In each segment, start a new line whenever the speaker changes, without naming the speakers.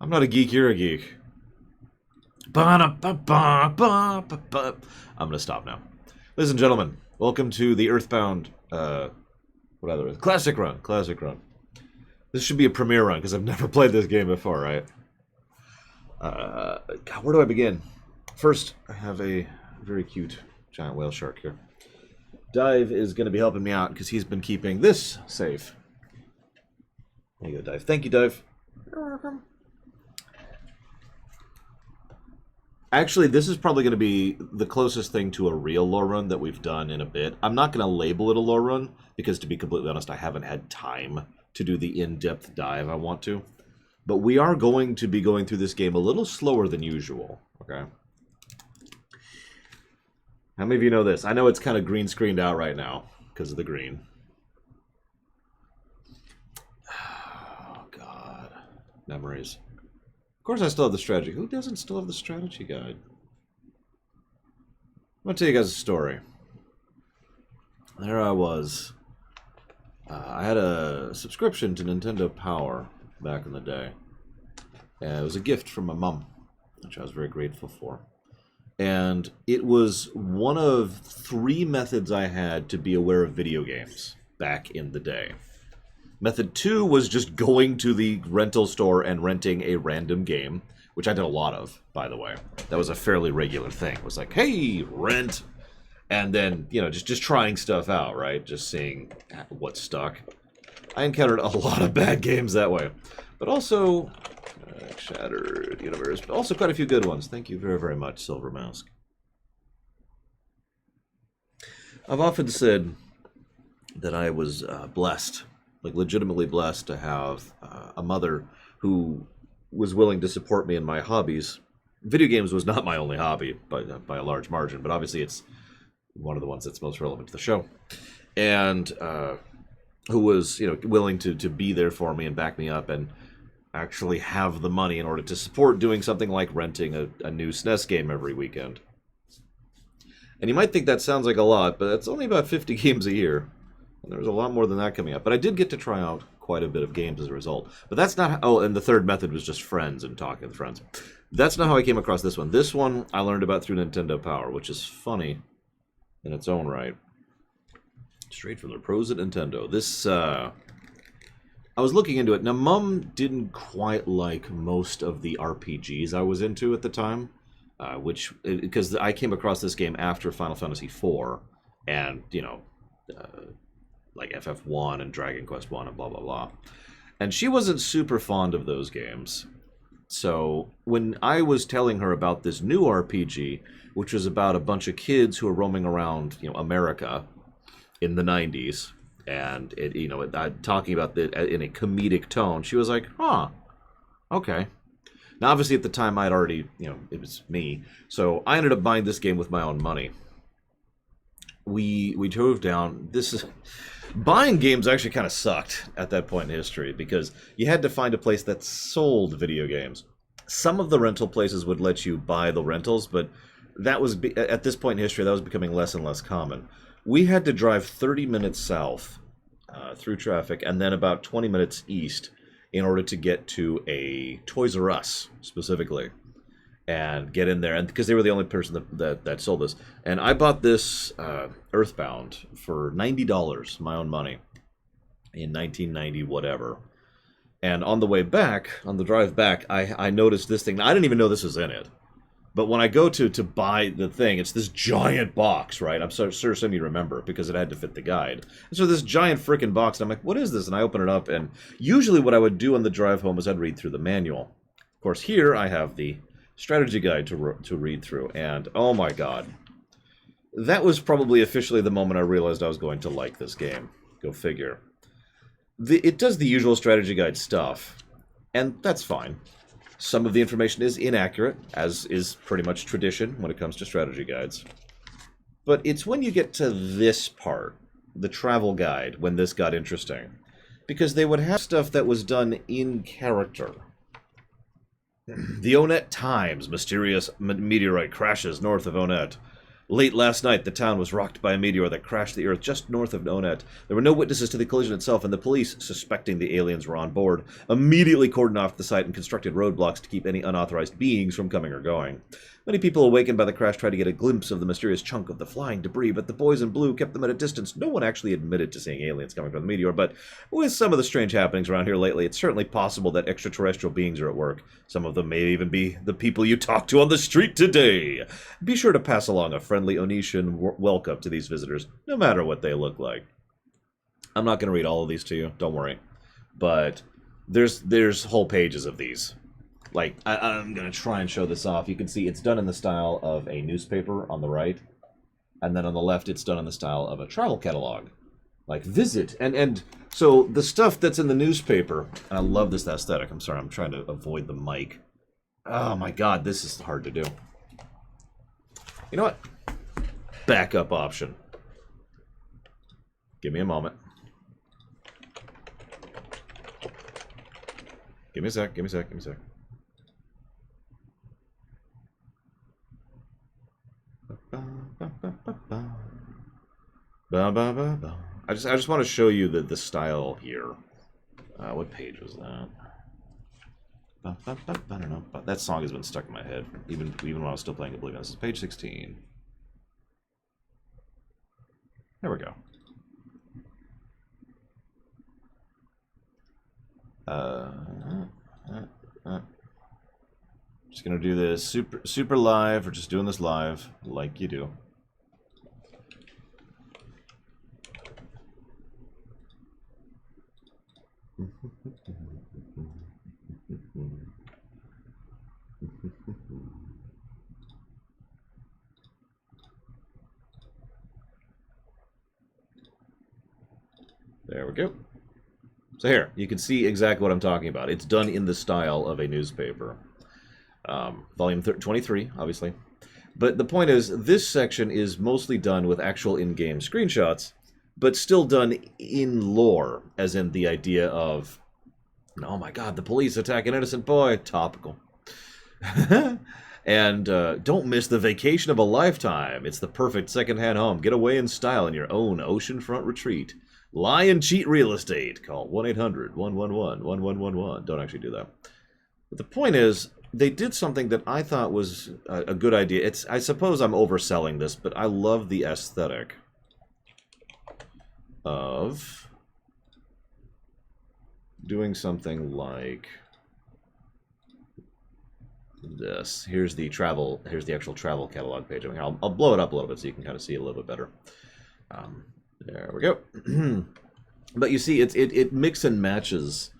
I'm not a geek, you're a geek. I'm gonna stop now. Ladies and gentlemen, welcome to the Earthbound, Classic Run. Classic Run. This should be a premiere run, because I've never played this game before, right? God, where do I begin? First, I have a very cute giant whale shark here. Dive is going to be helping me out, because he's been keeping this safe. There you go, Dive. Thank you, Dive. You're welcome. Actually, this is probably going to be the closest thing to a real Lorerun that we've done in a bit. I'm not going to label it a Lorerun, because to be completely honest, I haven't had time to do the in-depth dive I want to. But we are going to be going through this game a little slower than usual, okay? How many of you know this? I know it's kind of green screened out right now, because of the green. Oh, God. Memories. Of course I still have the strategy. Who doesn't still have the strategy guide? I'm going to tell you guys a story. There I was. I had a subscription to Nintendo Power back in the day. And it was a gift from my mom, which I was very grateful for. And it was one of 3 methods I had to be aware of video games back in the day. Method 2 was just going to the rental store and renting a random game, which I did a lot of, by the way. That was a fairly regular thing. It was like, hey, rent. And then, you know, just trying stuff out, right? Just seeing what stuck. I encountered a lot of bad games that way. But also, Shattered Universe, but also quite a few good ones. Thank you very, very much, Silver Mask. I've often said that I was blessed, like legitimately blessed to have a mother who was willing to support me in my hobbies. Video games was not my only hobby by a large margin, but obviously it's one of the ones that's most relevant to the show. And who was, you know, willing to be there for me and back me up and actually have the money in order to support doing something like renting a new SNES game every weekend. And you might think that sounds like a lot, but it's only about 50 games a year. And there's a lot more than that coming up. But I did get to try out quite a bit of games as a result. But that's not how... Oh, and the third method was just friends and talking with friends. That's not how I came across this one. This one I learned about through Nintendo Power, which is funny in its own right. Straight from the pros at Nintendo. This, I was looking into it. Now, Mum didn't quite like most of the RPGs I was into at the time, because I came across this game after Final Fantasy IV, and, you know, like FF1 and Dragon Quest 1 and blah, blah, blah. And she wasn't super fond of those games. So when I was telling her about this new RPG, which was about a bunch of kids who are roaming around, you know, America in the 90s, and it, you know, talking about it in a comedic tone, she was like, huh, okay. Now, obviously, at the time, I'd already, you know, it was me, so I ended up buying this game with my own money. We drove down. Buying games actually kind of sucked at that point in history, because you had to find a place that sold video games. Some of the rental places would let you buy the rentals, but that was, at this point in history, that was becoming less and less common. We had to drive 30 minutes south through traffic and then about 20 minutes east in order to get to a Toys R Us, specifically, and get in there. And because they were the only person that sold this. And I bought this Earthbound for $90, my own money, in 1990 whatever. And on the way back, on the drive back, I noticed this thing. Now, I didn't even know this was in it. But when I go to buy the thing, it's this giant box, right? I'm sure some of you remember, because it had to fit the guide. And so this giant frickin' box, and I'm like, what is this? And I open it up, and usually what I would do on the drive home is I'd read through the manual. Of course, here I have the strategy guide to read through, and oh my god. That was probably officially the moment I realized I was going to like this game. Go figure. It does the usual strategy guide stuff, and that's fine. Some of the information is inaccurate, as is pretty much tradition when it comes to strategy guides. But it's when you get to this part, the travel guide, when this got interesting. Because they would have stuff that was done in character. The Onet Times, mysterious meteorite crashes north of Onet. Late last night, the town was rocked by a meteor that crashed the Earth just north of Onet. There were no witnesses to the collision itself, and the police, suspecting the aliens were on board, immediately cordoned off the site and constructed roadblocks to keep any unauthorized beings from coming or going. Many people awakened by the crash tried to get a glimpse of the mysterious chunk of the flying debris, but the boys in blue kept them at a distance. No one actually admitted to seeing aliens coming from the meteor, but with some of the strange happenings around here lately, it's certainly possible that extraterrestrial beings are at work. Some of them may even be the people you talk to on the street today. Be sure to pass along a friendly Onesian welcome to these visitors, no matter what they look like. I'm not going to read all of these to you, don't worry. But there's whole pages of these. Like, I'm going to try and show this off. You can see it's done in the style of a newspaper on the right. And then on the left, it's done in the style of a travel catalog. Like, visit. And so the stuff that's in the newspaper, and I love this aesthetic. I'm sorry, I'm trying to avoid the mic. Oh my god, this is hard to do. You know what? Backup option. Give me a moment. Give me a sec, give me a sec, give me a sec. I just want to show you the style here. What page was that? I don't know. That song has been stuck in my head, even when I was still playing Oblivion. This is page 16. There we go. Just gonna do this super live. We're just doing this live, like you do. There we go. So here, you can see exactly what I'm talking about. It's done in the style of a newspaper. Volume 23, obviously. But the point is, this section is mostly done with actual in-game screenshots, but still done in lore, as in the idea of, oh my god, the police attack an innocent boy. Topical. And don't miss the vacation of a lifetime. It's the perfect second-hand home. Get away in style in your own oceanfront retreat. Lie and cheat real estate. Call 1-800-111-1111. Don't actually do that. But the point is, they did something that I thought was a good idea. I suppose I'm overselling this, but I love the aesthetic of doing something like this. Here's the actual travel catalog page. I mean, I'll blow it up a little bit so you can kind of see it a little bit better. There we go. But you see, it mix and matches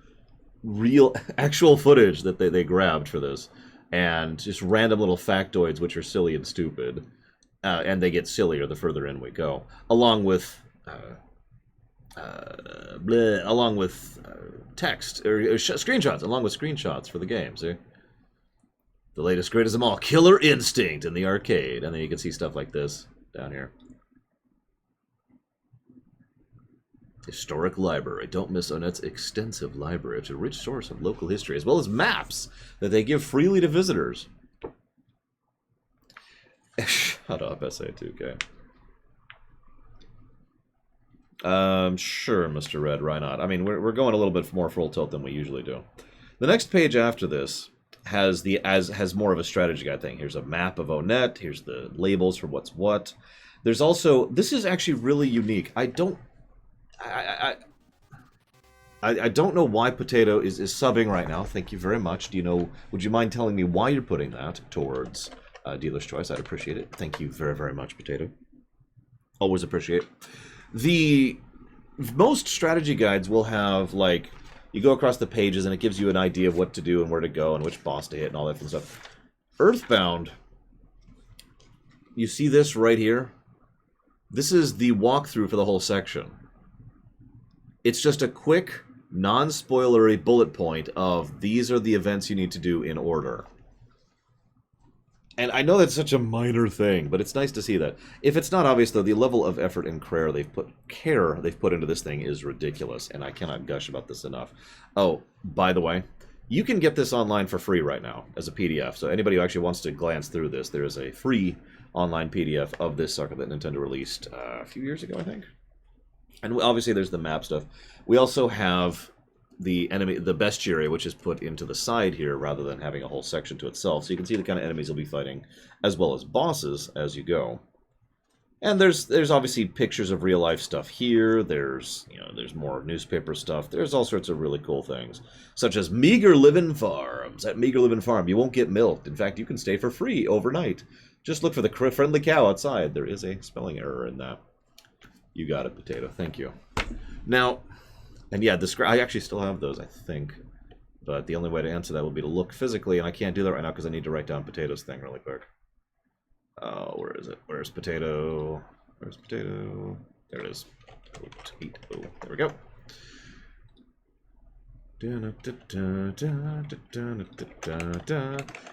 real, actual footage that they grabbed for this, and just random little factoids which are silly and stupid, and they get sillier the further in we go, along with text or screenshots, along with screenshots for the game. See, the latest, greatest of them all, Killer Instinct in the arcade, and then you can see stuff like this down here. Historic library. Don't miss Onet's extensive library. It's a rich source of local history, as well as maps that they give freely to visitors. Shut up, SA2K. Sure, Mr. Red, why not? I mean, we're going a little bit more full tilt than we usually do. The next page after this has more of a strategy guide thing. Here's a map of Onet. Here's the labels for what's what. There's also, this is actually really unique. I don't know why Potato is subbing right now. Thank you very much. Would you mind telling me why you're putting that towards Dealer's Choice? I'd appreciate it. Thank you very, very much, Potato. Always appreciate. Most strategy guides will have, like, you go across the pages and it gives you an idea of what to do and where to go and which boss to hit and all that fun stuff. Earthbound, you see this right here? This is the walkthrough for the whole section. It's just a quick, non-spoilery bullet point of these are the events you need to do in order. And I know that's such a minor thing, but it's nice to see that. If it's not obvious, though, the level of effort and care they've put into this thing is ridiculous, and I cannot gush about this enough. Oh, by the way, you can get this online for free right now as a PDF. So anybody who actually wants to glance through this, there is a free online PDF of this sucker that Nintendo released a few years ago, I think. And obviously there's the map stuff. We also have the bestiary, which is put into the side here rather than having a whole section to itself. So you can see the kind of enemies you'll be fighting, as well as bosses as you go. And there's obviously pictures of real life stuff here. There's more newspaper stuff. There's all sorts of really cool things, such as Meager Living Farms. At Meager Living Farm, you won't get milked. In fact, you can stay for free overnight. Just look for the friendly cow outside. There is a spelling error in that. You got it, Potato. Thank you. Now, and yeah, I actually still have those, I think. But the only way to answer that would be to look physically, and I can't do that right now because I need to write down Potato's thing really quick. Where is it? Where's Potato? Where's Potato? There it is. Potato. There we go.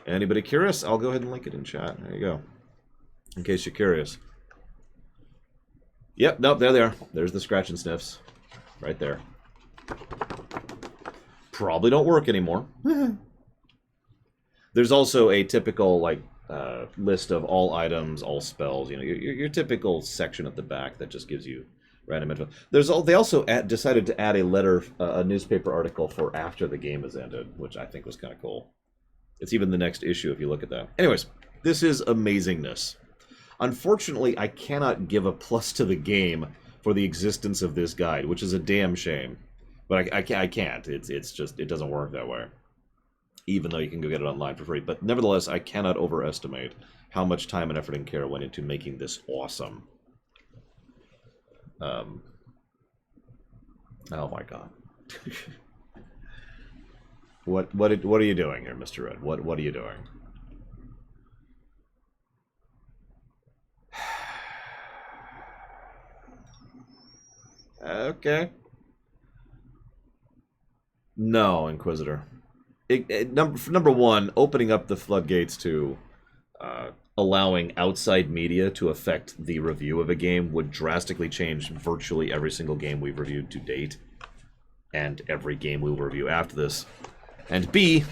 Anybody curious? I'll go ahead and link it in chat. There you go. In case you're curious. Yep, nope, there they are. There's the scratch and sniffs. Right there. Probably don't work anymore. There's also a typical, like, list of all items, all spells. You know, your typical section at the back that just gives you random info. They also decided to add a newspaper article for after the game has ended, which I think was kind of cool. It's even the next issue if you look at that. Anyways, this is amazingness. Unfortunately, I cannot give a plus to the game for the existence of this guide, which is a damn shame. But I can't. It's just, it doesn't work that way. Even though you can go get it online for free. But nevertheless, I cannot overestimate how much time and effort and care went into making this awesome. Oh my god. What are you doing here, Mr. Red? What are you doing? Okay. No, Inquisitor. Number one, opening up the floodgates to allowing outside media to affect the review of a game would drastically change virtually every single game we've reviewed to date, and every game we will review after this. And B,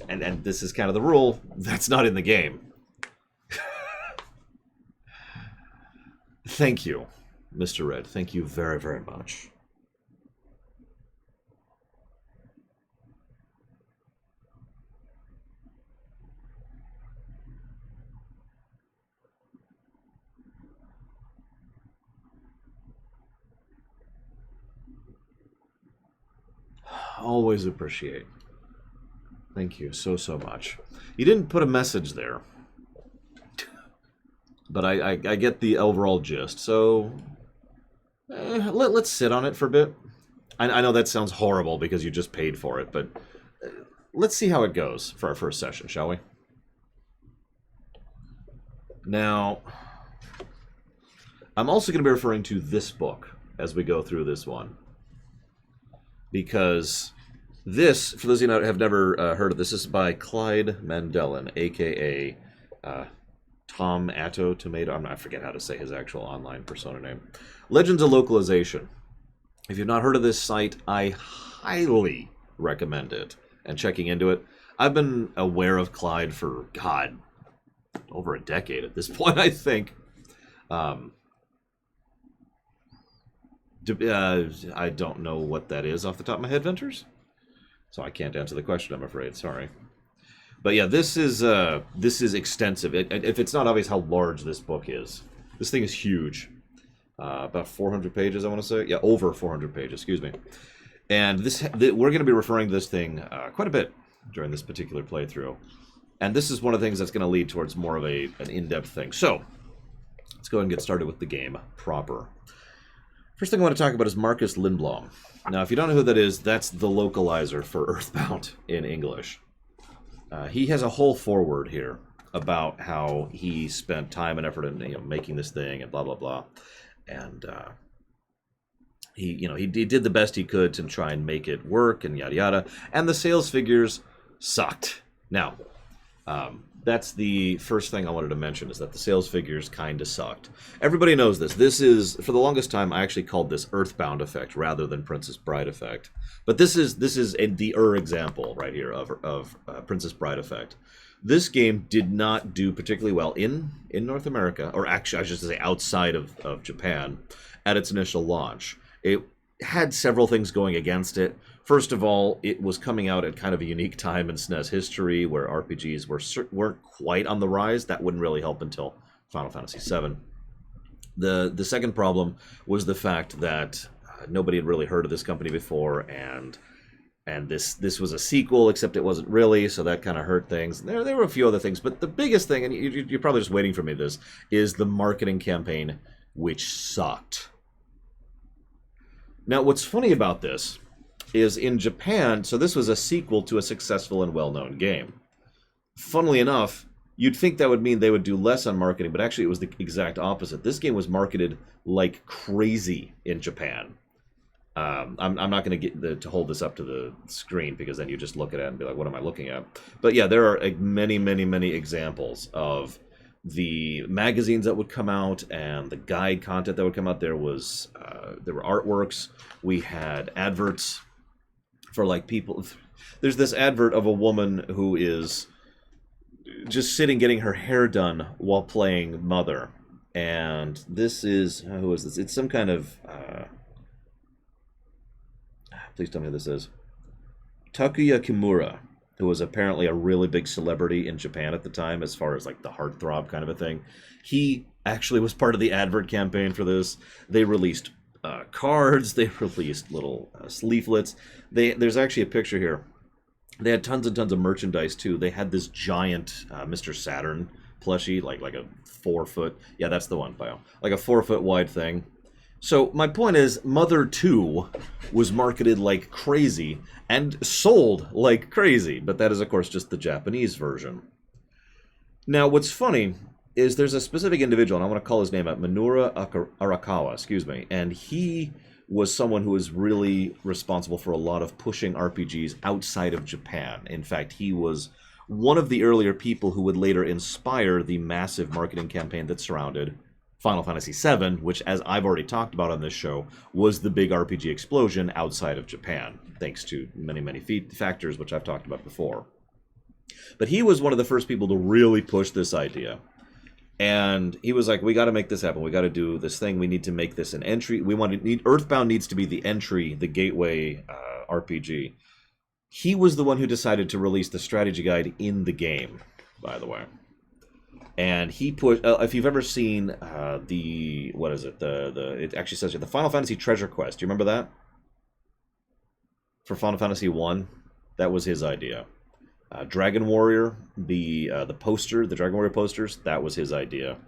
and this is kind of the rule, that's not in the game. Thank you, Mr. Red. Thank you very, very much. Always appreciate. Thank you so much. You didn't put a message there, but I get the overall gist. So let's sit on it for a bit. I know that sounds horrible because you just paid for it, but let's see how it goes for our first session, shall we? Now, I'm also going to be referring to this book as we go through this one. Because this, for those of you who have never heard of this, is by Clyde Mandelin, a.k.a. Tom Atto Tomato. I forget how to say his actual online persona name. Legends of Localization. If you've not heard of this site, I highly recommend it and checking into it. I've been aware of Clyde for, God, over a decade at this point, I think. I don't know what that is off the top of my head, Ventures. So I can't answer the question, I'm afraid. Sorry. But yeah, this is extensive. If it's not obvious how large this book is, this thing is huge. About 400 pages, I want to say. Yeah, over 400 pages. Excuse me. And we're going to be referring to this thing quite a bit during this particular playthrough. And this is one of the things that's going to lead towards more of an in-depth thing. So let's go ahead and get started with the game proper. First thing I want to talk about is Marcus Lindblom. Now, if you don't know who that is, that's the localizer for Earthbound in English. He has a whole foreword here about how he spent time and effort in making this thing and blah blah blah, and he did the best he could to try and make it work and yada yada. And the sales figures sucked. Now, That's the first thing I wanted to mention, is that the sales figures kind of sucked. Everybody knows this. This is, for the longest time, I actually called this Earthbound effect rather than Princess Bride effect. But this is the example right here of Princess Bride effect. This game did not do particularly well in North America, or actually, I should say outside of Japan, at its initial launch. It had several things going against it. First of all, it was coming out at kind of a unique time in SNES history where RPGs weren't quite on the rise. That wouldn't really help until Final Fantasy VII. The second problem was the fact that nobody had really heard of this company before, and this was a sequel, except it wasn't really, so that kind of hurt things. There were a few other things, but the biggest thing, and you're probably just waiting for me this, is the marketing campaign, which sucked. Now, what's funny about this is in Japan, so this was a sequel to a successful and well-known game. Funnily enough, you'd think that would mean they would do less on marketing, but actually it was the exact opposite. This game was marketed like crazy in Japan. I'm not going to get to hold this up to the screen, because then you just look at it and be like, what am I looking at? But yeah, there are many, many, many examples of the magazines that would come out and the guide content that would come out. There were artworks. We had adverts for like people. There's this advert of a woman who is just sitting getting her hair done while playing Mother. And this is, who is this? It's some kind of, please tell me who this is. Takuya Kimura, who was apparently a really big celebrity in Japan at the time, as far as like the heartthrob kind of a thing. He actually was part of the advert campaign for this. They released cards, they released little leaflets. There's actually a picture here. They had tons and tons of merchandise too. They had this giant Mr. Saturn plushie, like a 4-foot. Yeah, that's the one, Bio. Like a 4-foot wide thing. So my point is, Mother 2 was marketed like crazy and sold like crazy, but that is, of course, just the Japanese version. Now, what's funny is there's a specific individual, and I want to call his name out, Minoru Arakawa, and he was someone who was really responsible for a lot of pushing RPGs outside of Japan. In fact, he was one of the earlier people who would later inspire the massive marketing campaign that surrounded Final Fantasy VII, which, as I've already talked about on this show, was the big RPG explosion outside of Japan, thanks to many, many factors, which I've talked about before. But he was one of the first people to really push this idea. And he was like, we got to make this happen. We got to do this thing. We need to make this an entry. Earthbound needs to be the entry, the gateway RPG. He was the one who decided to release the strategy guide in the game, by the way. And he put, if you've ever seen what is it? It actually says here, the Final Fantasy Treasure Quest. Do you remember that? For Final Fantasy 1, that was his idea. Dragon Warrior, the poster, the Dragon Warrior posters, that was his idea.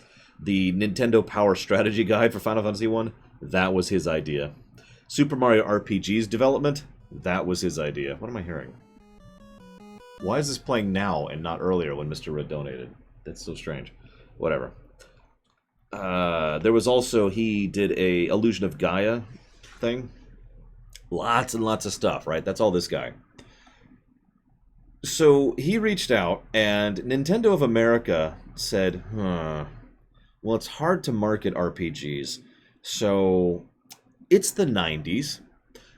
The Nintendo Power Strategy Guide for Final Fantasy 1, that was his idea. Super Mario RPG's development, that was his idea. What am I hearing? Why is this playing now and not earlier when Mr. Red donated? That's so strange. Whatever. There was also, he did a Illusion of Gaia thing. Lots and lots of stuff, right? That's all this guy. So he reached out, and Nintendo of America said, well, it's hard to market RPGs, so it's the 90s.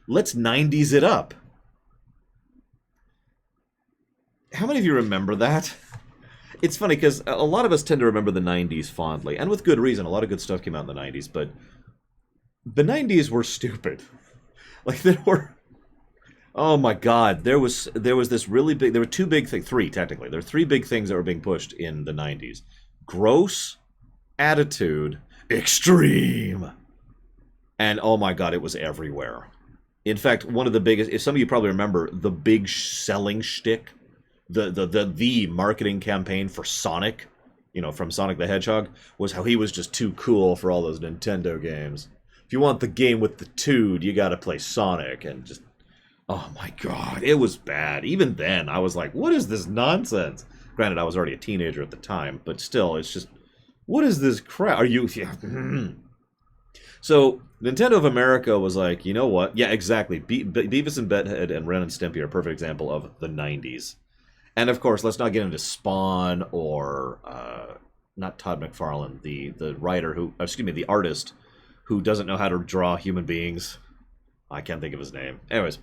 Let's 90s it up. How many of you remember that? It's funny, because a lot of us tend to remember the 90s fondly, and with good reason. A lot of good stuff came out in the 90s, but the 90s were stupid. Like, there were... Oh my God, there was this really big... There were two big things... Three, technically. There were three big things that were being pushed in the 90s. Gross, attitude, extreme. And oh my God, it was everywhere. In fact, one of the biggest... If some of you probably remember, the big selling shtick, the marketing campaign for Sonic, you know, from Sonic the Hedgehog, was how he was just too cool for all those Nintendo games. If you want the game with the toad, you gotta play Sonic, and just... Oh my God, it was bad. Even then, I was like, what is this nonsense? Granted, I was already a teenager at the time, but still, it's just, what is this crap? Are you... So, Nintendo of America was like, you know what? Yeah, exactly. Beavis and Butthead and Ren and Stimpy are a perfect example of the 90s. And of course, let's not get into Spawn or not Todd McFarlane, the writer who, excuse me, the artist who doesn't know how to draw human beings. I can't think of his name. Anyways.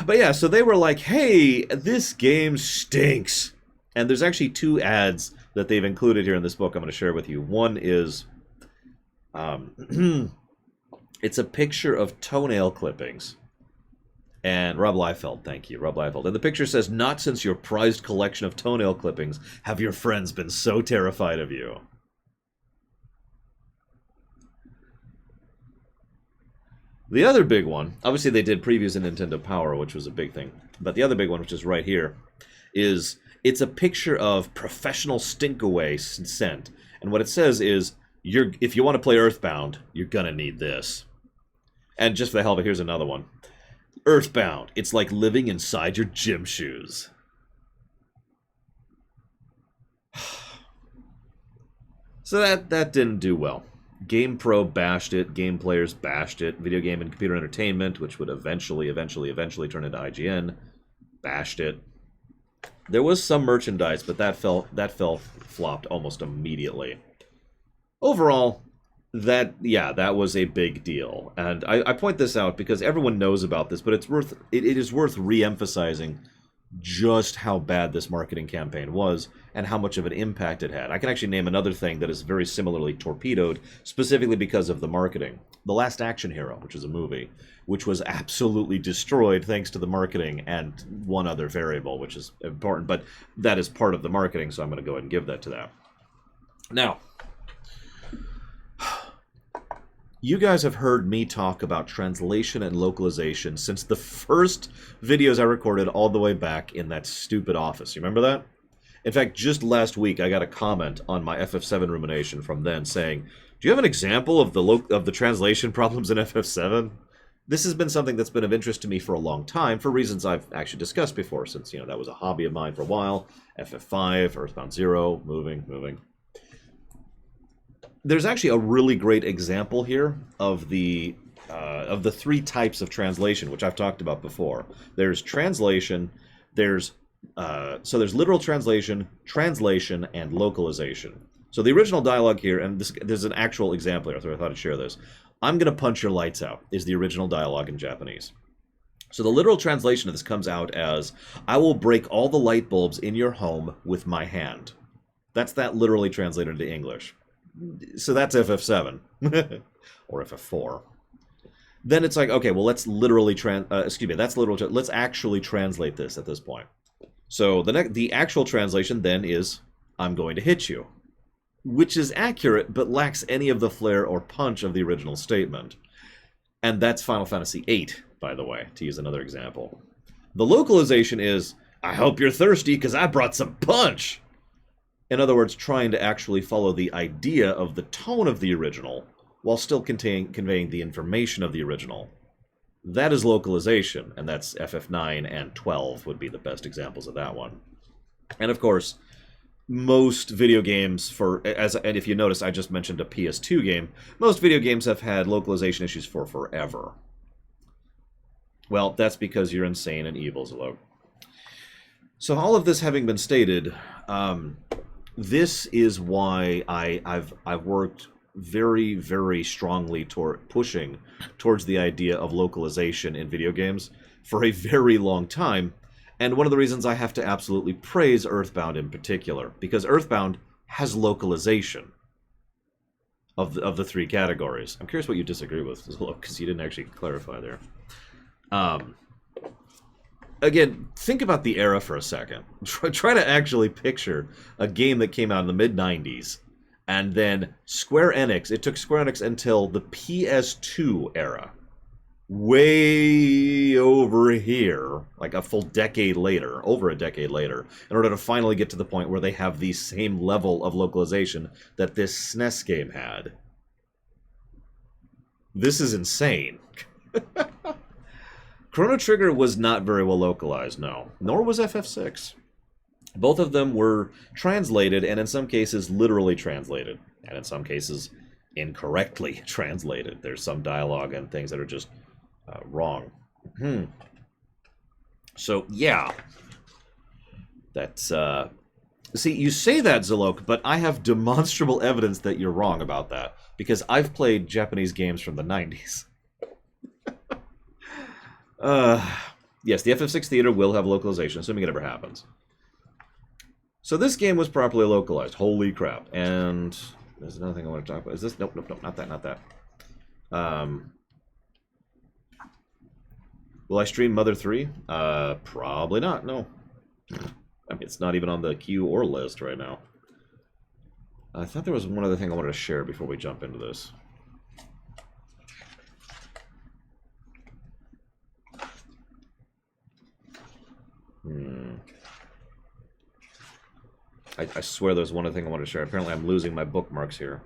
But yeah, so they were like, hey, this game stinks. And there's actually 2 ads that they've included here in this book I'm going to share with you. One is, it's a picture of toenail clippings. And Rob Liefeld, thank you, Rob Liefeld. And the picture says, not since your prized collection of toenail clippings have your friends been so terrified of you. The other big one, obviously they did previews in Nintendo Power, which was a big thing. But the other big one, which is right here, is it's a picture of professional stinkaway scent. And what it says is, if you want to play Earthbound, you're gonna need this. And just for the hell of it, here's another one. Earthbound, it's like living inside your gym shoes. So that didn't do well. GamePro bashed it, Game Players bashed it, Video Game and Computer Entertainment, which would eventually turn into IGN, bashed it. There was some merchandise, but that flopped almost immediately. Overall, that was a big deal. And I point this out because everyone knows about this, but it is worth re-emphasizing just how bad this marketing campaign was and how much of an impact it had. I can actually name another thing that is very similarly torpedoed, specifically because of the marketing. The Last Action Hero, which is a movie, which was absolutely destroyed thanks to the marketing and one other variable, which is important, but that is part of the marketing, so I'm going to go ahead and give that to that. Now, you guys have heard me talk about translation and localization since the first videos I recorded all the way back in that stupid office. You remember that? In fact, just last week I got a comment on my FF7 rumination from then saying, do you have an example of the translation problems in FF7? This has been something that's been of interest to me for a long time for reasons I've actually discussed before, since, that was a hobby of mine for a while. FF5, Earthbound 0, moving. There's actually a really great example here of the 3 types of translation, which I've talked about before. There's translation, there's literal translation, translation, and localization. So the original dialogue here, and there's an actual example here, so I thought I'd share this. I'm gonna punch your lights out, is the original dialogue in Japanese. So the literal translation of this comes out as, I will break all the light bulbs in your home with my hand. That's that literally translated into English. So that's FF7 or FF4. Then it's like, okay, well, let's literally let's actually translate this at this point. So the actual translation then is, I'm going to hit you, which is accurate but lacks any of the flair or punch of the original statement. And that's Final Fantasy VIII, by the way, to use another example. The localization is, I hope you're thirsty because I brought some punch. In other words, trying to actually follow the idea of the tone of the original while still conveying the information of the original. That is localization, and that's FF9 and 12 would be the best examples of that one. And of course, most video games and if you notice, I just mentioned a PS2 game, most video games have had localization issues for forever. Well, that's because you're insane and evil, Zilog. So all of this having been stated, this is why I've worked very, very strongly pushing towards the idea of localization in video games for a very long time. And one of the reasons I have to absolutely praise Earthbound in particular, because Earthbound has localization of the 3 categories. I'm curious what you disagree with, because you didn't actually clarify there. Again, think about the era for a second. Try to actually picture a game that came out in the mid-90s, and then Square Enix, it took Square Enix until the PS2 era, way over here, like a full decade later, over a decade later, in order to finally get to the point where they have the same level of localization that this SNES game had. This is insane. Chrono Trigger was not very well localized, no. Nor was FF6. Both of them were translated, and in some cases literally translated, and in some cases incorrectly translated. There's some dialogue and things that are just wrong. So, yeah. That's, see, you say that, Zalok, but I have demonstrable evidence that you're wrong about that, because I've played Japanese games from the 90s. Yes, the FF6 theater will have localization, assuming it ever happens. So this game was properly localized. Holy crap. And there's another thing I want to talk about. Is this? Nope, nope, nope, not that, not that. Will I stream Mother 3? Probably not, no. I mean, it's not even on the queue or list right now. I thought there was one other thing I wanted to share before we jump into this. I swear there's one other thing I wanted to share. Apparently I'm losing my bookmarks here.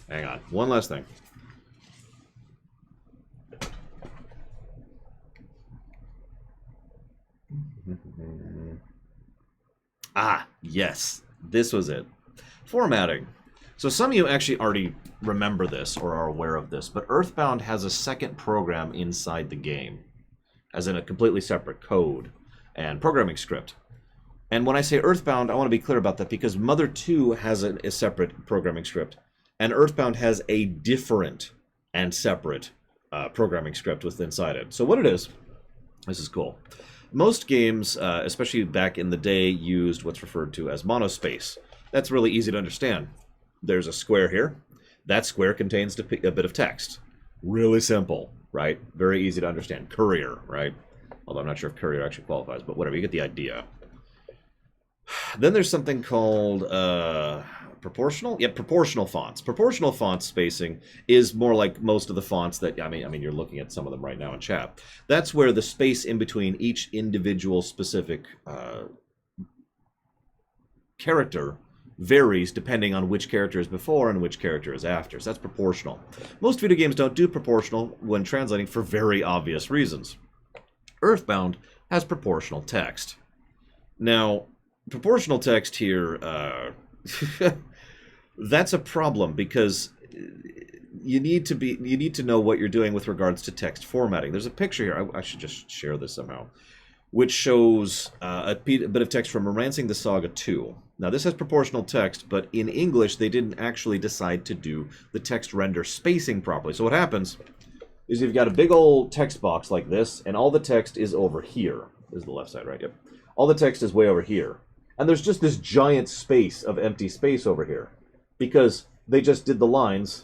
Hang on. One last thing. Ah, yes. This was it. Formatting. So some of you actually already remember this or are aware of this, but Earthbound has a second program inside the game, as in a completely separate code and programming script. And when I say Earthbound, I want to be clear about that because Mother 2 has a separate programming script, and Earthbound has a different and separate programming script within inside it. So what it is, this is cool. Most games, especially back in the day, used what's referred to as monospace. That's really easy to understand. There's a square here. That square contains a bit of text. Really simple, right? Very easy to understand. Courier, right? Although I'm not sure if courier actually qualifies, but whatever, you get the idea. Then there's something called proportional? Yeah, proportional fonts. Proportional font spacing is more like most of the fonts that, I mean, you're looking at some of them right now in chat. That's where the space in between each individual specific character varies depending on which character is before and which character is after. So that's proportional. Most video games don't do proportional when translating for very obvious reasons. Earthbound has proportional text. Now, proportional text here, that's a problem because you need to know what you're doing with regards to text formatting. There's a picture here. I should just share this somehow, which shows a bit of text from Romancing the Saga 2. Now, this has proportional text, but in English, they didn't actually decide to do the text render spacing properly. So what happens is you've got a big old text box like this, and all the text is over here. This is the left side, right? Yep. All the text is way over here. And there's just this giant space of empty space over here. Because they just did the lines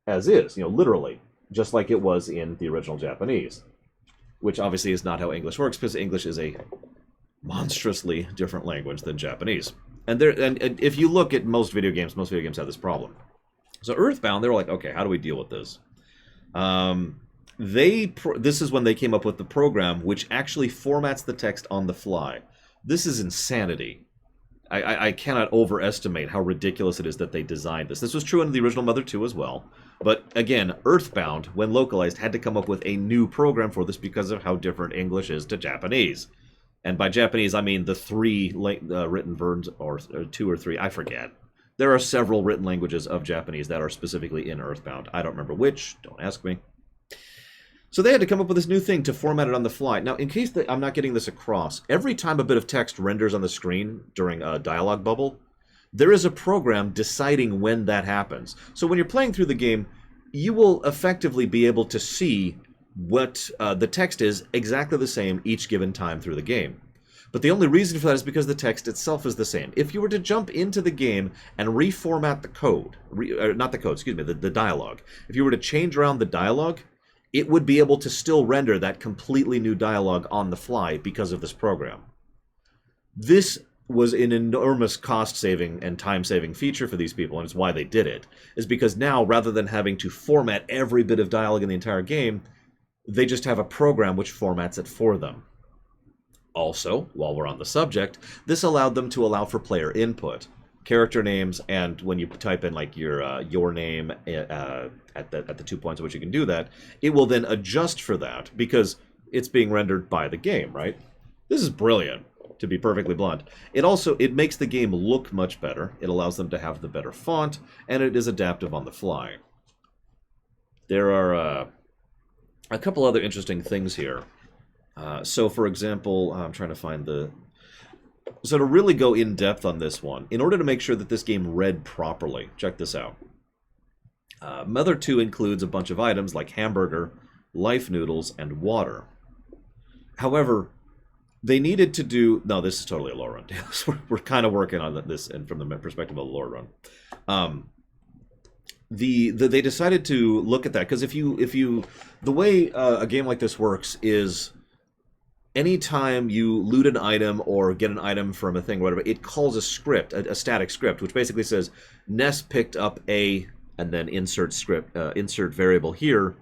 as is, literally. Just like it was in the original Japanese. Which obviously is not how English works, because English is a monstrously different language than Japanese. And if you look at most video games have this problem. So Earthbound, they were like, okay, how do we deal with this? This is when they came up with the program which actually formats the text on the fly. This is insanity. I cannot overestimate how ridiculous it is that they designed this. This was true in the original Mother 2 as well. But again, Earthbound, when localized, had to come up with a new program for this because of how different English is to Japanese. And by Japanese, I mean the three written versions, or two or three, I forget. There are several written languages of Japanese that are specifically in Earthbound. I don't remember which, don't ask me. So they had to come up with this new thing to format it on the fly. Now, in case I'm not getting this across, every time a bit of text renders on the screen during a dialogue bubble, there is a program deciding when that happens. So when you're playing through the game, you will effectively be able to see what the text is exactly the same each given time through the game. But the only reason for that is because the text itself is the same. If you were to jump into the game and reformat the code, the dialogue, if you were to change around the dialogue, it would be able to still render that completely new dialogue on the fly because of this program. This was an enormous cost-saving and time-saving feature for these people, and it's why they did it, is because now, rather than having to format every bit of dialogue in the entire game, they just have a program which formats it for them. Also, while we're on the subject, this allowed them to allow for player input. Character names, and when you type in like your name at the 2 points at which you can do that, it will then adjust for that because it's being rendered by the game, right? This is brilliant, to be perfectly blunt. It makes the game look much better. It allows them to have the better font, and it is adaptive on the fly. There are a couple other interesting things here. So, for example, I'm trying to find the... So to really go in depth on this one, in order to make sure that this game read properly, check this out. Mother 2 includes a bunch of items like hamburger, life noodles, and water. However, they needed to do... No, this is totally a Lorerun. We're kind of working on this and from the perspective of a Lorerun. They decided to look at that because if you the way a game like this works is anytime you loot an item or get an item from a thing or whatever, it calls a script, a static script, which basically says Ness picked up a, and then insert script, insert variable here,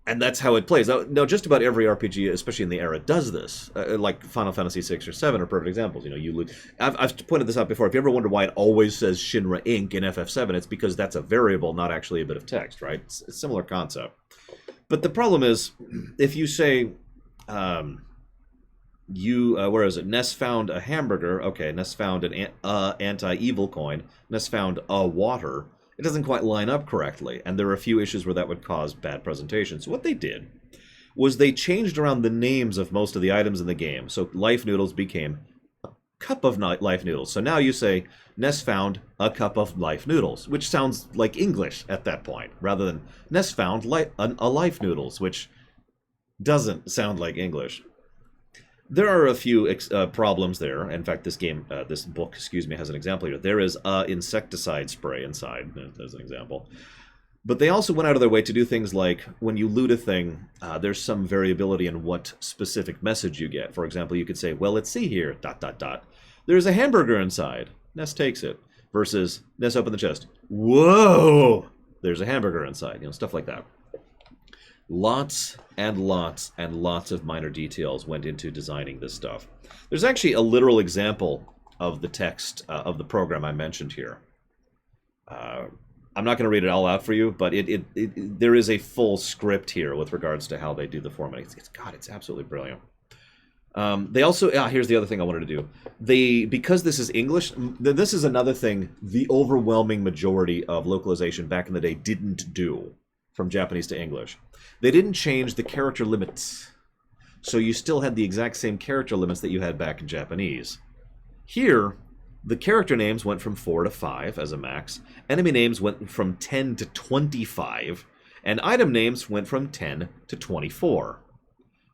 and that's how it plays. Now, just about every RPG, especially in the era, does this. Like Final Fantasy 6 or 7 are perfect examples. You know, you loot. I've pointed this out before. If you ever wonder why it always says Shinra Inc. in FF7, it's because that's a variable, not actually a bit of text, right? It's a similar concept. But the problem is, if you say, where is it? Ness found a hamburger. Okay, Ness found an anti-evil coin. Ness found a water. It doesn't quite line up correctly, and there are a few issues where that would cause bad presentation. So what they did was they changed around the names of most of the items in the game. So life noodles became a cup of life noodles. So now you say, Ness found a cup of life noodles, which sounds like English at that point, rather than Ness found a life noodles, which doesn't sound like English. There are a few problems there. In fact, this book, has an example here. There is insecticide spray inside, as an example. But they also went out of their way to do things like, when you loot a thing, there's some variability in what specific message you get. For example, you could say, well, let's see here, ... There's a hamburger inside. Ness takes it. Versus, Ness opened the chest. Whoa! There's a hamburger inside. You know, stuff like that. Lots and lots and lots of minor details went into designing this stuff. There's actually a literal example of the text of the program I mentioned here. I'm not going to read it all out for you, but there is a full script here with regards to how they do the formatting. It's absolutely brilliant. They also, here's the other thing I wanted to do. Because this is English, this is another thing the overwhelming majority of localization back in the day didn't do from Japanese to English. They didn't change the character limits. So you still had the exact same character limits that you had back in Japanese. Here, the character names went from 4 to 5 as a max, enemy names went from 10 to 25, and item names went from 10 to 24,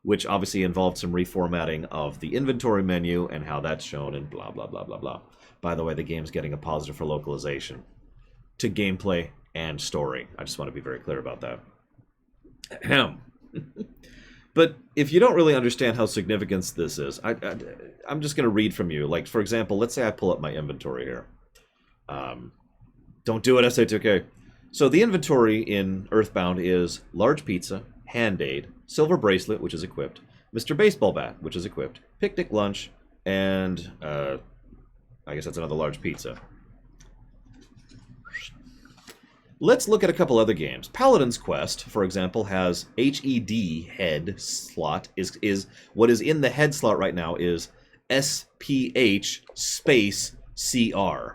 which obviously involved some reformatting of the inventory menu and how that's shown and blah, blah, blah, blah, blah. By the way, the game's getting a positive for localization to gameplay and story. I just want to be very clear about that. But if you don't really understand how significant this is, I'm just going to read from you. Like, for example, let's say I pull up my inventory here. Don't do it, SA2K. So the inventory in Earthbound is large pizza, hand aid, silver bracelet, which is equipped, Mr. Baseball Bat, which is equipped, picnic lunch, and I guess that's another large pizza. Let's look at a couple other games. Paladin's Quest, for example, has HED head slot. Is what is in the head slot right now is SPH space CR.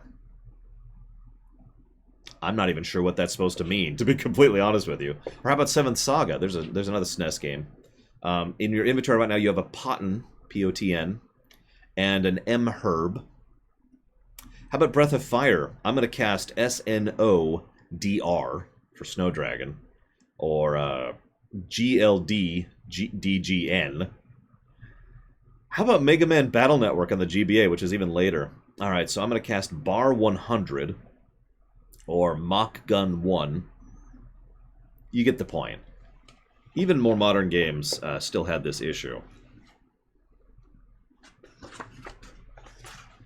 I'm not even sure what that's supposed to mean, to be completely honest with you. Or how about Seventh Saga? There's another SNES game. In your inventory right now, you have a Potn, P-O-T-N, and an M-Herb. How about Breath of Fire? I'm going to cast SNO DR for Snow Dragon, or GLD DGN. How about Mega Man Battle Network on the GBA, which is even later? Alright, so I'm going to cast Bar 100, or Mach Gun 1. You get the point. Even more modern games still had this issue.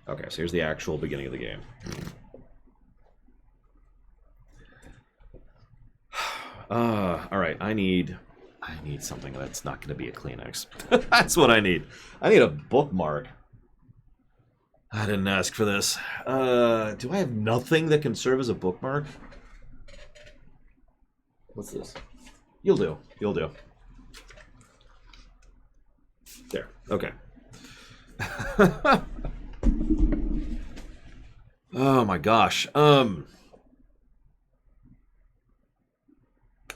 Okay, so here's the actual beginning of the game. Alright, I need something that's not going to be a Kleenex. That's what I need. I need a bookmark. I didn't ask for this. Do I have nothing that can serve as a bookmark? What's this? You'll do. You'll do. There. Okay. Oh my gosh.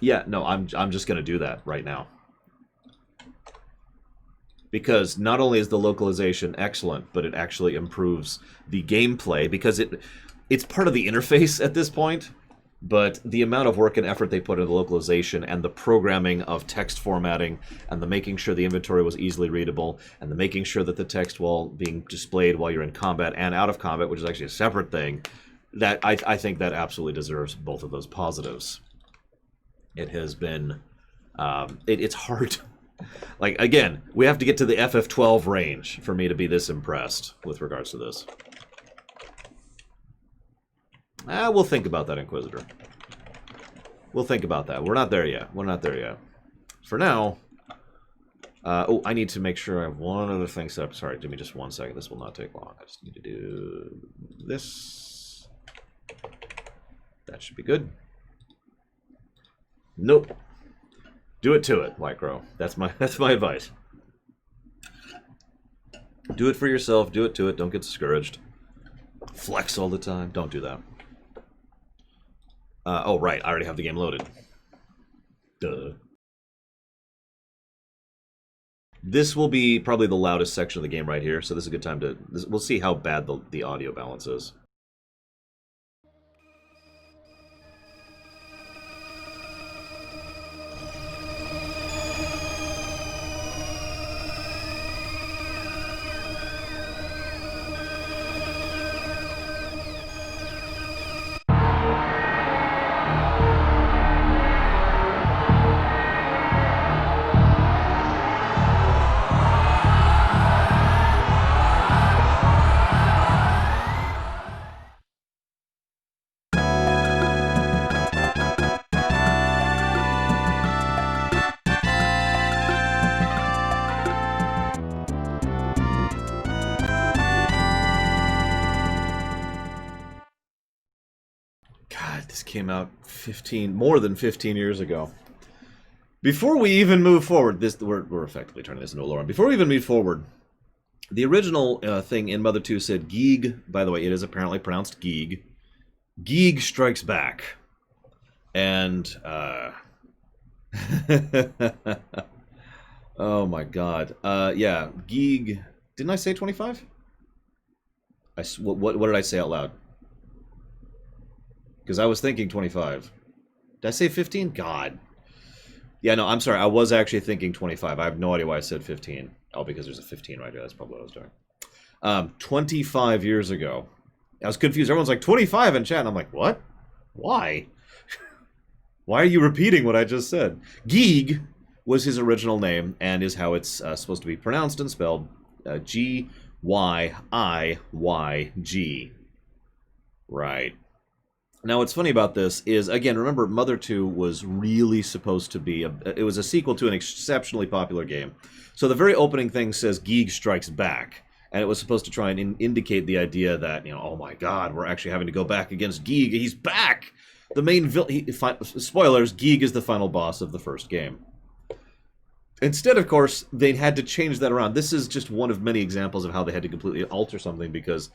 Yeah, no, I'm just gonna do that right now. because not only is the localization excellent, but it actually improves the gameplay because it's part of the interface at this point. But the amount of work and effort they put into the localization and the programming of text formatting and the making sure the inventory was easily readable and the making sure that the text while being displayed while you're in combat and out of combat, which is actually a separate thing, that I think that absolutely deserves both of those positives. It has been... it's hard. Like, again, we have to get to the FF12 range for me to be this impressed with regards to this. We'll think about that, Inquisitor. We'll think about that. We're not there yet. We're not there yet. For now... oh, I need to make sure I have one other thing set up. Sorry, give me just 1 second. This will not take long. I just need to do this. That should be good. Nope. Do it to it, White Crow. That's my advice. Do it for yourself. Do it to it. Don't get discouraged. Flex all the time. Don't do that. Oh, right. I already have the game loaded. Duh. This will be probably the loudest section of the game right here, so this is a good time to... we'll see how bad the audio balance is. Came out more than 15 years ago. Before we even move forward, we're effectively turning this into a Lorerun. Before we even move forward, the original thing in Mother 2 said Geeg. By the way, it is apparently pronounced Geeg. Geeg strikes back, and oh my God, yeah, Geeg. Didn't I say 25? What did I say out loud? Because I was thinking 25. Did I say 15? God. Yeah, no, I'm sorry. I was actually thinking 25. I have no idea why I said 15. Oh, because there's a 15 right here. That's probably what I was doing. 25 years ago. I was confused. Everyone's like, 25 in chat. And I'm like, what? Why? Why are you repeating what I just said? Geeg was his original name and is how it's supposed to be pronounced and spelled. G-Y-I-Y-G. Right. Now, what's funny about this is, again, remember, Mother 2 was really supposed to be... it was a sequel to an exceptionally popular game. So the very opening thing says, Geeg strikes back. And it was supposed to try and indicate the idea that, you know, oh my God, we're actually having to go back against Geeg. He's back! The main villain... spoilers, Geeg is the final boss of the first game. Instead, of course, they had to change that around. This is just one of many examples of how they had to completely alter something because...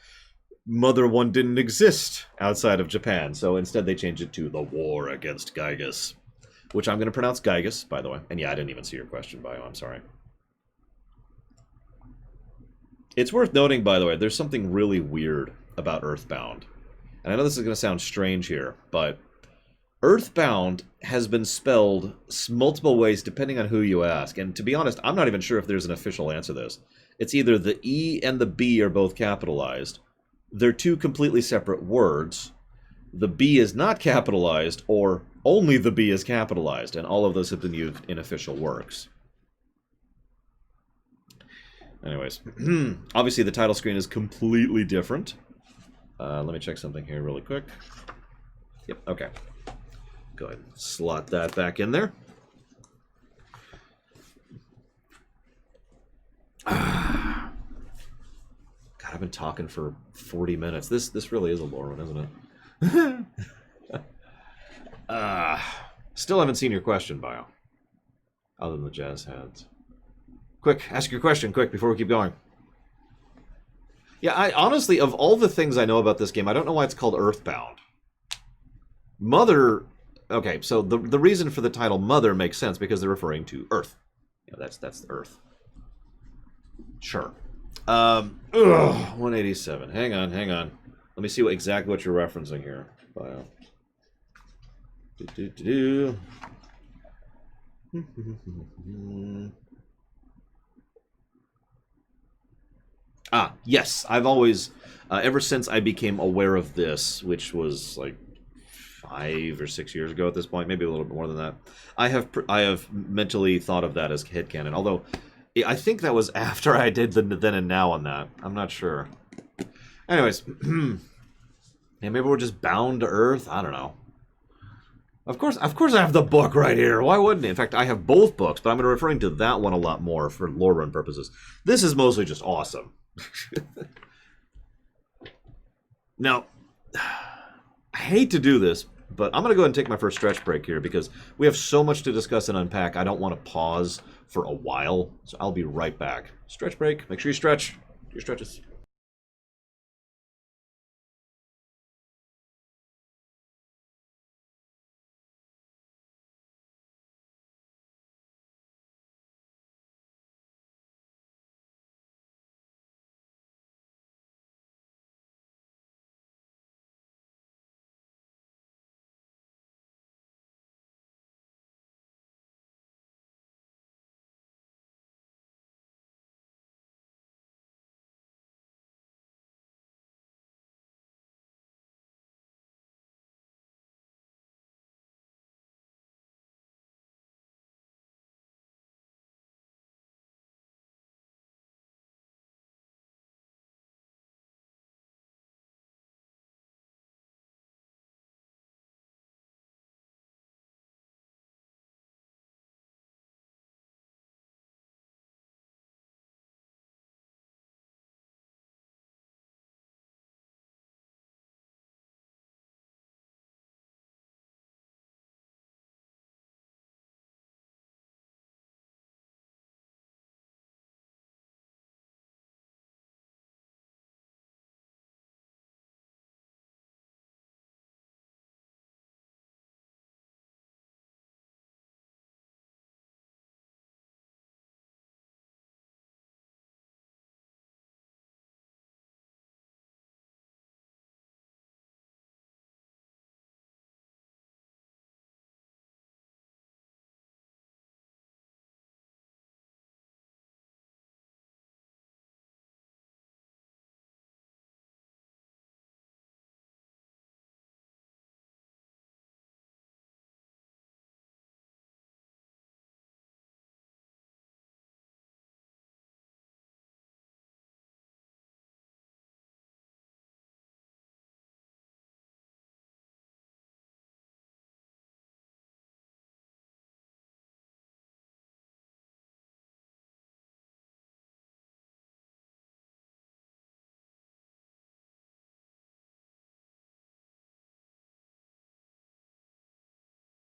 Mother 1 didn't exist outside of Japan, so instead they changed it to The War Against Gygus, which I'm going to pronounce Gygus, by the way. And yeah, I didn't even see your question, Bio, I'm sorry. It's worth noting, by the way, there's something really weird about Earthbound. And I know this is going to sound strange here, but Earthbound has been spelled multiple ways depending on who you ask. And to be honest, I'm not even sure if there's an official answer to this. It's either the E and the B are both capitalized, they're two completely separate words, the B is not capitalized, or only the B is capitalized, and all of those have been used in official works. Anyways, obviously the title screen is completely different. Let me check something here really quick. Yep, okay. Go ahead and slot that back in there. God, I've been talking for 40 minutes. This really is a Lorerun, isn't it? Still haven't seen your question, Bio. Other than the jazz hands. Quick, ask your question, quick, before we keep going. Yeah, I honestly, of all the things I know about this game, I don't know why it's called Earthbound. Mother... Okay, so the reason for the title Mother makes sense because they're referring to Earth. Yeah, that's the Earth. Sure. 187. Hang on, hang on. Let me see exactly what you're referencing here. Bio. Yes. I've always, ever since I became aware of this, which was like 5 or 6 years ago at this point, maybe a little bit more than that. I have mentally thought of that as headcanon. Although, I think that was after I did the then and now on that. I'm not sure. Anyways, yeah, maybe we're just bound to Earth. I don't know. Of course, I have the book right here. Why wouldn't I? In fact, I have both books, but I'm referring to that one a lot more for Lorerun purposes. This is mostly just awesome. Now, I hate to do this, but I'm going to go ahead and take my first stretch break here because we have so much to discuss and unpack. I don't want to pause for a while, so I'll be right back. Stretch break. Make sure you stretch. Do your stretches.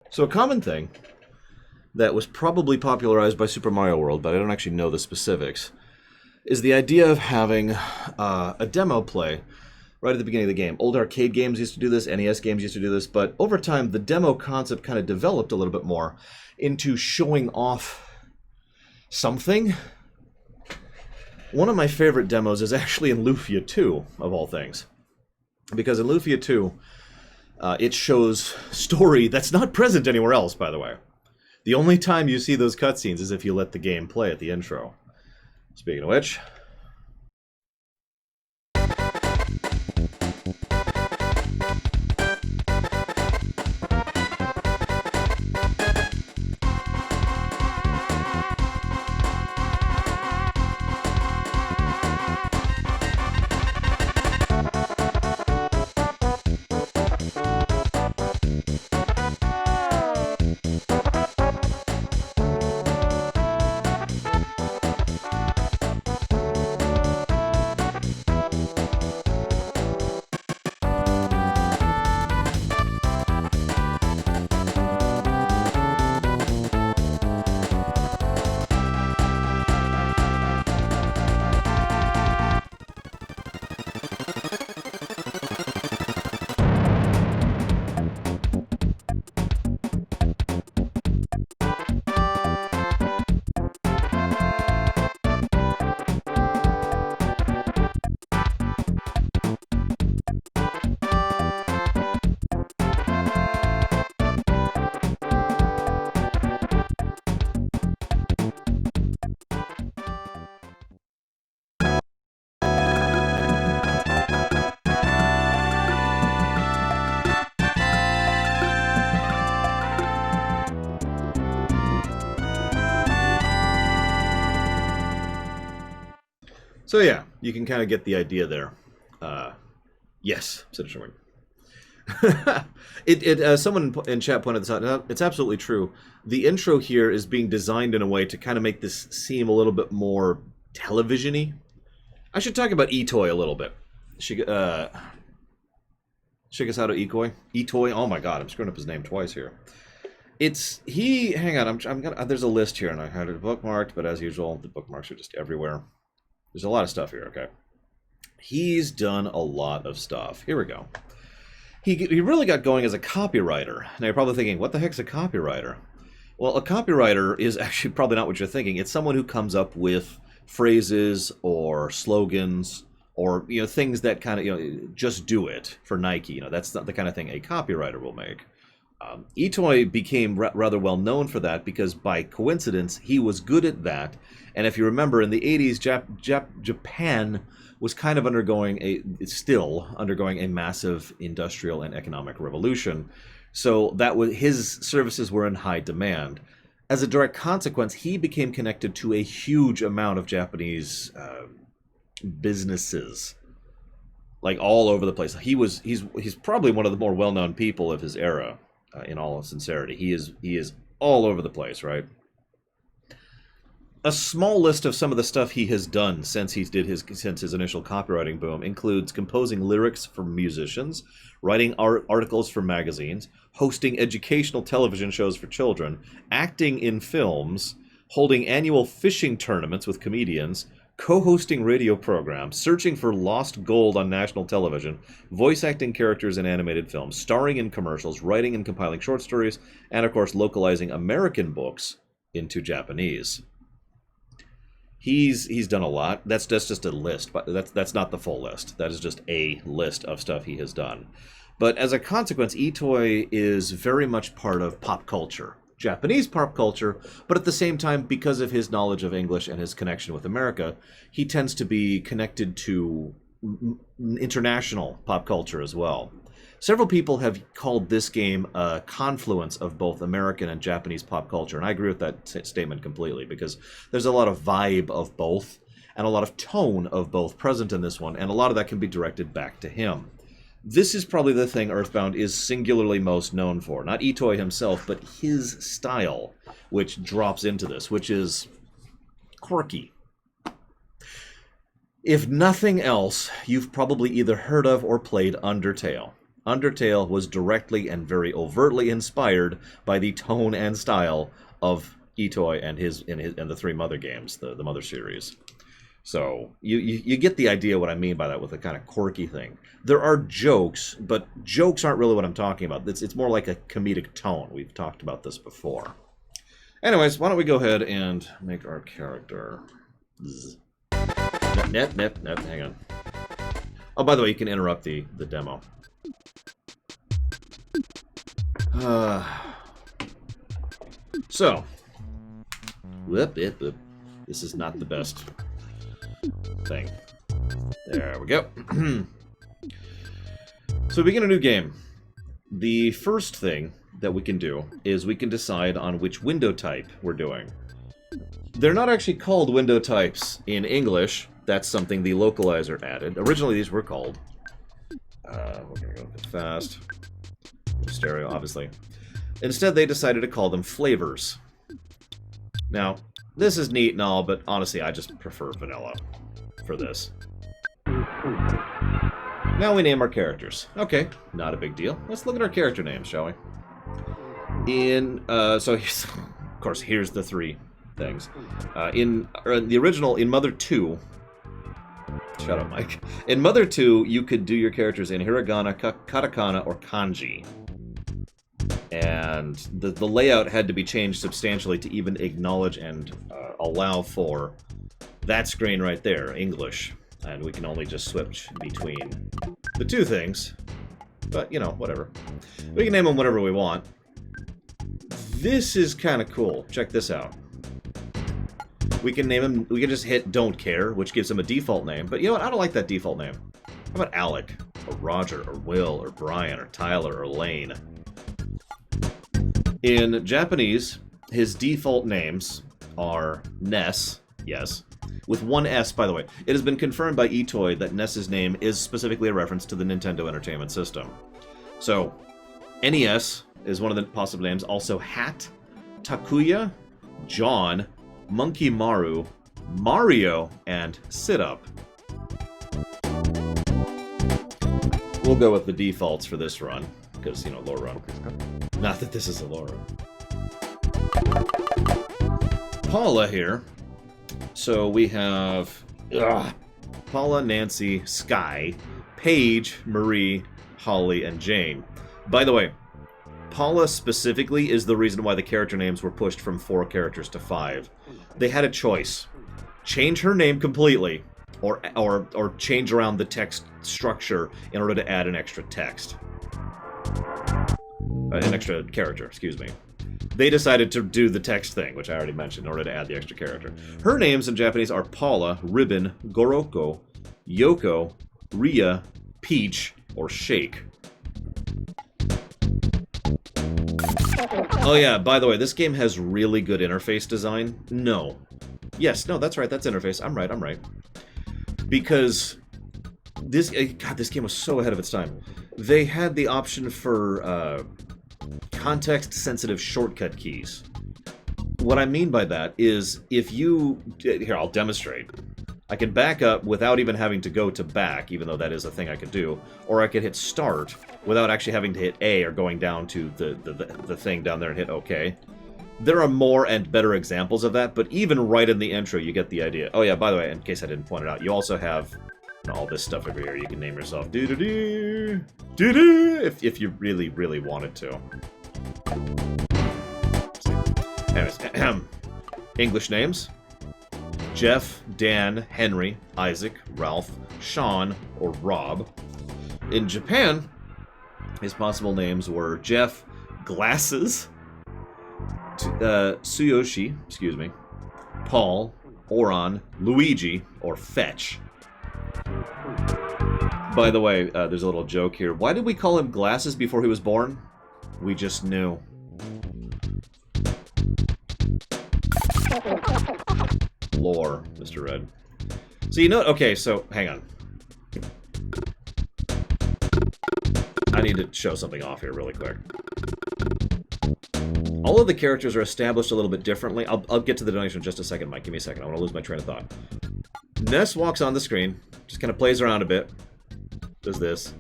So a common thing that was probably popularized by Super Mario World, but I don't actually know the specifics, is the idea of having a demo play right at the beginning of the game. Old arcade games used to do this, NES games used to do this, but over time the demo concept kind of developed a little bit more into showing off something. One of my favorite demos is actually in Lufia 2, of all things. Because in Lufia 2, it shows story that's not present anywhere else, by the way. The only time you see those cutscenes is if you let the game play at the intro. Speaking of which... So yeah, you can kind of get the idea there. Yes, said Sherwin. Someone in chat pointed this out. It's absolutely true. The intro here is being designed in a way to kind of make this seem a little bit more television-y. I should talk about Itoy a little bit. Shigesato Itoy. Itoy. Oh my God, I'm screwing up his name twice here. Hang on, I'm gonna. There's a list here, and I had it bookmarked, but as usual, the bookmarks are just everywhere. There's a lot of stuff here. Okay, he's done a lot of stuff. Here we go. He really got going as a copywriter. Now you're probably thinking, what the heck's a copywriter? Well, a copywriter is actually probably not what you're thinking. It's someone who comes up with phrases or slogans or things that kind of just do it for Nike. That's not the kind of thing a copywriter will make. Itoy became rather well known for that because by coincidence he was good at that. And if you remember, in the 80s, Japan was kind of still undergoing a massive industrial and economic revolution. So his services were in high demand. As a direct consequence, he became connected to a huge amount of Japanese businesses, like all over the place. He's probably one of the more well-known people of his era. In all sincerity, he is all over the place, right? A small list of some of the stuff he has done since his initial copywriting boom includes composing lyrics for musicians, writing articles for magazines, hosting educational television shows for children, acting in films, holding annual fishing tournaments with comedians, co-hosting radio programs, searching for lost gold on national television, voice acting characters in animated films, starring in commercials, writing and compiling short stories, and of course localizing American books into Japanese. He's done a lot. That's just a list, but that's not the full list. That is just a list of stuff he has done. But as a consequence, Itoy is very much part of pop culture. Japanese pop culture, but at the same time, because of his knowledge of English and his connection with America, he tends to be connected to international pop culture as well. Several people have called this game a confluence of both American and Japanese pop culture, and I agree with that statement completely, because there's a lot of vibe of both, and a lot of tone of both present in this one, and a lot of that can be directed back to him. This is probably the thing Earthbound is singularly most known for. Not Itoy himself, but his style, which drops into this, which is quirky. If nothing else, you've probably either heard of or played Undertale. Undertale was directly and very overtly inspired by the tone and style of Itoy and the three Mother games, the Mother series. So you get the idea what I mean by that with a kind of quirky thing. There are jokes, but jokes aren't really what I'm talking about. It's more like a comedic tone. We've talked about this before. Anyways, why don't we go ahead and make our character. Hang on. Oh, by the way, you can interrupt the demo. So, this is not the best thing. There we go. So we begin a new game. The first thing that we can do is we can decide on which window type we're doing. They're not actually called window types in English. That's something the localizer added. Originally these were called... we're gonna go a bit fast. Stereo, obviously. Instead they decided to call them flavors. Now, this is neat and all, but honestly I just prefer vanilla for this. Now we name our characters. Okay, not a big deal. Let's look at our character names, shall we? So of course, here's the three things. In the original, in Mother 2... Shut up, Mike. In Mother 2, you could do your characters in hiragana, katakana, or kanji. And the layout had to be changed substantially to even acknowledge and allow for that screen right there, English. And we can only just switch between the two things. But, whatever. We can name them whatever we want. This is kind of cool. Check this out. We can name him, we can just hit Don't Care, which gives him a default name. But you know what? I don't like that default name. How about Alec, or Roger, or Will, or Brian, or Tyler, or Lane? In Japanese, his default names are Ness, yes, with one S, by the way. It has been confirmed by eToy that Ness's name is specifically a reference to the Nintendo Entertainment System. So, NES is one of the possible names. Also, Hat, Takuya, John, Monkey Maru, Mario, and Sit Up. We'll go with the defaults for this run, because, you know, Lorerun. Not that this is a Lorerun. Paula here. So we have Paula, Nancy, Sky, Paige, Marie, Holly, and Jane. By the way, Paula specifically is the reason why the character names were pushed from 4 characters to 5. They had a choice. Change her name completely, or change around the text structure in order to add an extra text. An extra character, excuse me. They decided to do the text thing, which I already mentioned, in order to add the extra character. Her names in Japanese are Paula, Ribbon, Goroko, Yoko, Ria, Peach, or Shake. Oh yeah, by the way, this game has really good interface design. No. Yes, no, that's right, that's interface. I'm right. Because this game was so ahead of its time. They had the option for context-sensitive shortcut keys. What I mean by that is, if you... Here, I'll demonstrate. I can back up without even having to go to back, even though that is a thing I could do, or I could hit start without actually having to hit A or going down to the thing down there and hit OK. There are more and better examples of that, but even right in the intro, you get the idea. Oh yeah, by the way, in case I didn't point it out, you also have all this stuff over here. You can name yourself doo-doo-doo, doo-doo, if you really, really wanted to. Anyways, English names. Jeff, Dan, Henry, Isaac, Ralph, Sean, or Rob. In Japan, his possible names were Jeff Glasses, Tsuyoshi, excuse me, Paul, Oron, Luigi, or Fetch. By the way, there's a little joke here. Why did we call him Glasses before he was born? We just knew. Lore, Mr. Red. So you know, okay, so hang on. I need to show something off here really quick. All of the characters are established a little bit differently. I'll get to the donation in just a second, Mike. Give me a second. I want to lose my train of thought. Ness walks on the screen, just kind of plays around a bit. Does this.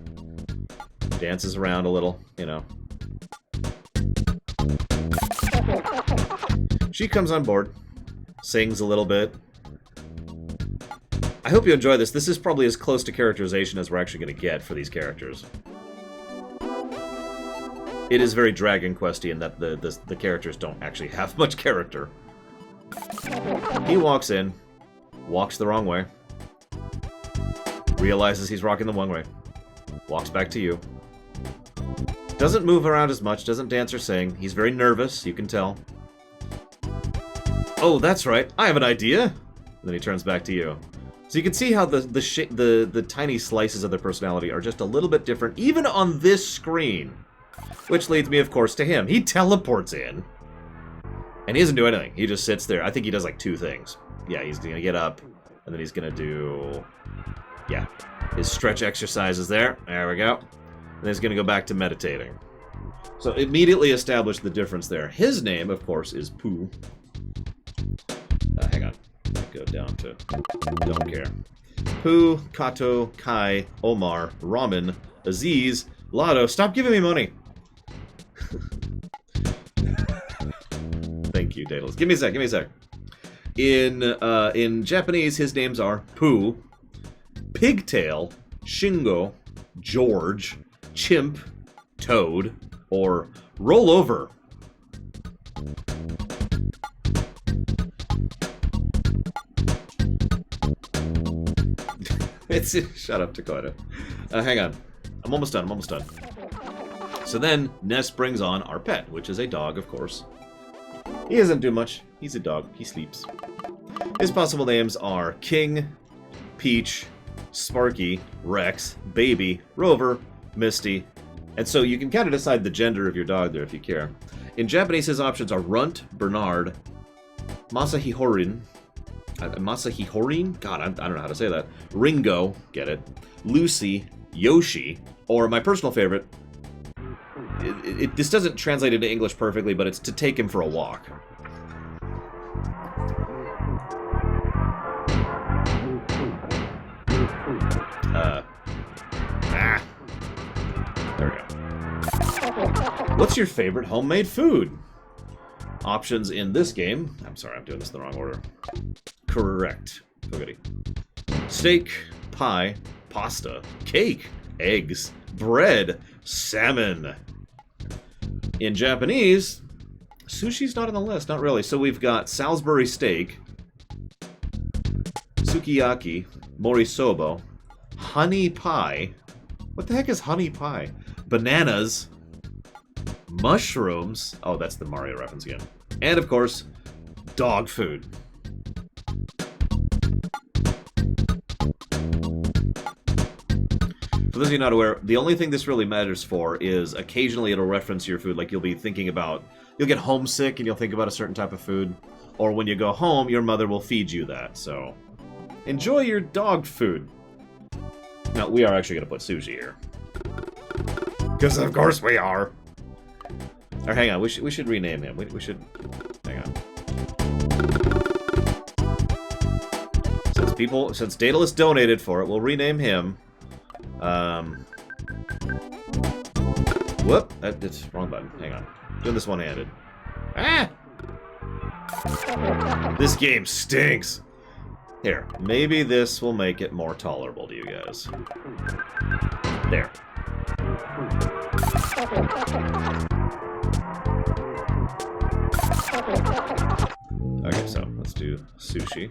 Dances around a little, you know. She comes on board. Sings a little bit. I hope you enjoy this. This is probably as close to characterization as we're actually going to get for these characters. It is very Dragon Quest-y in that the characters don't actually have much character. He walks in, walks the wrong way, realizes he's rocking the wrong way, walks back to you, doesn't move around as much, doesn't dance or sing. He's very nervous, you can tell. Oh, that's right, I have an idea! And then he turns back to you. So you can see how the tiny slices of their personality are just a little bit different, even on this screen. Which leads me, of course, to him. He teleports in, and he doesn't do anything. He just sits there. I think he does, like, 2 things. Yeah, he's gonna get up, and then he's gonna do... Yeah, his stretch exercises there. There we go. And then he's gonna go back to meditating. So immediately establish the difference there. His name, of course, is Pooh. Hang on. Go down to... Don't care. Pooh, Kato, Kai, Omar, Ramen, Aziz, Lotto. Stop giving me money! Thank you, Daedalus. Give me a sec. In Japanese, his names are Pooh, Pigtail, Shingo, George, Chimp, Toad, or Roll Over. Shut up, Dakota. Hang on. I'm almost done. So then, Ness brings on our pet, which is a dog, of course. He doesn't do much. He's a dog. He sleeps. His possible names are King, Peach, Sparky, Rex, Baby, Rover, Misty. And so you can kind of decide the gender of your dog there if you care. In Japanese, his options are Runt, Bernard, Masahihorin, Masahihorin? God, I don't know how to say that. Ringo, get it. Lucy, Yoshi, or my personal favorite, this doesn't translate into English perfectly, but it's to take him for a walk. There we go. What's your favorite homemade food? Options in this game. I'm sorry, I'm doing this in the wrong order. Correct. Boogity. Steak, pie, pasta, cake, eggs, bread, salmon. In Japanese, sushi's not on the list, not really. So we've got Salisbury steak, sukiyaki, morisoba, honey pie. What the heck is honey pie? Bananas, mushrooms. Oh, that's the Mario reference again. And of course, dog food. For those of you not aware, the only thing this really matters for is occasionally it'll reference your food. Like you'll be thinking about, you'll get homesick and you'll think about a certain type of food. Or when you go home, your mother will feed you that. So enjoy your dog food. Now, we are actually going to put sushi here. Because of course we are. Or hang on, we should rename him. We should... Hang on. Since Daedalus donated for it, we'll rename him. Whoop! That's wrong button. Hang on. Doing this one-handed. Ah! This game stinks! Here, maybe this will make it more tolerable to you guys. There. Okay, so let's do sushi.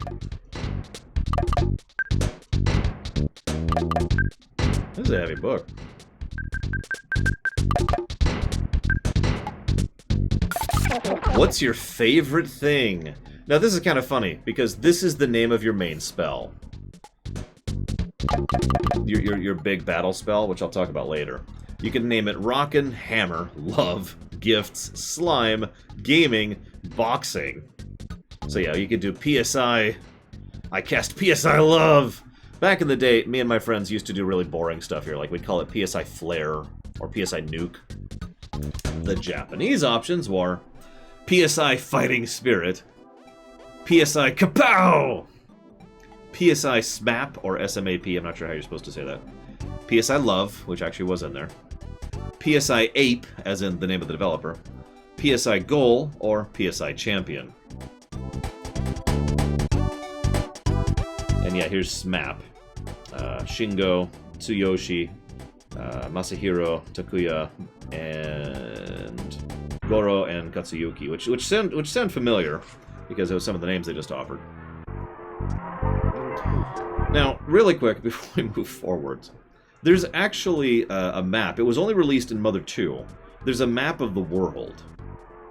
This is a heavy book. What's your favorite thing? Now this is kind of funny, because this is the name of your main spell. Your big battle spell, which I'll talk about later. You can name it Rockin', Hammer, Love, Gifts, Slime, Gaming, Boxing. So yeah, you could do PSI. I cast PSI Love! Back in the day, me and my friends used to do really boring stuff here, like we'd call it PSI Flare, or PSI Nuke. The Japanese options were PSI Fighting Spirit, PSI Kapow! PSI SMAP, or SMAP, I'm not sure how you're supposed to say that. PSI Love, which actually was in there. PSI Ape, as in the name of the developer. PSI Goal, or PSI Champion. And yeah, here's SMAP. Shingo, Tsuyoshi, Masahiro, Takuya, and Goro and Katsuyuki, which sound familiar because it was some of the names they just offered. Now, really quick before we move forward, there's actually a map. It was only released in Mother 2. There's a map of the world,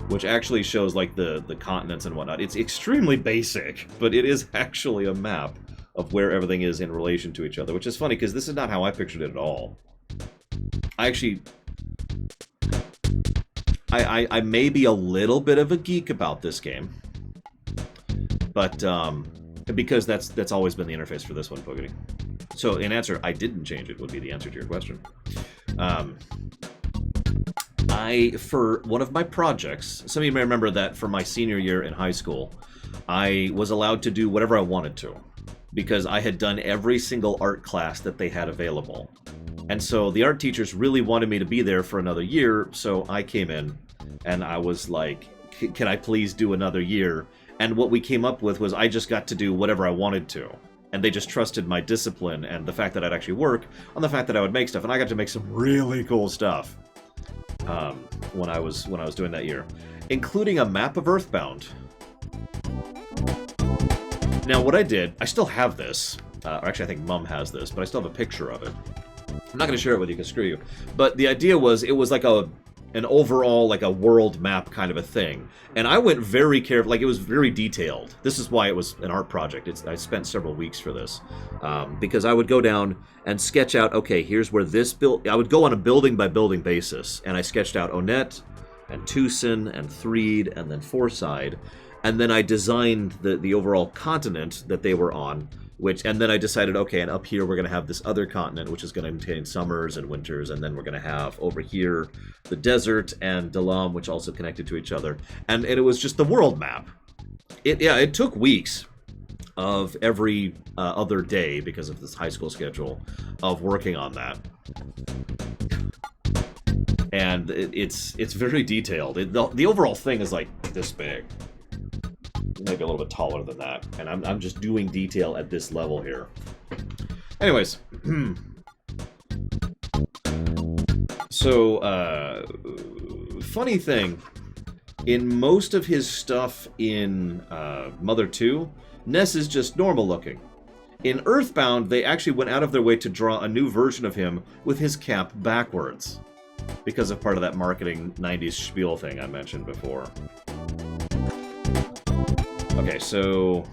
which actually shows like the continents and whatnot. It's extremely basic, but it is actually a map of where everything is in relation to each other, which is funny because this is not how I pictured it at all. I may be a little bit of a geek about this game, but because that's always been the interface for this one, Boogity. So in answer, I didn't change it would be the answer to your question. For one of my projects, some of you may remember that for my senior year in high school, I was allowed to do whatever I wanted to, because I had done every single art class that they had available. And so the art teachers really wanted me to be there for another year, so I came in and I was like, can I please do another year? And what we came up with was I just got to do whatever I wanted to. And they just trusted my discipline and the fact that I'd actually work on the fact that I would make stuff. And I got to make some really cool stuff when I was doing that year, including a map of Earthbound. Now, what I did, I still have this. Or actually, I think Mum has this, but I still have a picture of it. I'm not going to share it with you, because screw you. But the idea was, it was like an overall, like a world map kind of a thing. And I went very careful, like it was very detailed. This is why it was an art project. I spent several weeks for this. Because I would go down and sketch out, okay, here's where this I would go on a building by building basis. And I sketched out Onet, and Tucson, and Threed, and then Forside. And then I designed the overall continent that they were on, and then I decided, okay, and up here we're going to have this other continent, which is going to contain summers and winters, and then we're going to have over here the desert and Dalam, which also connected to each other. And it was just the world map. It took weeks of every other day, because of this high school schedule, of working on that. And it's very detailed. The overall thing is like this big. Maybe a little bit taller than that. And I'm just doing detail at this level here. Anyways. So, funny thing. In most of his stuff in Mother 2, Ness is just normal looking. In Earthbound, they actually went out of their way to draw a new version of him with his cap backwards. Because of part of that marketing 90s spiel thing I mentioned before. Okay, so...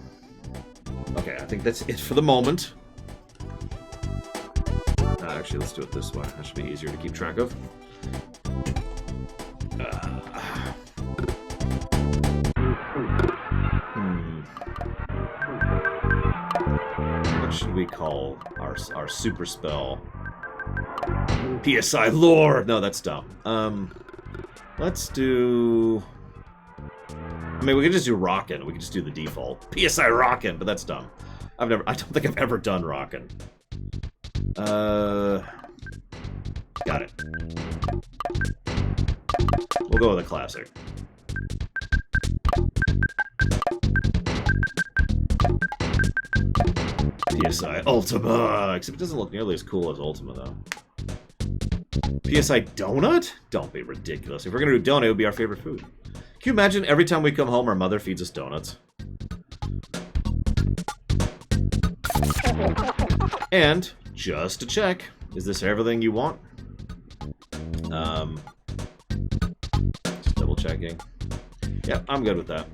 Okay, I think that's it for the moment. Actually, let's do it this way. That should be easier to keep track of. What should we call our super spell? PSI lore! No, that's dumb. Let's do... I mean, we could just do Rockin'. We could just do the default. PSI Rockin', but that's dumb. I don't think I've ever done Rockin'. Got it. We'll go with a classic. PSI Ultima! Except it doesn't look nearly as cool as Ultima, though. PSI Donut? Don't be ridiculous. If we're gonna do donut, it would be our favorite food. Can you imagine every time we come home, our mother feeds us donuts? And, just to check, is this everything you want? Just double checking. Yep, I'm good with that.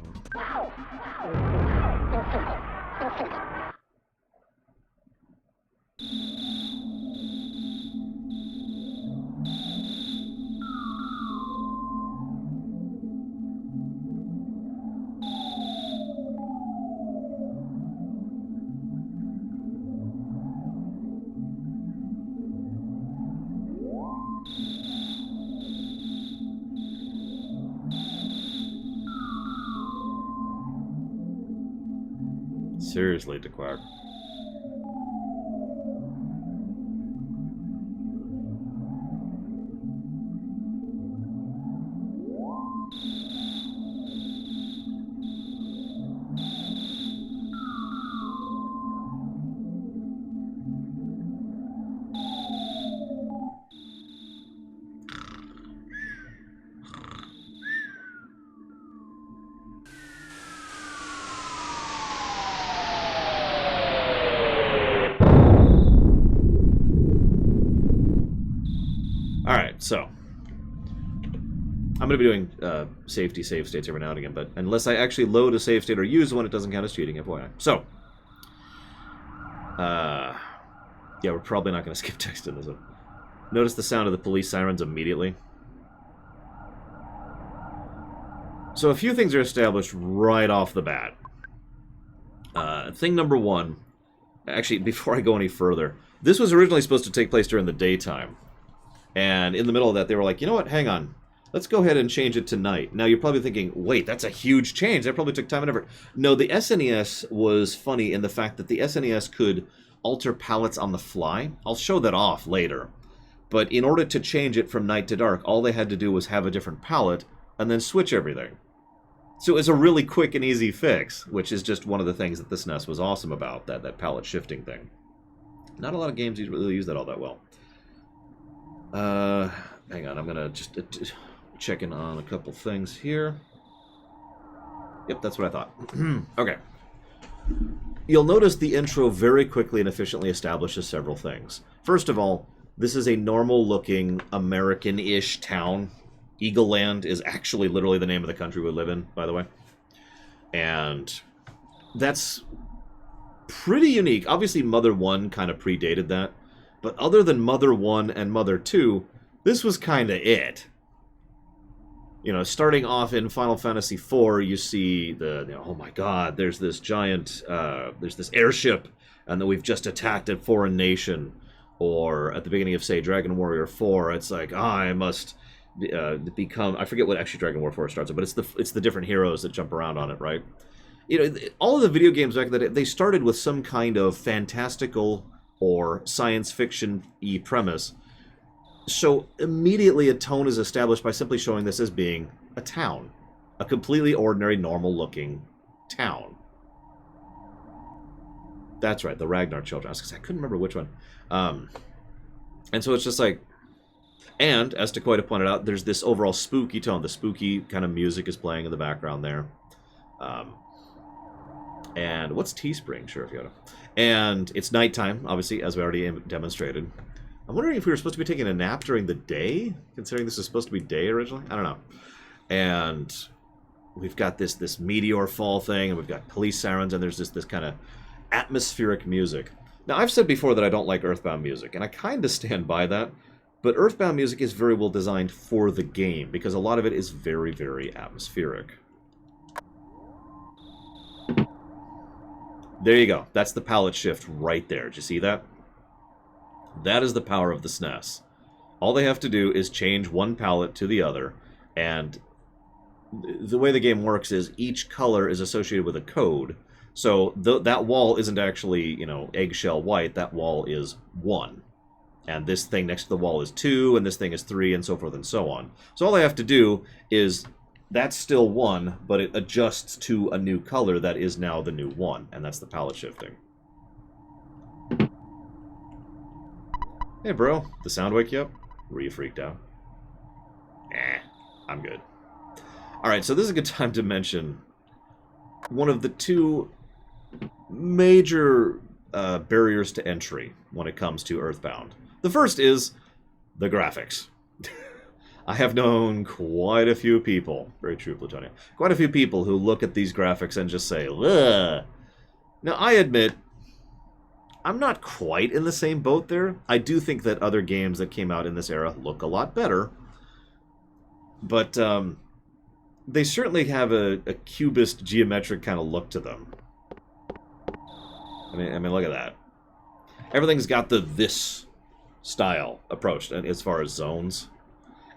Seriously, DeQuack. So, I'm going to be doing safety save states every now and again, but unless I actually load a save state or use one, it doesn't count as cheating, FYI. So, yeah, we're probably not going to skip text in this one. Notice the sound of the police sirens immediately. So a few things are established right off the bat. Thing number one, actually, before I go any further, this was originally supposed to take place during the daytime. And in the middle of that, they were like, you know what, hang on. Let's go ahead and change it to night. Now, you're probably thinking, wait, that's a huge change. That probably took time and effort. No, the SNES was funny in the fact that the SNES could alter palettes on the fly. I'll show that off later. But in order to change it from night to dark, all they had to do was have a different palette and then switch everything. So it was a really quick and easy fix, which is just one of the things that the SNES was awesome about, that palette shifting thing. Not a lot of games really use that all that well. Hang on, I'm gonna just check in on a couple things here. Yep, that's what I thought. Okay. You'll notice the intro very quickly and efficiently establishes several things. First of all, this is a normal-looking, American-ish town. Eagle Land is actually literally the name of the country we live in, by the way. And that's pretty unique. Obviously, Mother 1 kind of predated that. But other than Mother 1 and Mother 2, this was kind of it. You know, starting off in Final Fantasy IV, you see oh my god, there's this giant, there's this airship, and then we've just attacked a foreign nation. Or at the beginning of, say, Dragon Warrior 4, it's like, I must become, I forget what actually Dragon Warrior 4 starts with, but it's the different heroes that jump around on it, right? You know, all of the video games back in the day, they started with some kind of fantastical or science fiction-y premise. So immediately a tone is established by simply showing this as being a town. A completely ordinary, normal-looking town. That's right, the Ragnar children. I couldn't remember which one. And so it's just like... And, as Takoida pointed out, there's this overall spooky tone. The spooky kind of music is playing in the background there. And what's Teespring? Sure, if you go to... And it's nighttime, obviously, as we already demonstrated. I'm wondering if we were supposed to be taking a nap during the day, considering this is supposed to be day originally. I don't know. And we've got this meteor fall thing, and we've got police sirens, and there's this kind of atmospheric music. Now, I've said before that I don't like Earthbound music, and I kind of stand by that. But Earthbound music is very well designed for the game, because a lot of it is very, very atmospheric. There you go. That's the palette shift right there. Did you see that? That is the power of the SNES. All they have to do is change one palette to the other, and the way the game works is each color is associated with a code. So that wall isn't actually, you know, eggshell white. That wall is 1. And this thing next to the wall is 2, and this thing is 3, and so forth and so on. So all they have to do is, that's still 1, but it adjusts to a new color that is now the new 1, and that's the palette shifting. Hey, bro. The sound wake you up? Were you freaked out? I'm good. Alright, so this is a good time to mention one of the two major barriers to entry when it comes to Earthbound. The first is the graphics. I have known quite a few people, very true, Plutonium, quite a few people who look at these graphics and just say, ugh. Now, I admit, I'm not quite in the same boat there. I do think that other games that came out in this era look a lot better. But they certainly have a cubist geometric kind of look to them. I mean, look at that. Everything's got this style approach as far as zones.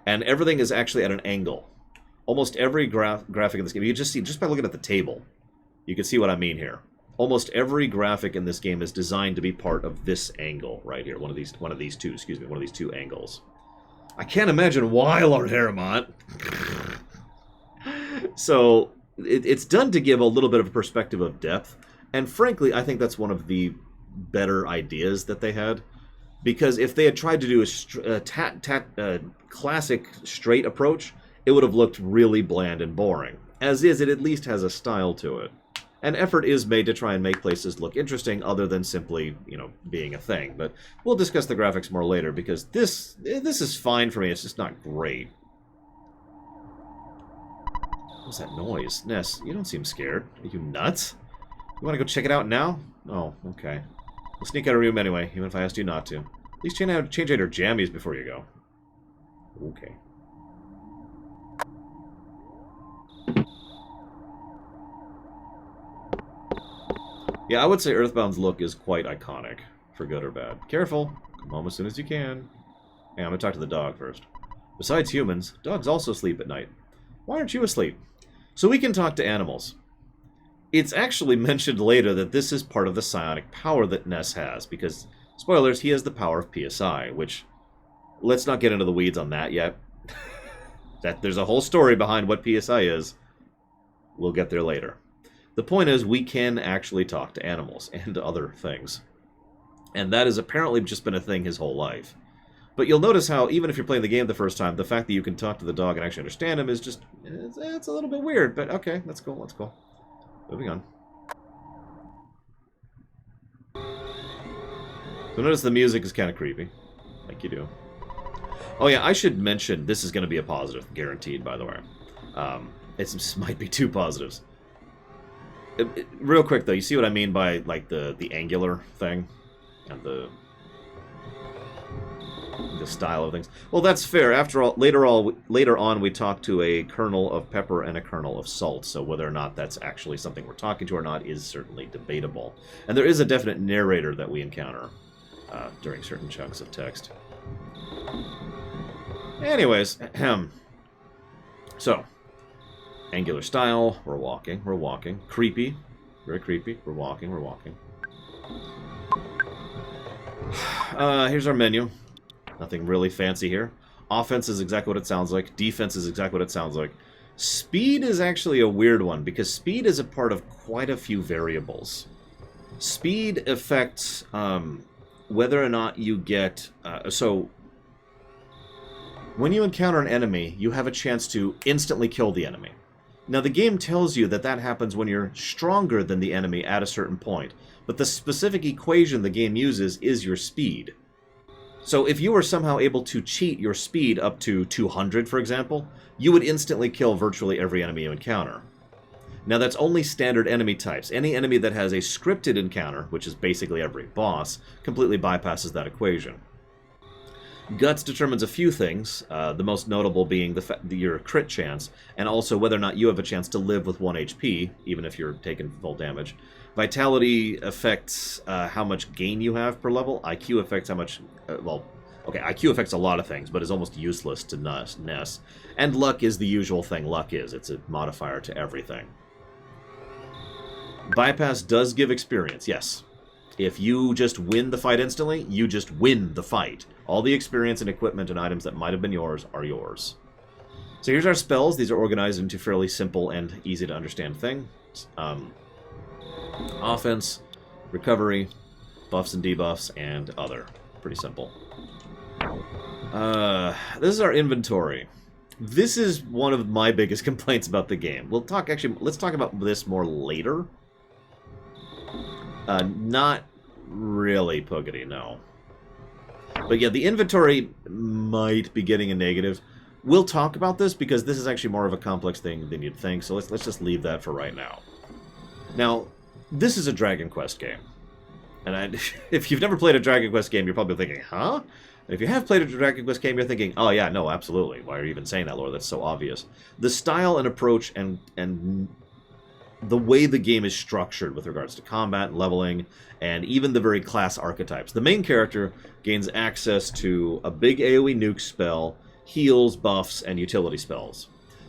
And everything is actually at an angle. Almost every graphic in this game, you can just see, just by looking at the table, you can see what I mean here. Almost every graphic in this game is designed to be part of this angle right here. One of these two angles. I can't imagine why, Lord Harrimont. So, it's done to give a little bit of a perspective of depth. And frankly, I think that's one of the better ideas that they had. Because if they had tried to do a classic straight approach, it would have looked really bland and boring. As is, it at least has a style to it. And effort is made to try and make places look interesting other than simply, you know, being a thing. But we'll discuss the graphics more later because this is fine for me. It's just not great. What's that noise? Ness, you don't seem scared. Are you nuts? You want to go check it out now? Oh, okay. We'll sneak out of your room anyway, even if I asked you not to. At least change out your jammies before you go. Okay. Yeah, I would say Earthbound's look is quite iconic, for good or bad. Careful. Come home as soon as you can. Hey, I'm gonna talk to the dog first. Besides humans, dogs also sleep at night. Why aren't you asleep? So we can talk to animals. It's actually mentioned later that this is part of the psionic power that Ness has, because, spoilers, he has the power of PSI, which, let's not get into the weeds on that yet. There's a whole story behind what PSI is. We'll get there later. The point is, we can actually talk to animals and other things. And that has apparently just been a thing his whole life. But you'll notice how, even if you're playing the game the first time, the fact that you can talk to the dog and actually understand him is just, it's a little bit weird, but okay, that's cool, that's cool. Moving on. So notice the music is kind of creepy, like you do. Oh yeah, I should mention, this is going to be a positive, guaranteed, by the way. It might be two positives. Real quick though, you see what I mean by like the angular thing and the style of things. Well, that's fair. After all, later on, we talk to a kernel of pepper and a kernel of salt. So whether or not that's actually something we're talking to or not is certainly debatable. And there is a definite narrator that we encounter during certain chunks of text. Anyways, so angular style. We're walking. We're walking. Creepy. Very creepy. We're walking. We're walking. Here's our menu. Nothing really fancy here. Offense is exactly what it sounds like. Defense is exactly what it sounds like. Speed is actually a weird one, because speed is a part of quite a few variables. Speed affects whether or not you get... so, when you encounter an enemy, you have a chance to instantly kill the enemy. Now, the game tells you that that happens when you're stronger than the enemy at a certain point. But the specific equation the game uses is your speed. So if you were somehow able to cheat your speed up to 200, for example, you would instantly kill virtually every enemy you encounter. Now that's only standard enemy types. Any enemy that has a scripted encounter, which is basically every boss, completely bypasses that equation. Guts determines a few things, the most notable being your crit chance, and also whether or not you have a chance to live with 1 HP, even if you're taking full damage. Vitality affects how much gain you have per level. IQ affects how much... well, okay, IQ affects a lot of things, but is almost useless to Ness. And luck is the usual thing luck is. It's a modifier to everything. Bypass does give experience, yes. If you just win the fight instantly, you just win the fight. All the experience and equipment and items that might have been yours are yours. So here's our spells. These are organized into fairly simple and easy to understand things. Offense, recovery, buffs and debuffs, and other. Pretty simple. This is our inventory. This is one of my biggest complaints about the game. Let's talk about this more later. Not really Puggity, no. But yeah, the inventory might be getting a negative. We'll talk about this because this is actually more of a complex thing than you'd think, so let's just leave that for right now. Now, this is a Dragon Quest game. And if you've never played a Dragon Quest game, you're probably thinking, huh? And if you have played a Dragon Quest game, you're thinking, oh yeah, no, absolutely. Why are you even saying that, Laura? That's so obvious. The style and approach and the way the game is structured with regards to combat, leveling, and even the very class archetypes. The main character gains access to a big AoE nuke spell, heals, buffs, and utility spells.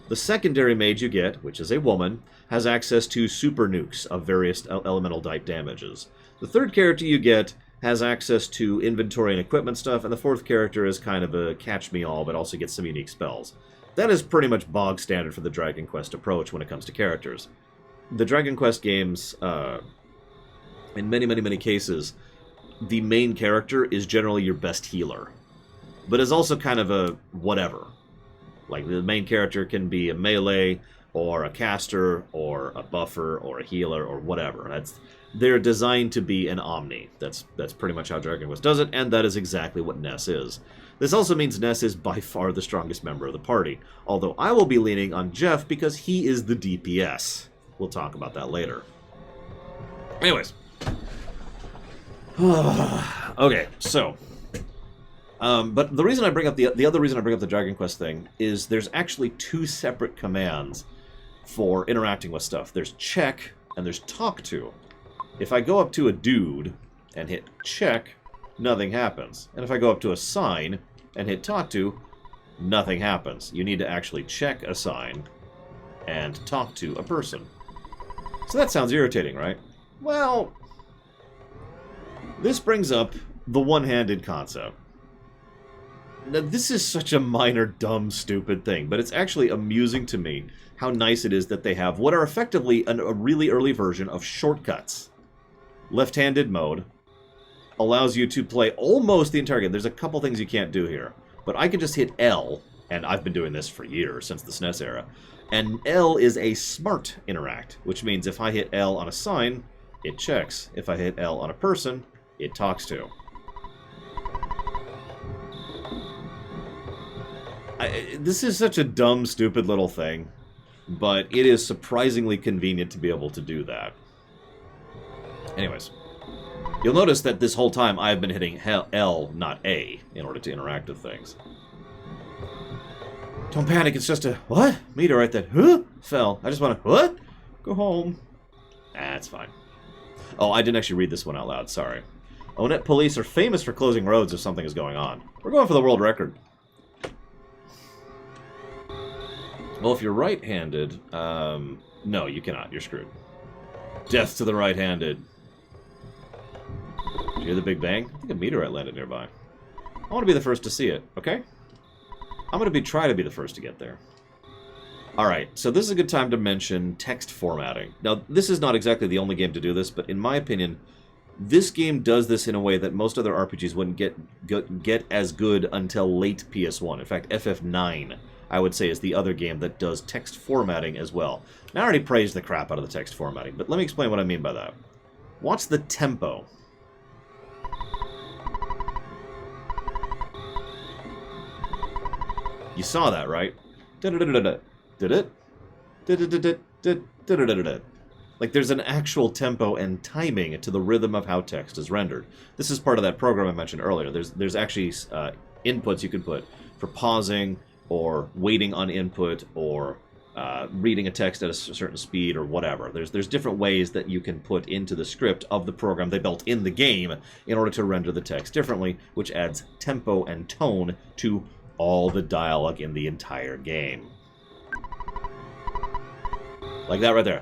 The secondary mage you get, which is a woman, has access to super nukes of various elemental type damages. The third character you get has access to inventory and equipment stuff, and the fourth character is kind of a catch-me-all, but also gets some unique spells. That is pretty much bog standard for the Dragon Quest approach when it comes to characters. The Dragon Quest games, in many cases, the main character is generally your best healer, but is also kind of a whatever. Like, the main character can be a melee, or a caster, or a buffer, or a healer, or whatever. They're designed to be an omni. That's pretty much how Dragon Quest does it, and that is exactly what Ness is. This also means Ness is by far the strongest member of the party, although I will be leaning on Jeff because he is the DPS. We'll talk about that later. Anyways. Okay, so... but the reason I bring up the other reason I bring up the Dragon Quest thing is there's actually two separate commands for interacting with stuff. There's check and there's talk to. If I go up to a dude and hit check, nothing happens. And if I go up to a sign and hit talk to, nothing happens. You need to actually check a sign and talk to a person. So that sounds irritating, right? Well, this brings up the one-handed concept. Now, this is such a minor, dumb, stupid thing, but it's actually amusing to me how nice it is that they have what are effectively a really early version of shortcuts. Left-handed mode allows you to play almost the entire game. There's a couple things you can't do here, but I can just hit L, and I've been doing this for years, since the SNES era, and L is a smart interact, which means if I hit L on a sign, it checks. If I hit L on a person, it talks to. This is such a dumb, stupid little thing, but it is surprisingly convenient to be able to do that. Anyways. You'll notice that this whole time I've been hitting L, not A, in order to interact with things. Don't panic, it's just a, what? Meteorite that, fell. I just want to, what? Go home. It's fine. Oh, I didn't actually read this one out loud, sorry. Onet police are famous for closing roads if something is going on. We're going for the world record. Well, if you're right-handed, no, you cannot. You're screwed. Death to the right-handed. Did you hear the Big Bang? I think a meteorite landed nearby. I want to be the first to see it, okay? I'm going to try to be the first to get there. Alright, so this is a good time to mention text formatting. Now, this is not exactly the only game to do this, but in my opinion, this game does this in a way that most other RPGs wouldn't get as good until late PS1. In fact, FF9, I would say, is the other game that does text formatting as well. Now, I already praised the crap out of the text formatting, but let me explain what I mean by that. Watch the tempo. You saw that, right? Did it? Like, there's an actual tempo and timing to the rhythm of how text is rendered. This is part of that program I mentioned earlier. There's actually inputs you can put for pausing or waiting on input or reading a text at a certain speed or whatever. There's different ways that you can put into the script of the program they built in the game in order to render the text differently, which adds tempo and tone to all the dialogue in the entire game. Like that right there.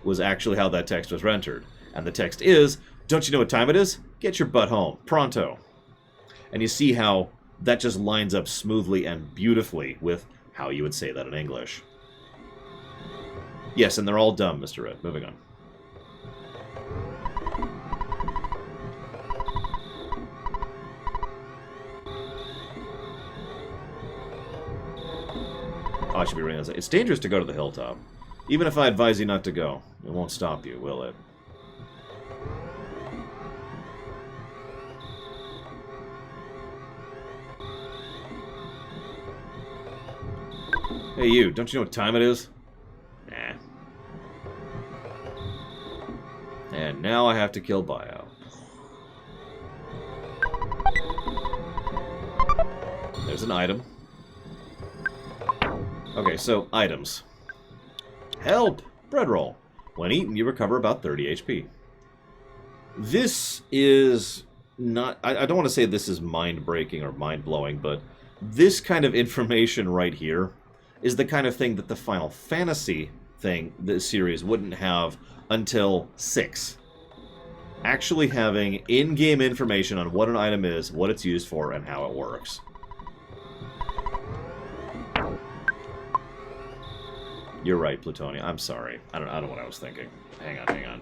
Was actually how that text was rendered. And the text is, don't you know what time it is? Get your butt home. Pronto. And you see how that just lines up smoothly and beautifully with how you would say that in English. Yes, and they're all dumb, Mr. Red. Moving on. Oh, I should be reading this. It's dangerous to go to the hilltop. Even if I advise you not to go, it won't stop you, will it? Hey you, don't you know what time it is? Nah. And now I have to kill Bio. There's an item. Okay, so, items. Help! Bread roll. When eaten, you recover about 30 HP. This is not... I don't want to say this is mind-breaking or mind-blowing, but this kind of information right here is the kind of thing that the Final Fantasy the series, wouldn't have until 6. Actually having in-game information on what an item is, what it's used for, and how it works. You're right, Plutonia. I'm sorry. I don't know what I was thinking. Hang on.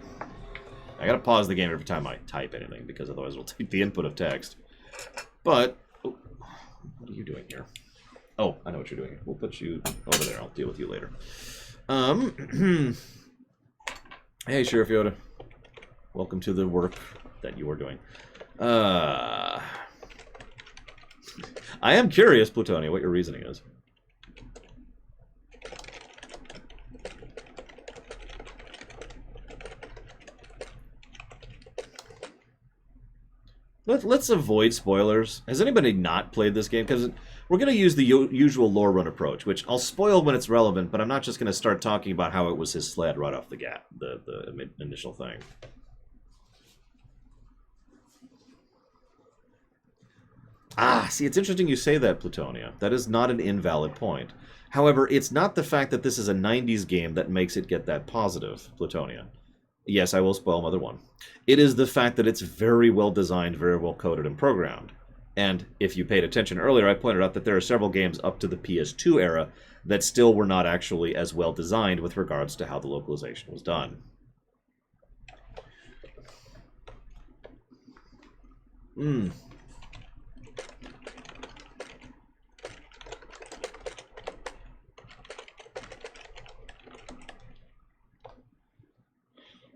I gotta pause the game every time I type anything, because otherwise it'll take the input of text. But, oh, what are you doing here? Oh, I know what you're doing. We'll put you over there. I'll deal with you later. Hey, Sheriff Yoda. Welcome to the work that you are doing. I am curious, Plutonia, what your reasoning is. Let's avoid spoilers. Has anybody not played this game? Because we're going to use the usual Lorerun approach, which I'll spoil when it's relevant, but I'm not just going to start talking about how it was his sled right off the the initial thing. Ah, see, it's interesting you say that, Plutonia. That is not an invalid point. However, it's not the fact that this is a 90s game that makes it get that positive, Plutonia. Yes, I will spoil Mother 1. It is the fact that it's very well designed, very well coded and programmed. And if you paid attention earlier, I pointed out that there are several games up to the PS2 era that still were not actually as well designed with regards to how the localization was done.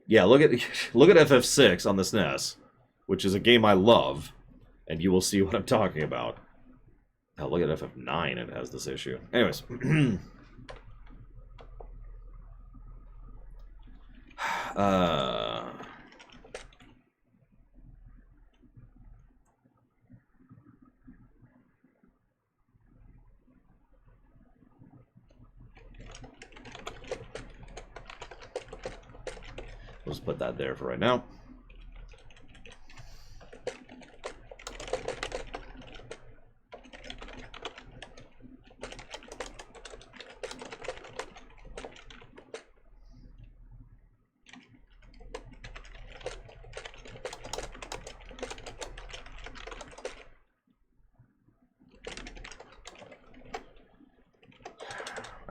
Yeah, look at FF6 on the SNES, which is a game I love, and you will see what I'm talking about. Now look at FF9, it has this issue. Anyways. Uh... We'll just put that there for right now.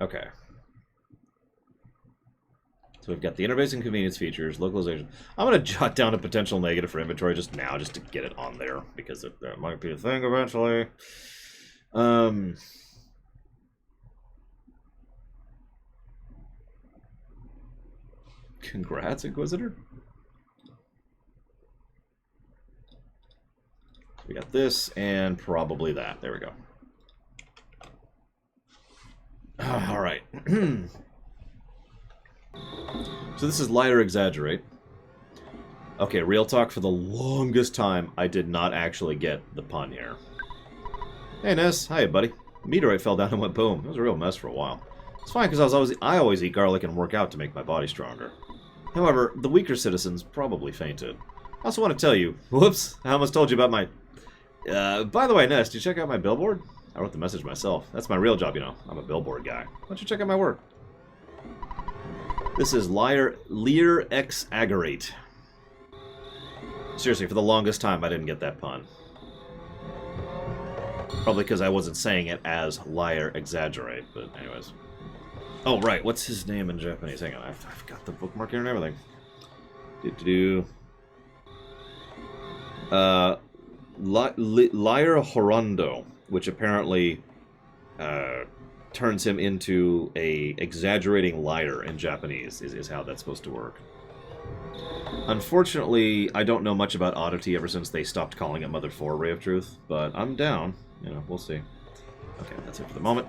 Okay. So we've got the interface and convenience features, localization. I'm going to jot down a potential negative for inventory just now, just to get it on there, because that might be a thing eventually. Congrats, Inquisitor. We got this, and probably that. There we go. All right. So this is lie or exaggerate. Okay, real talk, for the longest time, I did not actually get the pun here. Hey, Ness. Hi, buddy. A meteorite fell down and went boom. It was a real mess for a while. It's fine, because I always eat garlic and work out to make my body stronger. However, the weaker citizens probably fainted. I also want to tell you... Whoops, I almost told you about my... by the way, Ness, did you check out my billboard? I wrote the message myself. That's my real job, you know. I'm a billboard guy. Why don't you check out my work? This is Lear X Aggregate. Seriously, for the longest time, I didn't get that pun. Probably because I wasn't saying it as liar exaggerate, but anyways. Oh, right, what's his name in Japanese? Hang on, I've got the bookmark here and everything. Liar Horondo, which apparently turns him into a exaggerating liar in Japanese, is how that's supposed to work. Unfortunately, I don't know much about Oddity ever since they stopped calling it Mother 4 Ray of Truth, but I'm down. You know, we'll see. Okay, that's it for the moment.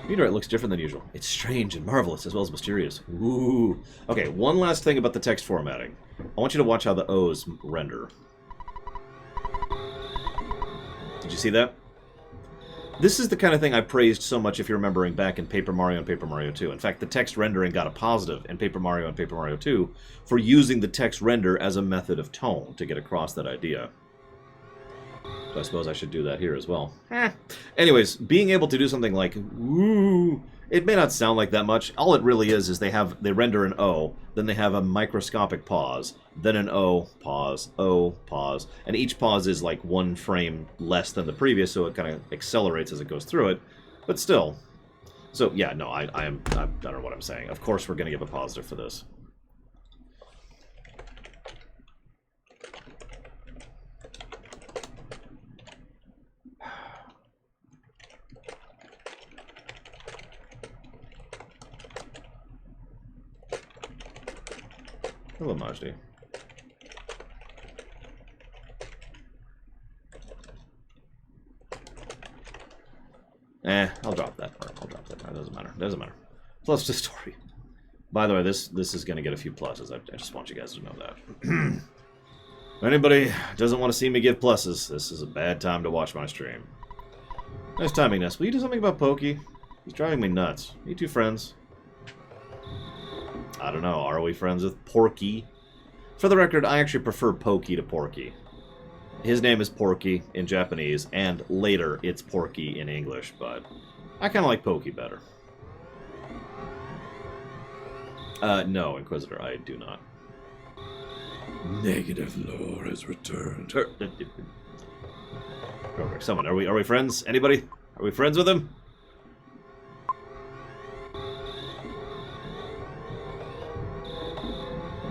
Meteorite looks different than usual. It's strange and marvelous, as well as mysterious. Ooh. Okay, one last thing about the text formatting. I want you to watch how the O's render. Did you see that? This is the kind of thing I praised so much, if you're remembering, back in Paper Mario and Paper Mario 2. In fact, the text rendering got a positive in Paper Mario and Paper Mario 2 for using the text render as a method of tone to get across that idea. So I suppose I should do that here as well. Anyways, being able to do something like, ooh, it may not sound like that much. All it really is they render an O, then they have a microscopic pause, then an O, pause, and each pause is like one frame less than the previous, so it kind of accelerates as it goes through it. But still, so yeah, no, I don't know what I'm saying. Of course, we're gonna give a positive for this. Hello, Majdi. I'll drop that part. I'll drop that part. Doesn't matter. Doesn't matter. Plus the story. By the way, this is going to get a few pluses. I just want you guys to know that. If anybody doesn't want to see me give pluses, this is a bad time to watch my stream. Nice timing, Ness. Will you do something about Pokey? He's driving me nuts. You two friends? I don't know. Are we friends with Porky? For the record, I actually prefer Pokey to Porky. His name is Porky in Japanese, and later it's Porky in English, but I kind of like Pokey better. No, Inquisitor, I do not. Negative lore has returned. Someone, are we friends? Anybody? Are we friends with him?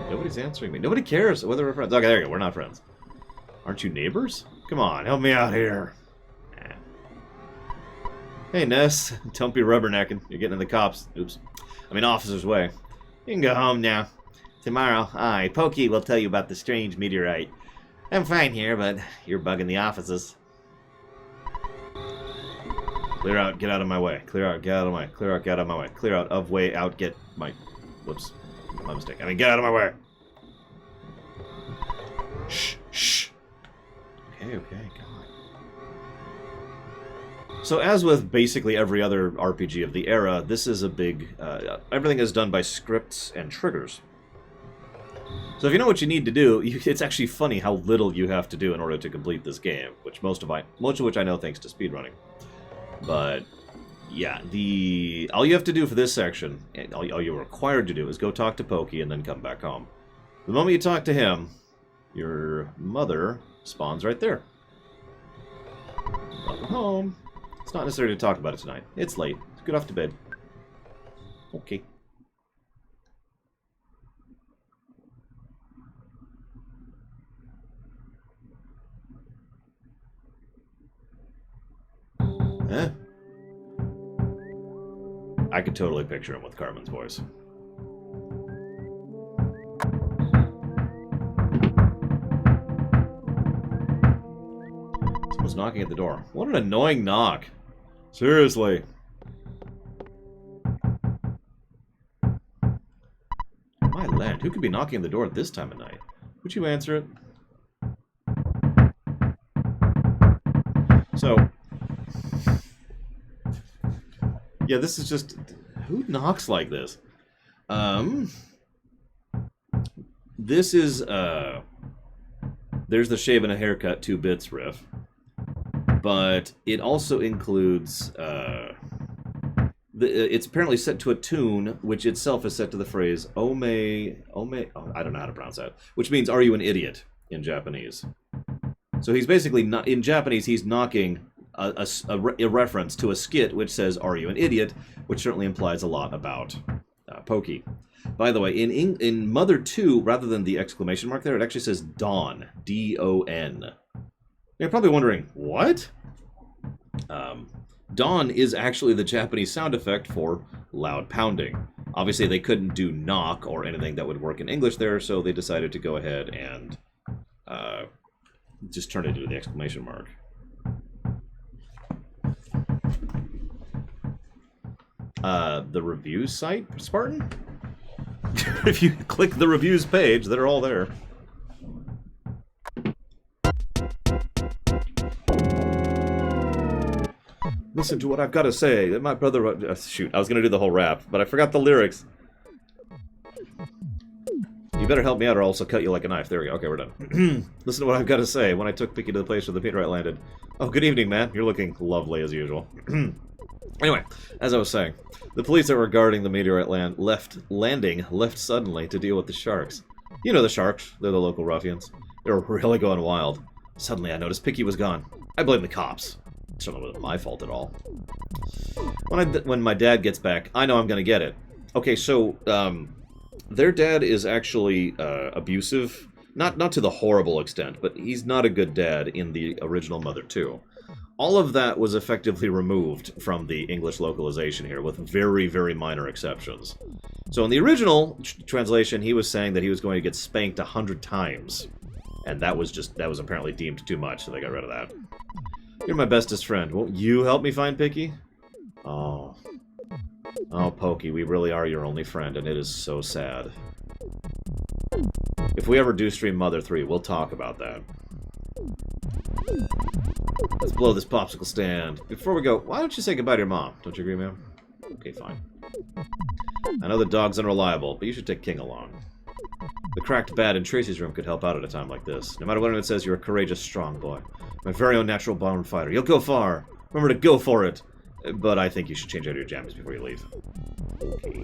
Nobody's answering me. Nobody cares whether we're friends. Okay, there you go. We're not friends. Aren't you neighbors? Come on, help me out here. Hey, Ness. Don't be rubbernecking. You're getting in the cops. Oops. I mean, officer's way. You can go home now. Tomorrow, Pokey will tell you about the strange meteorite. I'm fine here, but you're bugging the offices. Clear out, get out of my way. Clear out, get out of my way. Clear out, get out of my way. Clear out, of way, out, get my... Whoops. My mistake. I mean, get out of my way. Shh, shh. Okay, God. So as with basically every other RPG of the era, this is a big... everything is done by scripts and triggers. So if you know what you need to do, it's actually funny how little you have to do in order to complete this game, which most of which I know thanks to speedrunning. But yeah, all you have to do for this section, and all you're required to do, is go talk to Pokey and then come back home. The moment you talk to him, your mother spawns right there. Welcome home. It's not necessary to talk about it tonight. It's late. Get off to bed. Okay. Huh? I could totally picture him with Carmen's voice. Someone's knocking at the door. What an annoying knock. Seriously. My land, who could be knocking at the door at this time of night? Would you answer it? So... yeah, this is just... who knocks like this? This is, there's the shave and a haircut 2 bits riff. But it also includes, it's apparently set to a tune, which itself is set to the phrase, Ome, oh, I don't know how to pronounce that, which means, are you an idiot, in Japanese. So he's basically, not in Japanese, he's knocking... a reference to a skit which says, are you an idiot? Which certainly implies a lot about Pokey. By the way, in Mother 2, rather than the exclamation mark there, it actually says Dawn. D-O-N. You're probably wondering, what? Dawn is actually the Japanese sound effect for loud pounding. Obviously, they couldn't do knock or anything that would work in English there, so they decided to go ahead and just turn it into the exclamation mark. The reviews site, Spartan? If you click the reviews page, they're all there. Listen to what I've got to say. My brother... shoot, I was going to do the whole rap, but I forgot the lyrics. You better help me out or I'll also cut you like a knife. There we go. Okay, we're done. Listen to what I've got to say. When I took Picky to the place where the meteorite landed. Oh, good evening, man. You're looking lovely as usual. Anyway, as I was saying, the police that were guarding the meteorite landing left suddenly to deal with the sharks. You know the sharks. They're the local ruffians. They were really going wild. Suddenly I noticed Picky was gone. I blame the cops. It certainly wasn't my fault at all. When my dad gets back, I know I'm going to get it. Okay, so, their dad is actually abusive. Not to the horrible extent, but he's not a good dad in the original Mother 2. All of that was effectively removed from the English localization here, with very, very minor exceptions. So in the original translation, he was saying that he was going to get spanked 100 times. And that was apparently deemed too much, so they got rid of that. You're my bestest friend. Won't you help me find Picky? Oh. Oh, Pokey, we really are your only friend, and it is so sad. If we ever do stream Mother 3, we'll talk about that. Let's blow this popsicle stand. Before we go, why don't you say goodbye to your mom? Don't you agree, ma'am? Okay, fine. I know the dog's unreliable, but you should take King along. The cracked bat in Tracy's room could help out at a time like this. No matter what anyone says, you're a courageous, strong boy. My very own natural-born fighter. You'll go far. Remember to go for it. But I think you should change out your jammies before you leave. Okay.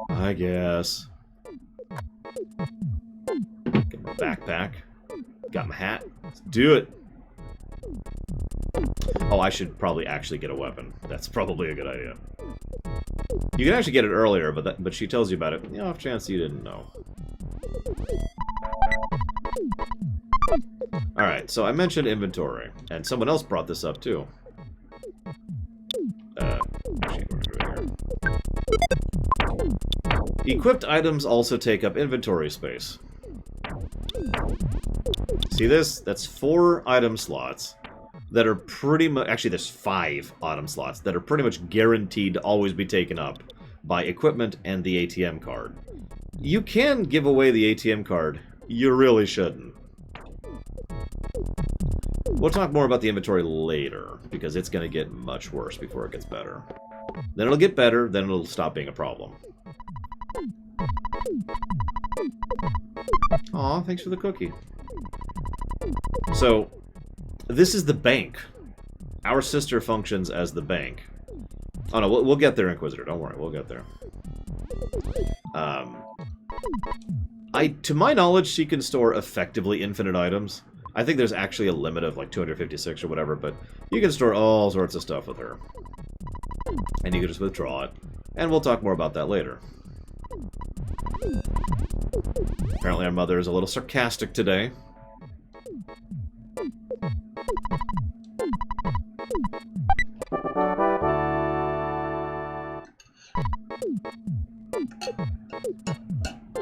I guess. Get my backpack. Got my hat. Let's do it. Oh, I should probably actually get a weapon. That's probably a good idea. You can actually get it earlier, but she tells you about it. You know, off chance you didn't know. Alright, so I mentioned inventory, and someone else brought this up too. Equipped items also take up inventory space. See this? That's 4 item slots. that are pretty much... Actually, there's 5 autumn slots that are pretty much guaranteed to always be taken up by equipment and the ATM card. You can give away the ATM card. You really shouldn't. We'll talk more about the inventory later, because it's going to get much worse before it gets better. Then it'll get better, then it'll stop being a problem. Aw, thanks for the cookie. So, this is the bank. Our sister functions as the bank. Oh no, we'll get there, Inquisitor. Don't worry, we'll get there. To my knowledge, she can store effectively infinite items. I think there's actually a limit of like 256 or whatever, but you can store all sorts of stuff with her. And you can just withdraw it. And we'll talk more about that later. Apparently our mother is a little sarcastic today.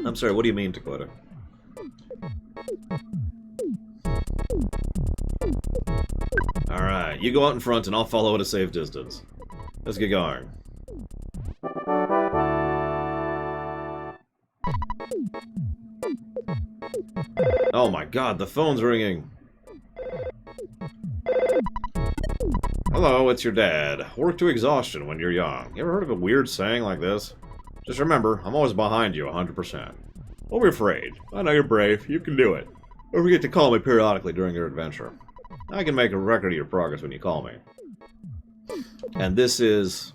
I'm sorry, what do you mean, Dakota? Alright, you go out in front and I'll follow at a safe distance. Let's get going. Oh my god, the phone's ringing. Hello, it's your dad. Work to exhaustion when you're young. You ever heard of a weird saying like this? Just remember, I'm always behind you 100%. Don't be afraid. I know you're brave. You can do it. Don't forget to call me periodically during your adventure. I can make a record of your progress when you call me. And this is...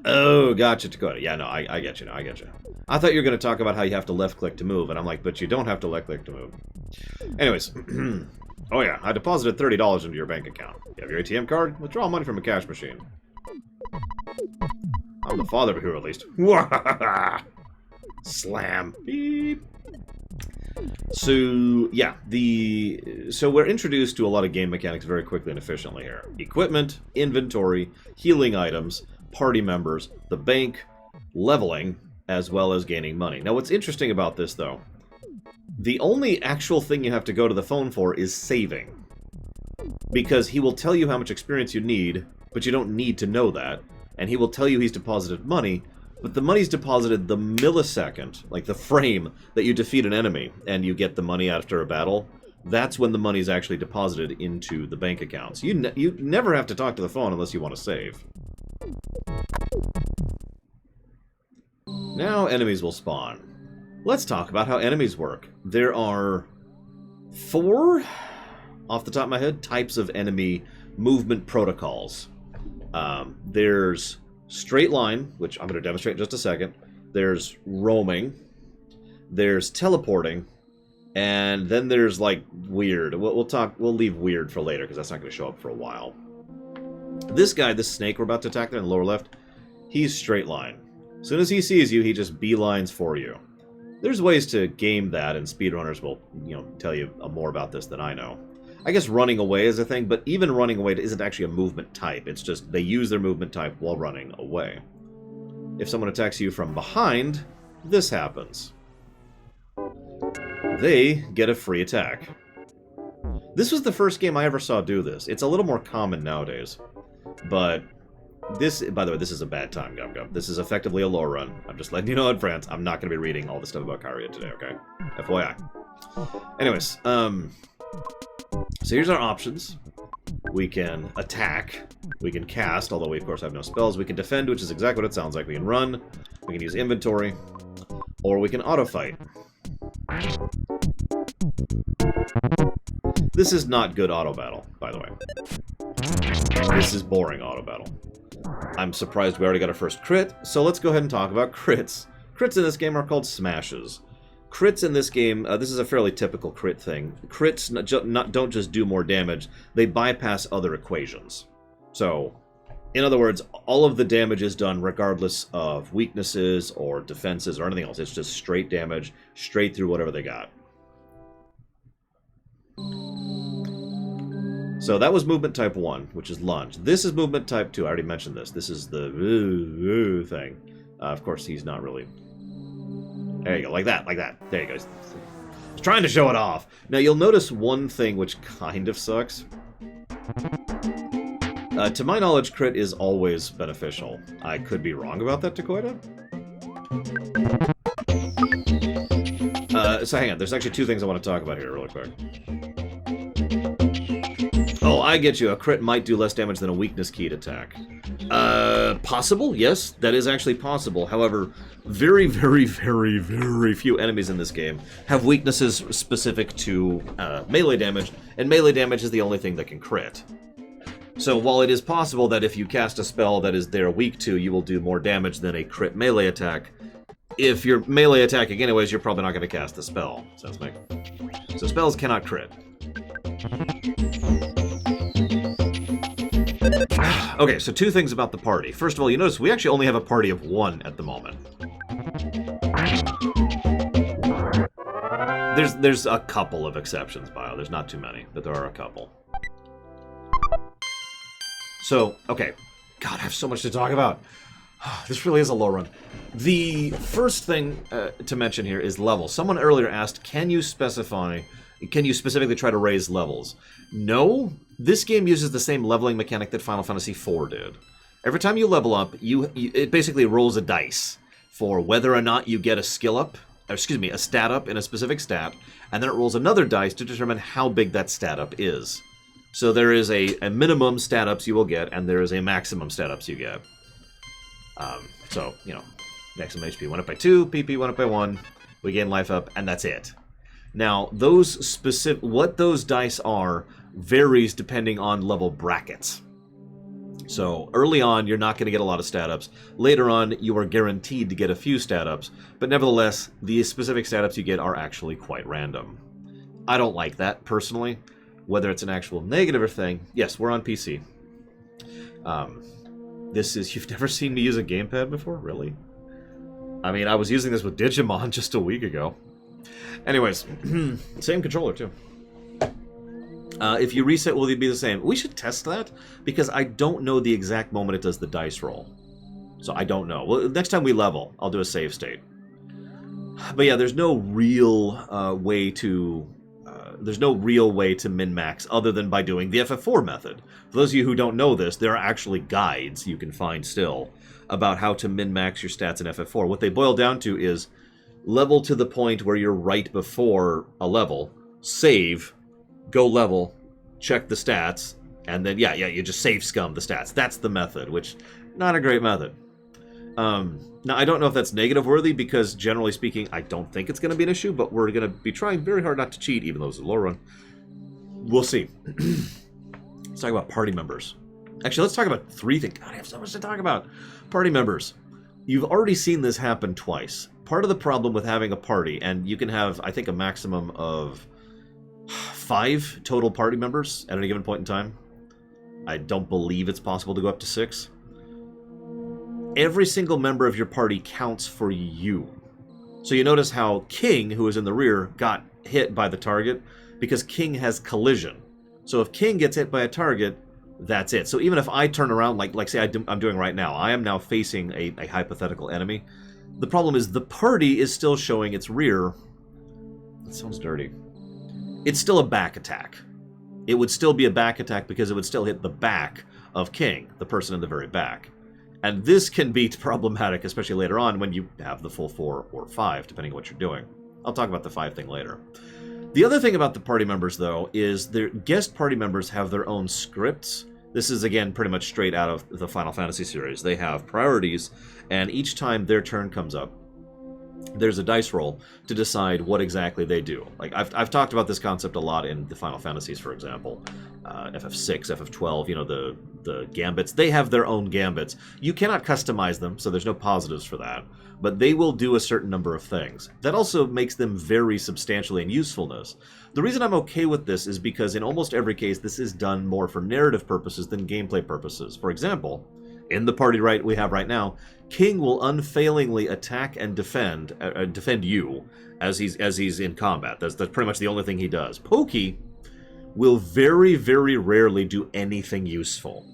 Oh, gotcha, Dakota. Yeah, no, I get you now, I get you. I thought you were going to talk about how you have to left-click to move, and I'm like, but you don't have to left-click to move. Anyways, oh yeah, I deposited $30 into your bank account. You have your ATM card? Withdraw money from a cash machine. I'm the father of a hero, at least. Slam. Beep. So, yeah, so we're introduced to a lot of game mechanics very quickly and efficiently here. Equipment, inventory, healing items, party members, the bank, leveling, as well as gaining money. Now, what's interesting about this, though, the only actual thing you have to go to the phone for is saving. Because he will tell you how much experience you need, but you don't need to know that. And he will tell you he's deposited money, but the money's deposited the millisecond, like the frame, that you defeat an enemy, and you get the money after a battle. That's when the money's actually deposited into the bank accounts. You never have to talk to the phone unless you want to save. Now enemies will spawn. Let's talk about how enemies work. There are 4, off the top of my head, types of enemy movement protocols. There's straight line, which I'm going to demonstrate in just a second. There's roaming. There's teleporting. And then there's, like, weird. We'll leave weird for later, because that's not going to show up for a while. This guy, this snake we're about to attack there in the lower left, he's straight line. As soon as he sees you, he just beelines for you. There's ways to game that, and speedrunners will, tell you more about this than I know. I guess running away is a thing, but even running away isn't actually a movement type. It's just they use their movement type while running away. If someone attacks you from behind, this happens. They get a free attack. This was the first game I ever saw do this. It's a little more common nowadays. But this, by the way, this is a bad time, Gum Gum. This is effectively a Lorerun. I'm just letting you know in advance. I'm not going to be reading all the stuff about Kyria today, okay? FYI. Anyways, so here's our options. We can attack. We can cast, although we of course have no spells. We can defend, which is exactly what it sounds like. We can run. We can use inventory. Or we can auto-fight. This is not good auto-battle, by the way. This is boring auto-battle. I'm surprised we already got our first crit, so let's go ahead and talk about crits. Crits in this game are called smashes. Crits in this game, this is a fairly typical crit thing. Crits don't just do more damage, they bypass other equations. So, in other words, all of the damage is done regardless of weaknesses or defenses or anything else. It's just straight damage, straight through whatever they got. So that was movement type 1, which is lunge. This is movement type 2. I already mentioned this. This is the thing. Of course, he's not really... There you go, like that, like that. There you go. I was trying to show it off. Now, you'll notice one thing which kind of sucks. To my knowledge, crit is always beneficial. I could be wrong about that, Dakoita. So hang on, there's actually two things I want to talk about here really quick. Oh, I get you. A crit might do less damage than a weakness keyed attack. Possible, yes, that is actually possible. However, very, very, very, very few enemies in this game have weaknesses specific to melee damage, and melee damage is the only thing that can crit. So while it is possible that if you cast a spell that is they're weak to, you will do more damage than a crit melee attack, if you're melee attacking anyways, you're probably not going to cast the spell. Sounds like. So spells cannot crit. Okay, so two things about the party. First of all, you notice we actually only have a party of one at the moment. There's a couple of exceptions, Bio. There's not too many, but there are a couple. So, okay. God, I have so much to talk about. This really is a low run. The first thing to mention here is level. Someone earlier asked, can you specifically try to raise levels? No, this game uses the same leveling mechanic that Final Fantasy IV did. Every time you level up, it basically rolls a dice for whether or not you get a skill up, or excuse me, a stat up in a specific stat, and then it rolls another dice to determine how big that stat up is. So there is a minimum stat ups you will get, and there is a maximum stat ups you get. So, you know, maximum HP went up by 2, PP went up by 1, we gain life up, and that's it. Now, what those dice are varies depending on level brackets. So, early on, you're not going to get a lot of stat ups. Later on, you are guaranteed to get a few stat ups, but nevertheless, the specific stat ups you get are actually quite random. I don't like that, personally. Whether it's an actual negative or thing, yes, we're on PC. You've never seen me use a gamepad before? Really? I mean, I was using this with Digimon just a week ago. Anyways, same controller, too. If you reset, will it be the same? We should test that, because I don't know the exact moment it does the dice roll. So I don't know. Well, next time we level, I'll do a save state. But yeah, there's no real way to min-max other than by doing the FF4 method. For those of you who don't know this, there are actually guides you can find still about how to min-max your stats in FF4. What they boil down to is level to the point where you're right before a level, save, go level, check the stats, and then, you just save scum the stats. That's the method, which, not a great method. Now, I don't know if that's negative worthy, because generally speaking, I don't think it's going to be an issue, but we're going to be trying very hard not to cheat, even though it's a low run. We'll see. Let's talk about party members. Actually, let's talk about three things. God, I have so much to talk about. Party members. You've already seen this happen twice. Part of the problem with having a party, and you can have, I think, a maximum of 5 total party members at any given point in time. I don't believe it's possible to go up to 6. Every single member of your party counts for you. So you notice how King, who is in the rear, got hit by the target, because King has collision. So if King gets hit by a target, that's it. So even if I turn around, like say I'm doing right now, I am now facing a hypothetical enemy. The problem is the party is still showing its rear. That sounds dirty. It's still a back attack. It would still be a back attack because it would still hit the back of King, the person in the very back. And this can be problematic, especially later on when you have the full 4 or 5, depending on what you're doing. I'll talk about the 5 thing later. The other thing about the party members, though, is their guest party members have their own scripts. This is, again, pretty much straight out of the Final Fantasy series. They have priorities, and each time their turn comes up, there's a dice roll to decide what exactly they do. Like, I've talked about this concept a lot in the Final Fantasies, for example. FF6, FF12, you know, the gambits. They have their own gambits. You cannot customize them, so there's no positives for that. But they will do a certain number of things. That also makes them vary substantially in usefulness. The reason I'm okay with this is because in almost every case, this is done more for narrative purposes than gameplay purposes. For example, in the party we have right now, King will unfailingly attack and defend you as he's in combat. That's pretty much the only thing he does. Pokey will very, very rarely do anything useful.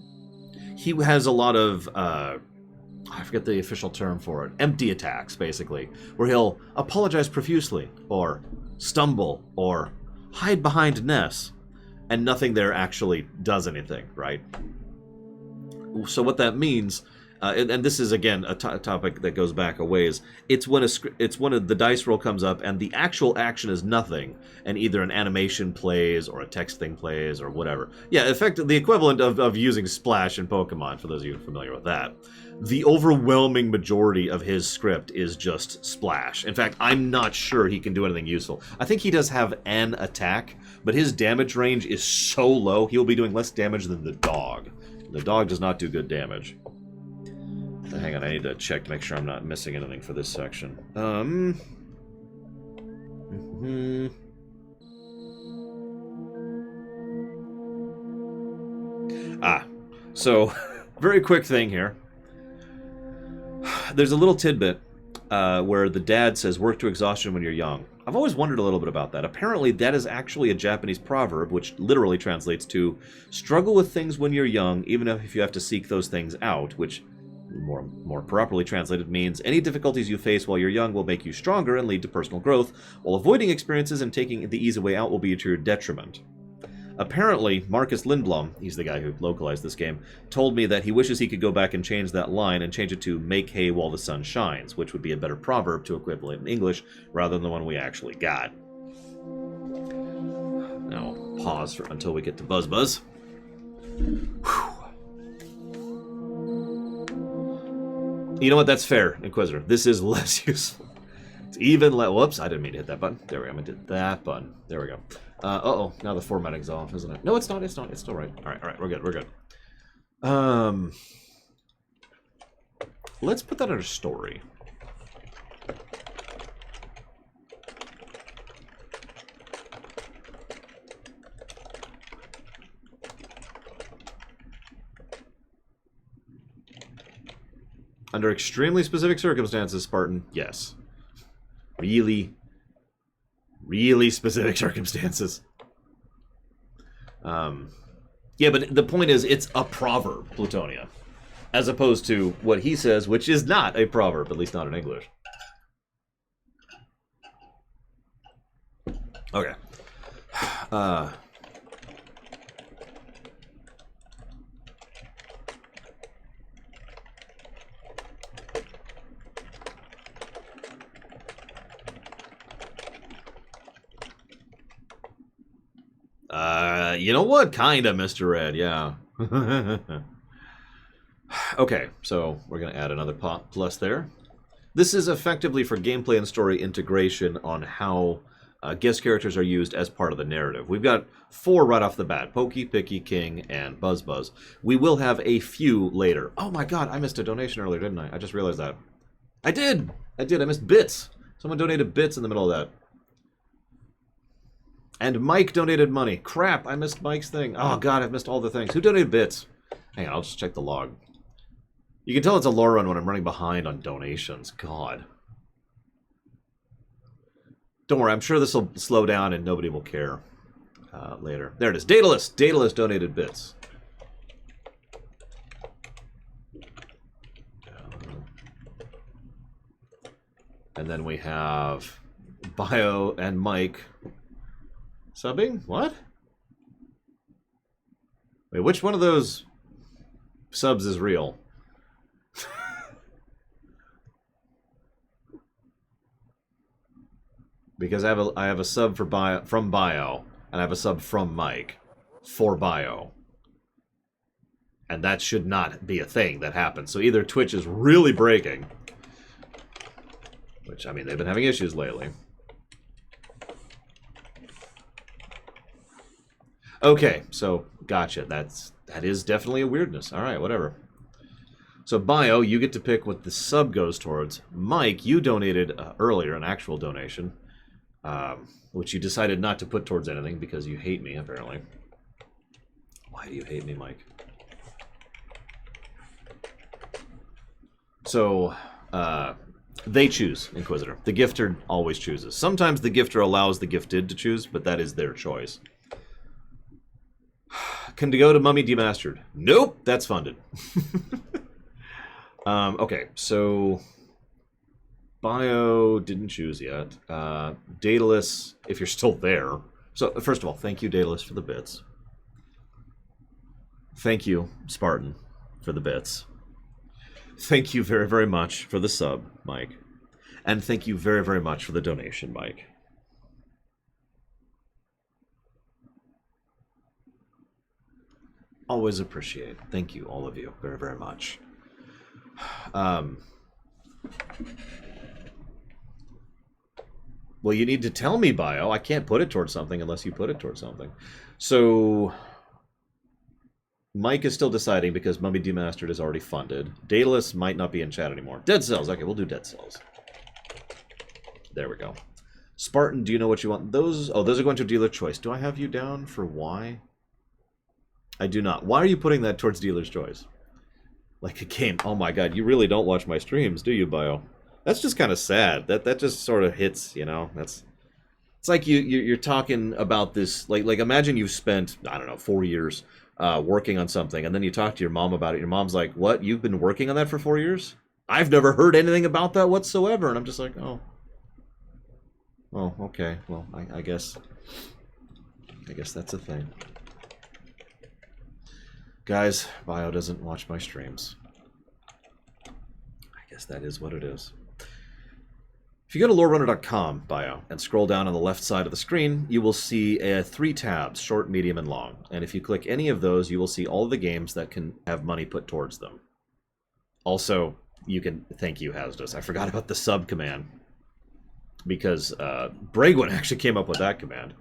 He has a lot of, I forget the official term for it, empty attacks, basically, where he'll apologize profusely, or stumble, or hide behind Ness. and nothing there actually does anything, right? So what that means, and this is again a topic that goes back a ways. It's when the dice roll comes up and the actual action is nothing, and either an animation plays or a text thing plays or whatever. Yeah, effectively the equivalent of using Splash in Pokemon. For those of you familiar with that, the overwhelming majority of his script is just Splash. In fact, I'm not sure he can do anything useful. I think he does have an attack, but his damage range is so low he'll be doing less damage than the dog. The dog does not do good damage. Hang on, I need to check to make sure I'm not missing anything for this section. So, very quick thing here. There's a little tidbit where the dad says, work to exhaustion when you're young. I've always wondered a little bit about that. Apparently, that is actually a Japanese proverb, which literally translates to, struggle with things when you're young, even if you have to seek those things out, which more properly translated means any difficulties you face while you're young will make you stronger and lead to personal growth, while avoiding experiences and taking the easy way out will be to your detriment. Apparently, Marcus Lindblom, he's the guy who localized this game, told me that he wishes he could go back and change that line and change it to make hay while the sun shines, which would be a better proverb to equivalent in English rather than the one we actually got. Now, pause until we get to Buzz Buzz. Whew. You know what? That's fair, Inquisitor. This is less useful. It's even less. Whoops, I didn't mean to hit that button. There we go. I did that button. There we go. Uh-oh. Now the formatting's off, isn't it? No, it's not. It's not. It's still right. All right. We're good. We're good. Let's put that under story. Under extremely specific circumstances, Spartan, yes. Really specific circumstances. Yeah, but the point is, it's a proverb, Plutonia, as opposed to what he says, which is not a proverb, at least not in English. Okay. You know what? Kinda, Mr. Red, yeah. Okay, so we're going to add another plus there. This is effectively for gameplay and story integration on how guest characters are used as part of the narrative. We've got 4 right off the bat. Pokey, Picky, King, and Buzz Buzz. We will have a few later. Oh my god, I missed a donation earlier, didn't I? I just realized that. I did! I missed bits. Someone donated bits in the middle of that. And Mike donated money. Crap, I missed Mike's thing. Oh god, I've missed all the things. Who donated bits? Hang on, I'll just check the log. You can tell it's a Lorerun when I'm running behind on donations. God. Don't worry, I'm sure this will slow down and nobody will care later. There it is. Daedalus! Daedalus donated bits. And then we have Bio and Mike subbing? What? Wait, which one of those subs is real? Because I have a sub for from Bio, and I have a sub from Mike for Bio. And that should not be a thing that happens. So either Twitch is really breaking, which, I mean, they've been having issues lately. Okay, so gotcha. That is definitely a weirdness. All right, whatever. So Bio, you get to pick what the sub goes towards. Mike, you donated earlier an actual donation, which you decided not to put towards anything because you hate me, apparently. Why do you hate me, Mike? So they choose, Inquisitor. The gifter always chooses. Sometimes the gifter allows the gifted to choose, but that is their choice. Can go to Mummy Demastered? Nope, that's funded. Okay, so Bio didn't choose yet. Daedalus, if you're still there. So, first of all, thank you, Daedalus, for the bits. Thank you, Spartan, for the bits. Thank you very, very much for the sub, Mike. And thank you very, very much for the donation, Mike. Always appreciate. Thank you, all of you, very, very much. Well, you need to tell me, Bio. I can't put it towards something unless you put it towards something. So, Mike is still deciding because Mummy Demastered is already funded. Daedalus might not be in chat anymore. Dead Cells. Okay, we'll do Dead Cells. There we go. Spartan, do you know what you want? Those are going to dealer choice. Do I have you down for why? I do not. Why are you putting that towards dealer's choice? Like a game. Oh my god, you really don't watch my streams, do you, Bio? That's just kind of sad. That just sort of hits, you know. It's like you're talking about this. Like imagine you've spent, I don't know, 4 years working on something, and then you talk to your mom about it. Your mom's like, "What? You've been working on that for 4 years? I've never heard anything about that whatsoever." And I'm just like, "Oh, okay. Well, I guess that's a thing." Guys, Bio doesn't watch my streams. I guess that is what it is. If you go to lorerunner.com, Bio, and scroll down on the left side of the screen, you will see 3 tabs, short, medium, and long. And if you click any of those, you will see all the games that can have money put towards them. Also, you can... Thank you, Hasdus. I forgot about the sub command. Because Bragwin actually came up with that command.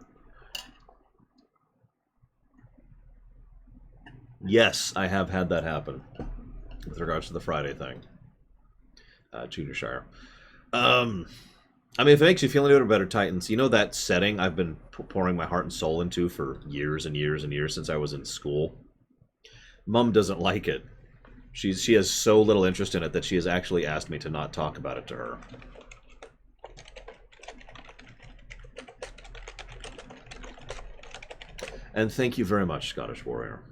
Yes, I have had that happen. With regards to the Friday thing. Junior Shire. I mean, if it makes you feel any better, Titans, you know that setting I've been pouring my heart and soul into for years and years and years since I was in school? Mum doesn't like it. She has so little interest in it that she has actually asked me to not talk about it to her. And thank you very much, Scottish Warrior.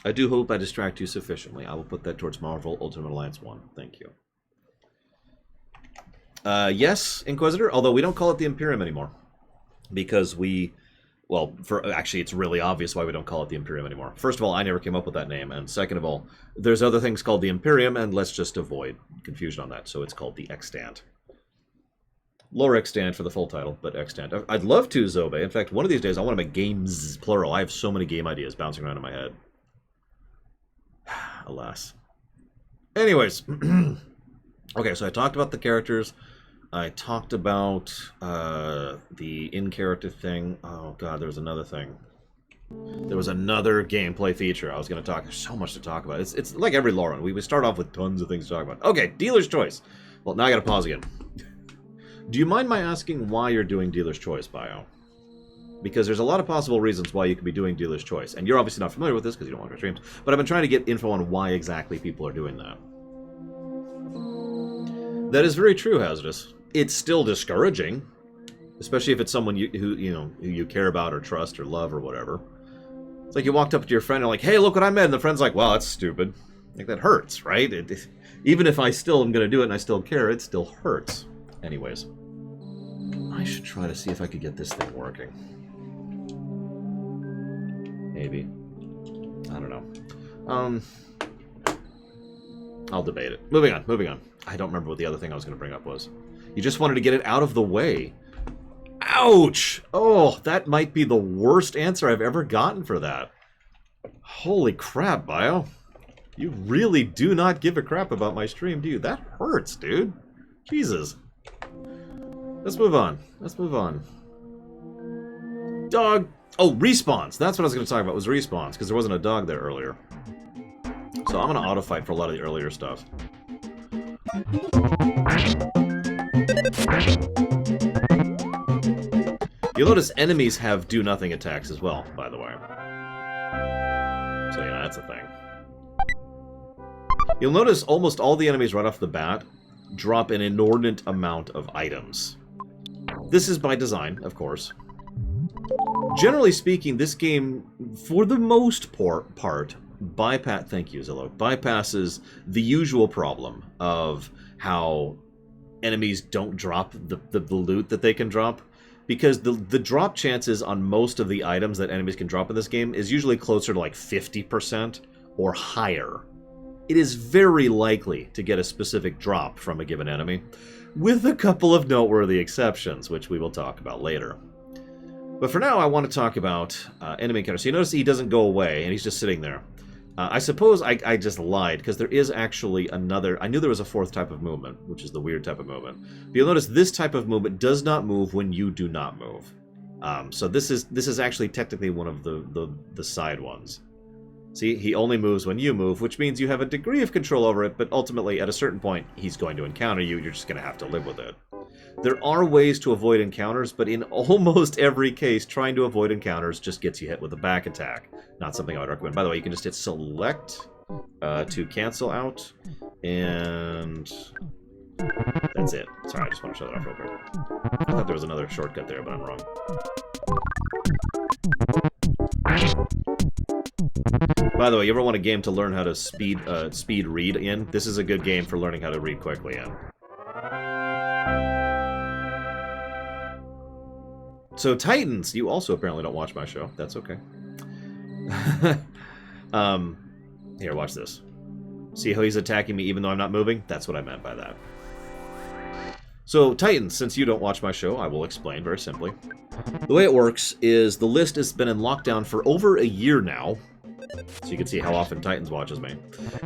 I do hope I distract you sufficiently. I will put that towards Marvel Ultimate Alliance 1. Thank you. Yes, Inquisitor, although we don't call it the Imperium anymore. Because actually it's really obvious why we don't call it the Imperium anymore. First of all, I never came up with that name, and second of all, there's other things called the Imperium, and let's just avoid confusion on that, so it's called the Extant. Lower Extant for the full title, but Extant. I'd love to, Zobe. In fact, one of these days I want to make games, plural. I have so many game ideas bouncing around in my head. Alas. Anyways. Okay, so I talked about the characters. I talked about the in-character thing. Oh god, there was another thing. There was another gameplay feature I was going to talk. There's so much to talk about. It's like every Lorerun. We start off with tons of things to talk about. Okay, dealer's choice. Well, now I got to pause again. Do you mind my asking why you're doing dealer's choice, Bio? Because there's a lot of possible reasons why you could be doing dealer's choice. And you're obviously not familiar with this because you don't watch my streams. But I've been trying to get info on why exactly people are doing that. That is very true, Hazardous. It's still discouraging, especially if it's someone who you care about or trust or love or whatever. It's like you walked up to your friend and like, "Hey, look what I made," and the friend's like, "Wow, that's stupid." Like that hurts, right? Even if I still am going to do it and I still care, it still hurts. Anyways, I should try to see if I could get this thing working. Maybe. I don't know. I'll debate it. Moving on. I don't remember what the other thing I was going to bring up was. You just wanted to get it out of the way. Ouch! Oh, that might be the worst answer I've ever gotten for that. Holy crap, Bio. You really do not give a crap about my stream, do you? That hurts, dude. Jesus. Let's move on. Dog. Oh, respawns. That's what I was going to talk about, was respawns, because there wasn't a dog there earlier. So I'm going to auto-fight for a lot of the earlier stuff. You'll notice enemies have do-nothing attacks as well, by the way. So yeah, that's a thing. You'll notice almost all the enemies right off the bat drop an inordinate amount of items. This is by design, of course. Generally speaking, this game, for the most part, thank you, Zillow, bypasses the usual problem of how enemies don't drop the loot that they can drop. because the drop chances on most of the items that enemies can drop in this game is usually closer to like 50% or higher. It is very likely to get a specific drop from a given enemy, with a couple of noteworthy exceptions, which we will talk about later. But for now, I want to talk about enemy encounters. So you notice he doesn't go away, and he's just sitting there. I suppose I just lied, because there is actually another... I knew there was a fourth type of movement, which is the weird type of movement. But you'll notice this type of movement does not move when you do not move. So this is actually technically one of the side ones. See, he only moves when you move, which means you have a degree of control over it, but ultimately, at a certain point, he's going to encounter you. You're just going to have to live with it. There are ways to avoid encounters, but in almost every case, trying to avoid encounters just gets you hit with a back attack. Not something I would recommend. By the way, you can just hit select to cancel out, and that's it. Sorry, I just want to show that off real quick. I thought there was another shortcut there, but I'm wrong. By the way, you ever want a game to learn how to speed read in? This is a good game for learning how to read quickly in. So Titans, you also apparently don't watch my show. That's okay. Here, watch this. See how he's attacking me even though I'm not moving? That's what I meant by that. So Titans, since you don't watch my show, I will explain very simply. The way it works is the list has been in lockdown for over a year now. So you can see how often Titans watches me.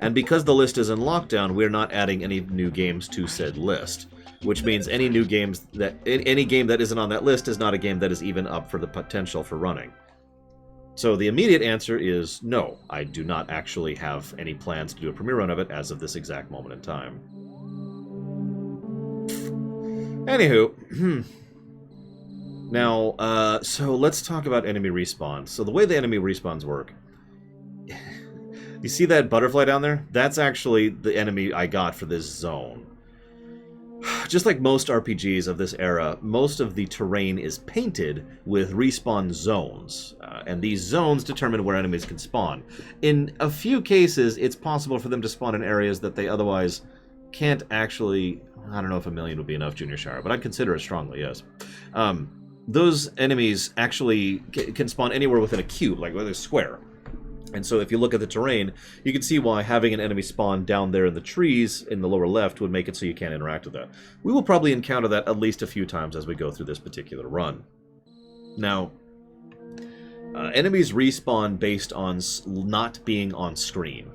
And because the list is in lockdown, we're not adding any new games to said list. Which means any new games that... any game that isn't on that list is not a game that is even up for the potential for running. So the immediate answer is no. I do not actually have any plans to do a premiere run of it as of this exact moment in time. Anywho... Now, so let's talk about enemy respawns. So the way the enemy respawns work... You see that butterfly down there? That's actually the enemy I got for this zone. Just like most RPGs of this era, most of the terrain is painted with respawn zones, and these zones determine where enemies can spawn. In a few cases, it's possible for them to spawn in areas that they otherwise can't actually... I don't know if a million would be enough, Junior Shire, but I'd consider it strongly, yes. Those enemies actually can spawn anywhere within a cube, like within a square. And so if you look at the terrain, you can see why having an enemy spawn down there in the trees in the lower left would make it so you can't interact with that. We will probably encounter that at least a few times as we go through this particular run. Now, enemies respawn based on not being on screen.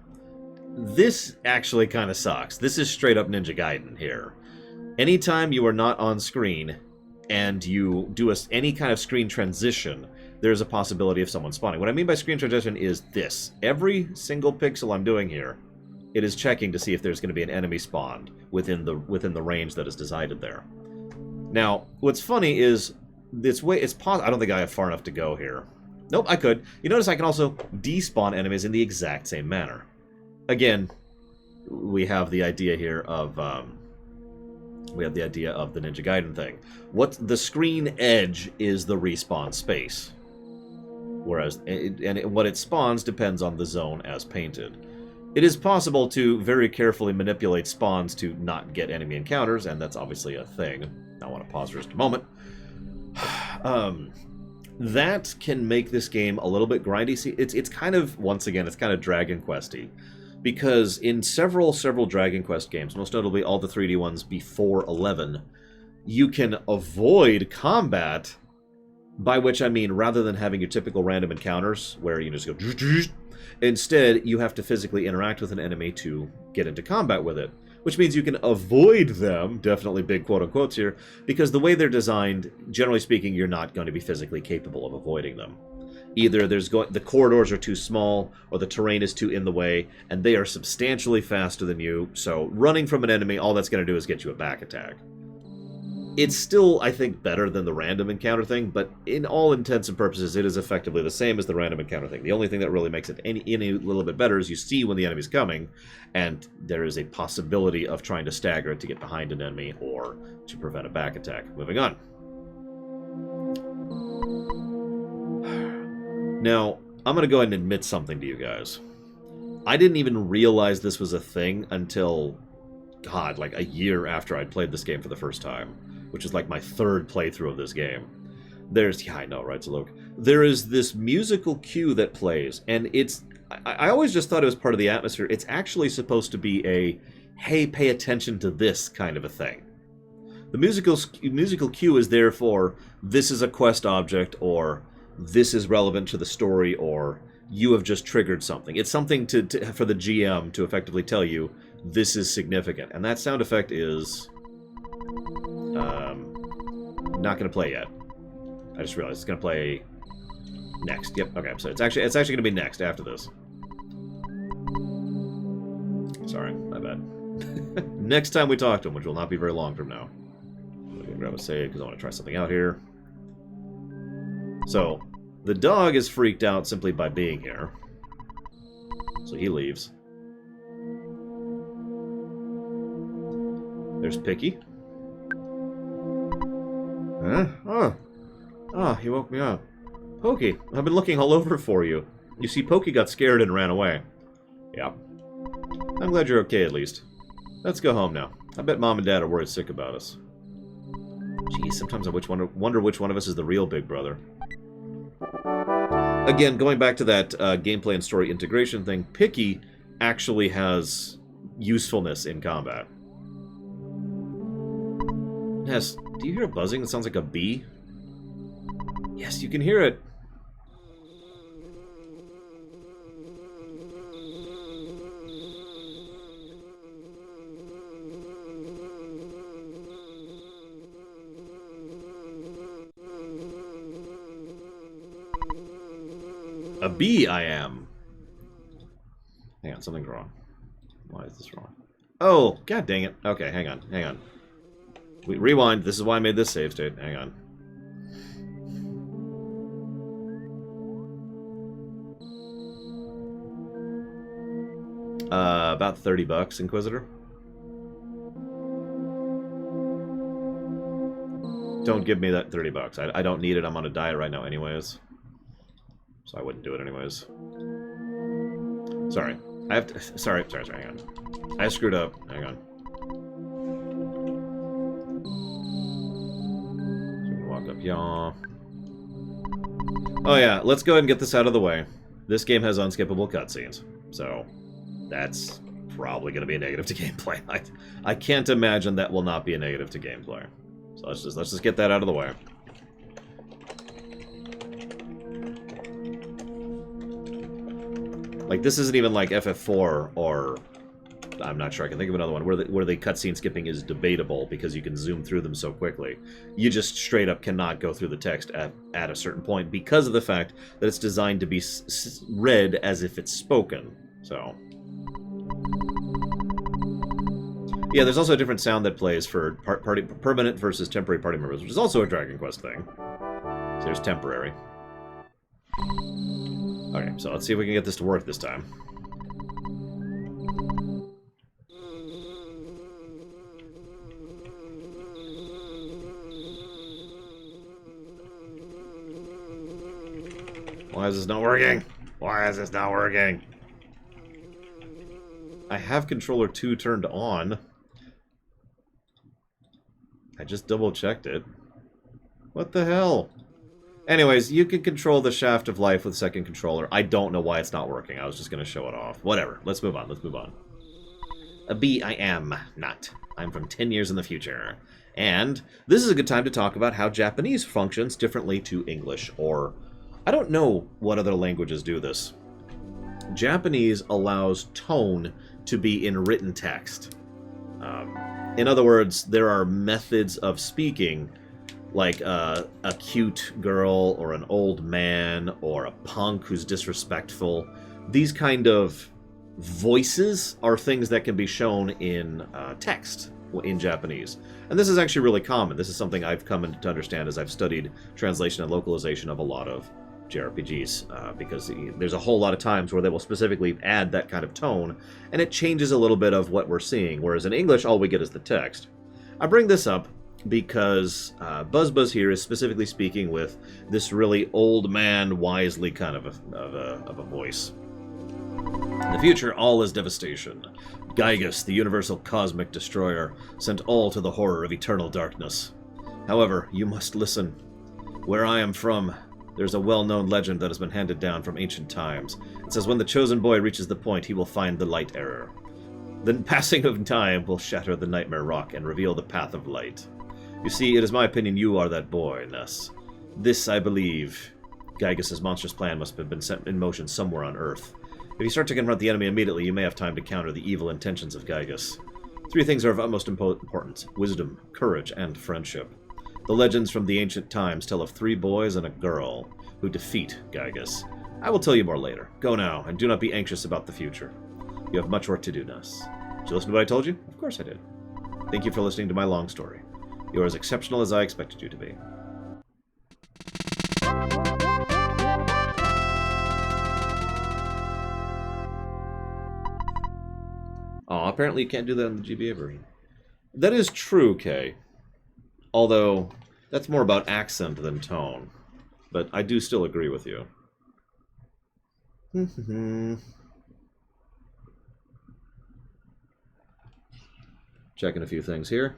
This actually kind of sucks. This is straight up Ninja Gaiden here. Anytime you are not on screen and you do any kind of screen transition, there's a possibility of someone spawning. What I mean by screen transition is this. Every single pixel I'm doing here, it is checking to see if there's going to be an enemy spawned within the range that is decided there. Now, what's funny is this way it's possible. I don't think I have far enough to go here. Nope, I could. You notice I can also despawn enemies in the exact same manner. Again, we have the idea here of the Ninja Gaiden thing. What the screen edge is the respawn space. Whereas, what it spawns depends on the zone as painted. It is possible to very carefully manipulate spawns to not get enemy encounters, and that's obviously a thing. I want to pause for just a moment. That can make this game a little bit grindy. See, it's kind of, once again, it's kind of Dragon Quest-y. Because in several Dragon Quest games, most notably all the 3D ones before 11, you can avoid combat, by which I mean rather than having your typical random encounters where you just go... Instead, you have to physically interact with an enemy to get into combat with it, which means you can avoid them, definitely big quote-unquotes here, because the way they're designed, generally speaking, you're not going to be physically capable of avoiding them. Either the corridors are too small, or the terrain is too in the way, and they are substantially faster than you, so running from an enemy, all that's going to do is get you a back attack. It's still, I think, better than the random encounter thing, but in all intents and purposes, it is effectively the same as the random encounter thing. The only thing that really makes it any little bit better is you see when the enemy's coming, and there is a possibility of trying to stagger it to get behind an enemy or to prevent a back attack. Moving on. Now, I'm going to go ahead and admit something to you guys. I didn't even realize this was a thing until, God, like a year after I'd played this game for the first time, which is like my third playthrough of this game. There's, yeah, I know, right, so look. There is this musical cue that plays, and it's, I always just thought it was part of the atmosphere. It's actually supposed to be a, hey, pay attention to this kind of a thing. The musical cue is there for, this is a quest object, or this is relevant to the story, or you have just triggered something. It's something for the GM to effectively tell you, this is significant. And that sound effect is not going to play yet. I just realized it's going to play next. Yep, okay, so it's actually going to be next after this. Sorry, my bad. Next time we talk to him, which will not be very long from now. I'm going to grab a save because I want to try something out here. So, the dog is freaked out simply by being here. So he leaves. There's Picky. Huh? Oh, he woke me up. Pokey, I've been looking all over for you. You see, Pokey got scared and ran away. Yeah. I'm glad you're okay, at least. Let's go home now. I bet Mom and Dad are worried sick about us. Geez, sometimes I wonder which one of us is the real Big Brother. Again, going back to that gameplay and story integration thing, Picky actually has usefulness in combat. Yes, do you hear a buzzing that sounds like a bee? Yes, you can hear it. A bee, I am. Hang on, something's wrong. Why is this wrong? Oh, god dang it. Okay, hang on. Rewind. This is why I made this save state. Hang on. About $30, Inquisitor. Don't give me that $30. I don't need it. I'm on a diet right now anyways. So I wouldn't do it anyways. Sorry. I have to... Sorry, hang on. I screwed up. Hang on. So I'm gonna walk up, y'all. Oh yeah, let's go ahead and get this out of the way. This game has unskippable cutscenes, so that's probably going to be a negative to gameplay. I can't imagine that will not be a negative to gameplay. So let's just get that out of the way. Like, this isn't even like FF4 or... I'm not sure, I can think of another one, where the cutscene skipping is debatable because you can zoom through them so quickly. You just straight up cannot go through the text at a certain point because of the fact that it's designed to be read as if it's spoken. So... yeah, there's also a different sound that plays for permanent versus temporary party members, which is also a Dragon Quest thing. So there's temporary. Okay, so let's see if we can get this to work this time. Why is this not working? Why is this not working? I have controller 2 turned on. I just double-checked it. What the hell? Anyways, you can control the Shaft of Life with second controller. I don't know why it's not working. I was just going to show it off. Whatever. Let's move on. Let's move on. A bee I am not. I'm from 10 years in the future. And this is a good time to talk about how Japanese functions differently to English, or... I don't know what other languages do this. Japanese allows tone to be in written text. In other words, there are methods of speaking, like a cute girl or an old man or a punk who's disrespectful. These kind of voices are things that can be shown in text in Japanese. And this is actually really common. This is something I've come to understand as I've studied translation and localization of a lot of JRPGs, because there's a whole lot of times where they will specifically add that kind of tone, and it changes a little bit of what we're seeing, whereas in English, all we get is the text. I bring this up because Buzz here is specifically speaking with this really old man, wisely kind of a voice. In the future, all is devastation. Gygus, the universal cosmic destroyer, sent all to the horror of eternal darkness. However, you must listen. Where I am from, there's a well-known legend that has been handed down from ancient times. It says when the chosen boy reaches the point, he will find the light error. The passing of time will shatter the nightmare rock and reveal the path of light. You see, it is my opinion you are that boy, Ness. This, I believe, Gygus' monstrous plan must have been set in motion somewhere on Earth. If you start to confront the enemy immediately, you may have time to counter the evil intentions of Gygus. 3 things are of utmost importance: wisdom, courage, and friendship. The legends from the ancient times tell of 3 boys and a girl who defeat Gygus. I will tell you more later. Go now, and do not be anxious about the future. You have much work to do, Ness. Did you listen to what I told you? Of course I did. Thank you for listening to my long story. You are as exceptional as I expected you to be. Aw, apparently you can't do that in the GBA version. That is true, Kay. Although, that's more about accent than tone. But I do still agree with you. Checking a few things here.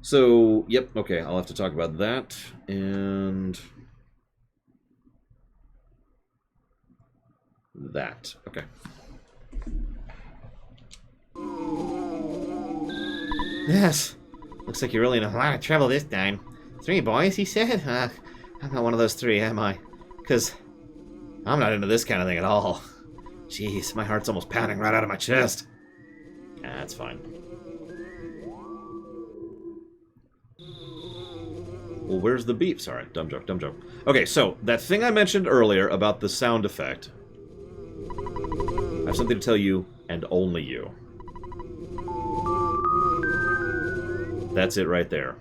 So, yep, okay, I'll have to talk about that, and that, okay.
Yes, looks like you're really in a lot of trouble this time. 3 boys, he said? I'm not one of those 3, am I? Because I'm not into this kind of thing at all. Jeez, my heart's almost pounding right out of my chest.
That's fine. Well, where's the beep? Sorry, dumb joke, dumb joke. Okay, so, that thing I mentioned earlier about the sound effect. I have something to tell you, and only you. That's it right there.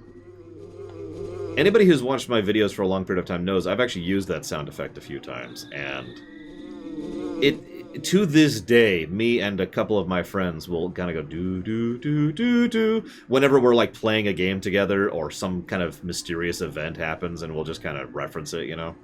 Anybody who's watched my videos for a long period of time knows I've actually used that sound effect a few times, and to this day, me and a couple of my friends will kind of go do whenever we're like playing a game together or some kind of mysterious event happens, and we'll just kind of reference it, you know?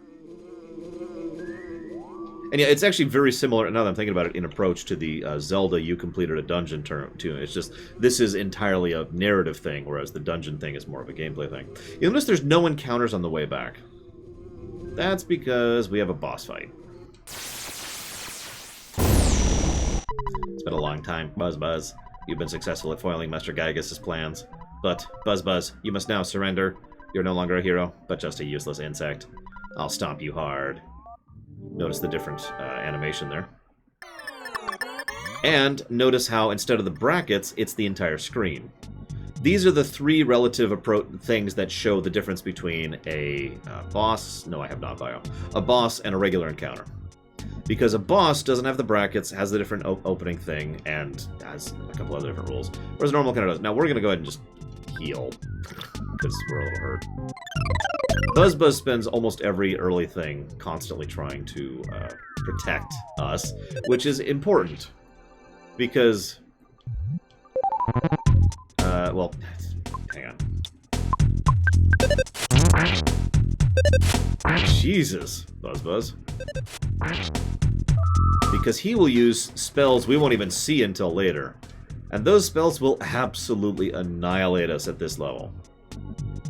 And yeah, it's actually very similar, now that I'm thinking about it, in approach to the Zelda You Completed a Dungeon term, too. It's just, this is entirely a narrative thing, whereas the dungeon thing is more of a gameplay thing. You'll notice there's no encounters on the way back. That's because we have a boss fight. It's been a long time, Buzz Buzz. You've been successful at foiling Master Gygus' plans. But, Buzz Buzz, you must now surrender. You're no longer a hero, but just a useless insect. I'll stomp you hard. Notice the different animation there. And notice how instead of the brackets, it's the entire screen. These are the 3 relative things that show the difference between a boss... No, I have not bio. A boss and a regular encounter. Because a boss doesn't have the brackets, has the different opening thing, and has a couple other different rules. Whereas a normal encounter does. Now we're going to go ahead and just heal. Because we're a little hurt. Buzz Buzz spends almost every early thing constantly trying to protect us, which is important. Because... well, hang on. Jesus, Buzz Buzz. Because he will use spells we won't even see until later. And those spells will absolutely annihilate us at this level.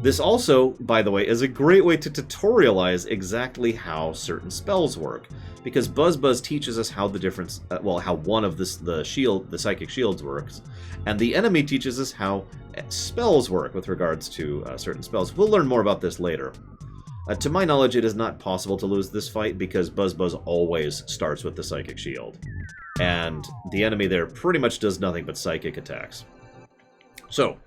This also, by the way, is a great way to tutorialize exactly how certain spells work. Because Buzz Buzz teaches us how the difference, how one of the psychic shields works. And the enemy teaches us how spells work with regards to certain spells. We'll learn more about this later. To my knowledge, it is not possible to lose this fight because Buzz Buzz always starts with the psychic shield. And the enemy there pretty much does nothing but psychic attacks. So,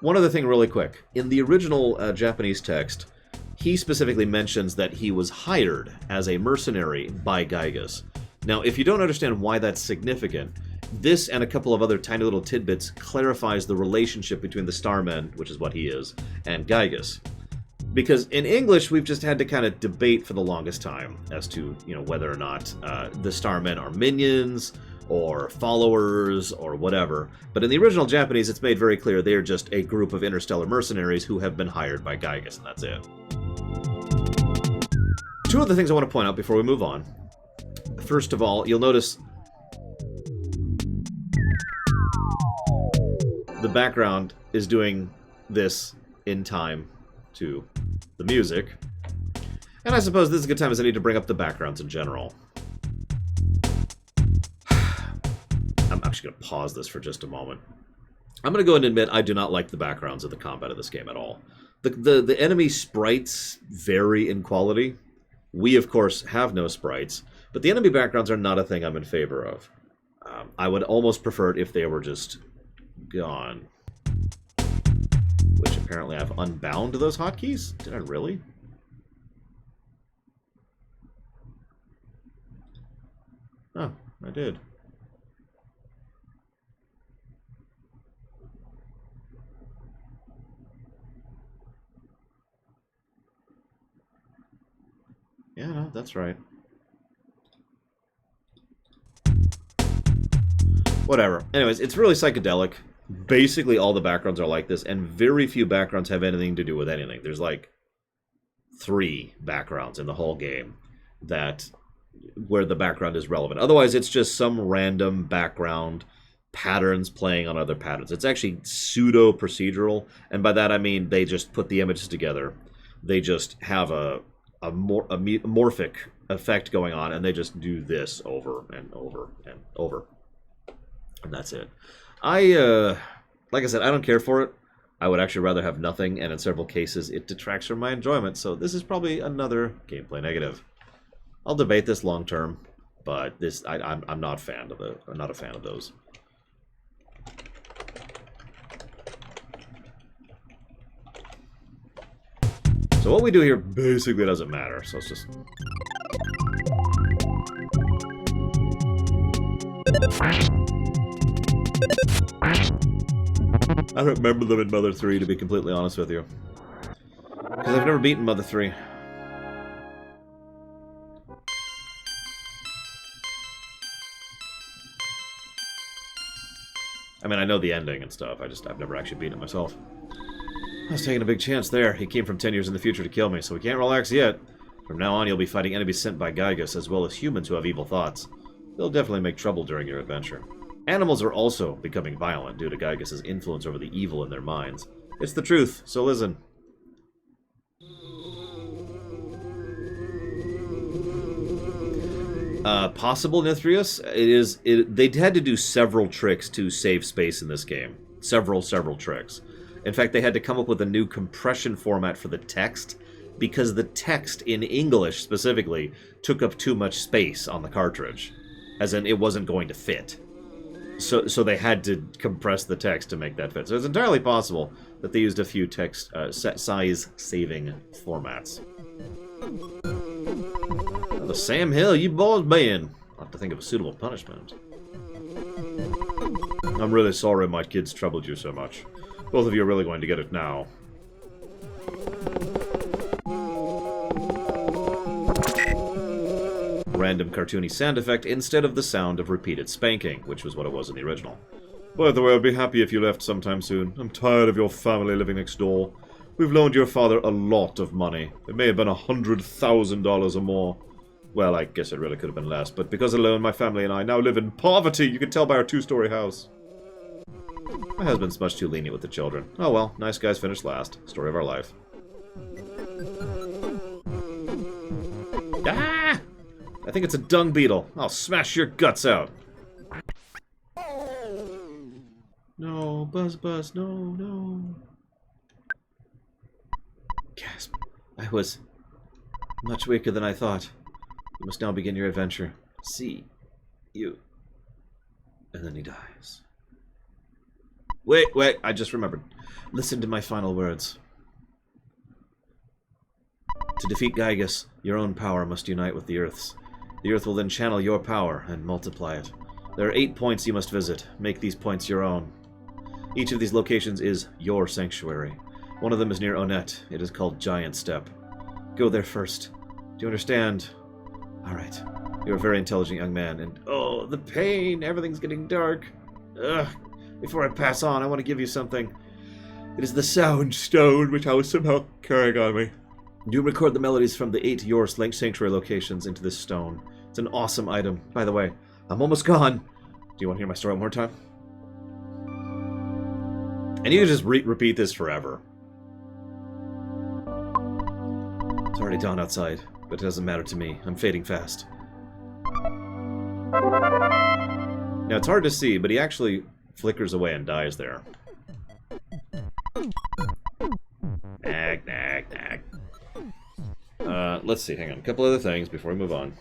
one other thing really quick. In the original Japanese text, he specifically mentions that he was hired as a mercenary by Gygus. Now, if you don't understand why that's significant, this and a couple of other tiny little tidbits clarifies the relationship between the Starmen, which is what he is, and Gygus. Because in English, we've just had to kind of debate for the longest time as to, whether or not the Starmen are minions, or followers, or whatever. But in the original Japanese, it's made very clear they are just a group of interstellar mercenaries who have been hired by Gygus, and that's it. 2 other things I want to point out before we move on. First of all, you'll notice... the background is doing this in time to the music. And I suppose this is a good time as I need to bring up the backgrounds in general. I'm actually going to pause this for just a moment. I'm going to go ahead and admit I do not like the backgrounds of the combat of this game at all. The enemy sprites vary in quality. We, of course, have no sprites, but the enemy backgrounds are not a thing I'm in favor of. I would almost prefer it if they were just gone. Which apparently I've unbound those hotkeys? Did I really? Oh, I did. Yeah, no, that's right. Whatever. Anyways, it's really psychedelic. Basically, all the backgrounds are like this, and very few backgrounds have anything to do with anything. There's like 3 backgrounds in the whole game where the background is relevant. Otherwise, it's just some random background patterns playing on other patterns. It's actually pseudo-procedural, and by that I mean they just put the images together. They just have a morphic effect going on, and they just do this over and over and over. And that's it. Like I said, I don't care for it. I would actually rather have nothing, and in several cases, it detracts from my enjoyment, so this is probably another gameplay negative. I'll debate this long term, but I'm not a fan of those. So what we do here basically doesn't matter, so it's just... I don't remember them in Mother 3, to be completely honest with you. Because I've never beaten Mother 3. I mean, I know the ending and stuff, I've never actually beaten it myself. I was taking a big chance there. He came from 10 years in the future to kill me, so we can't relax yet. From now on, you'll be fighting enemies sent by Gygus, as well as humans who have evil thoughts. They'll definitely make trouble during your adventure. Animals are also becoming violent due to Gygus' influence over the evil in their minds. It's the truth, so listen. Possible Nithrius? They had to do several tricks to save space in this game. Several tricks. In fact, they had to come up with a new compression format for the text, because the text in English, specifically, took up too much space on the cartridge. As in, it wasn't going to fit. So they had to compress the text to make that fit. So it's entirely possible that they used a few text size-saving formats. Well, the Sam Hill you boys been. I'll have to think of a suitable punishment. I'm really sorry my kids troubled you so much. Both of you are really going to get it now. Random cartoony sound effect instead of the sound of repeated spanking, which was what it was in the original. By the way, I'd be happy if you left sometime soon. I'm tired of your family living next door. We've loaned your father a lot of money. It may have been $100,000 or more. Well, I guess it really could have been less, but because alone, my family and I now live in poverty. You can tell by our 2-story house. My husband's much too lenient with the children. Oh well, nice guys finish last. Story of our life. Ah! I think it's a dung beetle. I'll smash your guts out. No, Buzz, no. Gasp. I was much weaker than I thought. You must now begin your adventure. See you. And then he dies. Wait, I just remembered. Listen to my final words. To defeat Gygus, your own power must unite with the Earth's. The Earth will then channel your power and multiply it. There are 8 points you must visit. Make these points your own. Each of these locations is your sanctuary. One of them is near Onett. It is called Giant Step. Go there first. Do you understand? Alright. You're a very intelligent young man, and oh, the pain! Everything's getting dark. Ugh. Before I pass on, I want to give you something. It is the Sound Stone, which I was somehow carrying on me. You record the melodies from the 8 Your Sanctuary locations into this stone. It's an awesome item. By the way, I'm almost gone. Do you want to hear my story one more time? And you can just repeat this forever. It's already dawn outside, but it doesn't matter to me. I'm fading fast. Now, it's hard to see, but he actually flickers away and dies there. Nag, nag, nag. Let's see, hang on. A couple other things before we move on.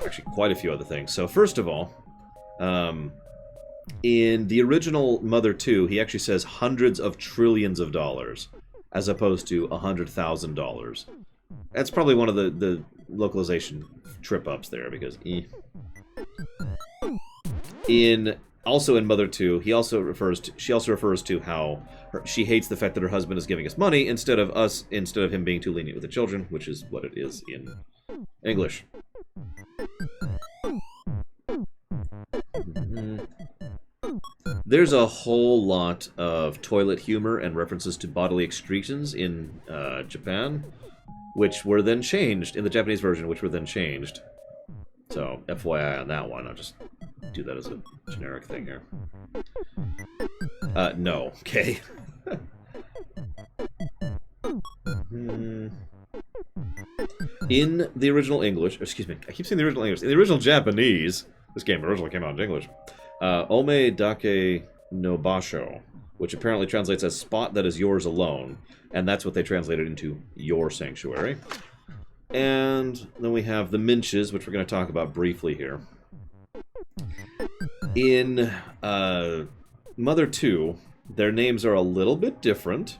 Actually, quite a few other things. So, first of all, in the original Mother 2, he actually says hundreds of trillions of dollars, as opposed to $100,000. That's probably one of the localization trip-ups there, because... Also in Mother 2, she also refers to how she hates the fact that her husband is giving us money instead of him being too lenient with the children, which is what it is in English. There's a whole lot of toilet humor and references to bodily excretions in Japan, which were then changed in the Japanese version, which were then changed. So, FYI on that one, I'll just do that as a generic thing here. No, okay. In the original English, excuse me, I keep saying the original English. In the original Japanese, this game originally came out in English, Ome Dake no Basho, which apparently translates as spot that is yours alone, and that's what they translated into your sanctuary. And then we have the Minches, which we're going to talk about briefly here. In Mother 2, their names are a little bit different,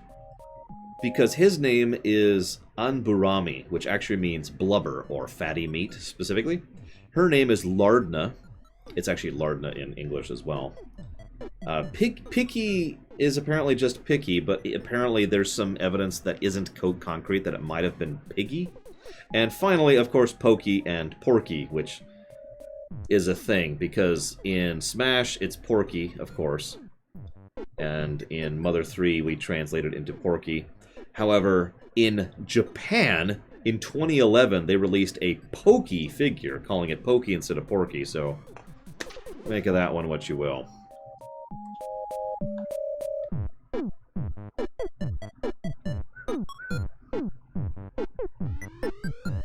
because his name is Anburami, which actually means blubber, or fatty meat, specifically. Her name is Lardna. It's actually Lardna in English as well. Picky is apparently just Picky, but apparently there's some evidence that isn't concrete that it might have been Piggy. And finally, of course, Pokey and Porky, which is a thing, because in Smash, it's Porky, of course. And in Mother 3, we translated into Porky. However, in Japan, in 2011, they released a Pokey figure, calling it Pokey instead of Porky, so make of that one what you will.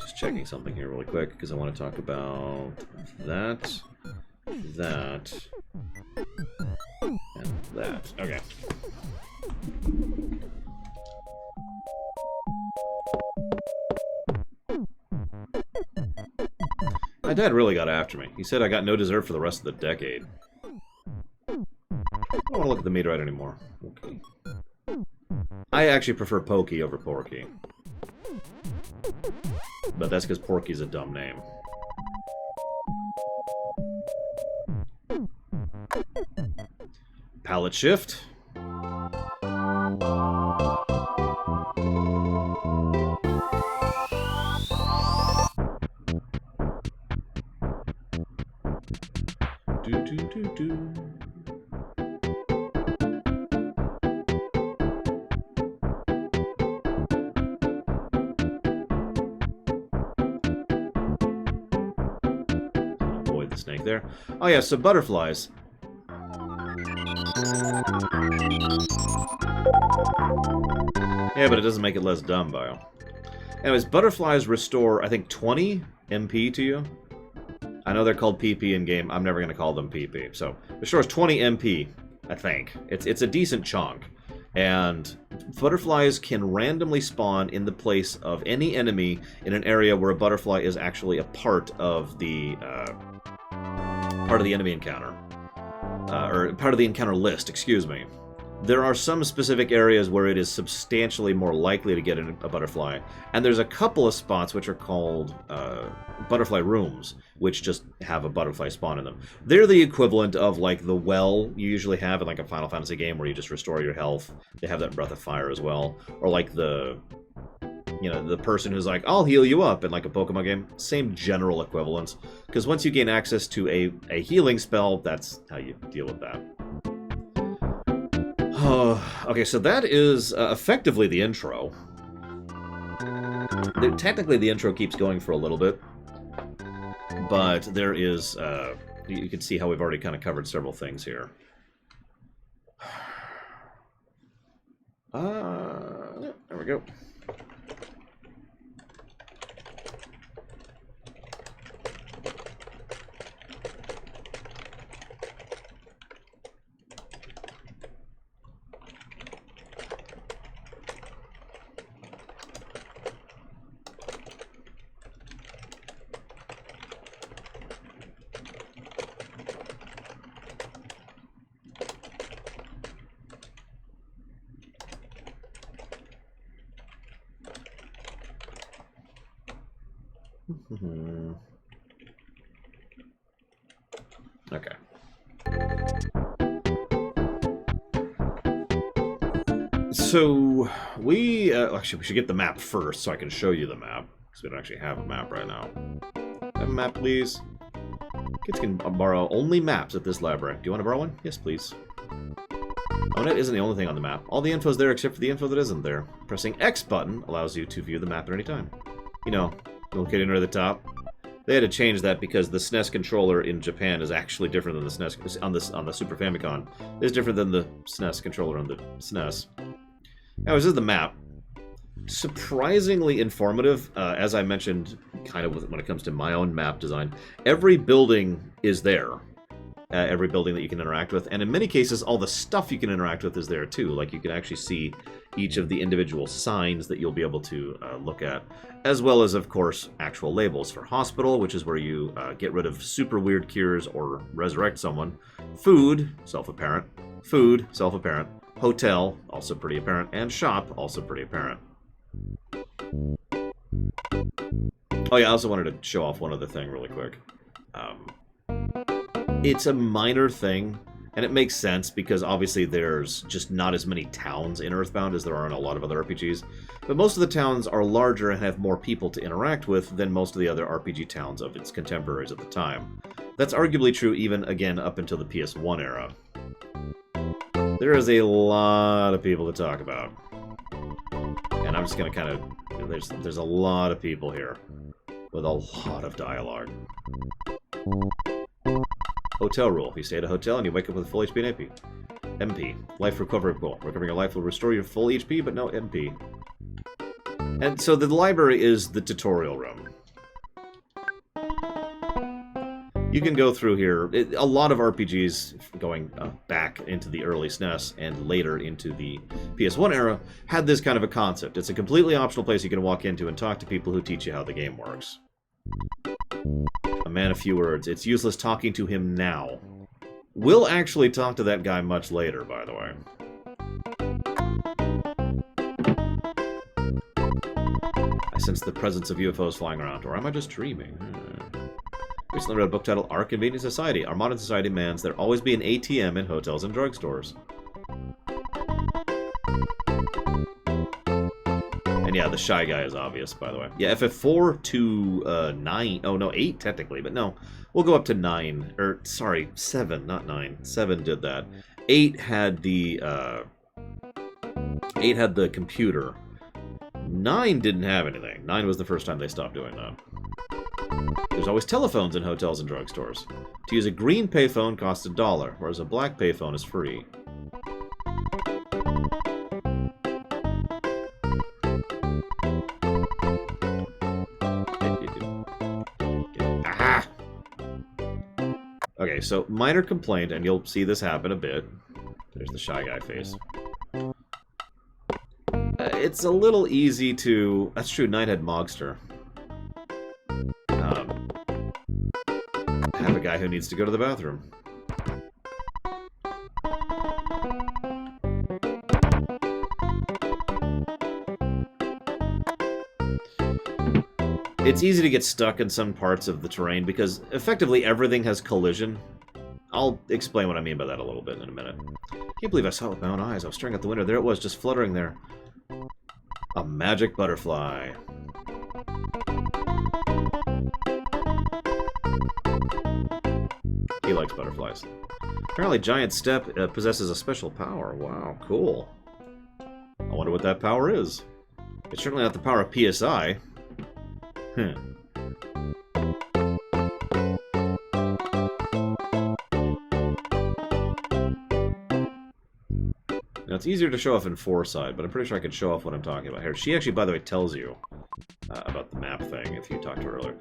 Just checking something here really quick, because I want to talk about that, and that. Okay. My dad really got after me. He said I got no dessert for the rest of the decade. I don't want to look at the meteorite anymore. Okay. I actually prefer Pokey over Porky. But that's because Porky's a dumb name. Palette shift. Avoid the snake there. Oh yeah, so butterflies. Yeah, but it doesn't make it less dumb, Bio. Anyways, butterflies restore, I think, 20 MP to you. I know they're called PP in game. I'm never going to call them PP. So, restores 20 MP, I think. It's a decent chunk. And butterflies can randomly spawn in the place of any enemy in an area where a butterfly is actually a part of the enemy encounter. Or part of the encounter list, excuse me. There are some specific areas where it is substantially more likely to get a butterfly, and there's a couple of spots which are called butterfly rooms, which just have a butterfly spawn in them. They're the equivalent of like the well you usually have in like a Final Fantasy game where you just restore your health. They have that in Breath of Fire as well, or like the person who's like, I'll heal you up in like a Pokemon game. Same general equivalence, because once you gain access to a healing spell, that's how you deal with that. Okay, so that is effectively the intro. Technically, the intro keeps going for a little bit. But there is, you can see how we've already kind of covered several things here. There we go. Okay. So actually we should get the map first so I can show you the map, because we don't actually have a map right now. Have a map, please. Kids can borrow only maps at this library. Do you want to borrow one? Yes, please. ONET isn't the only thing on the map. All the info is there except for the info that isn't there. Pressing X button allows you to view the map at any time. You know, little kid near the top. They had to change that because the SNES controller in Japan is actually different than the SNES on the Super Famicom. It's different than the SNES controller on the SNES. Now, this is the map. Surprisingly informative, as I mentioned, kind of when it comes to my own map design. Every building is there. Every building that you can interact with, and in many cases, all the stuff you can interact with is there too. Like, you can actually see each of the individual signs that you'll be able to look at, as well as, of course, actual labels for hospital, which is where you get rid of super weird cures or resurrect someone. Food, self-apparent. Food, self-apparent. Hotel, also pretty apparent. And shop, also pretty apparent. Oh yeah, I also wanted to show off one other thing really quick. It's a minor thing, and it makes sense because obviously there's just not as many towns in Earthbound as there are in a lot of other RPGs. But most of the towns are larger and have more people to interact with than most of the other RPG towns of its contemporaries at the time. That's arguably true even, again, up until the PS1 era. There is a lot of people to talk about. And I'm just going to kind of... There's a lot of people here with a lot of dialogue. Hotel rule. You stay at a hotel and you wake up with full HP and AP. MP. Life recovery goal. Recovering your life will restore your full HP, but no MP. And so the library is the tutorial room. You can go through here. A lot of RPGs going back into the early SNES and later into the PS1 era had this kind of a concept. It's a completely optional place you can walk into and talk to people who teach you how the game works. A man of few words. It's useless talking to him now. We'll actually talk to that guy much later, by the way. I sense the presence of UFOs flying around, or am I just dreaming? Recently read a book titled Our Convenient Society. Our modern society demands there always be an ATM in hotels and drugstores. And yeah, the shy guy is obvious, by the way. Yeah, FF4 to 9. Oh, no, 8 technically, but no. We'll go up to 9. Or, sorry, 7, not 9. 7 did that. 8 had the, 8 had the computer. 9 didn't have anything. 9 was the first time they stopped doing that. There's always telephones in hotels and drugstores. To use a green payphone costs $1, whereas a black payphone is free. Aha! Okay, so minor complaint, and you'll see this happen a bit. There's the shy guy face. It's a little easy to... That's true, 9 had Mogster. Have a guy who needs to go to the bathroom. It's easy to get stuck in some parts of the terrain because effectively everything has collision. I'll explain what I mean by that a little bit in a minute. Can't believe I saw it with my own eyes. I was staring at the window. There it was, just fluttering there. A magic butterfly. He likes butterflies. Apparently Giant Step possesses a special power. Wow, cool. I wonder what that power is. It's certainly not the power of PSI. Now, it's easier to show off in Foresight, but I'm pretty sure I could show off what I'm talking about here. She actually, by the way, tells you about the map thing if you talked to her earlier.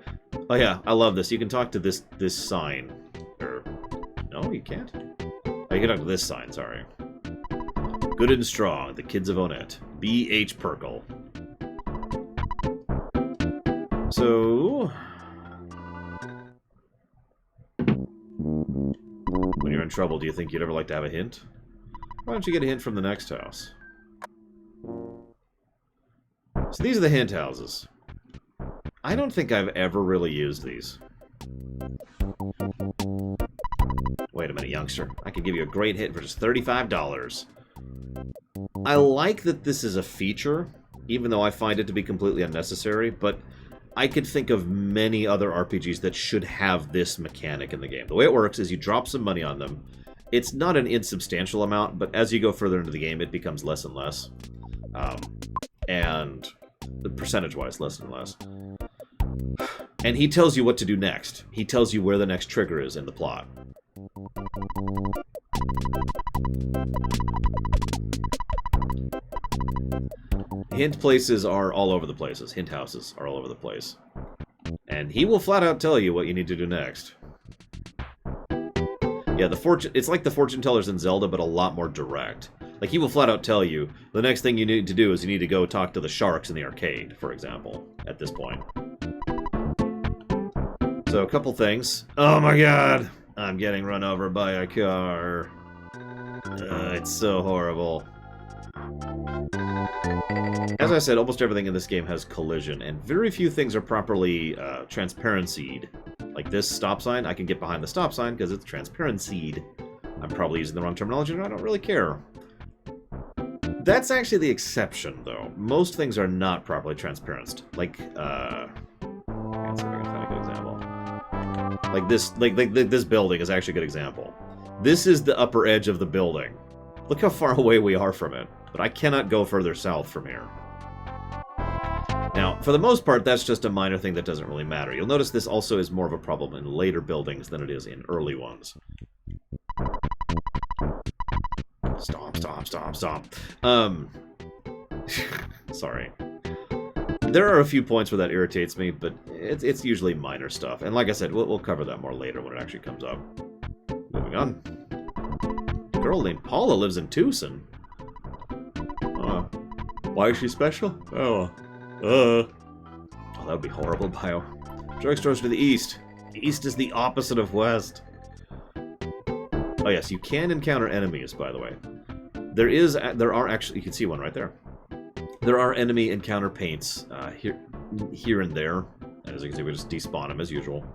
Oh, yeah, I love this. You can talk to this sign. Or, no, you can't? Oh, you can talk to this sign, sorry. Good and strong, the kids of Onet. B.H. Perkle. So... when you're in trouble, do you think you'd ever like to have a hint? Why don't you get a hint from the next house? So these are the hint houses. I don't think I've ever really used these. Wait a minute, youngster. I could give you a great hint for just $35. I like that this is a feature, even though I find it to be completely unnecessary, but I could think of many other RPGs that should have this mechanic in the game. The way it works is you drop some money on them. It's not an insubstantial amount, but as you go further into the game, it becomes less and less. And percentage-wise, less and less. And he tells you what to do next. He tells you where the next trigger is in the plot. Hint places are all over the places. Hint houses are all over the place. And he will flat out tell you what you need to do next. Yeah, it's like the fortune tellers in Zelda, but a lot more direct. Like, he will flat out tell you, the next thing you need to do is you need to go talk to the sharks in the arcade, for example, at this point. So, a couple things. Oh my god! I'm getting run over by a car. It's so horrible. As I said, almost everything in this game has collision, and very few things are properly transparencied. Like this stop sign, I can get behind the stop sign because it's transparencied. I'm probably using the wrong terminology, and I don't really care. That's actually the exception, though. Most things are not properly transparenced. Like, let's see if I can find a good example. Like this building is actually a good example. This is the upper edge of the building. Look how far away we are from it. But I cannot go further south from here. Now, for the most part, that's just a minor thing that doesn't really matter. You'll notice this also is more of a problem in later buildings than it is in early ones. Stomp, stomp, stomp, stomp. Sorry. There are a few points where that irritates me, but it's usually minor stuff. And like I said, we'll cover that more later when it actually comes up. Moving on. A girl named Paula lives in Tucson. Why is she special? Oh, that would be horrible, Bio. Drugstores to the east. East is the opposite of west. Oh yes, you can encounter enemies, by the way. There are actually, you can see one right there. There are enemy encounter paints here and there. And as you can see, we just despawn them as usual.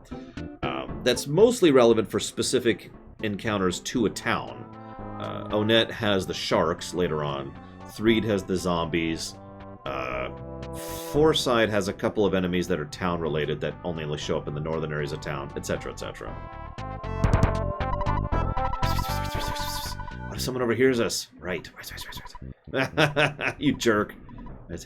That's mostly relevant for specific encounters to a town. Onet has the sharks later on. Threed has the zombies. Foresight has a couple of enemies that are town-related that only show up in the northern areas of town, etc., etc. What if someone overhears us? Right. You jerk. If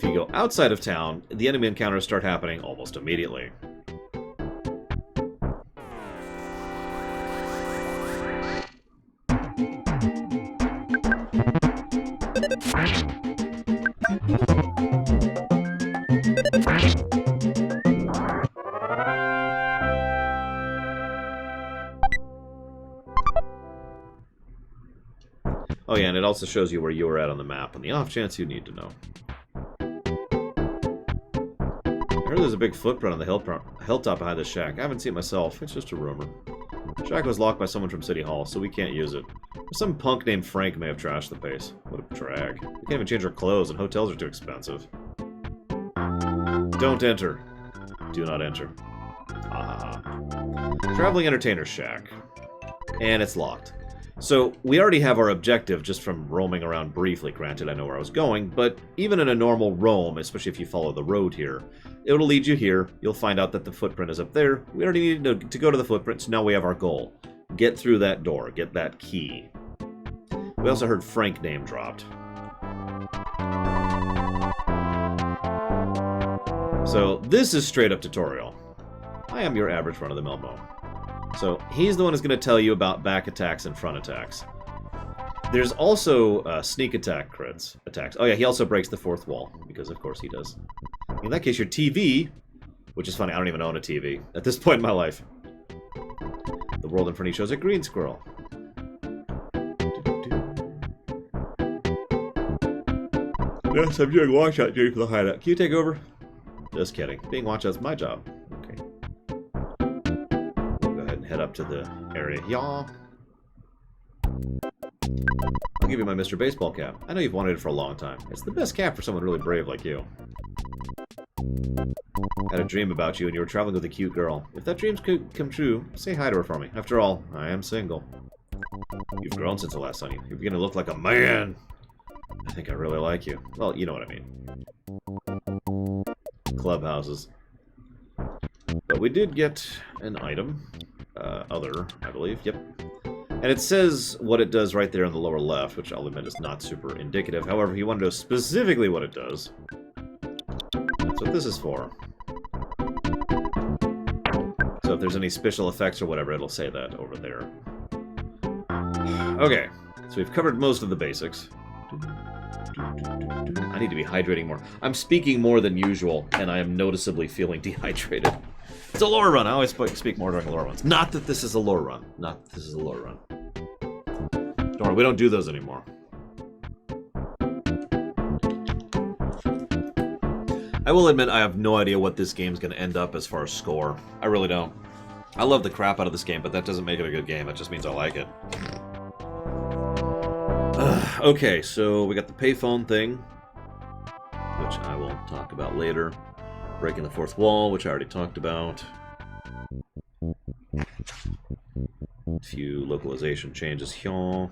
you go outside of town, the enemy encounters start happening almost immediately. Oh yeah, and it also shows you where you were at on the map, on the off chance you need to know. I heard there's a big footprint on the hilltop behind the shack. I haven't seen it myself. It's just a rumor. The shack was locked by someone from City Hall, so we can't use it. Some punk named Frank may have trashed the place. What a drag. We can't even change our clothes, and hotels are too expensive. Don't enter. Do not enter. Ah. Traveling Entertainer's Shack. And it's locked. So, we already have our objective just from roaming around briefly. Granted, I know where I was going, but even in a normal roam, especially if you follow the road here, it'll lead you here. You'll find out that the footprint is up there. We already need to go to the footprint, so now we have our goal. Get through that door. Get that key. We also heard Frank name dropped. So, this is straight up tutorial. I am your average run-of-the-mill moe.
So he's the one who's going to tell you about back attacks and front attacks. There's also sneak attack attacks. Oh yeah, he also breaks the fourth wall, because of course he does. In that case, your TV, which is funny, I don't even own a TV at this point in my life. The world in front of you shows a green squirrel. Yes, I'm doing watch-out duty for the hideout. Can you take over? Just kidding. Being watch-out's my job. Okay. We'll go ahead and head up to the area. Yaw. I'll give you my Mr. Baseball cap. I know you've wanted it for a long time. It's the best cap for someone really brave like you. I had a dream about you and you were traveling with a cute girl. If that dream could come true, say hi to her for me. After all, I am single. You've grown since the last time. You're beginning to look like a man. I think I really like you. Well, you know what I mean. Clubhouses. But we did get an item. Other, I believe. Yep. And it says what it does right there in the lower left, which I'll admit is not super indicative. However, if you want to know specifically what it does, that's what this is for. So if there's any special effects or whatever, it'll say that over there. Okay, so we've covered most of the basics. I need to be hydrating more. I'm speaking more than usual, and I am noticeably feeling dehydrated. It's a lore run. I always speak more during lore runs. Not that this is a lore run. Not that this is a lore run. Don't worry, we don't do those anymore. I will admit I have no idea what this game's going to end up as far as score. I really don't. I love the crap out of this game, but that doesn't make it a good game. It just means I like it. Okay, so we got the payphone thing, which I will talk about later. Breaking the fourth wall, which I already talked about. A few localization changes here.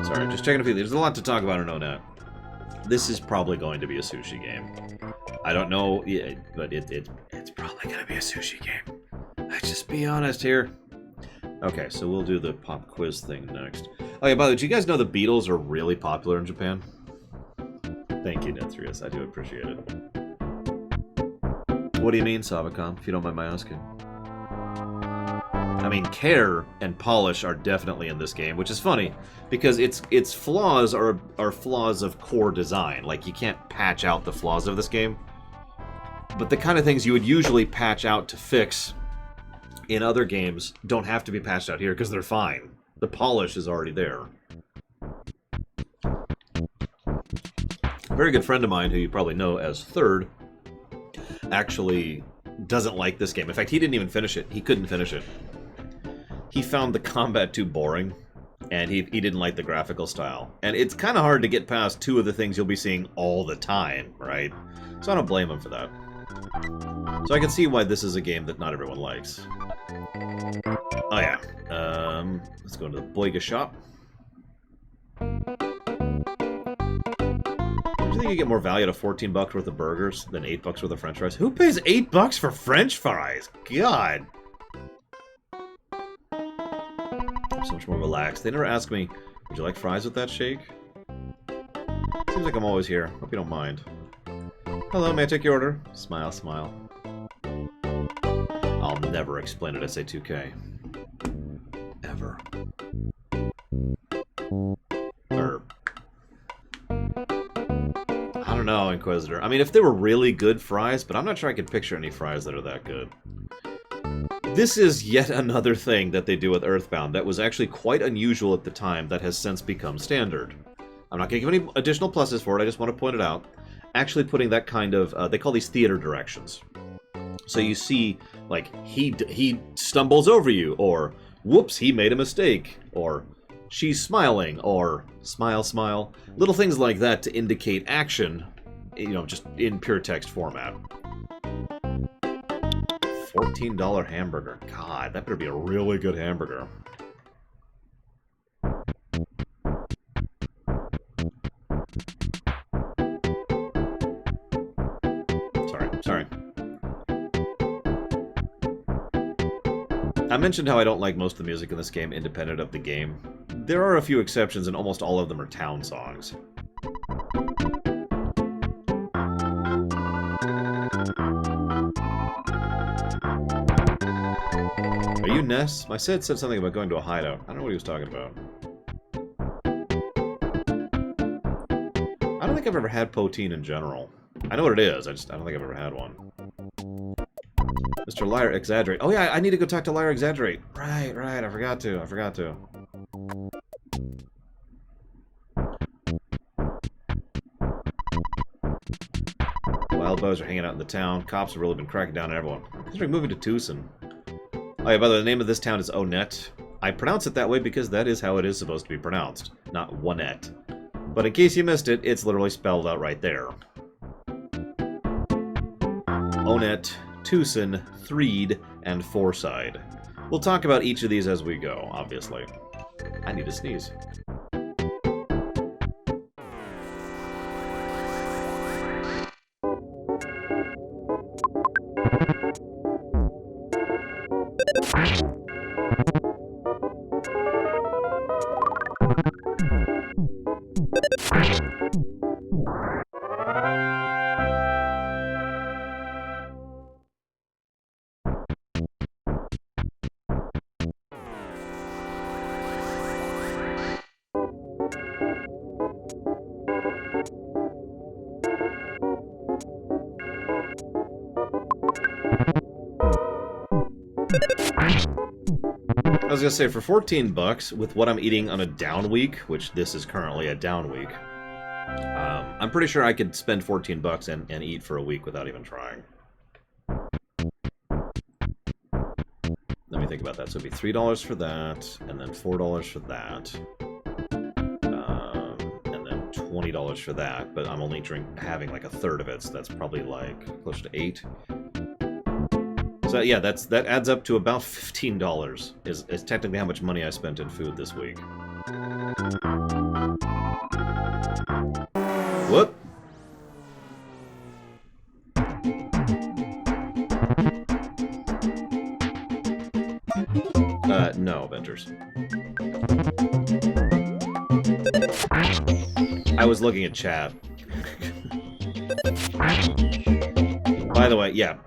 Sorry, just checking a few. There's a lot to talk about in ONET. This is probably going to be a sushi game. I don't know, but it's probably going to be a sushi game. Let's just be honest here. Okay, so we'll do the pop quiz thing next. Oh yeah, by the way, do you guys know the Beatles are really popular in Japan? Thank you, Netrius. I do appreciate it. What do you mean, Sabacom, if you don't mind my asking? I mean, care and polish are definitely in this game, which is funny, because its flaws are flaws of core design. Like, you can't patch out the flaws of this game. But the kind of things you would usually patch out to fix in other games don't have to be patched out here, because they're fine. The polish is already there. A very good friend of mine, who you probably know as Third, actually doesn't like this game. In fact, he didn't even finish it. He couldn't finish it. He found the combat too boring, and he didn't like the graphical style. And it's kind of hard to get past two of the things you'll be seeing all the time, right? So I don't blame him for that. So I can see why this is a game that not everyone likes. Oh yeah. Let's go into the Boiga shop. Do you think you get more value out of $14 worth of burgers than $8 worth of french fries? Who pays $8 for french fries? God. I'm so much more relaxed. They never ask me, would you like fries with that shake? Seems like I'm always here. Hope you don't mind. Hello, may I take your order? Smile, smile. I'll never explain it at say 2K. Ever. I don't know, Inquisitor. I mean, if they were really good fries, but I'm not sure I can picture any fries that are that good. This is yet another thing that they do with Earthbound that was actually quite unusual at the time that has since become standard. I'm not going to give any additional pluses for it, I just want to point it out. Actually putting that kind of, they call these theater directions. So you see, like, he stumbles over you, or whoops, he made a mistake, or she's smiling, or smile, smile. Little things like that to indicate action, you know, just in pure text format. $14 hamburger. God, that better be a really good hamburger. Sorry.
Sorry. I mentioned how I don't like most of the music in this game independent of the game. There are a few exceptions, and almost all of them are town songs. Are you Ness? My Sid said something about going to a hideout. I don't know what he was talking about. I don't think I've ever had poteen in general. I know what it is, I don't think I've ever had one. Mr. Liar Exaggerate. Oh yeah, I need to go talk to Liar Exaggerate. Right, I forgot to. Wild bows are hanging out in the town. Cops have really been cracking down on everyone. Considering moving to Tucson. Oh yeah, by the way, the name of this town is Onet. I pronounce it that way because that is how it is supposed to be pronounced, not Onet. But in case you missed it, it's literally spelled out right there. Onet, Tucson, Threed, and Fourside. We'll talk about each of these as we go, obviously. I need to sneeze. I was gonna say, for 14 bucks, with what I'm eating on a down week, which this is currently a down week, I'm pretty sure I could spend 14 bucks and eat for a week without even trying. Let me think about that. So it'd be $3 for that, and then $4 for that, and then $20 for that, but I'm only having like a third of it, so that's probably like close to $8. So yeah, that adds up to about $15, is technically how much money I spent in food this week. Whoop! No, Ventures. I was looking at chat. By the way, yeah.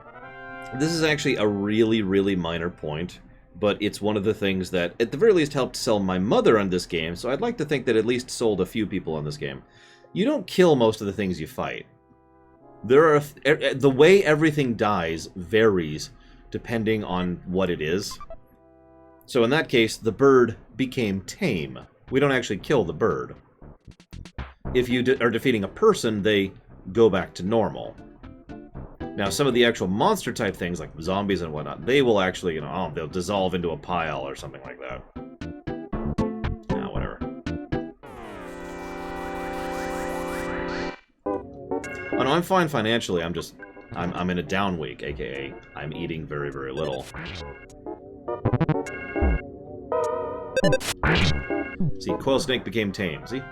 This is actually a really, really minor point, but it's one of the things that, at the very least, helped sell my mother on this game, so I'd like to think that at least sold a few people on this game. You don't kill most of the things you fight. There are the way everything dies varies depending on what it is. So in that case, the bird became tame. We don't actually kill the bird. If you are defeating a person, they go back to normal. Now, some of the actual monster-type things, like zombies and whatnot, they will actually, they'll dissolve into a pile or something like that. Nah, whatever. Oh, no, I'm fine financially. I'm in a down week, aka I'm eating very, very little. See, Coil Snake became tame, see?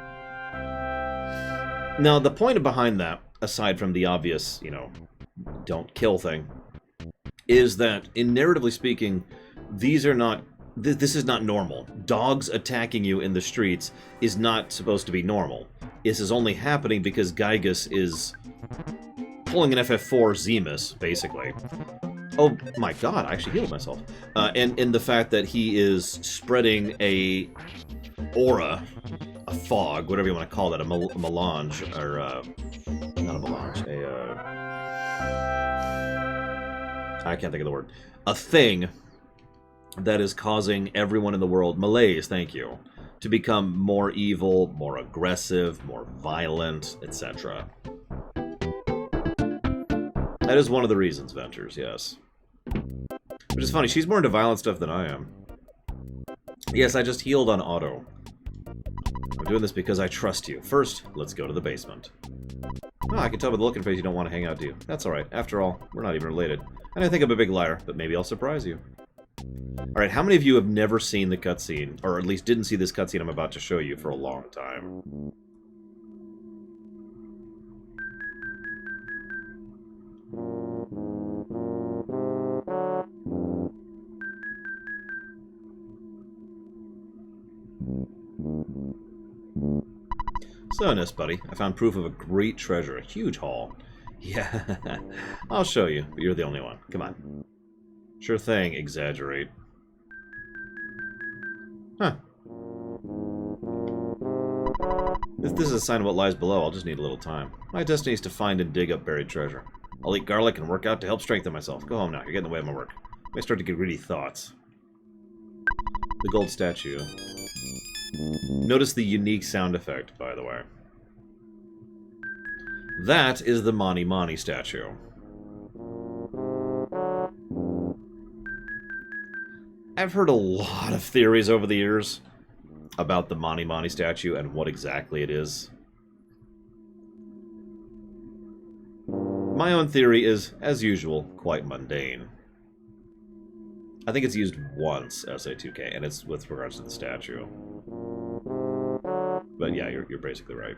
Now, the point behind that, aside from the obvious, don't kill thing, is that, in narratively speaking, these are not... This is not normal. Dogs attacking you in the streets is not supposed to be normal. This is only happening because Gygus is pulling an FF4 Zemus, basically. Oh my god, I actually healed myself. And in the fact that he is spreading a aura, a fog, whatever you want to call that, a melange, or, not a melange, I can't think of the word. A thing that is causing everyone in the world, malaise, thank you, to become more evil, more aggressive, more violent, etc. That is one of the reasons, Ventures, yes. Which is funny, she's more into violent stuff than I am. Yes, I just healed on auto. I'm doing this because I trust you. First, let's go to the basement. Oh, I can tell by the look in face you don't want to hang out, do you? That's alright. After all, we're not even related. And I think I'm a big liar, but maybe I'll surprise you. Alright, how many of you have never seen the cutscene, or at least didn't see this cutscene I'm about to show you for a long time? So, Ness, buddy, I found proof of a great treasure, a huge haul. Yeah, I'll show you, but you're the only one. Come on. Sure thing, exaggerate. Huh. If this is a sign of what lies below, I'll just need a little time. My destiny is to find and dig up buried treasure. I'll eat garlic and work out to help strengthen myself. Go home now, you're getting in the way of my work. I may start to get greedy thoughts. The gold statue. Notice the unique sound effect, by the way. That is the Mani Mani statue. I've heard a lot of theories over the years about the Mani Mani statue and what exactly it is. My own theory is, as usual, quite mundane. I think it's used once, SA2K, and it's with regards to the statue. But yeah, you're basically right.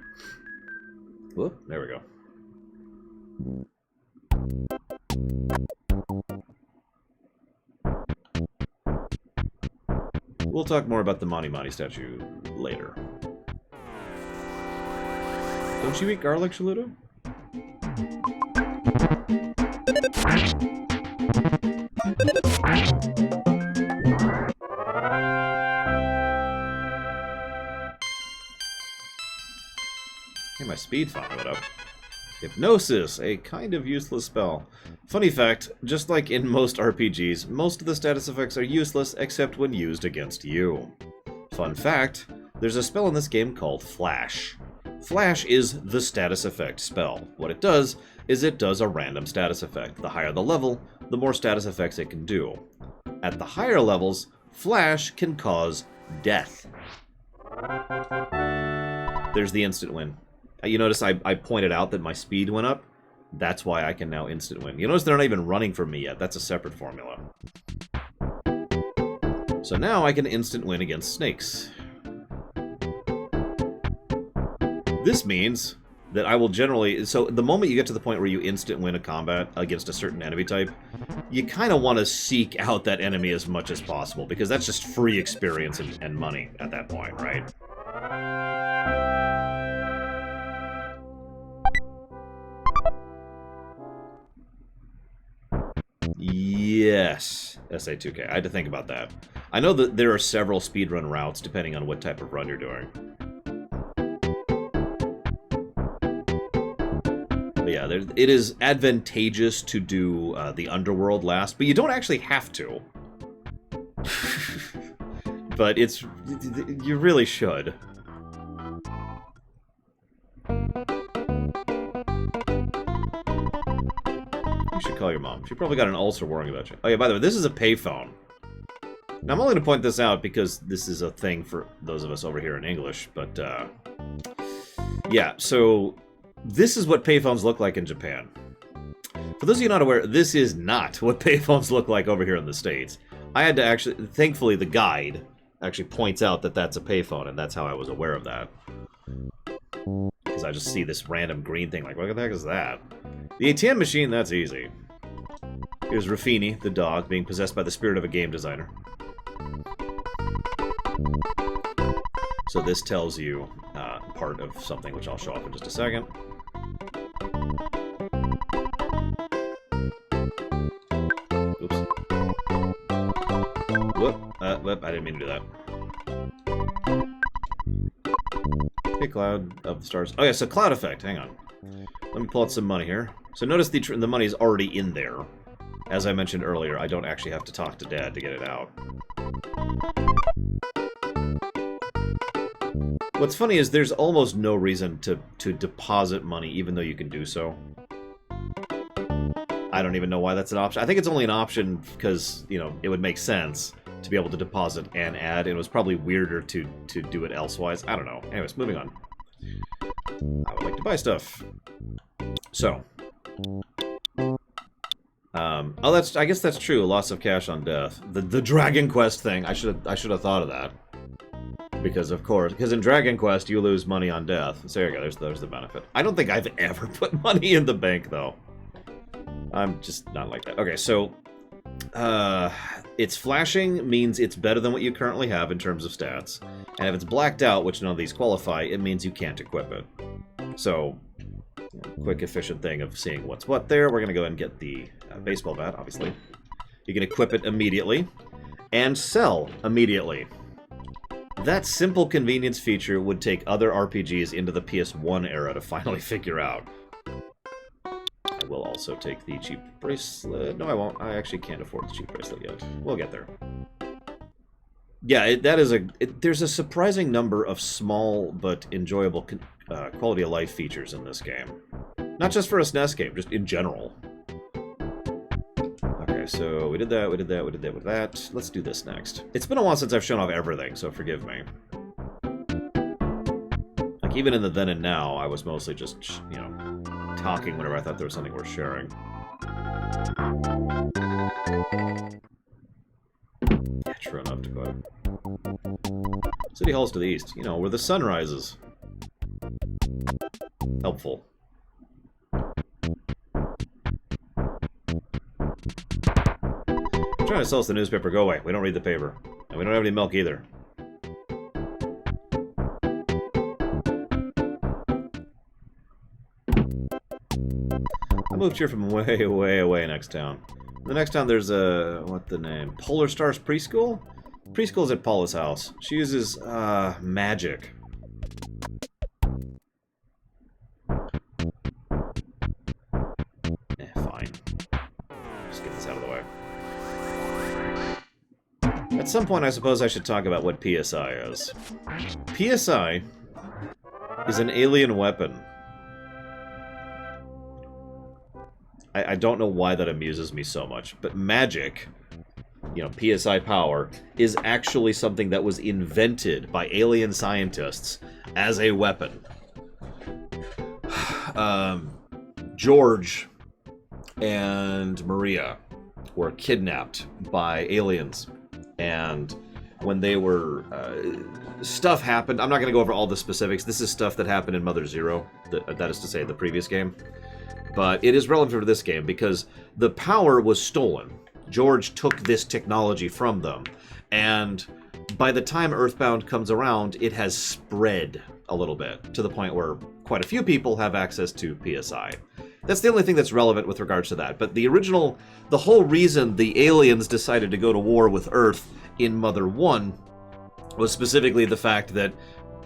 Whoop, there we go. We'll talk more about the Mani Mani statue later. Don't you eat garlic, Shaludo? Hey, my speed finally went up. Hypnosis, a kind of useless spell. Funny fact, just like in most RPGs, most of the status effects are useless except when used against you. Fun fact, there's a spell in this game called Flash. Flash is the status effect spell. What it does is it does a random status effect. The higher the level, the more status effects it can do. At the higher levels, Flash can cause death. There's the instant win. You notice I pointed out that my speed went up? That's why I can now instant win. You notice they're not even running from me yet. That's a separate formula. So now I can instant win against snakes. This means that I will generally... So the moment you get to the point where you instant win a combat against a certain enemy type, you kind of want to seek out that enemy as much as possible, because that's just free experience and money at that point, right? Yes, SA2K. I had to think about that. I know that there are several speedrun routes depending on what type of run you're doing. But yeah, it is advantageous to do the underworld last, but you don't actually have to. But you really should. You should call your mom. She probably got an ulcer worrying about you. Oh yeah, by the way, this is a payphone. Now I'm only going to point this out because this is a thing for those of us over here in English, but yeah, so this is what payphones look like in Japan. For those of you not aware, this is not what payphones look like over here in the States. I had to actually, thankfully the guide actually points out that that's a payphone, and that's how I was aware of that. Because I just see this random green thing, like, what the heck is that? The ATM machine, that's easy. Here's Rafini, the dog, being possessed by the spirit of a game designer. So this tells you part of something, which I'll show off in just a second. Oops. Whoop, I didn't mean to do that. Hey, Cloud of the Stars. Oh yeah, so Cloud Effect, hang on. Let me pull out some money here. So notice the money is already in there. As I mentioned earlier, I don't actually have to talk to Dad to get it out. What's funny is there's almost no reason to deposit money, even though you can do so. I don't even know why that's an option. I think it's only an option because, you know, it would make sense to be able to deposit and add. It was probably weirder to do it elsewise. I don't know. Anyways, moving on. I would like to buy stuff. So. I guess that's true. Loss of cash on death. The Dragon Quest thing. I should have thought of that. Because of course, in Dragon Quest you lose money on death. So there you go. There's the benefit. I don't think I've ever put money in the bank though. I'm just not like that. Okay, so It's flashing means it's better than what you currently have in terms of stats. And if it's blacked out, which none of these qualify, it means you can't equip it. So, quick, efficient thing of seeing what's what there. We're going to go ahead and get the baseball bat, obviously. You can equip it immediately and sell immediately. That simple convenience feature would take other RPGs into the PS1 era to finally figure out. I will also take the cheap bracelet. No, I won't. I actually can't afford the cheap bracelet yet. We'll get there. Yeah, there's a surprising number of small but enjoyable quality of life features in this game. Not just for a SNES game, just in general. Okay, so we did that, we did that, we did that with that. Let's do this next. It's been a while since I've shown off everything, so forgive me. Like, even in the then and now, I was mostly just, you know, talking whenever I thought there was something worth sharing. Yeah, true enough to go ahead. City Hall's to the east, you know, where the sun rises. Helpful. Trying to sell us the newspaper. Go away. We don't read the paper. And we don't have any milk either. I moved here from way, way away next town. The next town there's a... what the name? Polar Stars Preschool? Preschool's at Paula's house. She uses, magic. Fine. Just get this out of the way. At some point, I suppose I should talk about what PSI is. PSI is an alien weapon. I don't know why that amuses me so much, but magic, you know, PSI power, is actually something that was invented by alien scientists as a weapon. George and Maria were kidnapped by aliens, and when they were... stuff happened. I'm not going to go over all the specifics. This is stuff that happened in Mother Zero, that is to say, the previous game. But it is relevant to this game because the power was stolen. George took this technology from them, and by the time Earthbound comes around, it has spread a little bit, to the point where quite a few people have access to PSI. That's the only thing that's relevant with regards to that. But the whole reason the aliens decided to go to war with Earth in Mother 1 was specifically the fact that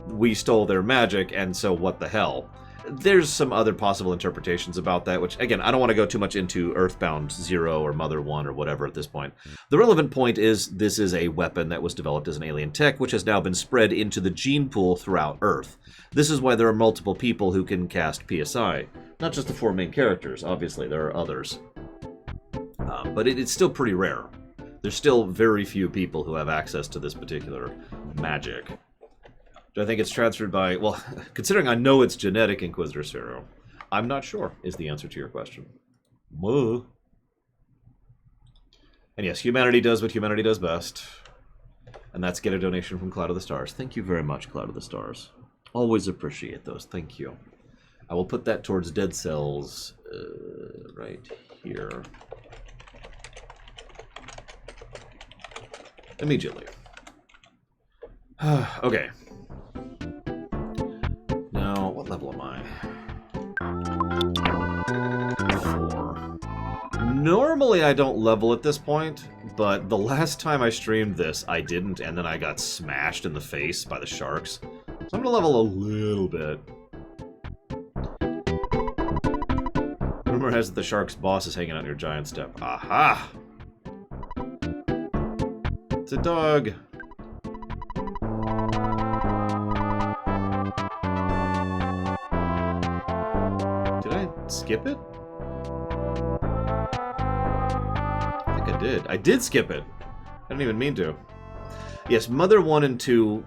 we stole their magic, and so what the hell. There's some other possible interpretations about that, which, again, I don't want to go too much into Earthbound 0 or Mother 1 or whatever at this point. The relevant point is this is a weapon that was developed as an alien tech, which has now been spread into the gene pool throughout Earth. This is why there are multiple people who can cast PSI. Not just the 4 main characters, obviously, there are others. But it's still pretty rare. There's still very few people who have access to this particular magic. I think it's transferred by, well, considering I know it's genetic, Inquisitor Zero, I'm not sure is the answer to your question. Whoa. And yes, humanity does what humanity does best. And that's get a donation from Cloud of the Stars. Thank you very much, Cloud of the Stars. Always appreciate those. Thank you. I will put that towards Dead Cells right here. Immediately. Okay. Now, what level am I? 4. Normally I don't level at this point, but the last time I streamed this, I didn't, and then I got smashed in the face by the sharks. So I'm gonna level a little bit. Rumor has it the shark's boss is hanging out near Giant Step. Aha! It's a dog. Did I skip it? I think I did. I did skip it. I didn't even mean to. Yes, Mother 1 and 2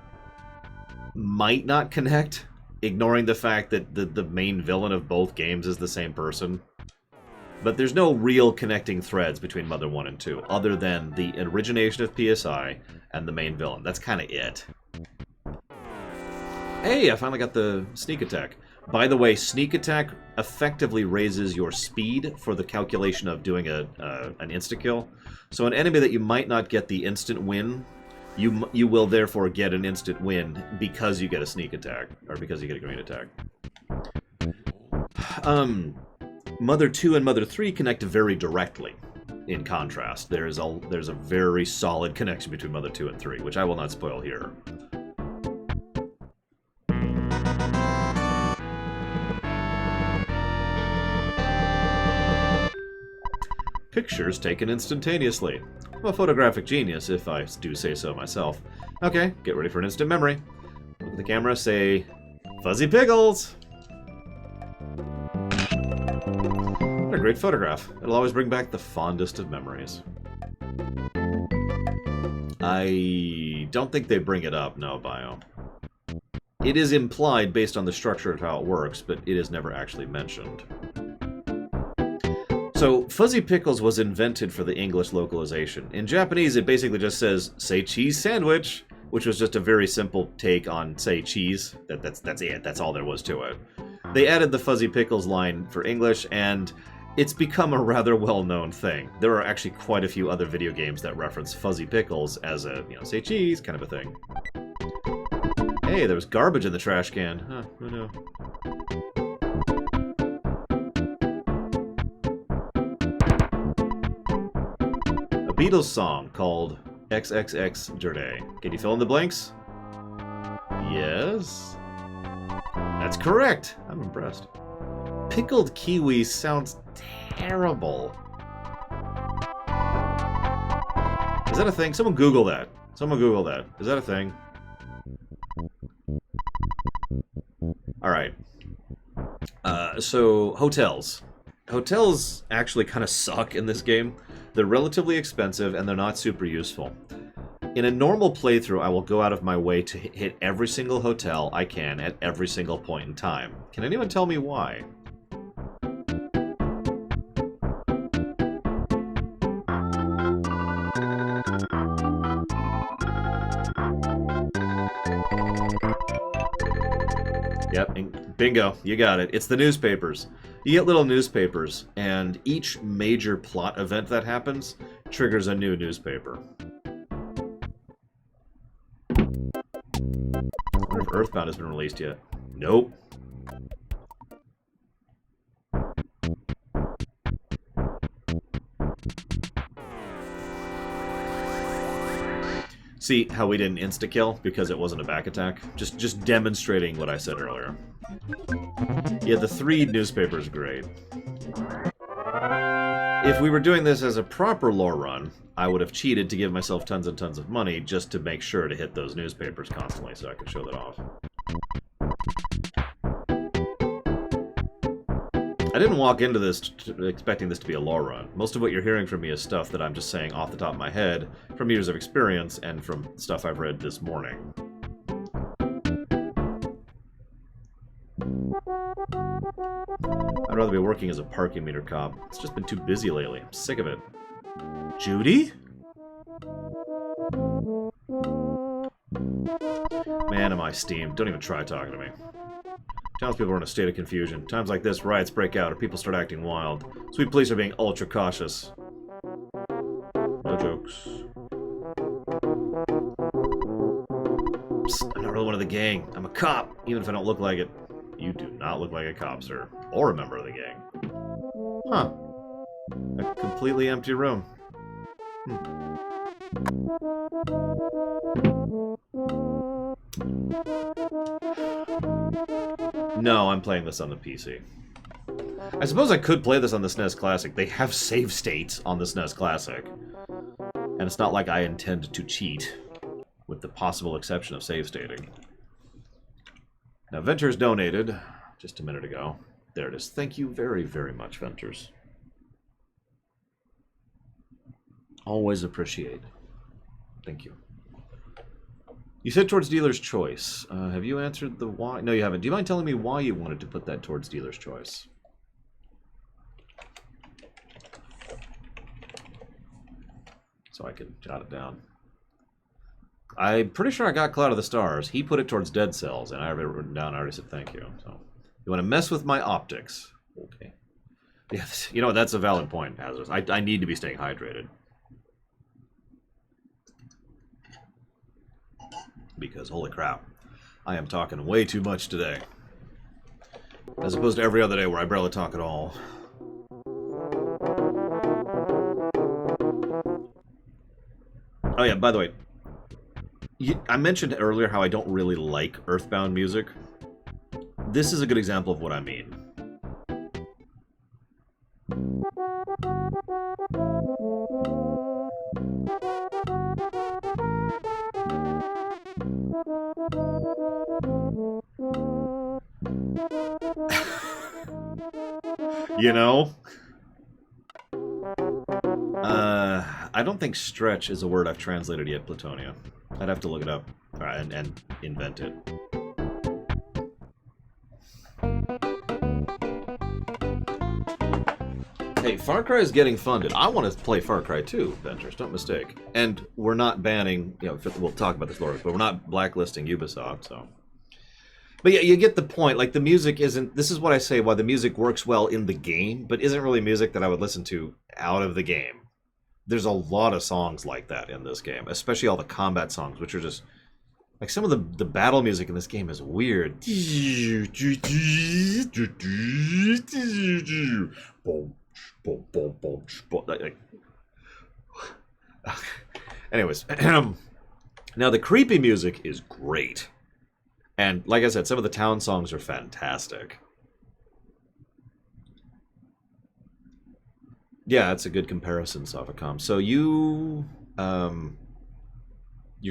might not connect, ignoring the fact that the main villain of both games is the same person. But there's no real connecting threads between Mother 1 and 2, other than the origination of PSI and the main villain. That's kind of it. Hey, I finally got the sneak attack. By the way, sneak attack effectively raises your speed for the calculation of doing an insta-kill. So an enemy that you might not get the instant win, you will therefore get an instant win because you get a sneak attack, or because you get a green attack. Mother 2 and Mother 3 connect very directly. In contrast, there's a very solid connection between Mother 2 and 3, which I will not spoil here. Pictures taken instantaneously. I'm a photographic genius, if I do say so myself. Okay, get ready for an instant memory. Look at the camera, say, Fuzzy Pickles! What a great photograph. It'll always bring back the fondest of memories. I don't think they bring it up, no, Bio. It is implied based on the structure of how it works, but it is never actually mentioned. So, Fuzzy Pickles was invented for the English localization. In Japanese, it basically just says, say cheese sandwich, which was just a very simple take on, say cheese. That's it. That's all there was to it. They added the Fuzzy Pickles line for English, and it's become a rather well-known thing. There are actually quite a few other video games that reference Fuzzy Pickles as a, say cheese kind of a thing. Hey, there was garbage in the trash can. Huh, who knew? Beatles song called XXX Dirty. Can you fill in the blanks? Yes. That's correct. I'm impressed. Pickled kiwi sounds terrible. Is that a thing? Someone Google that. Someone Google that. Is that a thing? Alright. So, hotels. Hotels actually kind of suck in this game. They're relatively expensive, and they're not super useful. In a normal playthrough, I will go out of my way to hit every single hotel I can at every single point in time. Can anyone tell me why? Yep, bingo, you got it. It's the newspapers. You get little newspapers, and each major plot event that happens triggers a new newspaper. I wonder if Earthbound has been released yet. Nope. See how we didn't insta-kill because it wasn't a back attack? Just demonstrating what I said earlier. Yeah, the 3 newspapers great. If we were doing this as a proper lore run, I would have cheated to give myself tons and tons of money just to make sure to hit those newspapers constantly so I could show that off. I didn't walk into this expecting this to be a lore run. Most of what you're hearing from me is stuff that I'm just saying off the top of my head from years of experience and from stuff I've read this morning. I'd rather be working as a parking meter cop. It's just been too busy lately. I'm sick of it. Judy? Man, am I steamed. Don't even try talking to me. Townspeople are in a state of confusion. Times like this, riots break out or people start acting wild. Sweet police are being ultra cautious. No jokes. Psst, I'm not really one of the gang. I'm a cop, even if I don't look like it. You do not look like a cop, sir. Or a member of the gang. Huh. A completely empty room. No, I'm playing this on the PC. I suppose I could play this on the SNES Classic. They have save states on the SNES Classic. And it's not like I intend to cheat, with the possible exception of save stating. Now, Venters donated just a minute ago. There it is. Thank you very, very much, Venters. Always appreciate. Thank you. You said towards dealer's choice. Have you answered the why? No, you haven't. Do you mind telling me why you wanted to put that towards dealer's choice? So I could jot it down. I'm pretty sure I got Cloud of the Stars. He put it towards Dead Cells, and I have it written down. I already said thank you. So, you want to mess with my optics? Okay. Yeah, you know, that's a valid point, Hazardous. I need to be staying hydrated. Because, holy crap, I am talking way too much today. As opposed to every other day where I barely talk at all. Oh yeah, by the way, I mentioned earlier how I don't really like Earthbound music. This is a good example of what I mean. You know? I don't think stretch is a word I've translated yet, Platonia. I'd have to look it up and invent it. Hey, Far Cry is getting funded. I want to play Far Cry 2, Ventures, don't mistake. And we're not banning, you know, we'll talk about this later, but we're not blacklisting Ubisoft, so. But yeah, you get the point. Like, the music isn't... This is what I say, why the music works well in the game, but isn't really music that I would listen to out of the game. There's a lot of songs like that in this game, especially all the combat songs, which are just... Like, some of the battle music in this game is weird. Like, anyways, now the creepy music is great. And like I said, some of the town songs are fantastic. Yeah, that's a good comparison, Sophicom. So you're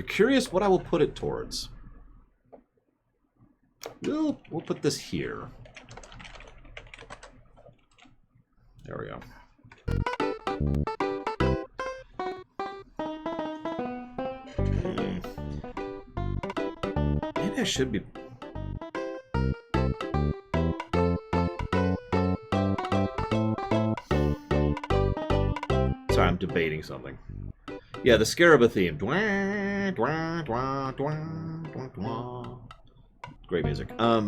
curious what I will put it towards. We'll put this here. There we go. Maybe I should be... Sorry, I'm debating something. Yeah, the Scaraba theme. Great music. I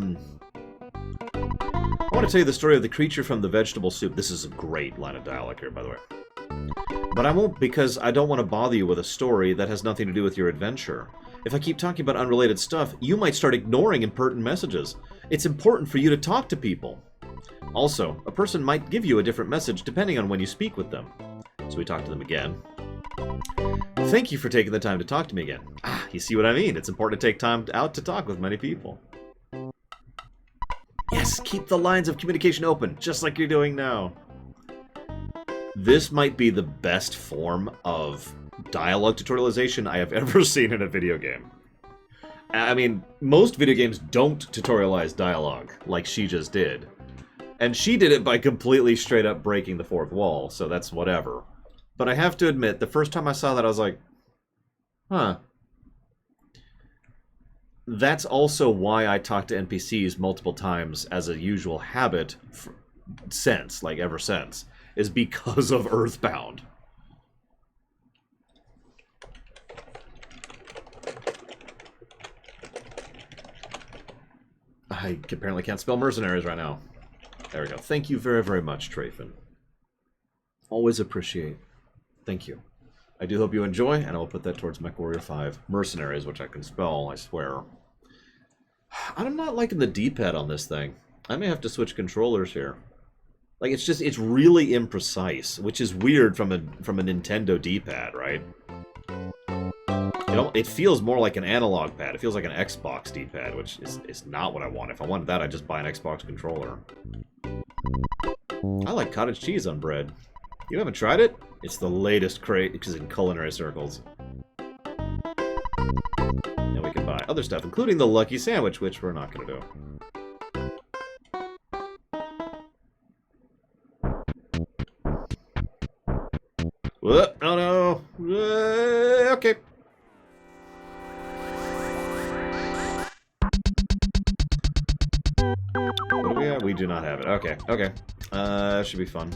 want to tell you the story of the creature from the vegetable soup. This is a great line of dialogue here, by the way. But I won't, because I don't want to bother you with a story that has nothing to do with your adventure. If I keep talking about unrelated stuff, you might start ignoring impertinent messages. It's important for you to talk to people. Also, a person might give you a different message depending on when you speak with them. So we talk to them again. Thank you for taking the time to talk to me again. Ah, you see what I mean? It's important to take time out to talk with many people. Yes, keep the lines of communication open, just like you're doing now. This might be the best form of dialogue tutorialization I have ever seen in a video game. I mean, most video games don't tutorialize dialogue, like she just did. And she did it by completely straight up breaking the fourth wall, so that's whatever. But I have to admit, the first time I saw that, I was like, huh. That's also why I talk to NPCs multiple times as a usual habit ever since, is because of Earthbound. I apparently can't spell mercenaries right now. There we go. Thank you very, very much, Trafin. Always appreciate. Thank you. I do hope you enjoy, and I will put that towards MechWarrior 5. Mercenaries, which I can spell, I swear. I'm not liking the D-pad on this thing. I may have to switch controllers here. Like, it's really imprecise, which is weird from a Nintendo D-pad, right? It feels more like an analog pad. It feels like an Xbox D-pad, which is not what I want. If I wanted that, I'd just buy an Xbox controller. I like cottage cheese on bread. You haven't tried it? It's the latest craze in culinary circles. And we can buy other stuff, including the Lucky Sandwich, which we're not going to do. Whoop, oh no! Okay. What do we have? We do not have it. Okay, okay. Should be fun.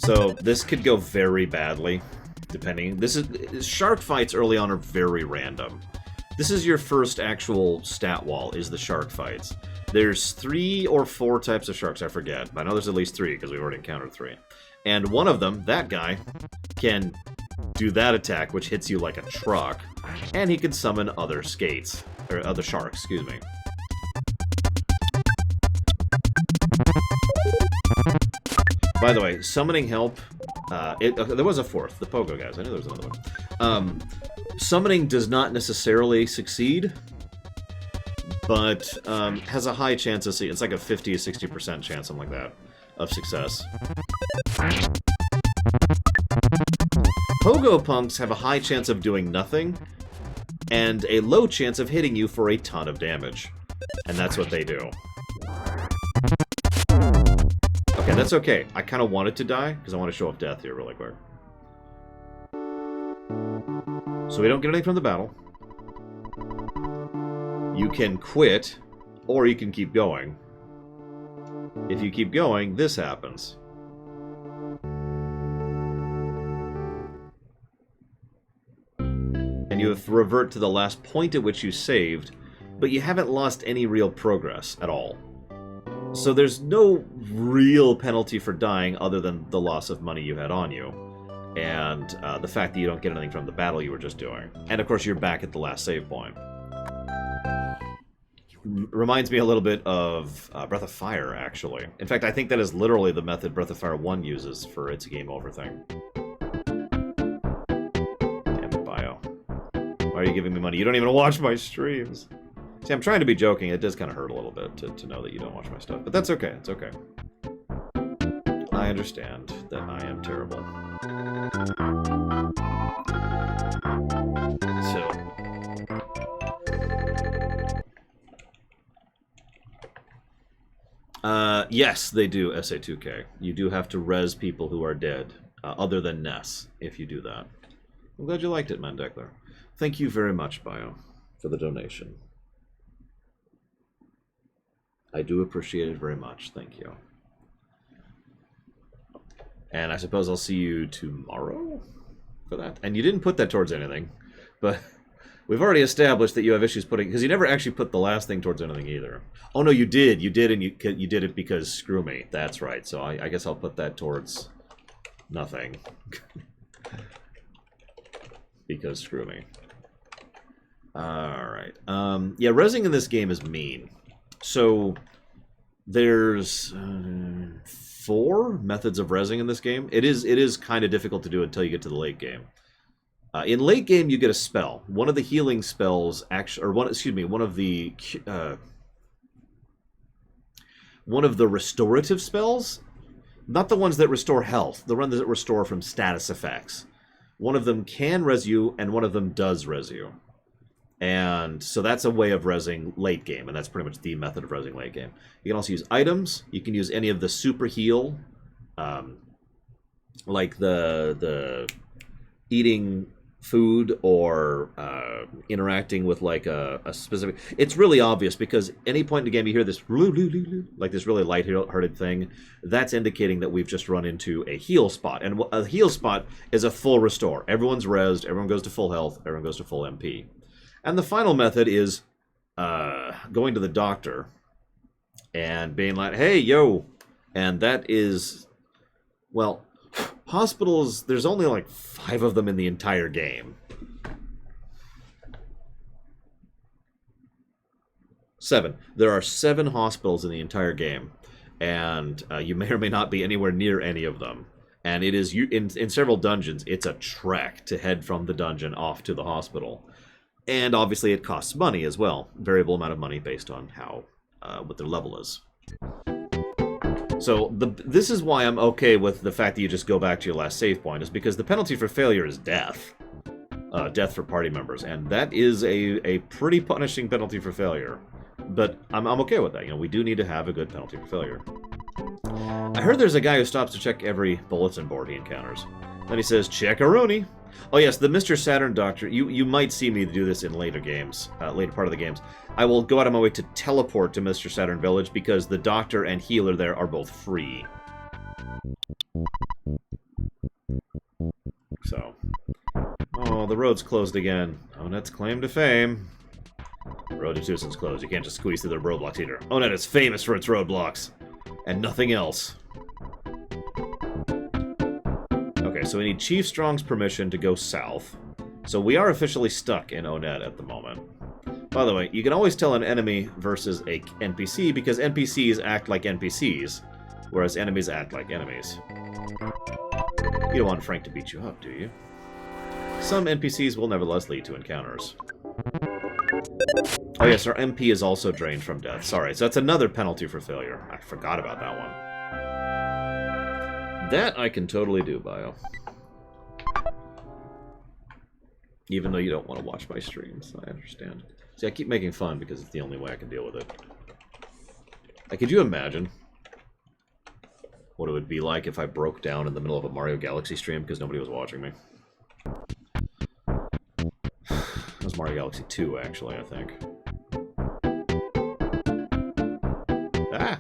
So this could go very badly, depending. Shark fights early on are very random. This is your first actual stat wall, is the shark fights. There's 3 or 4 types of sharks, I forget. But I know there's at least 3, because we've already encountered 3. And one of them, that guy, can do that attack, which hits you like a truck. And he can summon other skates. Or other sharks, excuse me. By the way, summoning help... there was a 4th, the Pogo guys. I knew there was another one. Summoning does not necessarily succeed, but has a high chance of... It's like a 50 to 60% chance, something like that, of success. Pogo punks have a high chance of doing nothing, and a low chance of hitting you for a ton of damage. And that's what they do. Okay, that's okay. I kind of wanted to die, because I want to show off death here really quick. So we don't get anything from the battle. You can quit, or you can keep going. If you keep going, this happens. And you have to revert to the last point at which you saved, but you haven't lost any real progress at all. So there's no real penalty for dying other than the loss of money you had on you. And the fact that you don't get anything from the battle you were just doing. And of course you're back at the last save point. Reminds me a little bit of Breath of Fire, actually. In fact, I think that is literally the method Breath of Fire 1 uses for its game over thing. Damn it, Bio. Why are you giving me money? You don't even watch my streams. See, I'm trying to be joking. It does kind of hurt a little bit to know that you don't watch my stuff. But that's okay. It's okay. I understand that I am terrible. So... yes, they do SA2K. You do have to res people who are dead, other than Ness, if you do that. I'm glad you liked it, Mandekler. Thank you very much, Bio, for the donation. I do appreciate it very much. Thank you. And I suppose I'll see you tomorrow for that. And you didn't put that towards anything, but we've already established that you have issues putting... Because you never actually put the last thing towards anything either. Oh, no, you did. You did, and you did it because screw me. That's right. So I guess I'll put that towards nothing. Because screw me. Alright. Yeah, resing in this game is mean. So there's 4 methods of resing in this game. It is kind of difficult to do until you get to the late game. In late game, you get a spell. One of the healing spells, one of the restorative spells. Not the ones that restore health. The ones that restore from status effects. One of them can res you, and one of them does res you. And so that's a way of resing late game, and that's pretty much the method of resing late game. You can also use items. You can use any of the super heal, like the eating food or interacting with like a specific... It's really obvious because any point in the game you hear this like this really light-hearted thing, that's indicating that we've just run into a heal spot. And a heal spot is a full restore. Everyone's resed, everyone goes to full health, everyone goes to full MP. And the final method is going to the doctor and being like, hey, yo. And that is, well, hospitals, there's only like 5 of them in the entire game. 7. There are 7 hospitals in the entire game. And you may or may not be anywhere near any of them. And it is, in several dungeons, it's a trek to head from the dungeon off to the hospital. And obviously it costs money as well. Variable amount of money based on how, what their level is. So this is why I'm okay with the fact that you just go back to your last save point, is because the penalty for failure is death. Death for party members. And that is a pretty punishing penalty for failure. But I'm okay with that. You know, we do need to have a good penalty for failure. I heard there's a guy who stops to check every bulletin board he encounters. Then he says, check-a-rooney. Oh yes, the Mr. Saturn Doctor. You might see me do this in later games, later part of the games. I will go out of my way to teleport to Mr. Saturn Village because the Doctor and Healer there are both free. So. Oh, the road's closed again. Onet's claim to fame. Road to Tucson's closed. You can't just squeeze through their roadblocks either. Onet is famous for its roadblocks. And nothing else. Okay, so we need Chief Strong's permission to go south. So we are officially stuck in Onet at the moment. By the way, you can always tell an enemy versus a NPC because NPCs act like NPCs, whereas enemies act like enemies. You don't want Frank to beat you up, do you? Some NPCs will nevertheless lead to encounters. Oh yes, our MP is also drained from death. Sorry, so that's another penalty for failure. I forgot about that one. That I can totally do, Bio. Even though you don't want to watch my streams, I understand. See, I keep making fun because it's the only way I can deal with it. Like, could you imagine what it would be like if I broke down in the middle of a Mario Galaxy stream because nobody was watching me? It was Mario Galaxy 2, actually, I think. Ah!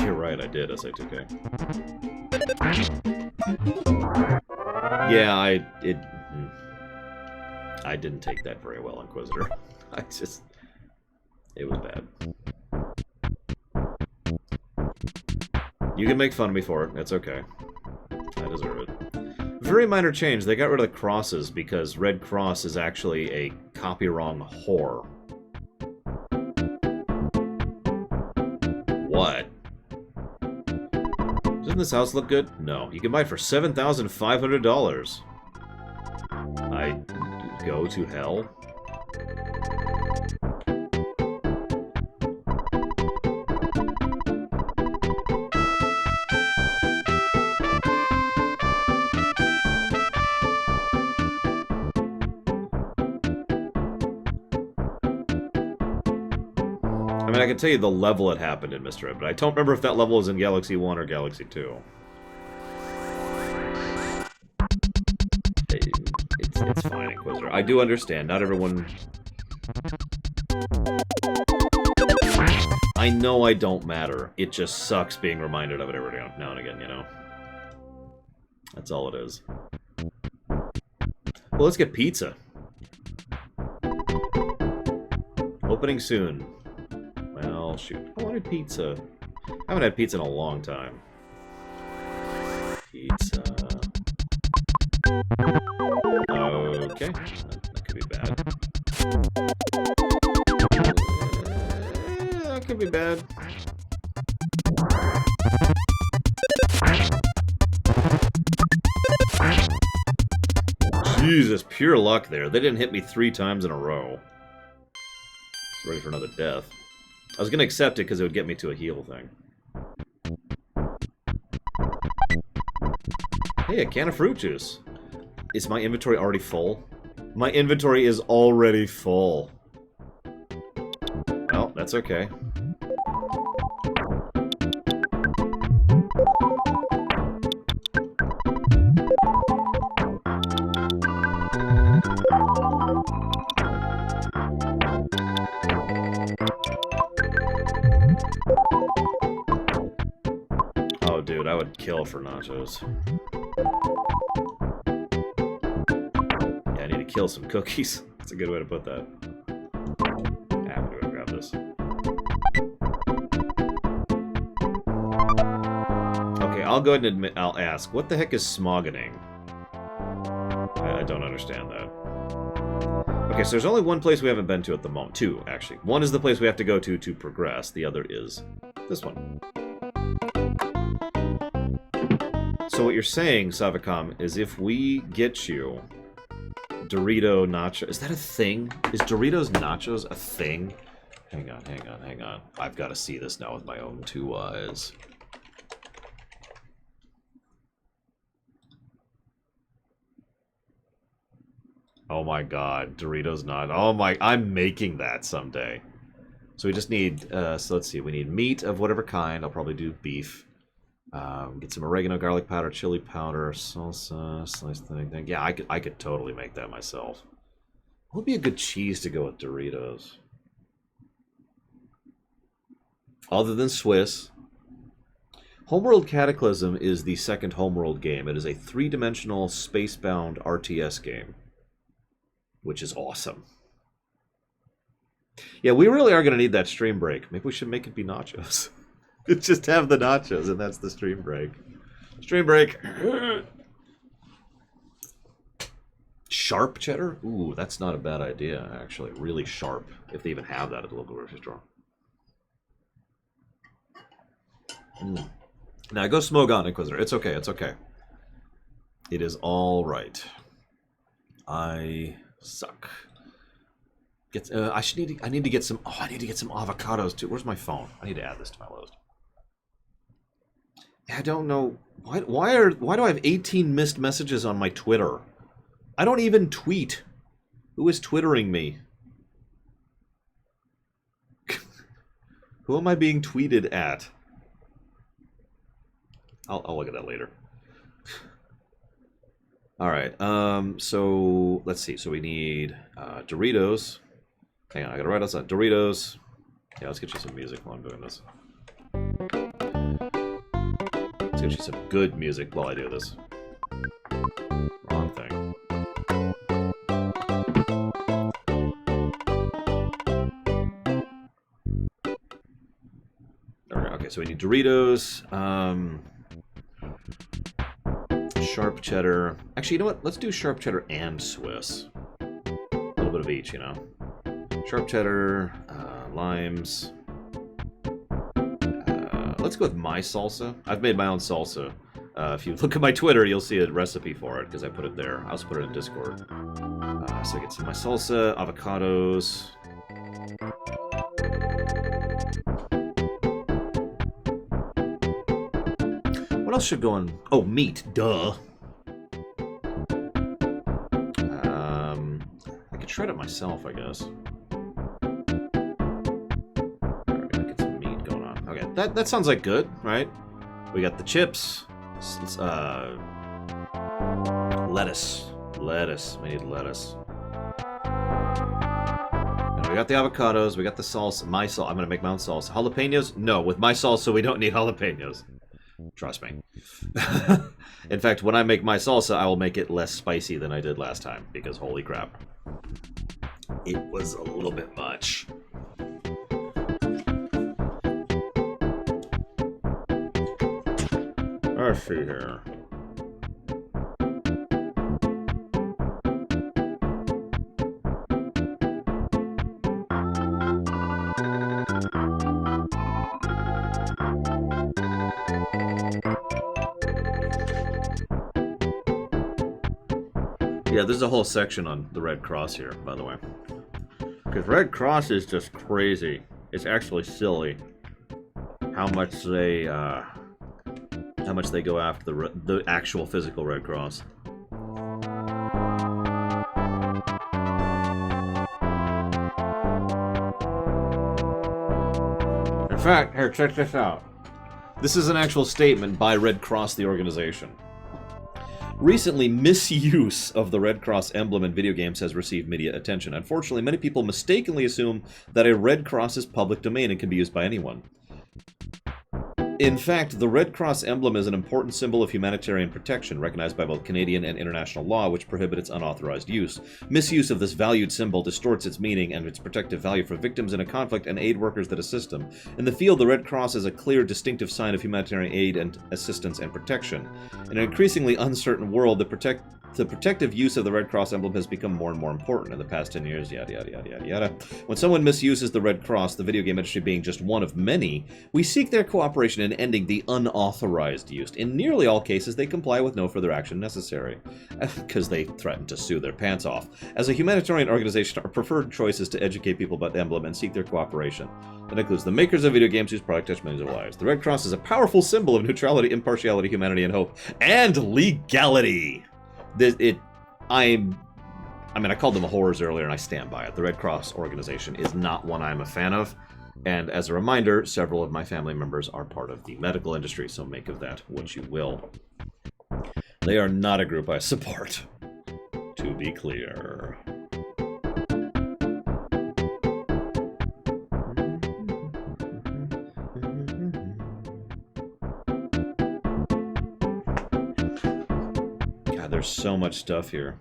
You're right, I did, SA2K. Yeah, I didn't take that very well, Inquisitor. It was bad. You can make fun of me for it, it's okay. I deserve it. Very minor change, they got rid of the crosses because Red Cross is actually a copy-wrong whore. What? Doesn't this house look good? No. You can buy it for $7,500. I go to hell? I mean, I can tell you the level it happened in, Mr. Ed, but I don't remember if that level was in Galaxy 1 or Galaxy 2. It's fine, Inquisitor. I do understand. Not everyone... I know I don't matter. It just sucks being reminded of it every now and again, you know? That's all it is. Well, let's get pizza. Opening soon. Well, shoot. I wanted pizza. I haven't had pizza in a long time. Pizza. Okay. That could be bad. That could be bad. Jesus, pure luck there. They didn't hit me 3 times in a row. Ready for another death. I was going to accept it because it would get me to a heal thing. Hey, a can of fruit juice. Is my inventory already full? My inventory is already full. Well, that's okay. Oh, dude, I would kill for nachos. Yeah, I need to kill some cookies. That's a good way to put that. I'm gonna grab this. Okay, I'll go ahead and admit, I'll ask, what the heck is smogging? I don't understand that. Okay, so there's only one place we haven't been to at the moment. 2, actually. One is the place we have to go to progress. The other is this one. So what you're saying, Savicom, is if we get you Dorito Nacho... Is that a thing? Is Doritos Nachos a thing? Hang on, hang on, hang on. I've got to see this now with my own 2 eyes. Oh my god, Doritos not. Oh my, I'm making that someday. So we just need, so let's see, we need meat of whatever kind. I'll probably do beef. Get some oregano, garlic powder, chili powder, salsa, sliced thing. Yeah, I could totally make that myself. What would be a good cheese to go with Doritos? Other than Swiss. Homeworld Cataclysm is the second Homeworld game. It is a three-dimensional, space-bound RTS game, which is awesome. Yeah, we really are going to need that stream break. Maybe we should make it be nachos. Just have the nachos, and that's the stream break. Stream break. Sharp cheddar? Ooh, that's not a bad idea, actually. Really sharp, if they even have that at the local grocery store. Now, go smoke on, Inquisitor. It's okay, it's okay. It is all right. I suck. I need to get some. Oh, I need to get some avocados too. Where's my phone? I need to add this to my list. I don't know why do I have 18 missed messages on my Twitter? I don't even tweet. Who is twittering me? Who am I being tweeted at? I'll look at that later. All right. So let's see. So we need Doritos. Hang on, I gotta write outside. Doritos. Yeah, let's get you some music while I'm doing this. Let's get you some good music while I do this. Wrong thing. Okay, so we need Doritos. Sharp cheddar. Actually, you know what? Let's do sharp cheddar and Swiss. A little bit of each, you know. Sharp cheddar, limes. Let's go with my salsa. I've made my own salsa. If you look at my Twitter, you'll see a recipe for it because I put it there. I also put it in Discord. So I get some of my salsa, avocados. What else should go on? Oh, meat. Duh. I could shred it myself, I guess. Get some meat going on. Okay, that sounds like good, right? We got the chips. Lettuce. Lettuce. We need lettuce. And we got the avocados. We got the salsa. My salsa. I'm gonna make my own salsa. Jalapenos? No, with my salsa we don't need jalapenos. Trust me. In fact, when I make my salsa, I will make it less spicy than I did last time, because holy crap. It was a little bit much. Let's see here. Yeah, there's a whole section on the Red Cross here, by the way. Because Red Cross is just crazy. It's actually silly how much they go after the actual physical Red Cross. In fact, here, check this out. This is an actual statement by Red Cross, the organization. Recently, misuse of the Red Cross emblem in video games has received media attention. Unfortunately, many people mistakenly assume that a Red Cross is public domain and can be used by anyone. In fact, the Red Cross emblem is an important symbol of humanitarian protection, recognized by both Canadian and international law, which prohibit its unauthorized use. Misuse of this valued symbol distorts its meaning and its protective value for victims in a conflict and aid workers that assist them. In the field, the Red Cross is a clear, distinctive sign of humanitarian aid and assistance and protection. In an increasingly uncertain world, the protective use of the Red Cross emblem has become more and more important in the past 10 years, yada yada yada yada yada. When someone misuses the Red Cross, the video game industry being just one of many, we seek their cooperation in ending the unauthorized use. In nearly all cases, they comply with no further action necessary, because they threaten to sue their pants off. As a humanitarian organization, our preferred choice is to educate people about the emblem and seek their cooperation. That includes the makers of video games whose product touch millions of lives. The Red Cross is a powerful symbol of neutrality, impartiality, humanity, and hope, and legality. I called them horrors earlier, and I stand by it. The Red Cross organization is not one I'm a fan of. And as a reminder, several of my family members are part of the medical industry, so make of that what you will. They are not a group I support, to be clear. God, there's so much stuff here.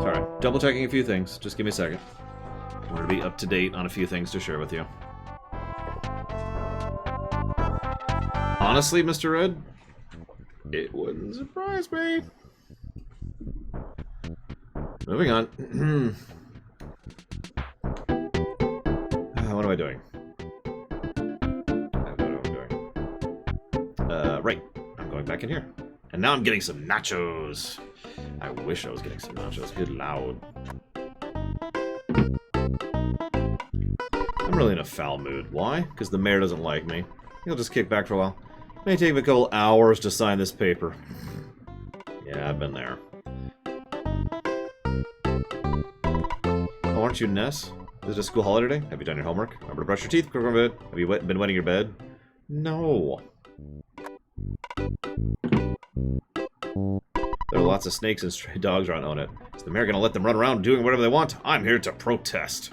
Sorry, double checking a few things. Just give me a second. I want to be up to date on a few things to share with you. Honestly, Mr. Red, it wouldn't surprise me. Moving on. What am I doing? I don't know what I'm doing. Right. I'm going back in here. And now I'm getting some nachos. I wish I was getting some nachos. Good loud. I'm really in a foul mood. Why? Because the mayor doesn't like me. He'll just kick back for a while. May take me a couple hours to sign this paper. Yeah, I've been there. Oh, aren't you Ness? Is it a school holiday day? Have you done your homework? Remember to brush your teeth before bed? Have you been wetting your bed? No. There are lots of snakes and stray dogs around on it. Is the mayor gonna let them run around doing whatever they want? I'm here to protest.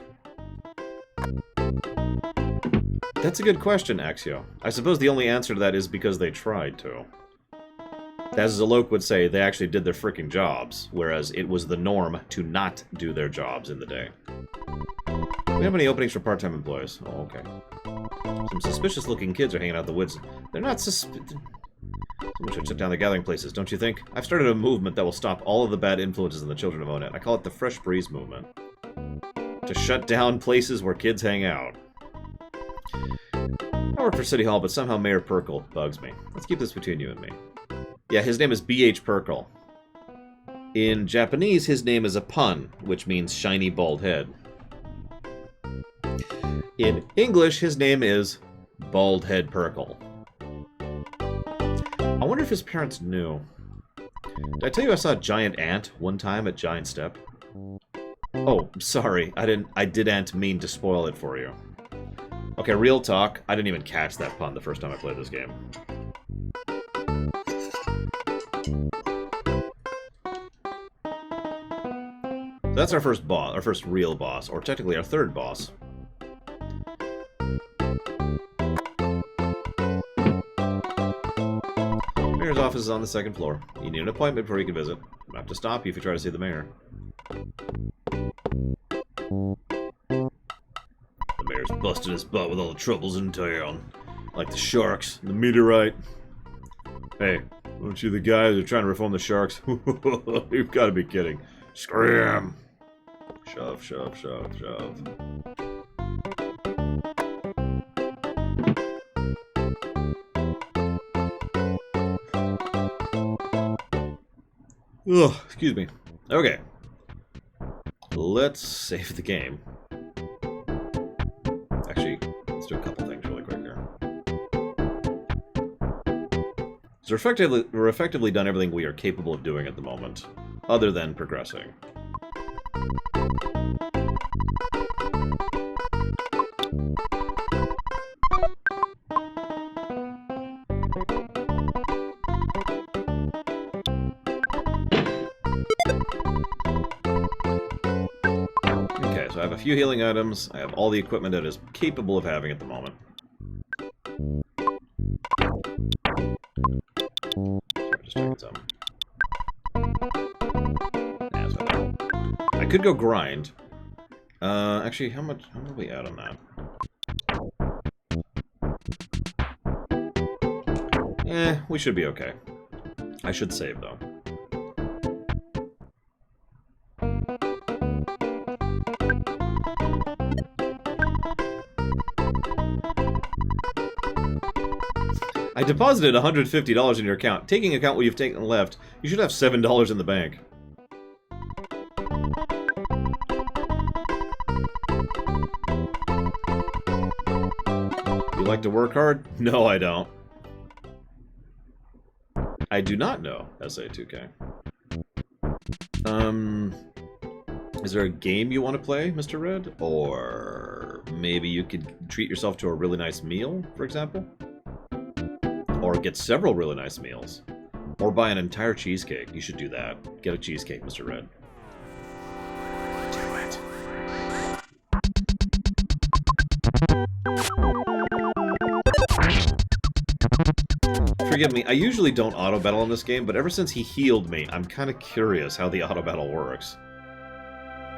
That's a good question, Axio. I suppose the only answer to that is because they tried to. As Zalok would say, they actually did their freaking jobs, whereas it was the norm to not do their jobs in the day. Do we have any openings for part-time employees? Oh, okay. Some suspicious-looking kids are hanging out in the woods. They're not Someone should shut down the gathering places, don't you think? I've started a movement that will stop all of the bad influences in the children of Onet. I call it the Fresh Breeze Movement. To shut down places where kids hang out. I work for City Hall, but somehow Mayor Perkle bugs me. Let's keep this between you and me. Yeah, his name is B.H. Perkle. In Japanese, his name is a pun, which means shiny bald head. In English, his name is Bald Head Perkle. I wonder if his parents knew. Did I tell you I saw a giant ant one time at Giant Step? Oh, sorry. I didn't mean to spoil it for you. Okay, real talk. I didn't even catch that pun the first time I played this game. So that's our first boss, our first real boss, or technically our third boss. Mayor's office is on the second floor. You need an appointment before you can visit. I'm gonna have to stop you if you try to see the mayor. The mayor's busted his butt with all the troubles in town. Like the sharks, the meteorite. Hey, aren't you the guys who are trying to reform the sharks? You've got to be kidding. Scram! Shove, shove, shove, shove. Ugh, excuse me. Okay. Let's save the game. Actually, let's do a couple things really quick here. So we're effectively done everything we are capable of doing at the moment, other than progressing. Okay, so I have a few healing items. I have all the equipment that is capable of having at the moment. Just checking some. Yeah, so I could go grind. Actually, how much? How are we at on that? We should be okay. I should save though. I deposited $150 in your account. Taking account what you've taken left, you should have $7 in the bank. You like to work hard? No, I don't. I do not know SA2K. Is there a game you want to play, Mr. Red? Or maybe you could treat yourself to a really nice meal, for example? Or get several really nice meals. Or buy an entire cheesecake. You should do that. Get a cheesecake, Mr. Red. Forgive me, I usually don't auto-battle in this game, but ever since he healed me, I'm kind of curious how the auto-battle works.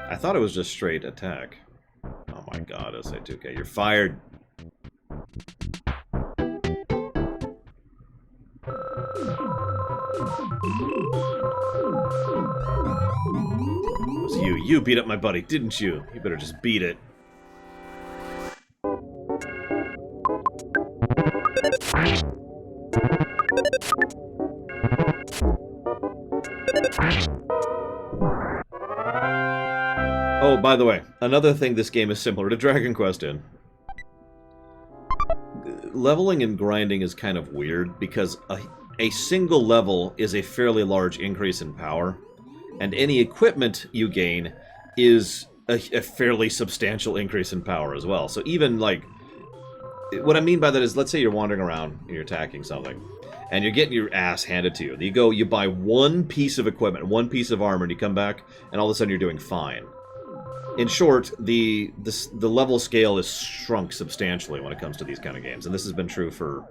I thought it was just straight attack. Oh my god, SA2K, you're fired! It was you. You beat up my buddy, didn't you? You better just beat it. Oh, by the way, another thing this game is similar to Dragon Quest in. Leveling and grinding is kind of weird because a single level is a fairly large increase in power, and any equipment you gain is a fairly substantial increase in power as well. So even, like, what I mean by that is, let's say you're wandering around and you're attacking something, and you're getting your ass handed to you. You go, you buy one piece of equipment, one piece of armor, and you come back, and all of a sudden you're doing fine. In short, the level scale is shrunk substantially when it comes to these kind of games, and this has been true for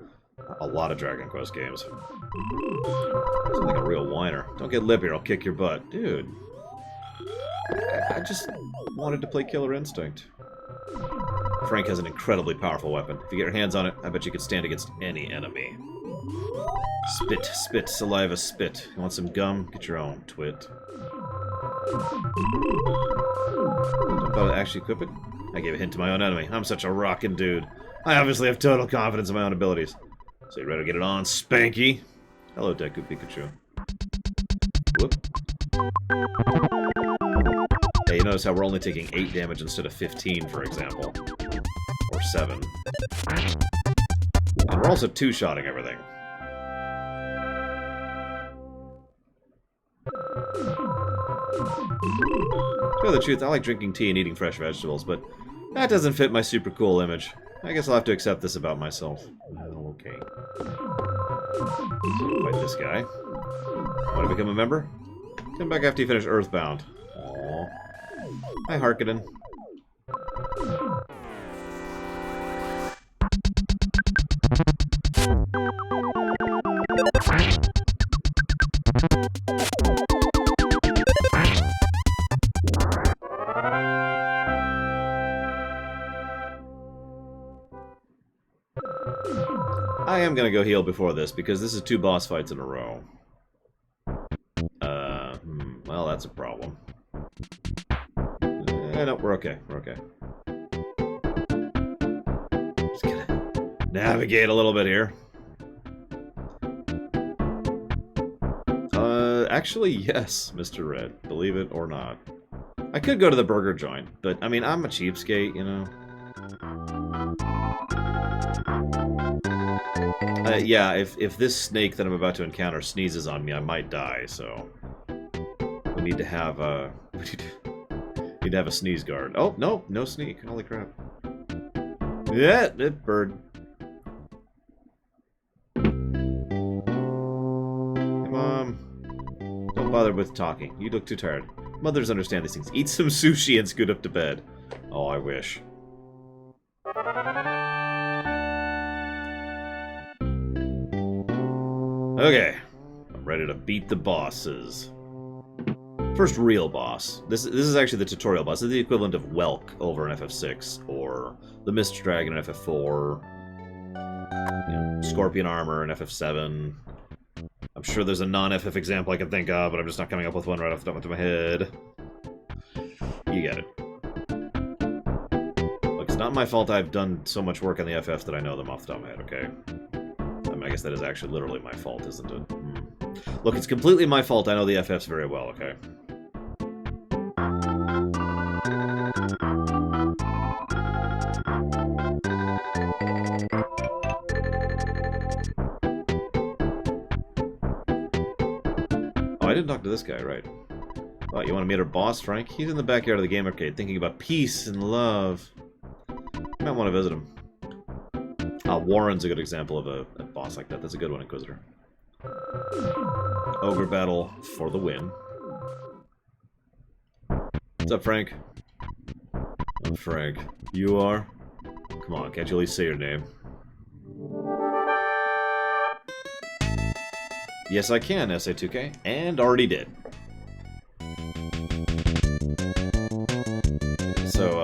a lot of Dragon Quest games. Sounds like a real whiner. Don't get lippy or I'll kick your butt. Dude. I just wanted to play Killer Instinct. Frank has an incredibly powerful weapon. If you get your hands on it, I bet you could stand against any enemy. Spit, spit, saliva, spit. You want some gum? Get your own, twit. Don't bother to actually equip it. I gave a hint to my own enemy. I'm such a rockin' dude. I obviously have total confidence in my own abilities. So you ready to get it on, Spanky? Hello, Deku Pikachu. Whoop. Yeah, you notice how we're only taking 8 damage instead of 15, for example. Or 7. And we're also two-shotting everything. To tell the truth, I like drinking tea and eating fresh vegetables, but that doesn't fit my super cool image. I guess I'll have to accept this about myself. Well, okay. So, fight this guy. Want to become a member? Come back after you finish Earthbound. Aww. Hi, Harkonnen. I am gonna go heal before this, because this is 2 boss fights in a row. Well, that's a problem. No, we're okay. We're okay. Just gonna navigate a little bit here. Actually, yes, Mr. Red. Believe it or not. I could go to the burger joint, but, I mean, I'm a cheapskate, you know? Yeah, if this snake that I'm about to encounter sneezes on me, I might die, so... We need to have a... We need to have a sneeze guard. Oh, no, no sneak. Holy crap. Yeah, bird. Hey, Mom. Don't bother with talking. You look too tired. Mothers understand these things. Eat some sushi and scoot up to bed. Oh, I wish. Okay. I'm ready to beat the bosses. First real boss. This is actually the tutorial boss. This is the equivalent of Welk over in FF6, or the Mist Dragon in FF4, you know, Scorpion Armor in FF7. I'm sure there's a non-FF example I can think of, but I'm just not coming up with one right off the top of my head. You get it. Look, it's not my fault I've done so much work on the FF that I know them off the top of my head, okay? I mean, I guess that is actually literally my fault, isn't it? Look, it's completely my fault I know the FFs very well, okay? didn't talk to this guy, right? Oh, you want to meet our boss, Frank? He's in the backyard of the game arcade, thinking about peace and love. You might want to visit him. Warren's a good example of a boss like that. That's a good one, Inquisitor. Ogre battle for the win. What's up, Frank? I'm Frank. You are? Come on, can't you at least say your name? Yes, I can, SA2K, and already did. So,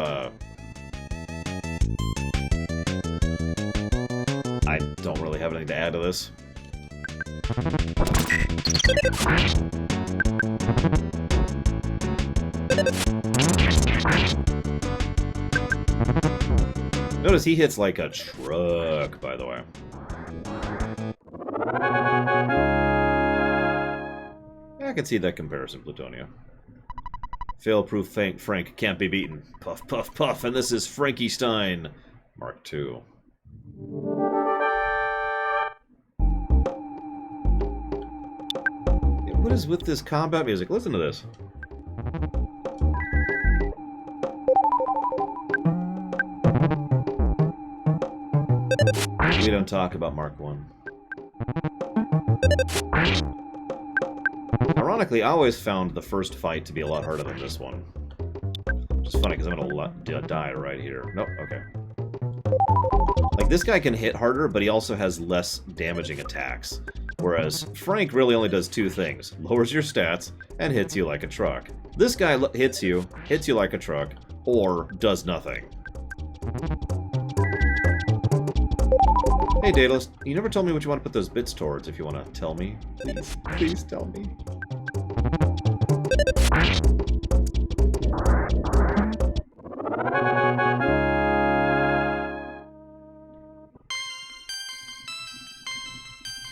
I don't really have anything to add to this. Notice he hits like a truck, by the way. I can see that comparison, Plutonia. Fail-proof Frank can't be beaten. Puff, puff, puff, and this is Frankie Stein, Mark II. What is with this combat music? Listen to this. We don't talk about Mark I. Ironically, I always found the first fight to be a lot harder than this one. Which is funny, because I'm gonna die right here. Nope, okay. Like, this guy can hit harder, but he also has less damaging attacks. Whereas Frank really only does two things. Lowers your stats, and hits you like a truck. This guy hits you like a truck, or does nothing. Hey, Daedalus, you never told me what you want to put those bits towards, if you want to tell me. Please, please tell me.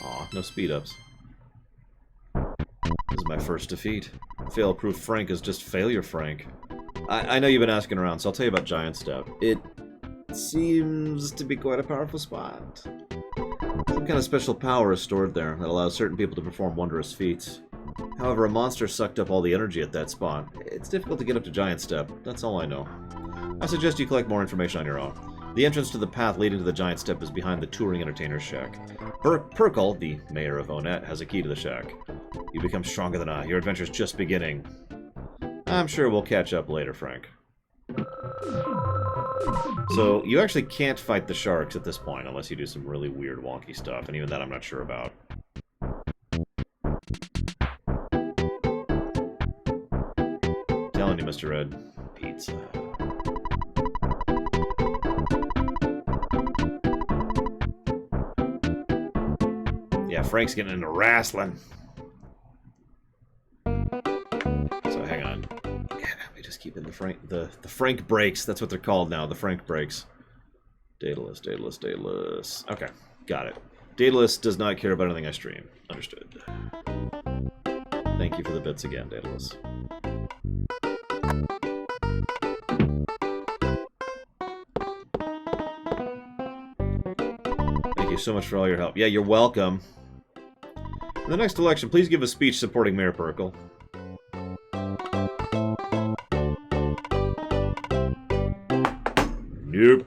Aw, no speed-ups. This is my first defeat. Fail-proof Frank is just failure Frank. I know you've been asking around, so I'll tell you about Giant Step. It seems to be quite a powerful spot. Some kind of special power is stored there that allows certain people to perform wondrous feats. However, a monster sucked up all the energy at that spot. It's difficult to get up to Giant Step. That's all I know. I suggest you collect more information on your own. The entrance to the path leading to the Giant Step is behind the touring entertainer's shack. Perkle, the mayor of Onet, has a key to the shack. You become stronger than I. Your adventure's just beginning. I'm sure we'll catch up later, Frank. So, you actually can't fight the sharks at this point unless you do some really weird wonky stuff, and even that I'm not sure about. Telling you, Mr. Red. Pizza. Yeah, Frank's getting into wrestling. So, hang on. We just keep in the Frank breaks. That's what they're called now, the Frank breaks. Daedalus. Okay, got it. Daedalus does not care about anything I stream. Understood. Thank you for the bits again, Daedalus. Thank you so much for all your help. Yeah, you're welcome. In the next election, please give a speech supporting Mayor Perkle. Nope.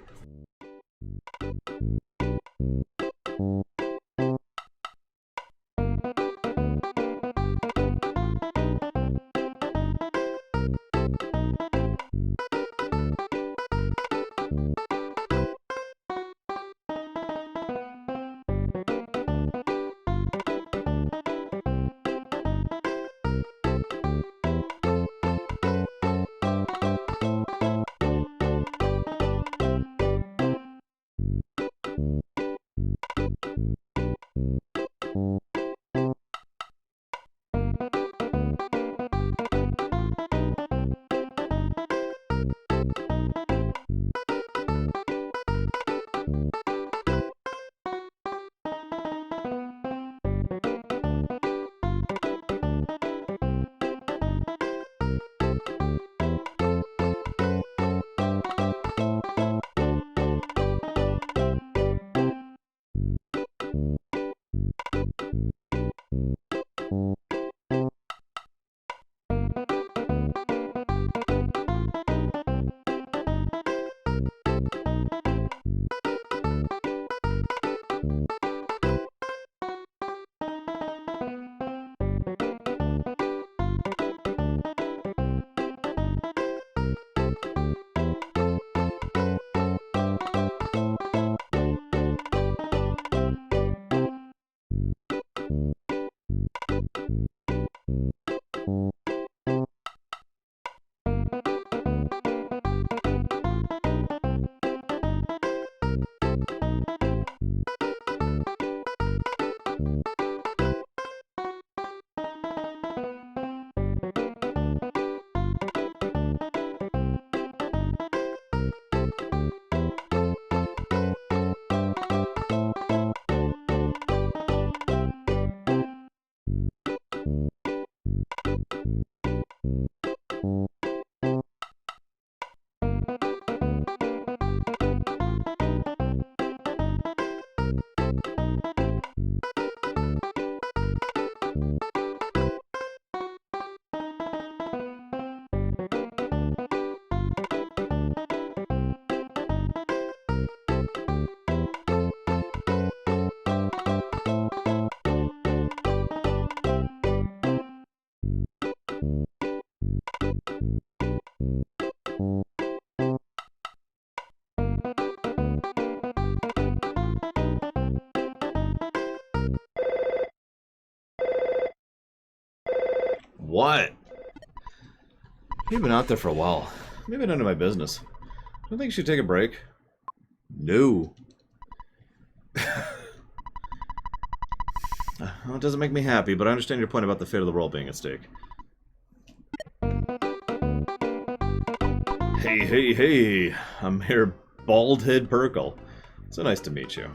What? You've been out there for a while. Maybe none of my business. Don't think you should take a break? No. Well, it doesn't make me happy, but I understand your point about the fate of the world being at stake. Hey, hey, hey. I'm here, Baldhead Perkle. So nice to meet you.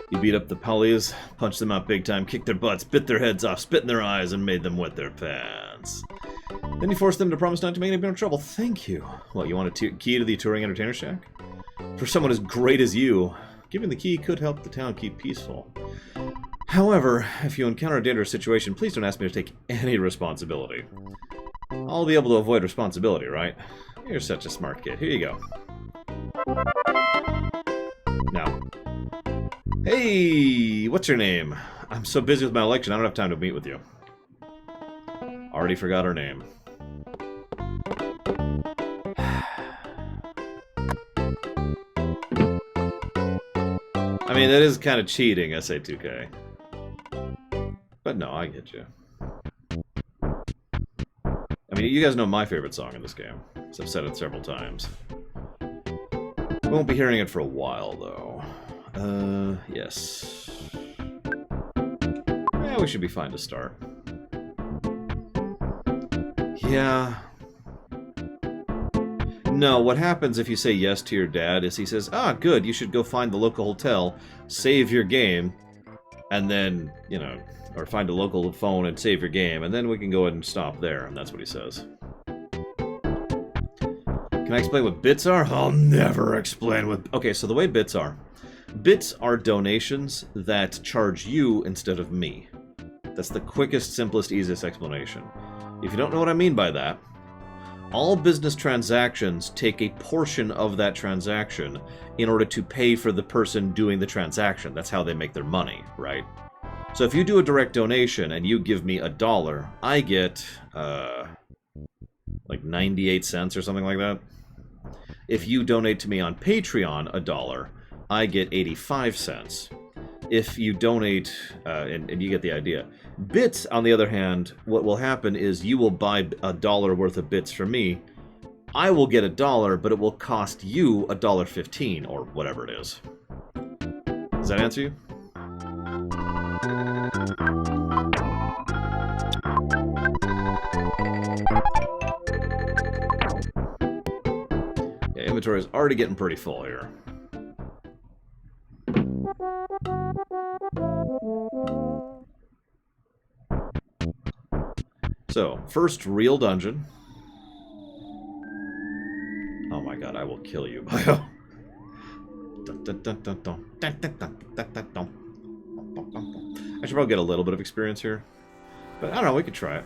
You beat up the Pollies, punched them out big time, kicked their butts, bit their heads off, spit in their eyes, and made them wet their pants. Then you forced them to promise not to make any more trouble. Thank you. What, you want a key to the touring entertainer shack? For someone as great as you, giving the key could help the town keep peaceful. However, if you encounter a dangerous situation, please don't ask me to take any responsibility. I'll be able to avoid responsibility, right? You're such a smart kid. Here you go. Now. Hey, what's your name? I'm so busy with my election, I don't have time to meet with you. Already forgot her name. I mean, that is kind of cheating, SA2K. But no, I get you. I mean, you guys know my favorite song in this game, so I've said it several times. We won't be hearing it for a while, though. Yes. Yeah, we should be fine to start. Yeah. No, what happens if you say yes to your dad is he says, ah, good, you should go find the local hotel, save your game, and then, you know, or find a local phone and save your game, and then we can go ahead and stop there, and that's what he says. Can I explain what bits are? I'll never explain what... Okay, so the way bits are donations that charge you instead of me. That's the quickest, simplest, easiest explanation. If you don't know what I mean by that, all business transactions take a portion of that transaction in order to pay for the person doing the transaction. That's how they make their money, right? So if you do a direct donation and you give me $1, I get, like 98 cents or something like that. If you donate to me on Patreon $1, I get 85 cents. If you donate, and you get the idea. Bits, on the other hand, what will happen is you will buy $1 worth of bits from me. I will get $1, but it will cost you $1.15 or whatever it is. Does that answer you? Yeah, inventory is already getting pretty full here. So, first real dungeon. Oh my god, I will kill you, Bio. I should probably get a little bit of experience here. But I don't know, we could try it.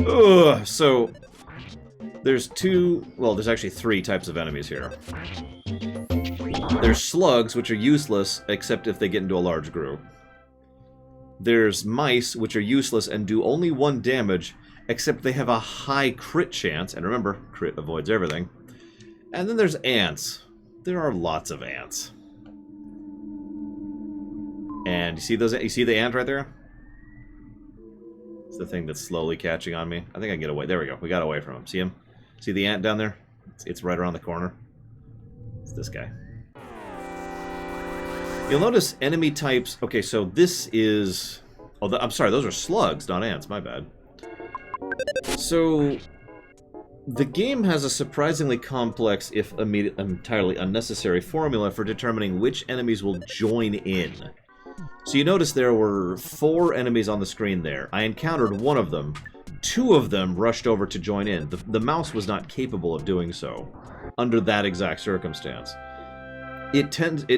Ugh, so there's there's actually 3 types of enemies here. There's slugs, which are useless, except if they get into a large group. There's mice, which are useless and do only 1 damage, except they have a high crit chance, and remember, crit avoids everything. And then there's ants. There are lots of ants. And you see those? You see the ant right there? It's the thing that's slowly catching on me. I think I can get away. There we go. We got away from him. See him? See the ant down there? It's right around the corner. It's this guy. You'll notice enemy types... Okay, so this is... Oh, I'm sorry, those are slugs, not ants. My bad. So... The game has a surprisingly complex, if entirely unnecessary, formula for determining which enemies will join in. So you notice there were 4 enemies on the screen there. I encountered one of them. 2 of them rushed over to join in. The mouse was not capable of doing so under that exact circumstance. It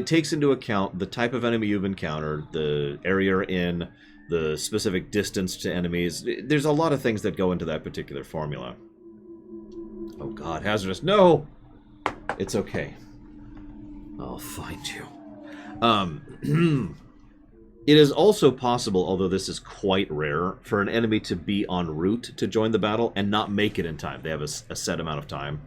takes into account the type of enemy you've encountered, the area you're in, the specific distance to enemies. There's a lot of things that go into that particular formula. Oh god, hazardous. No! It's okay. I'll find you. It is also possible, although this is quite rare, for an enemy to be en route to join the battle and not make it in time. They have a set amount of time.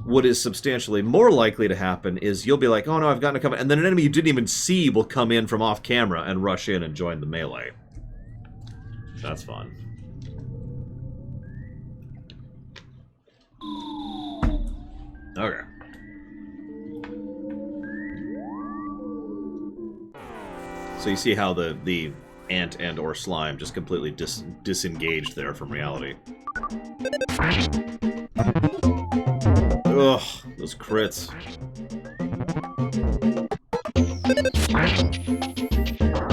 what is substantially more likely to happen is you'll be like, oh no, I've gotten a cover, and then an enemy you didn't even see will come in from off camera and rush in and join the melee. That's fun. Okay. So you see how the ant and or slime just completely disengaged there from reality. Ugh, those crits.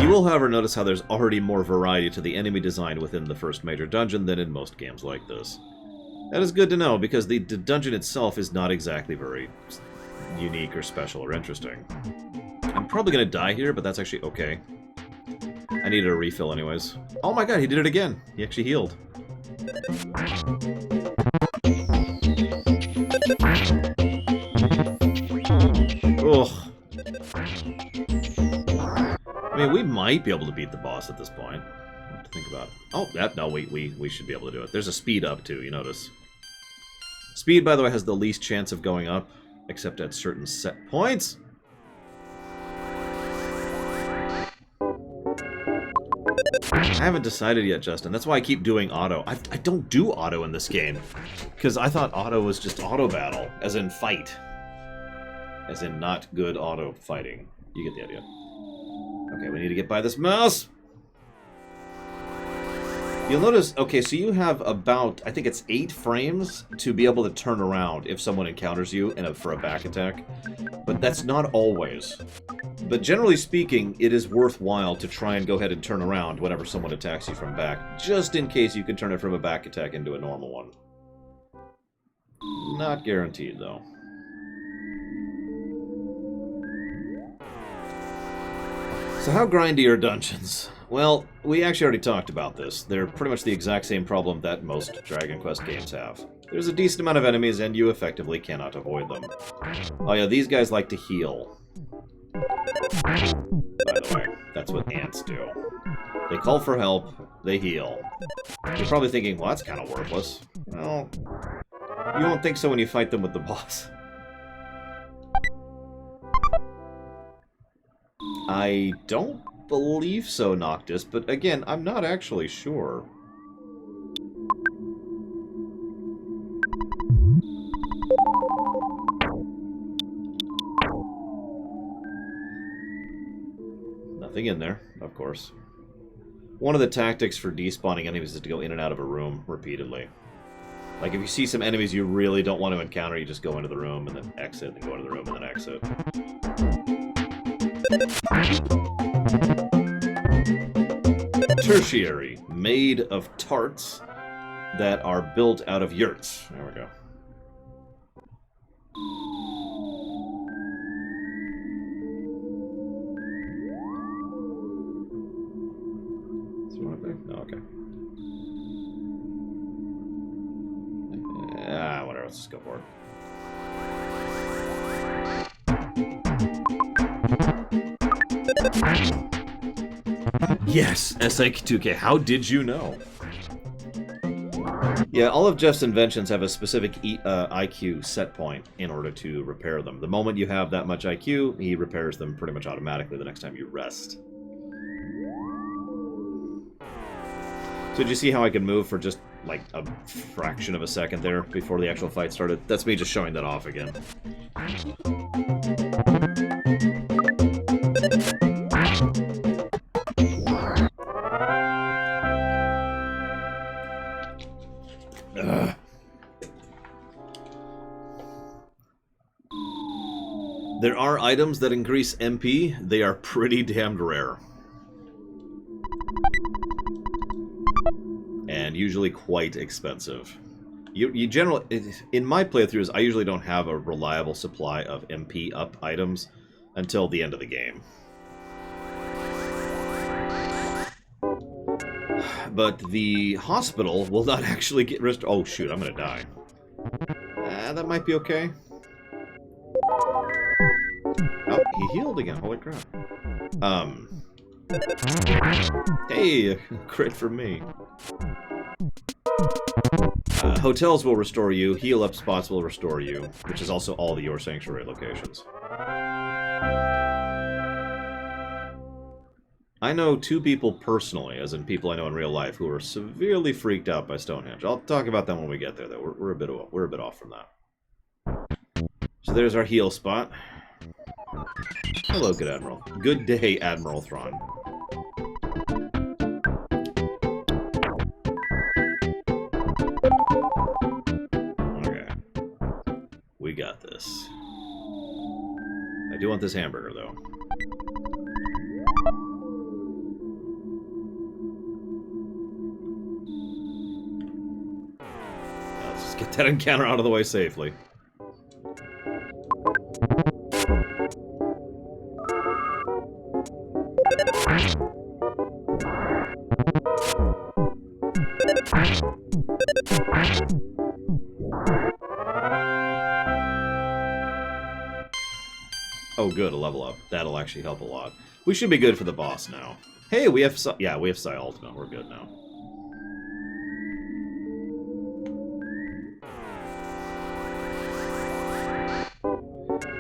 You will, however, notice how there's already more variety to the enemy design within the first major dungeon than in most games like this. That is good to know, because the dungeon itself is not exactly very unique or special or interesting. I'm probably going to die here, but that's actually okay. I needed a refill anyways. Oh my god, he did it again! He actually healed. Ugh. I mean, we might be able to beat the boss at this point. I have to think about it. Oh, no, we should be able to do it. There's a speed up, too, you notice. Speed, by the way, has the least chance of going up, except at certain set points. I haven't decided yet, Justin. That's why I keep doing auto. I don't do auto in this game, because I thought auto was just auto battle, as in fight. As in not good auto fighting. You get the idea. Okay, we need to get by this mouse! You'll notice, okay, so you have about, I think it's 8 frames to be able to turn around if someone encounters you for a back attack. But that's not always. But generally speaking, it is worthwhile to try and go ahead and turn around whenever someone attacks you from back, just in case you can turn it from a back attack into a normal one. Not guaranteed, though. So how grindy are dungeons? Well, we actually already talked about this. They're pretty much the exact same problem that most Dragon Quest games have. There's a decent amount of enemies, and you effectively cannot avoid them. Oh yeah, these guys like to heal. By the way, that's what ants do. They call for help, they heal. You're probably thinking, well, that's kind of worthless. Well, you won't think so when you fight them with the boss. I don't believe so, Noctis, but again, I'm not actually sure. Nothing in there, of course. One of the tactics for despawning enemies is to go in and out of a room repeatedly. Like, if you see some enemies you really don't want to encounter, you just go into the room and then exit, and go into the room and then exit. Tertiary, made of tarts that are built out of yurts. There we go. Is there one up there? No, okay. Whatever, let's just go for it. Yes, SIK2K. How did you know? Yeah, all of Jeff's inventions have a specific IQ set point in order to repair them. The moment you have that much IQ, he repairs them pretty much automatically the next time you rest. So did you see how I could move for just, like, a fraction of a second there before the actual fight started? That's me just showing that off again. There are items that increase MP. They are pretty damned rare. And usually quite expensive. You generally, in my playthroughs, I usually don't have a reliable supply of MP up items until the end of the game. But the hospital will not actually get restored. Oh shoot, I'm gonna die. That might be okay. Oh, he healed again. Holy crap. Hey, crit for me. Hotels will restore you. Heal up spots will restore you, which is also all the Your Sanctuary locations. I know 2 people personally, as in people I know in real life, who are severely freaked out by Stonehenge. I'll talk about them when we get there, though. We're a bit off from that. So there's our heal spot. Hello, good Admiral. Good day, Admiral Thrawn. Okay. We got this. I do want this hamburger, though. Let's just get that encounter out of the way safely. Oh, good, a level up. That'll actually help a lot. We should be good for the boss now. Hey, we have we have Psi Ultimate. We're good now.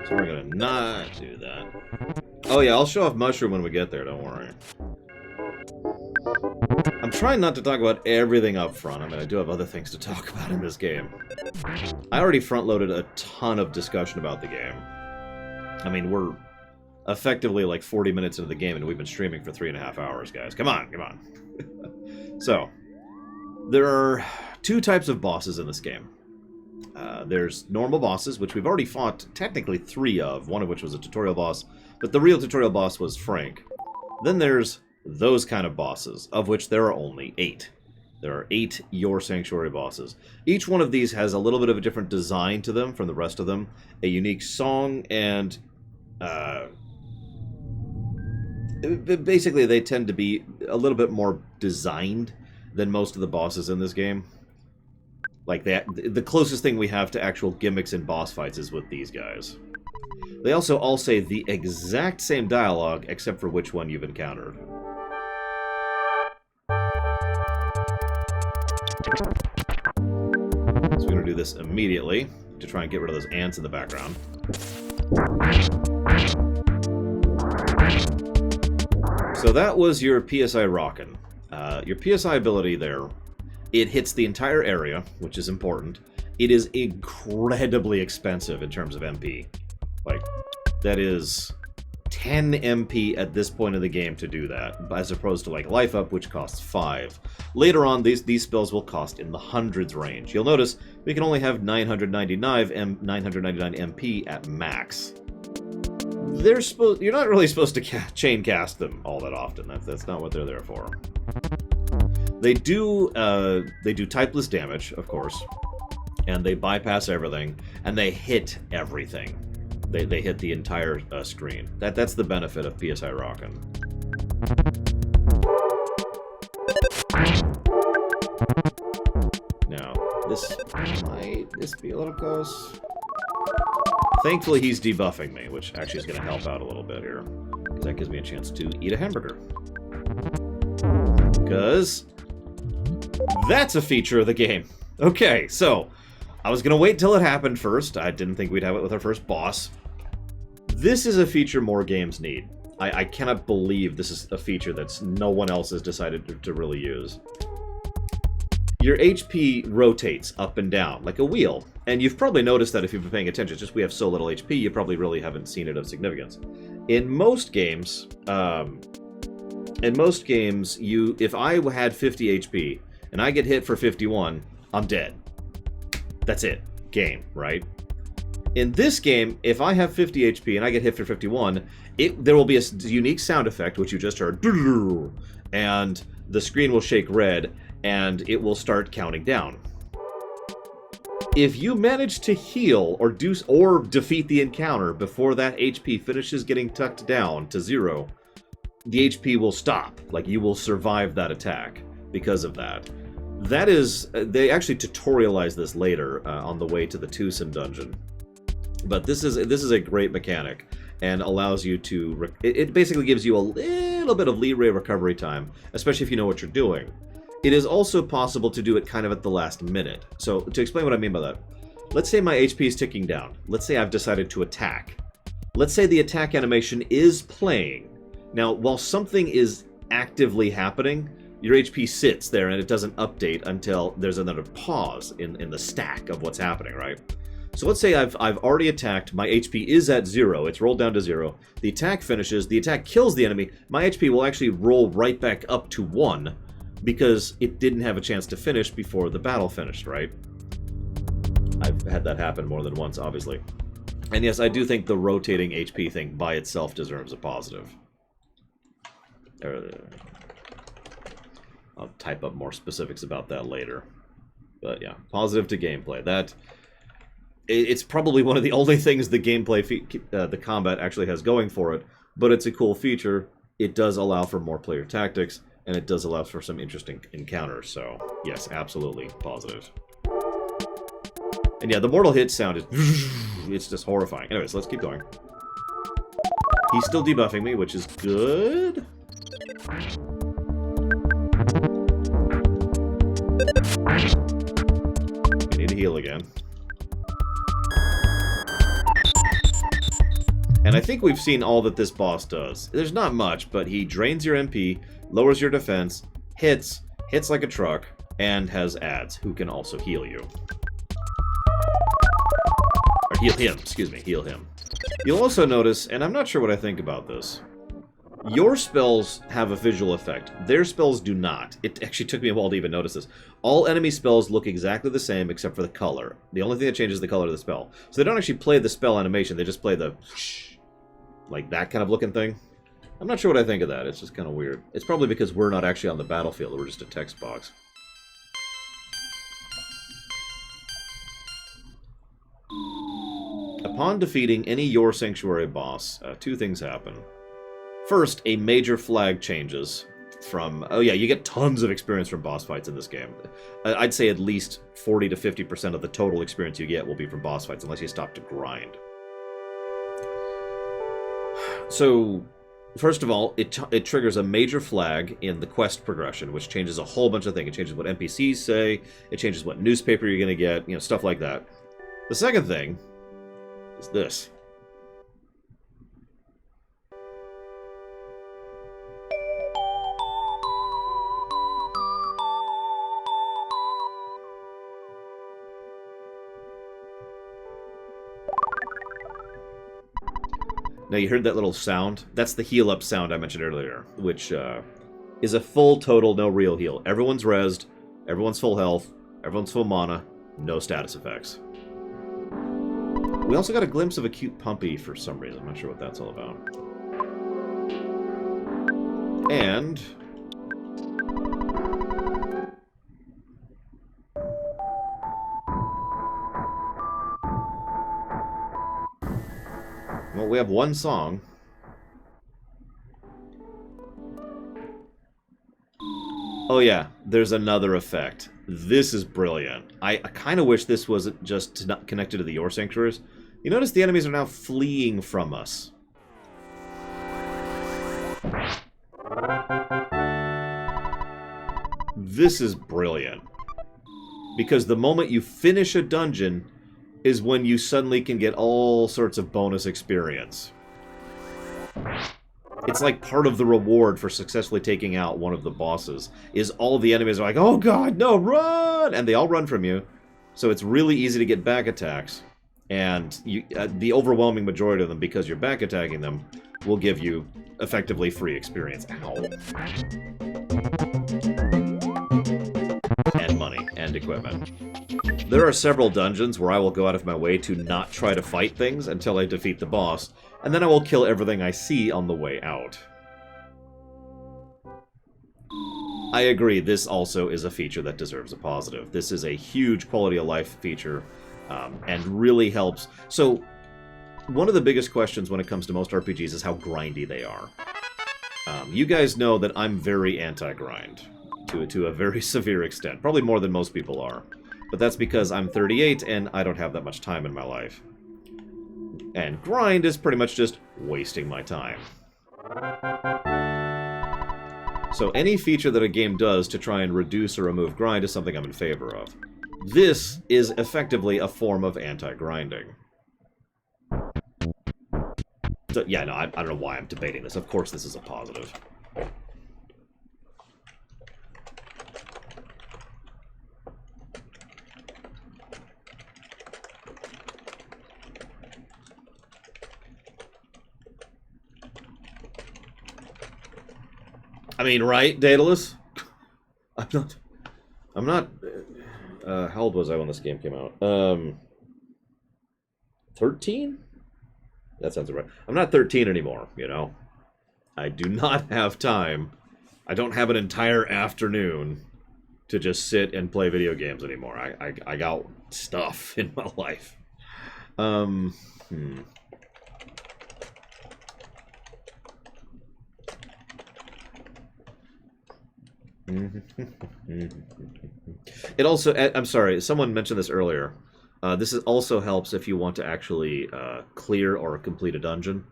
So we're gonna not do that. Oh yeah, I'll show off Mushroom when we get there, don't worry. I'm trying not to talk about everything up front. I mean, I do have other things to talk about in this game. I already front-loaded a ton of discussion about the game. I mean, we're effectively like 40 minutes into the game, and we've been streaming for 3.5 hours, guys. Come on, come on. So, there are 2 types of bosses in this game. There's normal bosses, which we've already fought technically 3 of, one of which was a tutorial boss, but the real tutorial boss was Frank. Then there's those kind of bosses, of which there are only 8. There are 8 Your Sanctuary bosses. Each one of these has a little bit of a different design to them from the rest of them, a unique song, and basically they tend to be a little bit more designed than most of the bosses in this game. Like the closest thing we have to actual gimmicks in boss fights is with these guys. They also all say the exact same dialogue, except for which one you've encountered. So we're going to do this immediately to try and get rid of those ants in the background. So that was your PSI Rockin'. Your PSI ability there, it hits the entire area, which is important. It is incredibly expensive in terms of MP. Like, that is 10 MP at this point in the game to do that, as opposed to like Life Up, which costs 5. Later on, these spells will cost in the hundreds range. You'll notice we can only have 999 MP at max. You're not really supposed to chain cast them all that often. That's not what they're there for. They do typeless damage, of course, and they bypass everything, and they hit everything. They hit the entire screen. That's the benefit of PSI Rockin'. Now, this might be a little close. Thankfully, he's debuffing me, which actually is going to help out a little bit here, because that gives me a chance to eat a hamburger. Because that's a feature of the game. Okay, so I was going to wait till it happened first. I didn't think we'd have it with our first boss. This is a feature more games need. I cannot believe this is a feature that's no one else has decided to really use. Your HP rotates up and down like a wheel, and you've probably noticed that if you've been paying attention. It's just we have so little HP, you probably really haven't seen it of significance. In most games, if I had 50 HP and I get hit for 51, I'm dead. That's it. Game, right? In this game, if I have 50 HP and I get hit for 51, there will be a unique sound effect, which you just heard, and the screen will shake red, and it will start counting down. If you manage to heal or defeat the encounter before that HP finishes getting tucked down to 0, the HP will stop. Like, you will survive that attack because of that. That is, they actually tutorialize this later on the way to the Tucson dungeon. But this is a great mechanic and allows you to... It basically gives you a little bit of leeway recovery time, especially if you know what you're doing. It is also possible to do it kind of at the last minute. So, to explain what I mean by that, let's say my HP is ticking down. Let's say I've decided to attack. Let's say the attack animation is playing. Now, while something is actively happening, your HP sits there and it doesn't update until there's another pause in the stack of what's happening, right? So let's say I've already attacked, my HP is at 0, it's rolled down to 0, the attack finishes, the attack kills the enemy, my HP will actually roll right back up to 1, because it didn't have a chance to finish before the battle finished, right? I've had that happen more than once, obviously. And yes, I do think the rotating HP thing by itself deserves a positive. I'll type up more specifics about that later. But yeah, positive to gameplay. It's probably one of the only things the gameplay, the combat actually has going for it, but it's a cool feature. It does allow for more player tactics, and it does allow for some interesting encounters, so yes, absolutely positive. And yeah, the mortal hit sound is... it's just horrifying. Anyways, let's keep going. He's still debuffing me, which is good. We need to heal again. And I think we've seen all that this boss does. There's not much, but he drains your MP, lowers your defense, hits like a truck, and has adds, who can also heal you. Or heal him, excuse me, heal him. You'll also notice, and I'm not sure what I think about this, your spells have a visual effect. Their spells do not. It actually took me a while to even notice this. All enemy spells look exactly the same except for the color. The only thing that changes is the color of the spell. So they don't actually play the spell animation, they just play the like that kind of looking thing. I'm not sure what I think of that. It's just kind of weird. It's probably because we're not actually on the battlefield. We're just a text box. Upon defeating any Your Sanctuary boss, two things happen. First, a major flag changes from... Oh yeah, you get tons of experience from boss fights in this game. I'd say at least 40 to 50% of the total experience you get will be from boss fights, unless you stop to grind. So, first of all, it triggers a major flag in the quest progression, which changes a whole bunch of things. It changes what NPCs say, it changes what newspaper you're going to get, you know, stuff like that. The second thing is this. Now, you heard that little sound? That's the heal up sound I mentioned earlier, which is a full total no real heal. Everyone's rezzed, everyone's full health, everyone's full mana, no status effects. We also got a glimpse of a cute pumpy for some reason. I'm not sure what that's all about. And... well, we have one song. Oh yeah, there's another effect. This is brilliant. I kind of wish this wasn't just not connected to the Your Sanctuaries. You notice the enemies are now fleeing from us. This is brilliant. Because the moment you finish a dungeon is when you suddenly can get all sorts of bonus experience. It's like part of the reward for successfully taking out one of the bosses, is all the enemies are like, oh god, no, run! And they all run from you. So it's really easy to get back attacks. And you, the overwhelming majority of them, because you're back attacking them, will give you effectively free experience. Ow. And money, and equipment. There are several dungeons where I will go out of my way to not try to fight things until I defeat the boss, and then I will kill everything I see on the way out. I agree, this also is a feature that deserves a positive. This is a huge quality of life feature, and really helps. So, one of the biggest questions when it comes to most RPGs is how grindy they are. You guys know that I'm very anti-grind, to a very severe extent. Probably more than most people are. But that's because I'm 38 and I don't have that much time in my life. And grind is pretty much just wasting my time. So any feature that a game does to try and reduce or remove grind is something I'm in favor of. This is effectively a form of anti-grinding. So, yeah, no, I don't know why I'm debating this. Of course this is a positive. I mean, right, Daedalus? I'm not, how old was I when this game came out? 13? That sounds right. I'm not 13 anymore, you know? I do not have time. I don't have an entire afternoon to just sit and play video games anymore. I got stuff in my life. It also, I'm sorry, someone mentioned this earlier. This also helps if you want to actually clear or complete a dungeon.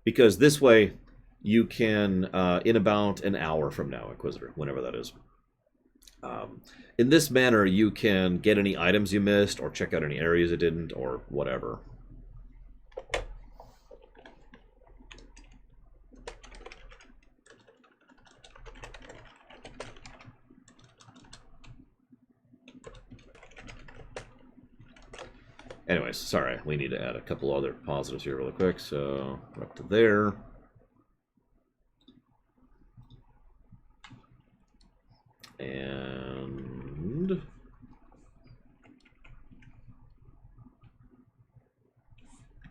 Because this way, you can, in about an hour from now, Inquisitor, whenever that is. In this manner, you can get any items you missed, or check out any areas you didn't, or whatever. Anyways, sorry, we need to add a couple other positives here really quick, so we're up to there. And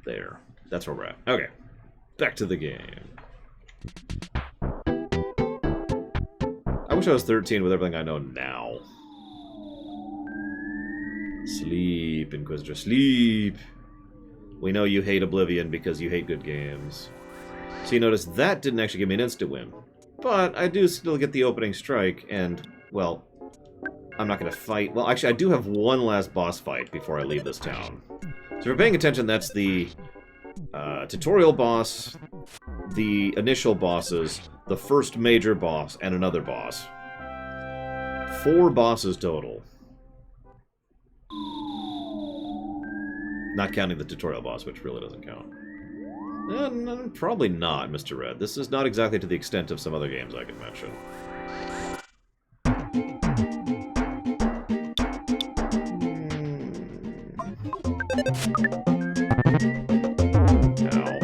there. That's where we're at. Okay, back to the game. I wish I was 13 with everything I know now. Sleep, Inquisitor, sleep. We know you hate Oblivion because you hate good games. So you notice that didn't actually give me an instant win. But I do still get the opening strike, and, well, I'm not going to fight. Well, actually, I do have one last boss fight before I leave this town. So if you're paying attention, that's the tutorial boss, the initial bosses, the first major boss, and another boss. 4 bosses total. Not counting the tutorial boss, which really doesn't count. No, probably not, Mr. Red. This is not exactly to the extent of some other games I can mention. Ow.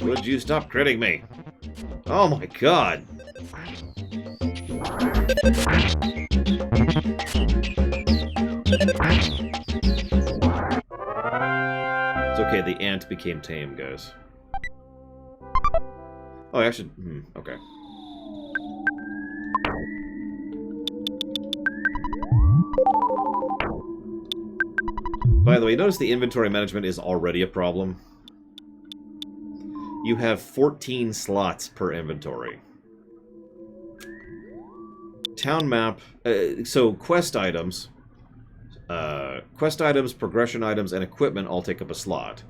Would you stop critting me? Oh my god! It's okay, the ant became tame, guys. Oh, I should... okay. By the way, notice the inventory management is already a problem. You have 14 slots per inventory. Town map... so quest items... progression items, and equipment all take up a slot.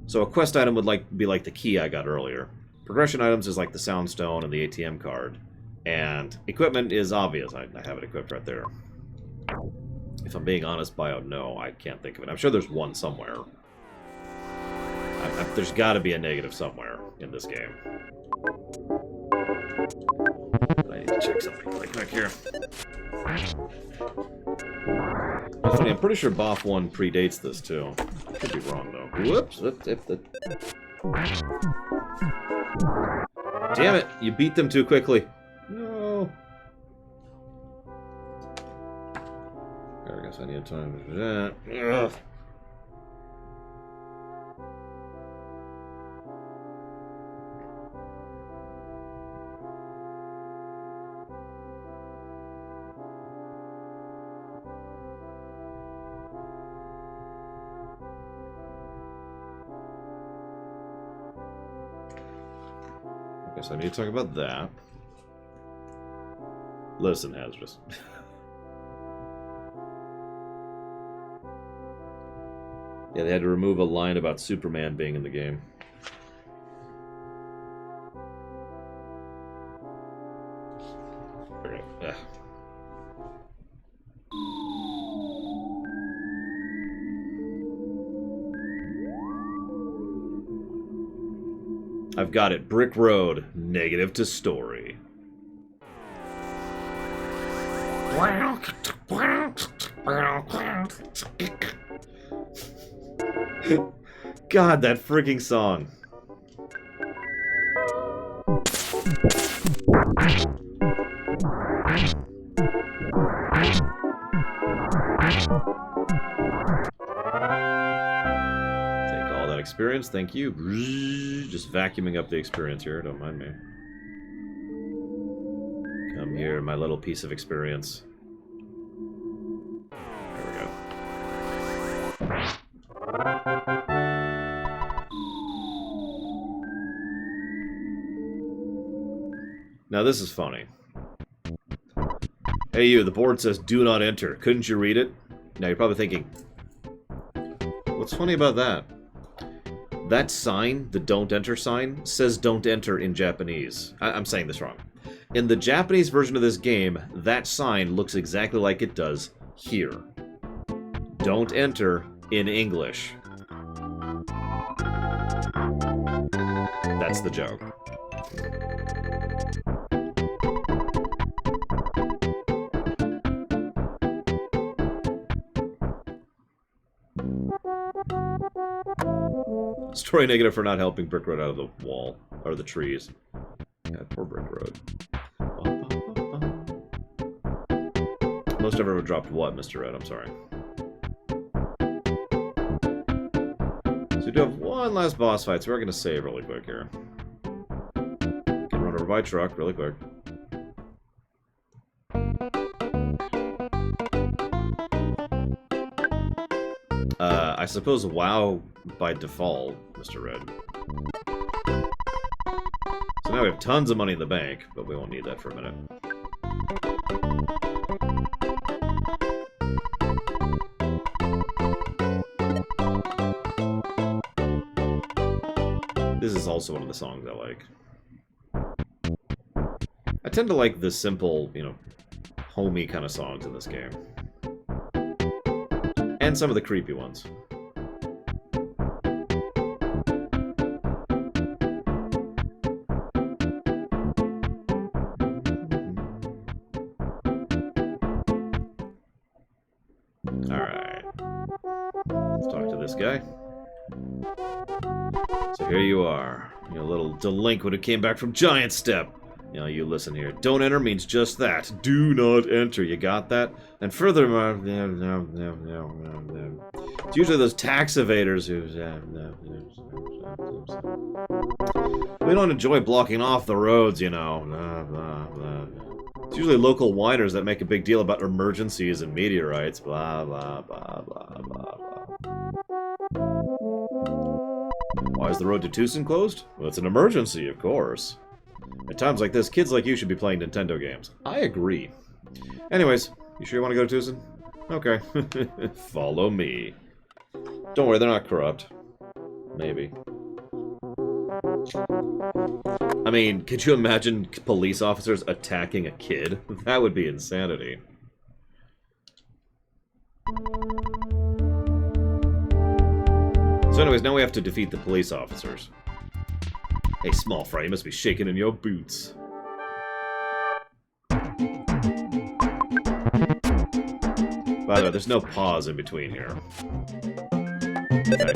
So a quest item would be like the key I got earlier. Progression items is like the soundstone and the ATM card. And equipment is obvious. I have it equipped right there. If I'm being honest, Bio, no, I can't think of it. I'm sure there's one somewhere. There's got to be a negative somewhere in this game. I need to check something really quick here. It's funny, I'm pretty sure BoF 1 predates this, too. I could be wrong, though. Whoops! Damn it! You beat them too quickly. No. I guess I need time to do that. Ugh. So I need to talk about that. Listen, Hazardous. Yeah, they had to remove a line about Superman being in the game. Okay. Ugh. I've got it. Brick Road. Negative to story. God, that freaking song. Take all that experience, thank you. Just vacuuming up the experience here, don't mind me. Come here, my little piece of experience. There we go. Now this is funny. Hey you, the board says do not enter. Couldn't you read it? Now you're probably thinking, what's funny about that? That sign, the don't enter sign, says don't enter in Japanese. I'm saying this wrong. In the Japanese version of this game, that sign looks exactly like it does here. Don't enter in English. That's the joke. Story negative for not helping Brick Road out of the wall. Or the trees. Yeah, poor Brick Road. Most ever dropped what, Mr. Red? I'm sorry. So we do have one last boss fight, so we're going to save really quick here. Can run over by truck really quick. I suppose WoW by default, Mr. Red. So now we have tons of money in the bank, but we won't need that for a minute. This is also one of the songs I like. I tend to like the simple, you know, homey kind of songs in this game. And some of the creepy ones. Alright. Let's talk to this guy. So here you are. You little delinquent who came back from Giant Step. You know, you listen here. Don't enter means just that. Do not enter. You got that? And furthermore, it's usually those tax evaders who... We don't enjoy blocking off the roads, you know. It's usually local whiners that make a big deal about emergencies and meteorites. Blah, blah, blah, blah, blah, blah. Why is the road to Tucson closed? Well, it's an emergency, of course. At times like this, kids like you should be playing Nintendo games. I agree. Anyways, you sure you want to go to Tucson? Okay. Follow me. Don't worry, they're not corrupt. Maybe. I mean, could you imagine police officers attacking a kid? That would be insanity. So anyways, now we have to defeat the police officers. Hey, small fry, you must be shaking in your boots. By the way, there's no pause in between here. Okay.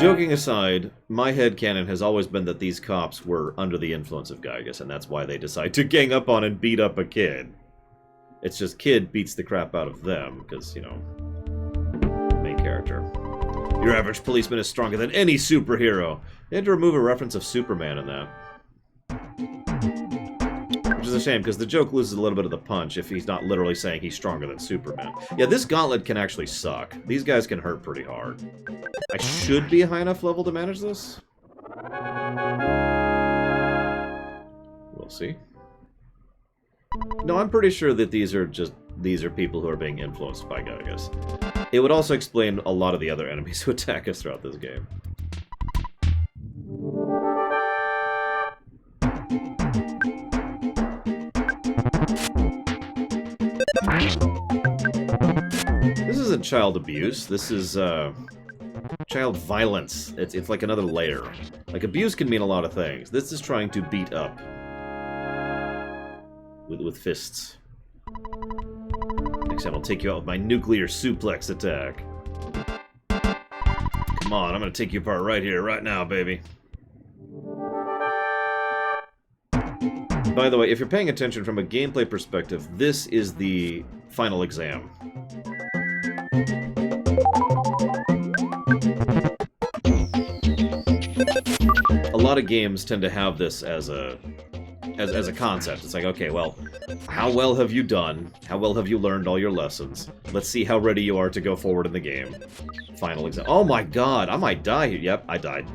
Joking aside, my headcanon has always been that these cops were under the influence of Gygas, and that's why they decide to gang up on and beat up a kid. It's just kid beats the crap out of them, because, you know, main character. Your average policeman is stronger than any superhero. They had to remove a reference of Superman in that. Which is a shame, because the joke loses a little bit of the punch if he's not literally saying he's stronger than Superman. Yeah, this gauntlet can actually suck. These guys can hurt pretty hard. I should be a high enough level to manage this. We'll see. No, I'm pretty sure that these are people who are being influenced by Gygas. It would also explain a lot of the other enemies who attack us throughout this game. isn't child abuse. This is child violence. It's like another layer. Like, abuse can mean a lot of things. This is trying to beat up with fists. Next time I'll take you out with my nuclear suplex attack. Come on, I'm gonna take you apart right here, right now, baby. By the way, if you're paying attention from a gameplay perspective, this is the final exam. A lot of games tend to have this as a concept. It's like, okay, well, how well have you done? How well have you learned all your lessons? Let's see how ready you are to go forward in the game. Final exam. Oh my god, I might die here. Yep, I died.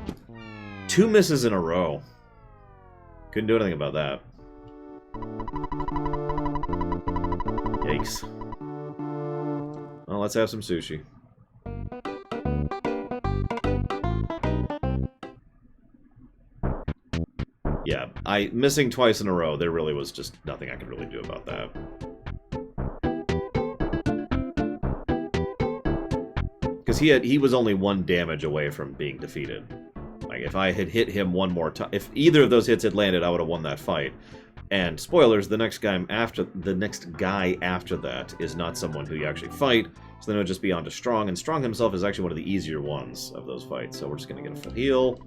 2 misses in a row. Couldn't do anything about that. Yikes. Well, let's have some sushi. Yeah, missing twice in a row, there really was just nothing I could really do about that. Because he was only 1 damage away from being defeated. Like, if I had hit him one more time, if either of those hits had landed, I would have won that fight. And spoilers, the next guy after that is not someone who you actually fight, so then it would just be on to Strong, and Strong himself is actually one of the easier ones of those fights. So we're just gonna get a full heal.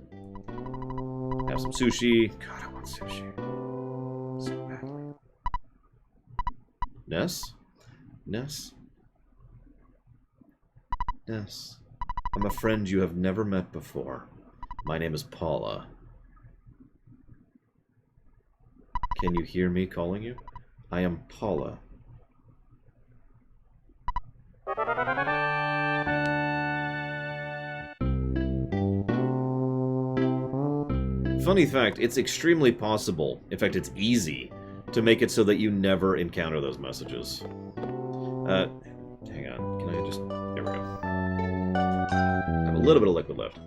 Have some sushi. God, I want sushi. So badly. Ness? Ness? Ness. I'm a friend you have never met before. My name is Paula. Can you hear me calling you? I am Paula. Funny fact, it's extremely possible, in fact it's easy, to make it so that you never encounter those messages. Hang on, can I just... There we go. I have a little bit of liquid left.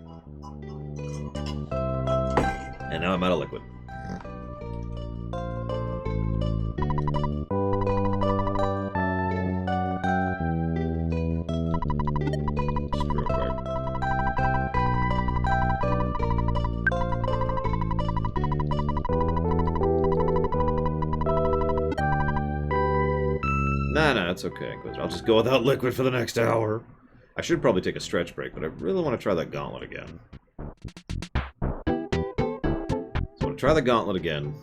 And now I'm out of liquid. Just real quick. Nah, it's okay. I'll just go without liquid for the next hour. I should probably take a stretch break, but I really want to try that gauntlet again. Try the gauntlet again,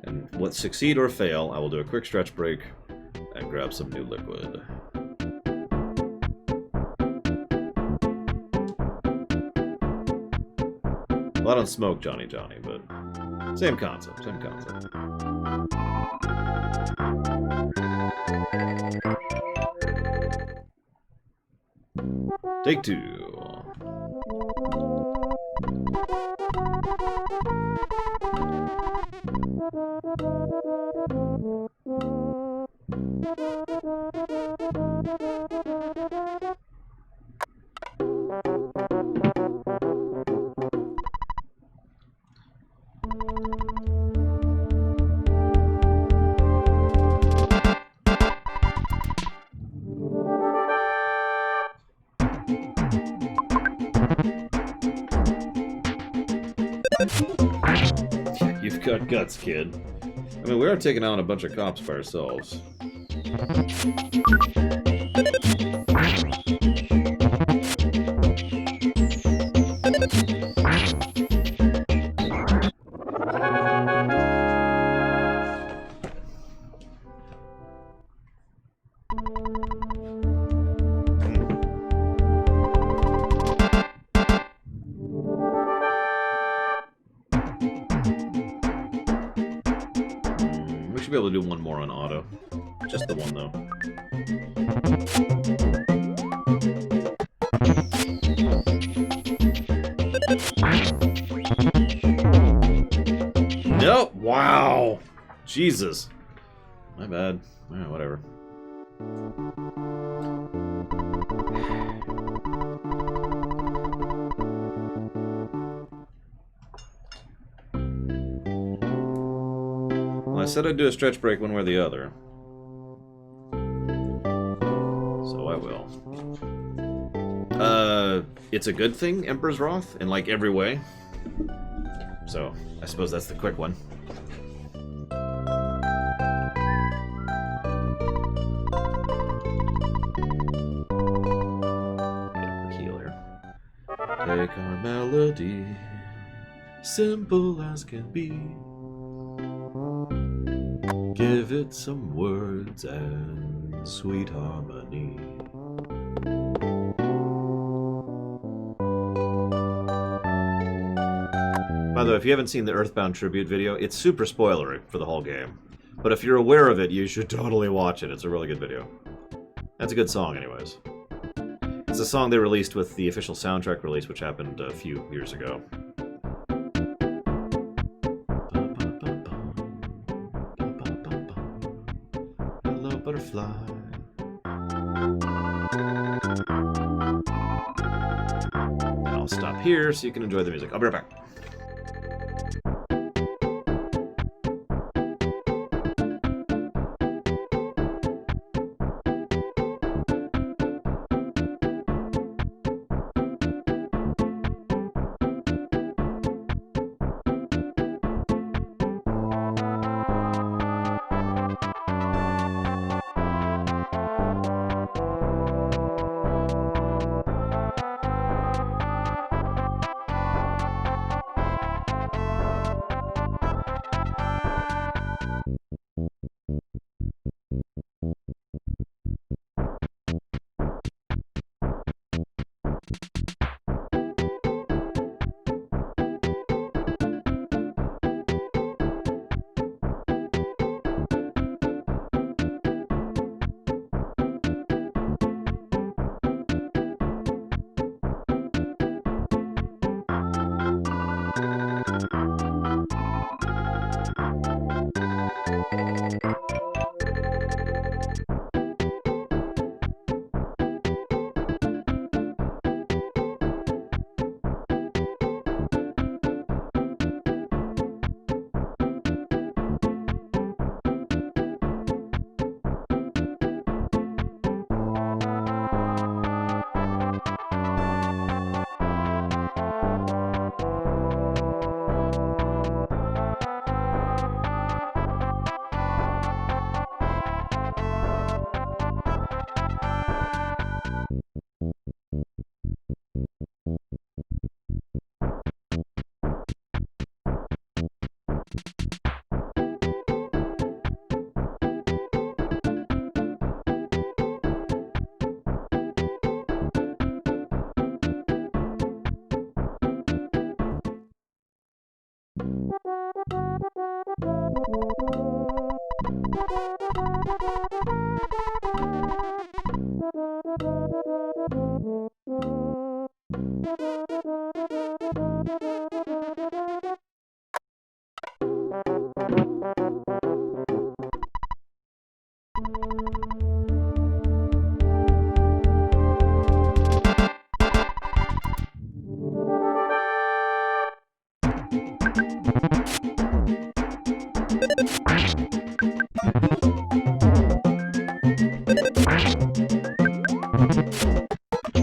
and what succeed or fail, I will do a quick stretch break and grab some new liquid. Well, I don't smoke Johnny, but same concept, same concept. Take 2. You've got guts, kid. I mean, we are taking on a bunch of cops by ourselves. Be able to do one more on auto. Just the one, though. Nope! Wow! Jesus. My bad. Alright, whatever. I said I'd do a stretch break one way or the other. So I will. it's a good thing, Emperor's Wrath, in like every way. So I suppose that's the quick one. Take our melody, simple as can be. Give it some words and sweet harmony. By the way, if you haven't seen the Earthbound tribute video, it's super spoilery for the whole game. But if you're aware of it, you should totally watch it. It's a really good video. That's a good song, anyways. It's a song they released with the official soundtrack release, which happened a few years ago. Hello, butterfly. I'll stop here so you can enjoy the music. I'll be right back.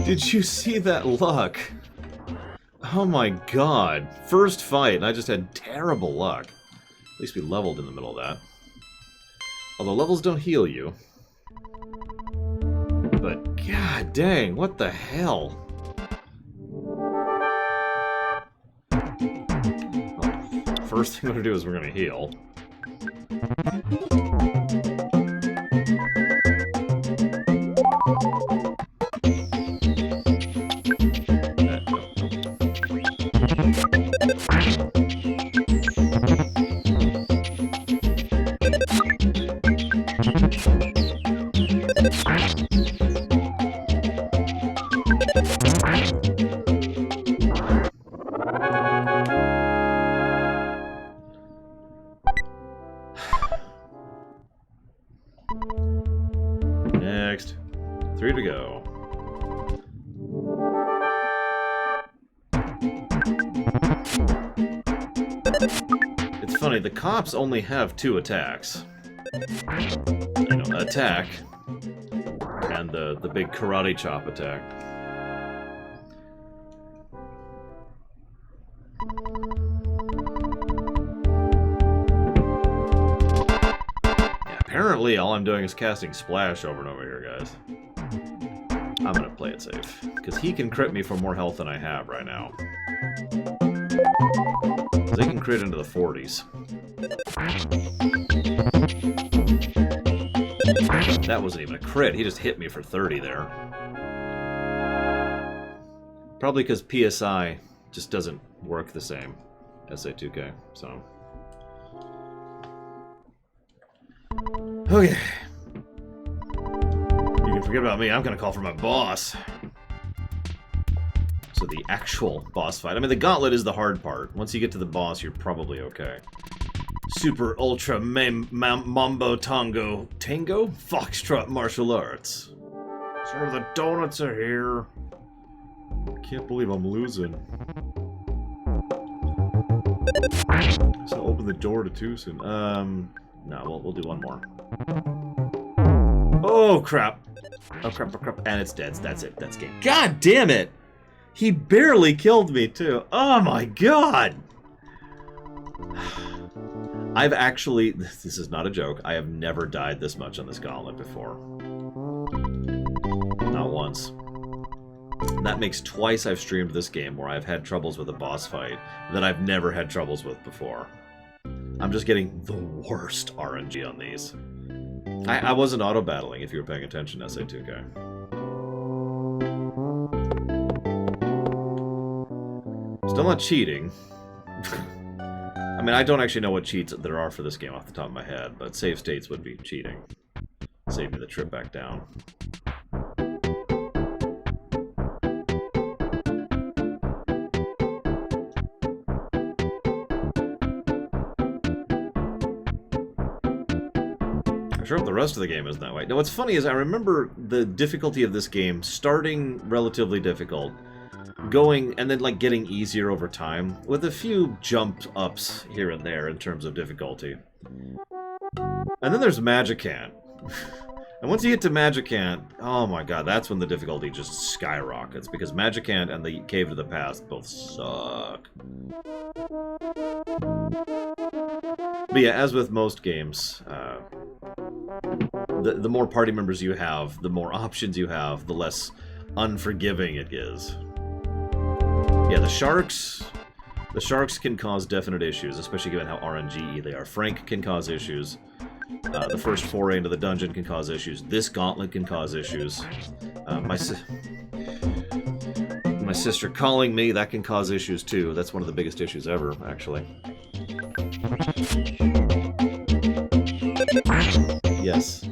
Did you see that luck? Oh my god. First fight, and I just had terrible luck. At least we leveled in the middle of that. Although levels don't heal you. But god dang, what the hell? Well, first thing we're gonna do is we're gonna heal. Next. 3 to go. It's funny, the cops only have 2 attacks. You know, attack and the big karate chop attack. Apparently, all I'm doing is casting Splash over and over here, guys. I'm gonna play it safe. Because he can crit me for more health than I have right now. They can crit into the 40s. That wasn't even a crit. He just hit me for 30 there. Probably because PSI just doesn't work the same as SA2K, so... Okay. You can forget about me. I'm gonna call for my boss. So the actual boss fight. I mean, the gauntlet is the hard part. Once you get to the boss, you're probably okay. Super Ultra Mambo Tango Foxtrot Martial Arts. Sir, the donuts are here. Can't believe I'm losing. So open the door to Tucson. No, we'll do one more. Oh crap! Oh crap! Oh crap! And it's dead. That's it. That's game. God damn it! He barely killed me too. Oh my god! I've actually... This is not a joke. I have never died this much on this gauntlet before. Not once. And that makes twice I've streamed this game where I've had troubles with a boss fight that I've never had troubles with before. I'm just getting the worst RNG on these. I wasn't auto-battling if you were paying attention, SA2K. Still not cheating. I mean, I don't actually know what cheats there are for this game off the top of my head, but save states would be cheating. Save me the trip back down. I'm sure the rest of the game isn't that way. Now, what's funny is I remember the difficulty of this game starting relatively difficult, going and then like getting easier over time with a few jump ups here and there in terms of difficulty. And then there's Magicant. And once you get to Magicant, oh my god, that's when the difficulty just skyrockets, because Magicant and the Cave to the Past both suck. But yeah, as with most games, the more party members you have, the more options you have, the less unforgiving it is. Yeah, the sharks can cause definite issues, especially given how RNG they are. Frank can cause issues. The first foray into the dungeon can cause issues. This gauntlet can cause issues. My sister calling me, that can cause issues too. That's one of the biggest issues ever, actually. Yes.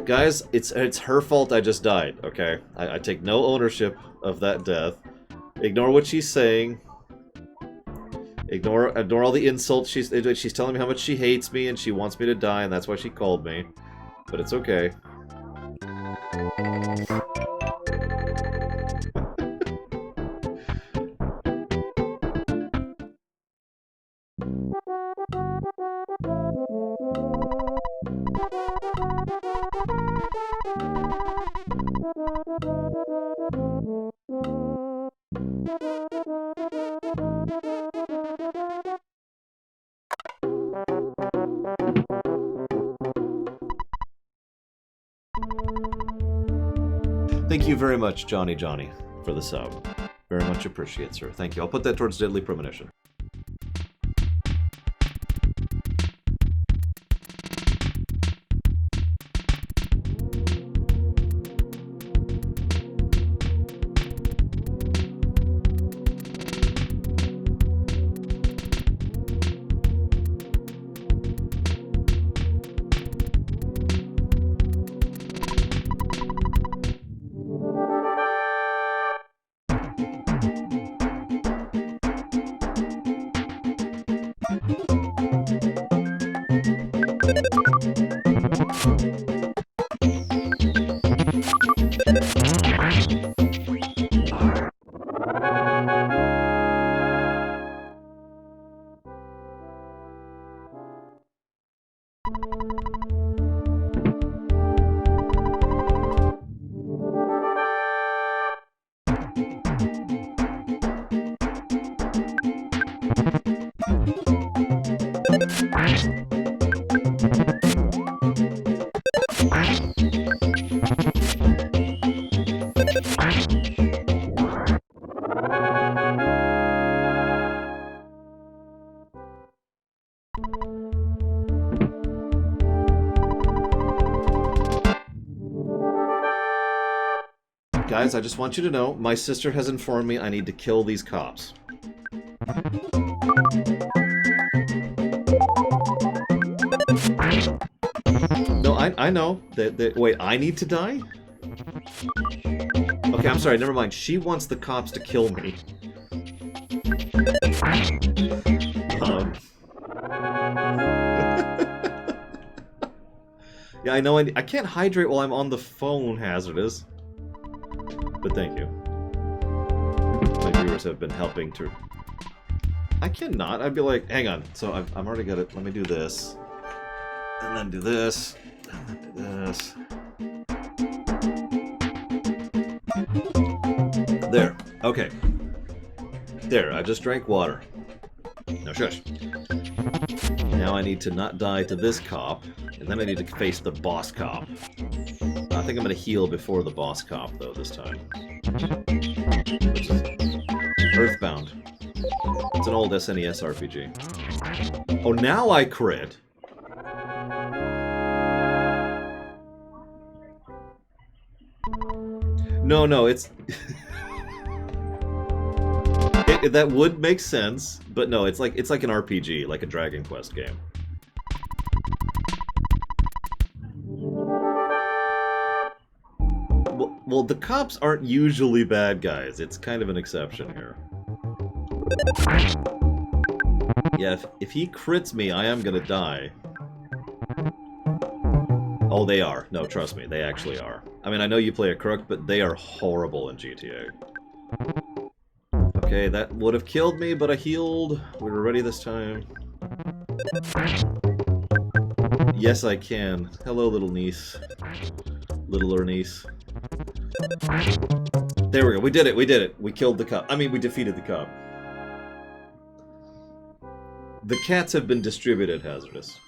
Guys, it's her fault I just died, okay? I take no ownership of that death. Ignore what she's saying. Ignore all the insults she's telling me how much she hates me and she wants me to die and that's why she called me. But it's okay. Thank you very much, Johnny, for the sub. Very much appreciate, sir. Thank you. I'll put that towards Deadly Premonition. Guys, I just want you to know, my sister has informed me I need to kill these cops. No, I know. Wait, I need to die? Okay, I'm sorry, never mind. She wants the cops to kill me. Yeah, I know I can't hydrate while I'm on the phone, Hazardous. But thank you. My viewers have been helping to... I cannot. I'd be like, hang on. So I'm already got it. Let me do this. And then do this. And then do this. There. Okay. There. I just drank water. No, shush. Now I need to not die to this cop. And then I need to face the boss cop. I think I'm going to heal before the boss cop, though, this time. Earthbound. It's an old SNES RPG. Oh, now I crit! No, it's... that would make sense, but no, it's like an RPG, like a Dragon Quest game. Well, the cops aren't usually bad guys. It's kind of an exception here. Yeah, if he crits me, I am gonna die. Oh, they are. No, trust me, they actually are. I mean, I know you play a crook, but they are horrible in GTA. Okay, that would have killed me, but I healed. We were ready this time. Yes, I can. Hello, little niece. Littler niece. There we go. We did it. We did it. We killed the cop. I mean, we defeated the cop. The cats have been distributed, Hazardous.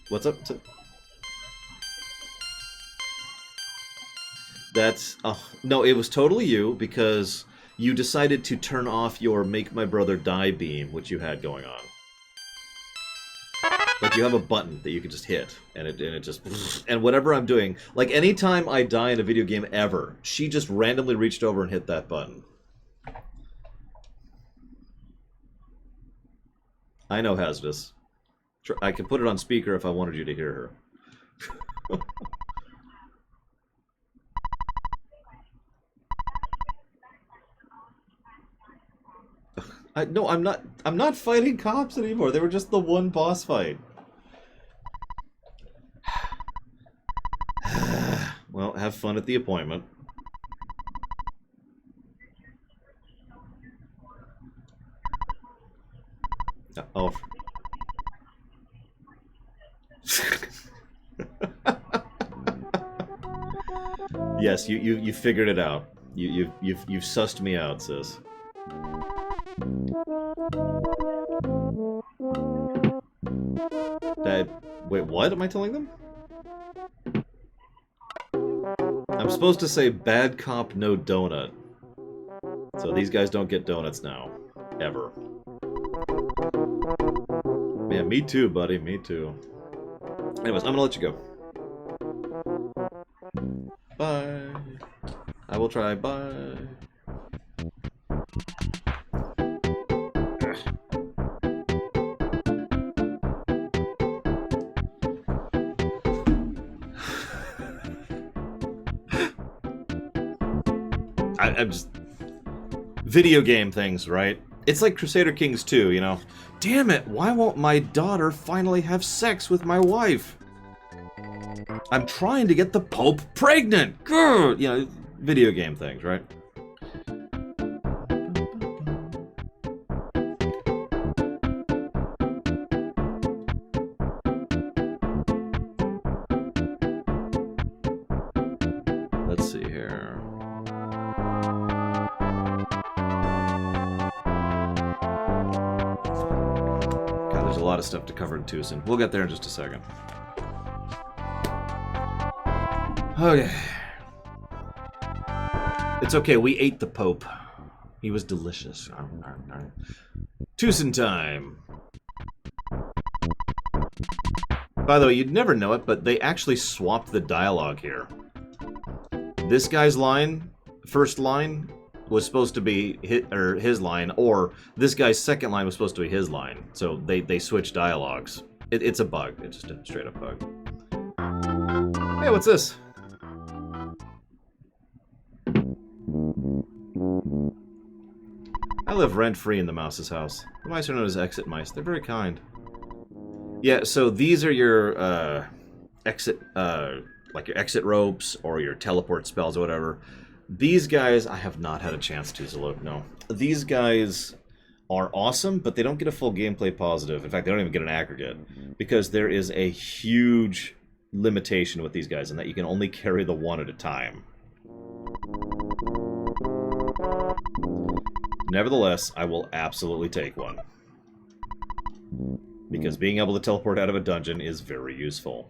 What's up? That's... Oh, no, it was totally you, because you decided to turn off your Make My Brother Die beam, which you had going on. Like, you have a button that you can just hit, and it just... And whatever I'm doing... Like, anytime I die in a video game ever, she just randomly reached over and hit that button. I know, Hazardous. I could put it on speaker if I wanted you to hear her. No, I'm not fighting cops anymore. They were just the one boss fight. Well, have fun at the appointment. Oh. Yes, you figured it out. You've sussed me out, sis. Wait, what am I telling them? I'm supposed to say bad cop, no donut. So these guys don't get donuts now. Ever. Man, me too, buddy. Me too. Anyways, I'm gonna let you go. Bye. I will try. Bye. I'm just... Video game things, right? It's like Crusader Kings 2, you know? Damn it, why won't my daughter finally have sex with my wife? I'm trying to get the Pope pregnant! Grr! You know, video game things, right? Let's see here. God, there's a lot of stuff to cover in Tucson. We'll get there in just a second. Okay. It's okay, we ate the Pope. He was delicious. Tucson time. By the way, you'd never know it, but they actually swapped the dialogue here. This guy's line, first line, was supposed to be his line, or this guy's second line was supposed to be his line. So they switched dialogues. It's a bug. It's just a straight up bug. Hey, what's this? I live rent-free in the mouse's house. The mice are known as exit mice. They're very kind. Yeah, so these are your exit, like your exit ropes or your teleport spells or whatever. These guys, I have not had a chance to look. No. These guys are awesome, but they don't get a full gameplay positive. In fact, they don't even get an aggregate. Because there is a huge limitation with these guys in that you can only carry the one at a time. Nevertheless, I will absolutely take one. Because being able to teleport out of a dungeon is very useful.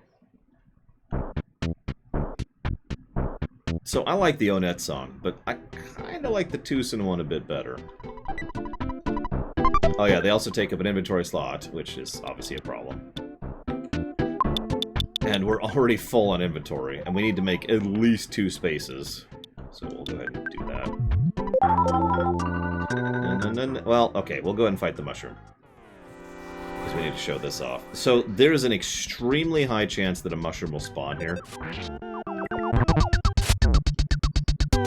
So I like the Onett song, but I kind of like the Tucson one a bit better. Oh yeah, they also take up an inventory slot, which is obviously a problem. And we're already full on inventory, and we need to make at least 2 spaces. So we'll go ahead and do that. Well, okay, we'll go ahead and fight the mushroom. Because we need to show this off. So there's an extremely high chance that a mushroom will spawn here.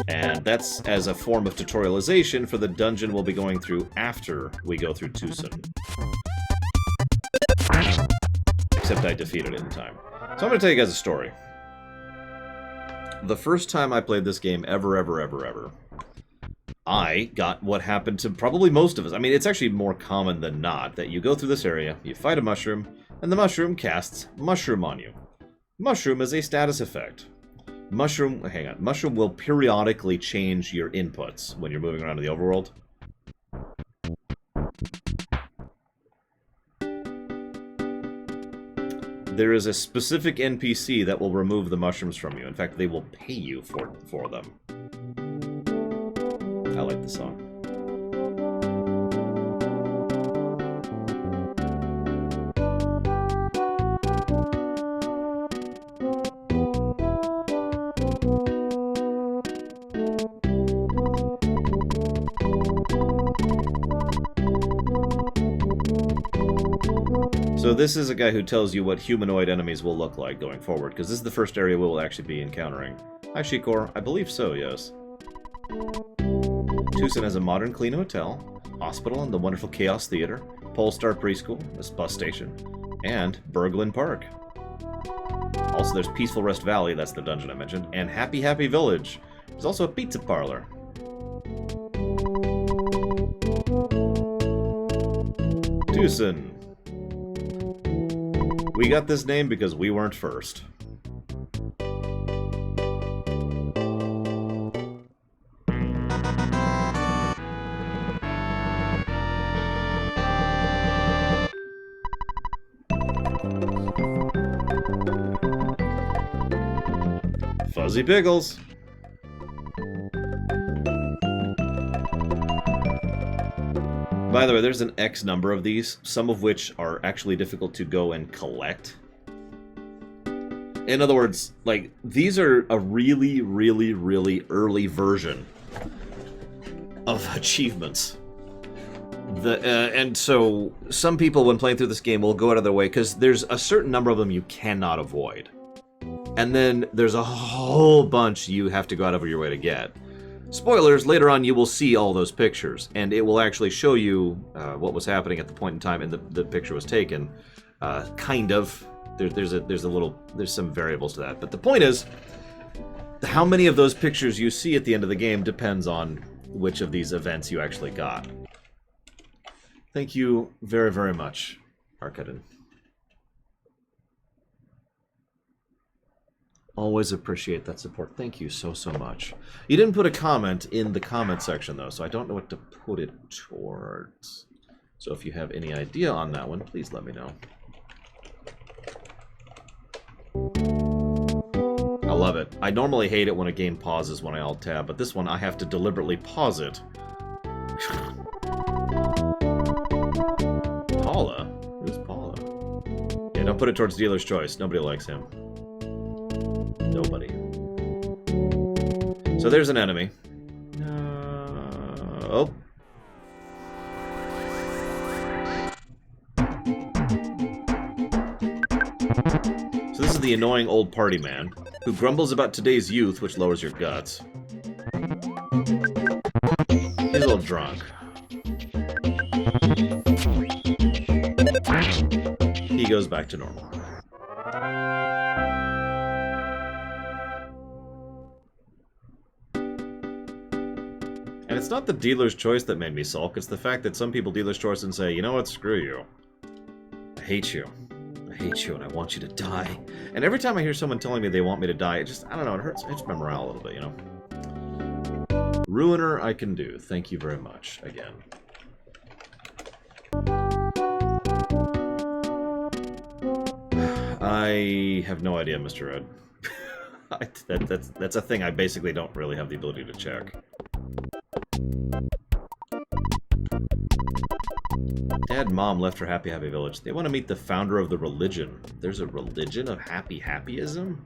And that's as a form of tutorialization for the dungeon we'll be going through after we go through Tucson. Except I defeated it in time. So I'm going to tell you guys a story. The first time I played this game ever, I got what happened to probably most of us. I mean, it's actually more common than not that you go through this area, you fight a mushroom, and the mushroom casts Mushroom on you. Mushroom is a status effect. Mushroom will periodically change your inputs when you're moving around in the overworld. There is a specific NPC that will remove the mushrooms from you. In fact, they will pay you for them. I like the song. So this is a guy who tells you what humanoid enemies will look like going forward, because this is the first area we will actually be encountering. Hi, Shikor. I believe so, yes. Tucson has a modern clean hotel, hospital and the wonderful Chaos Theater, Polestar Preschool, this bus station, and Berglund Park. Also, there's Peaceful Rest Valley, that's the dungeon I mentioned, and Happy Happy Village. There's also a pizza parlor. Tucson. We got this name because we weren't first. Fuzzy Pickles. By the way, there's an X number of these, some of which are actually difficult to go and collect. In other words, like, these are a really, really, really early version of achievements. And so some people, when playing through this game, will go out of their way, because there's a certain number of them you cannot avoid. And then there's a whole bunch you have to go out of your way to get. Spoilers, later on you will see all those pictures, and it will actually show you what was happening at the point in time and the picture was taken. Kind of. There's some variables to that. But the point is, how many of those pictures you see at the end of the game depends on which of these events you actually got. Thank you very, very much, Arkadin. Always appreciate that support. Thank you so, so much. You didn't put a comment in the comment section, though, so I don't know what to put it towards. So if you have any idea on that one, please let me know. I love it. I normally hate it when a game pauses when I alt-tab, but this one I have to deliberately pause it. Paula? Who's Paula? Yeah, don't put it towards dealer's choice. Nobody likes him. Nobody. So there's an enemy. Oh. So this is the annoying old party man who grumbles about today's youth, which lowers your guts. He's a little drunk. He goes back to normal. And it's not the dealer's choice that made me sulk, it's the fact that some people dealer's choice and say, you know what, screw you. I hate you. I hate you and I want you to die. And every time I hear someone telling me they want me to die, it just, I don't know, it hurts my morale a little bit, you know? Ruiner I can do. Thank you very much, again. I have no idea, Mr. Red. That's a thing I basically don't really have the ability to check. Dad and Mom left for Happy Happy Village. They want to meet the founder of the religion. There's a religion of Happy Happyism?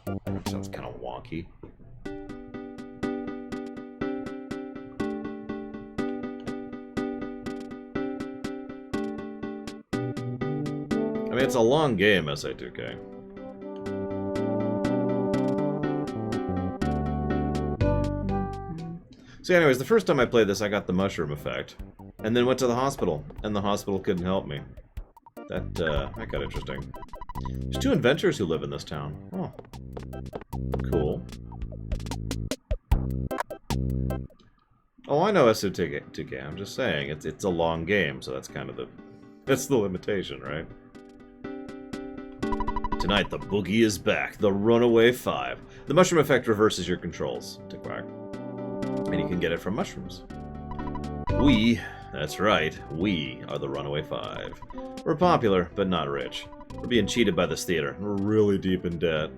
That sounds kind of wonky. I mean, it's a long game, SA2K. So anyways, the first time I played this, I got the mushroom effect. And then went to the hospital, and the hospital couldn't help me. That got interesting. There's 2 inventors who live in this town. Oh. Cool. Oh, I know SA2K. I'm just saying, it's a long game, so that's kind of that's the limitation, right? Tonight, the boogie is back. The Runaway 5. The mushroom effect reverses your controls. Tick whack. And you can get it from mushrooms. That's right, we are the Runaway 5. We're popular, but not rich. We're being cheated by this theater. We're really deep in debt.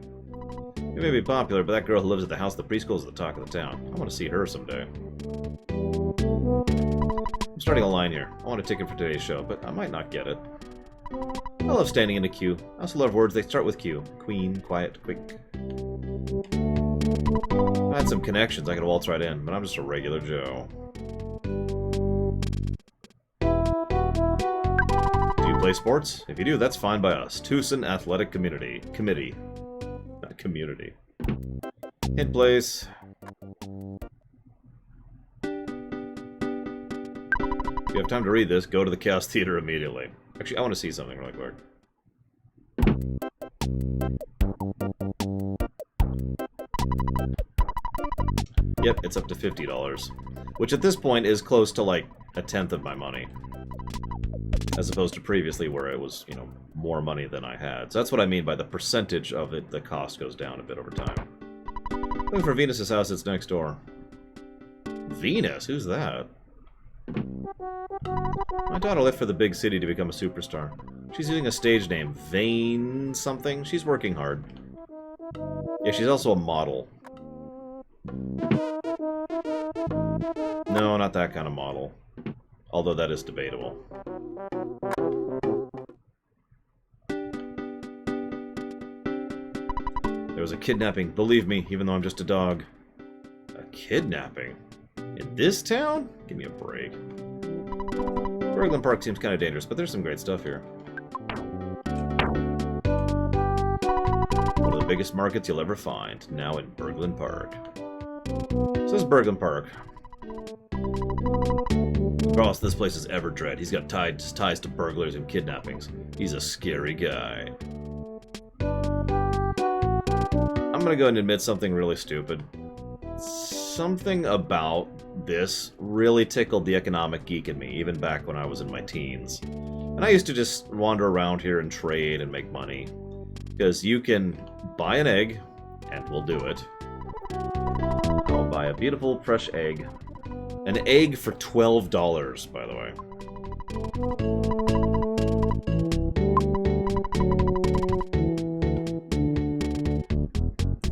We may be popular, but that girl who lives at the house of the preschool is the talk of the town. I want to see her someday. I'm starting a line here. I want a ticket for today's show, but I might not get it. I love standing in a queue. I also love words that start with Q. Queen, quiet, quick. If I had some connections, I could waltz right in, but I'm just a regular Joe. Do you play sports? If you do, that's fine by us. Tucson Athletic Committee. Not community. Hint place. If you have time to read this, go to the Chaos Theater immediately. Actually, I want to see something really quick. Yep, it's up to $50, which at this point is close to like 1/10 of my money, as opposed to previously where it was, you know, more money than I had. So that's what I mean by the percentage of it, the cost goes down a bit over time. Looking for Venus's house, it's next door. Venus? Who's that? My daughter left for the big city to become a superstar. She's using a stage name, Vane something. She's working hard. Yeah, she's also a model. No, not that kind of model. Although that is debatable. There was a kidnapping, believe me, even though I'm just a dog. A kidnapping? In this town? Give me a break. Berglund Park seems kind of dangerous, but there's some great stuff here. One of the biggest markets you'll ever find, now in Berglund Park. So this is Berglund Park. Regardless, this place is ever dread. He's got ties to burglars and kidnappings. He's a scary guy. I'm gonna go ahead and admit something really stupid. Something about this really tickled the economic geek in me, even back when I was in my teens. And I used to just wander around here and trade and make money. Because you can buy an egg, and we'll do it. I'll buy a beautiful fresh egg. An egg for $12, by the way.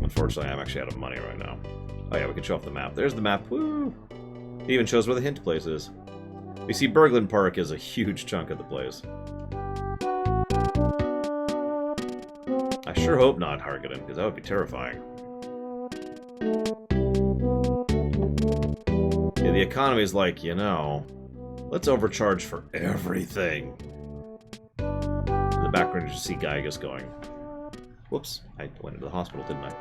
Unfortunately, I'm actually out of money right now. Oh yeah, we can show off the map. There's the map. Woo! It even shows where the hint place is. We see Berglund Park is a huge chunk of the place. I sure hope not Harkonnen, because that would be terrifying. Yeah, the economy is like, you know, let's overcharge for everything. In the background, you see Gygus going. Whoops, I went into the hospital, didn't I?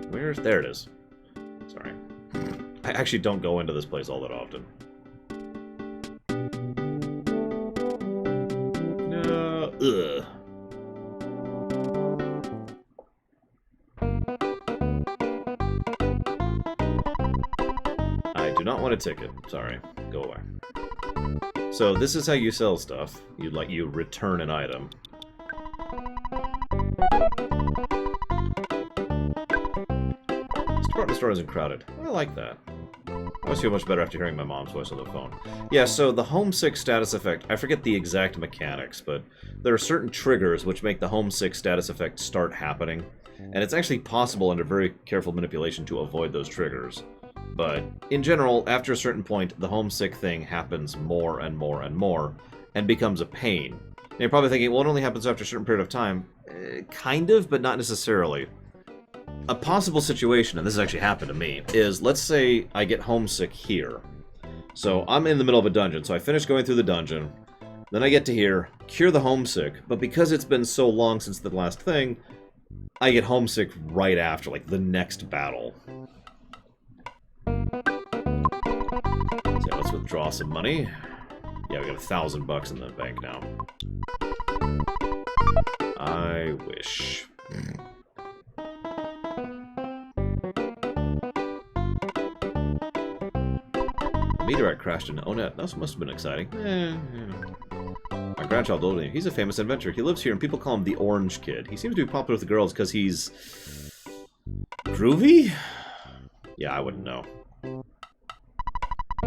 Where's... there it is. Sorry. I actually don't go into this place all that often. No, ugh. I do not want a ticket. Sorry. Go away. So this is how you sell stuff. You return an item. This department store isn't crowded. I like that. I always feel much better after hearing my mom's voice on the phone. Yeah, so the homesick status effect, I forget the exact mechanics, but there are certain triggers which make the homesick status effect start happening. And it's actually possible under very careful manipulation to avoid those triggers. But in general, after a certain point, the homesick thing happens more and more and more, and becomes a pain. And you're probably thinking, well, it only happens after a certain period of time. Kind of, but not necessarily. A possible situation, and this has actually happened to me, is let's say I get homesick here. So I'm in the middle of a dungeon, so I finish going through the dungeon, then I get to here, cure the homesick, but because it's been so long since the last thing, I get homesick right after, like, the next battle. So let's withdraw some money. Yeah, we got $1,000 in the bank now. I wish. A meteorite crashed in Onet. That must have been exciting. My grandchild told me he's a famous inventor. He lives here and people call him the Orange Kid. He seems to be popular with the girls because he's... groovy? Yeah, I wouldn't know.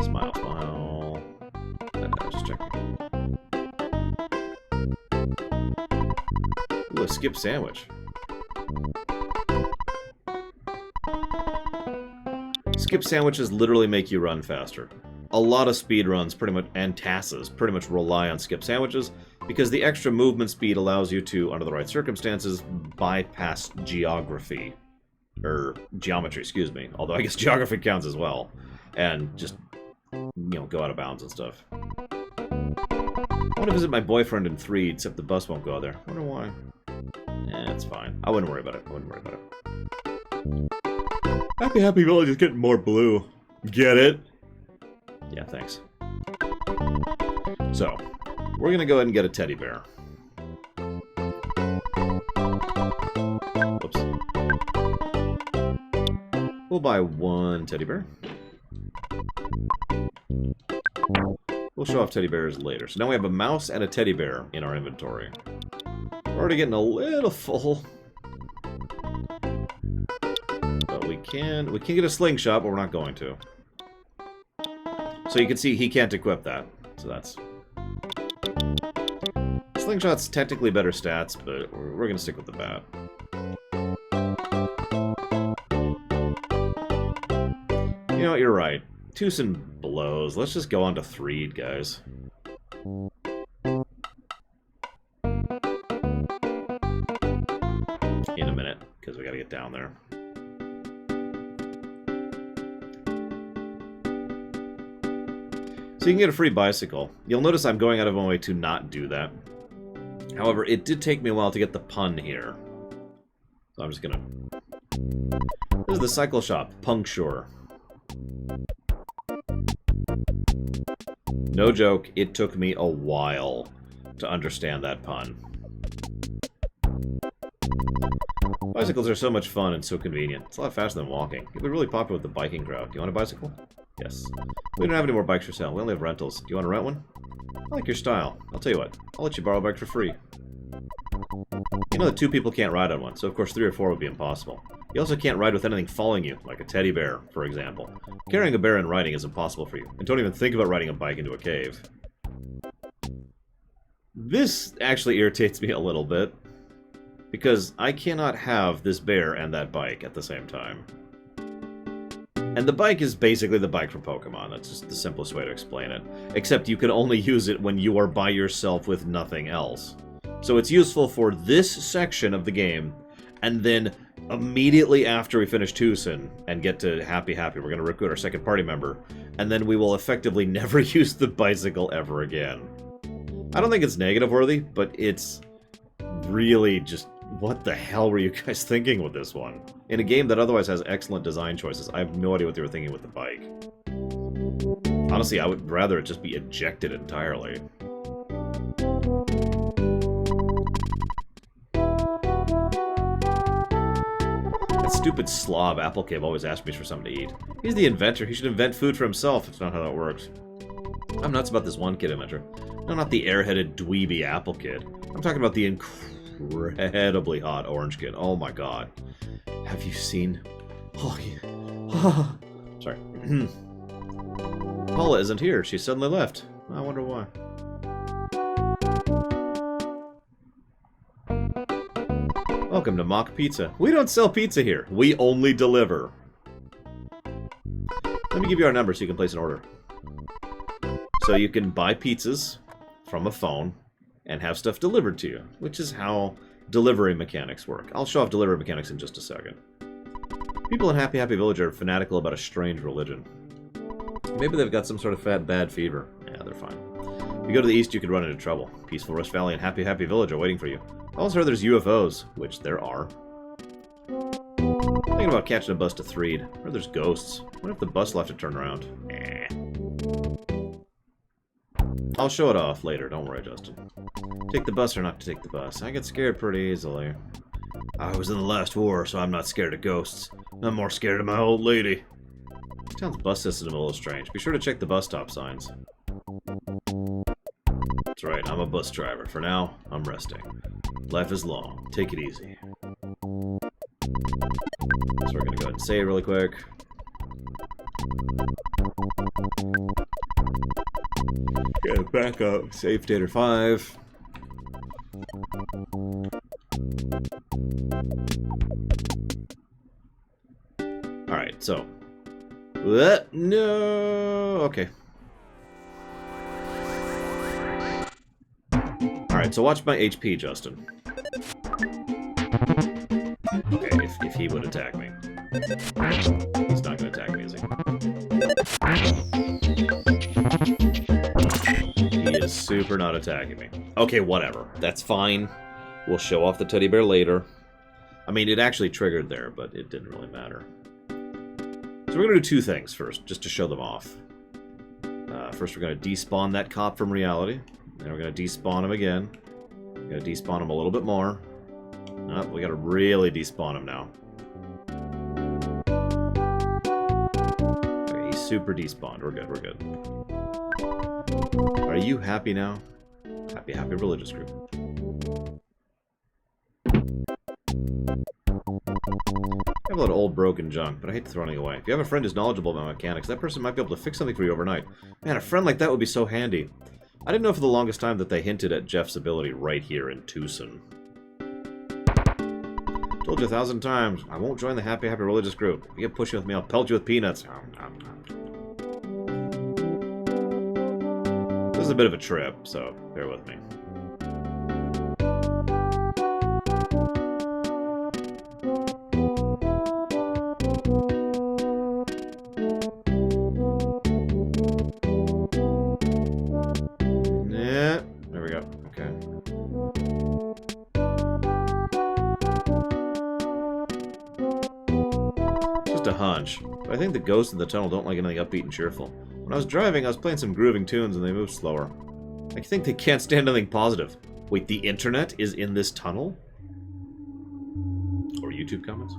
Smile, smile. Just checking. Ooh, a skip sandwich. Skip sandwiches literally make you run faster. A lot of speedruns pretty much, and TASs pretty much rely on skip sandwiches because the extra movement speed allows you to, under the right circumstances, bypass geography. Or geometry, excuse me. Although I guess geography counts as well. And just, you know, go out of bounds and stuff. I want to visit my boyfriend in 3, except the bus won't go there. I wonder why. Eh, it's fine. I wouldn't worry about it. I wouldn't worry about it. Happy Village is getting more blue. Get it? Yeah, thanks. So, we're gonna go ahead and get a teddy bear. Whoops. We'll buy 1 teddy bear. We'll show off teddy bears later. So now we have a mouse and a teddy bear in our inventory. We're already getting a little full. But we can get a slingshot, but we're not going to. So you can see he can't equip that. So that's... Slingshot's technically better stats, but we're going to stick with the bat. You know what, you're right. Tucson blows. Let's just go on to Threed, guys. In a minute, because we gotta get down there. So you can get a free bicycle. You'll notice I'm going out of my way to not do that. However, it did take me a while to get the pun here. So I'm just gonna... This is the cycle shop, Puncture. No joke, it took me a while to understand that pun. Bicycles are so much fun and so convenient. It's a lot faster than walking. You'll be really popular with the biking crowd. Do you want a bicycle? Yes. We don't have any more bikes for sale. We only have rentals. Do you want to rent one? I like your style. I'll tell you what. I'll let you borrow a bike for free. You know that 2 people can't ride on one, so of course 3 or 4 would be impossible. You also can't ride with anything following you, like a teddy bear, for example. Carrying a bear and riding is impossible for you. And don't even think about riding a bike into a cave. This actually irritates me a little bit, because I cannot have this bear and that bike at the same time. And the bike is basically the bike from Pokemon. That's just the simplest way to explain it. Except you can only use it when you are by yourself with nothing else. So it's useful for this section of the game, and then immediately after we finish Tucson and get to Happy Happy, we're going to recruit our second party member, and then we will effectively never use the bicycle ever again. I don't think it's negative worthy, but it's really just... What the hell were you guys thinking with this one? In a game that otherwise has excellent design choices, I have no idea what they were thinking with the bike. Honestly, I would rather it just be ejected entirely. That stupid slob Apple Cave always asks me for something to eat. He's the inventor. He should invent food for himself. It's not how that works. I'm nuts about this one kid inventor. No, not the airheaded dweeby Apple kid. I'm talking about the incredibly hot orange kid. Oh my god. Have you seen... Oh, yeah. Sorry. Paula isn't here. She suddenly left. I wonder why. Welcome to Mock Pizza. We don't sell pizza here. We only deliver. Let me give you our number so you can place an order. So you can buy pizzas from a phone and have stuff delivered to you, which is how delivery mechanics work. I'll show off delivery mechanics in just a second. People in Happy Happy Village are fanatical about a strange religion. Maybe they've got some sort of bad fever. Yeah, they're fine. If you go to the east, you could run into trouble. Peaceful Rust Valley and Happy Happy Village are waiting for you. I also heard there's UFOs, which there are. Thinking about catching a bus to Threed. Or there's ghosts. What if the bus left to turn around? I'll show it off later, don't worry, Justin. Take the bus or not to take the bus? I get scared pretty easily. I was in the last war, so I'm not scared of ghosts. I'm more scared of my old lady. This town's bus system is a little strange. Be sure to check the bus stop signs. That's right, I'm a bus driver. For now, I'm resting. Life is long. Take it easy. So we're gonna go ahead and save really quick. Yeah, back up. Save data 5. Alright, so. No. Okay. Alright, so watch my HP, Justin. Okay, if he would attack me. He's not going to attack me, is he? He is super not attacking me. Okay, whatever. That's fine. We'll show off the teddy bear later. I mean, it actually triggered there, but it didn't really matter. So we're going to do 2 things first, just to show them off. First, we're going to despawn that cop from reality. Then we're going to despawn him again. We're going to despawn him a little bit more. Oh, we got to really despawn him now. Okay, he's super despawned. We're good, we're good. Are you happy now? Happy, happy religious group. I have a lot of old broken junk, but I hate to throw anything away. If you have a friend who's knowledgeable about mechanics, that person might be able to fix something for you overnight. Man, a friend like that would be so handy. I didn't know for the longest time that they hinted at Jeff's ability right here in Tucson. Told you 1,000 times, I won't join the Happy Happy religious group. If you get pushy with me, I'll pelt you with peanuts.
is a bit of a trip, so bear with me. Yeah, there we go. Okay. Just a hunch, but I think the ghosts in the tunnel don't like anything upbeat and cheerful. When I was driving, I was playing some grooving tunes and they moved slower. I think they can't stand anything positive. Wait, the internet is in this tunnel? Or YouTube comments?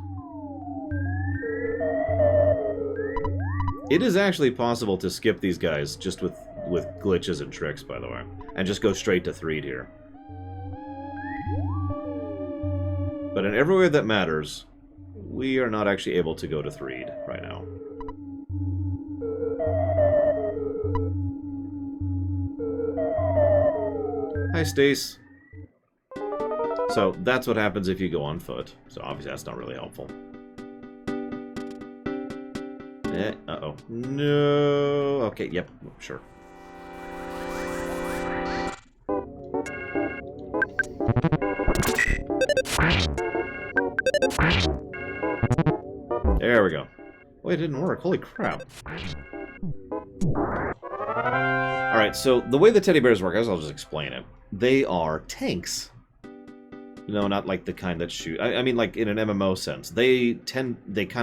It is actually possible to skip these guys just with glitches and tricks, by the way. And just go straight to Threed here. But in every way that matters, we are not actually able to go to Threed right now. Hi, Stace. So, that's what happens if you go on foot. So, obviously, that's not really helpful. Uh-oh. No. Okay, yep, sure. There we go. Oh, it didn't work. Holy crap. Alright, so the way the teddy bears work, I guess I'll just explain it. They are tanks. No, not like the kind that shoot. I mean, like in an MMO sense. They kind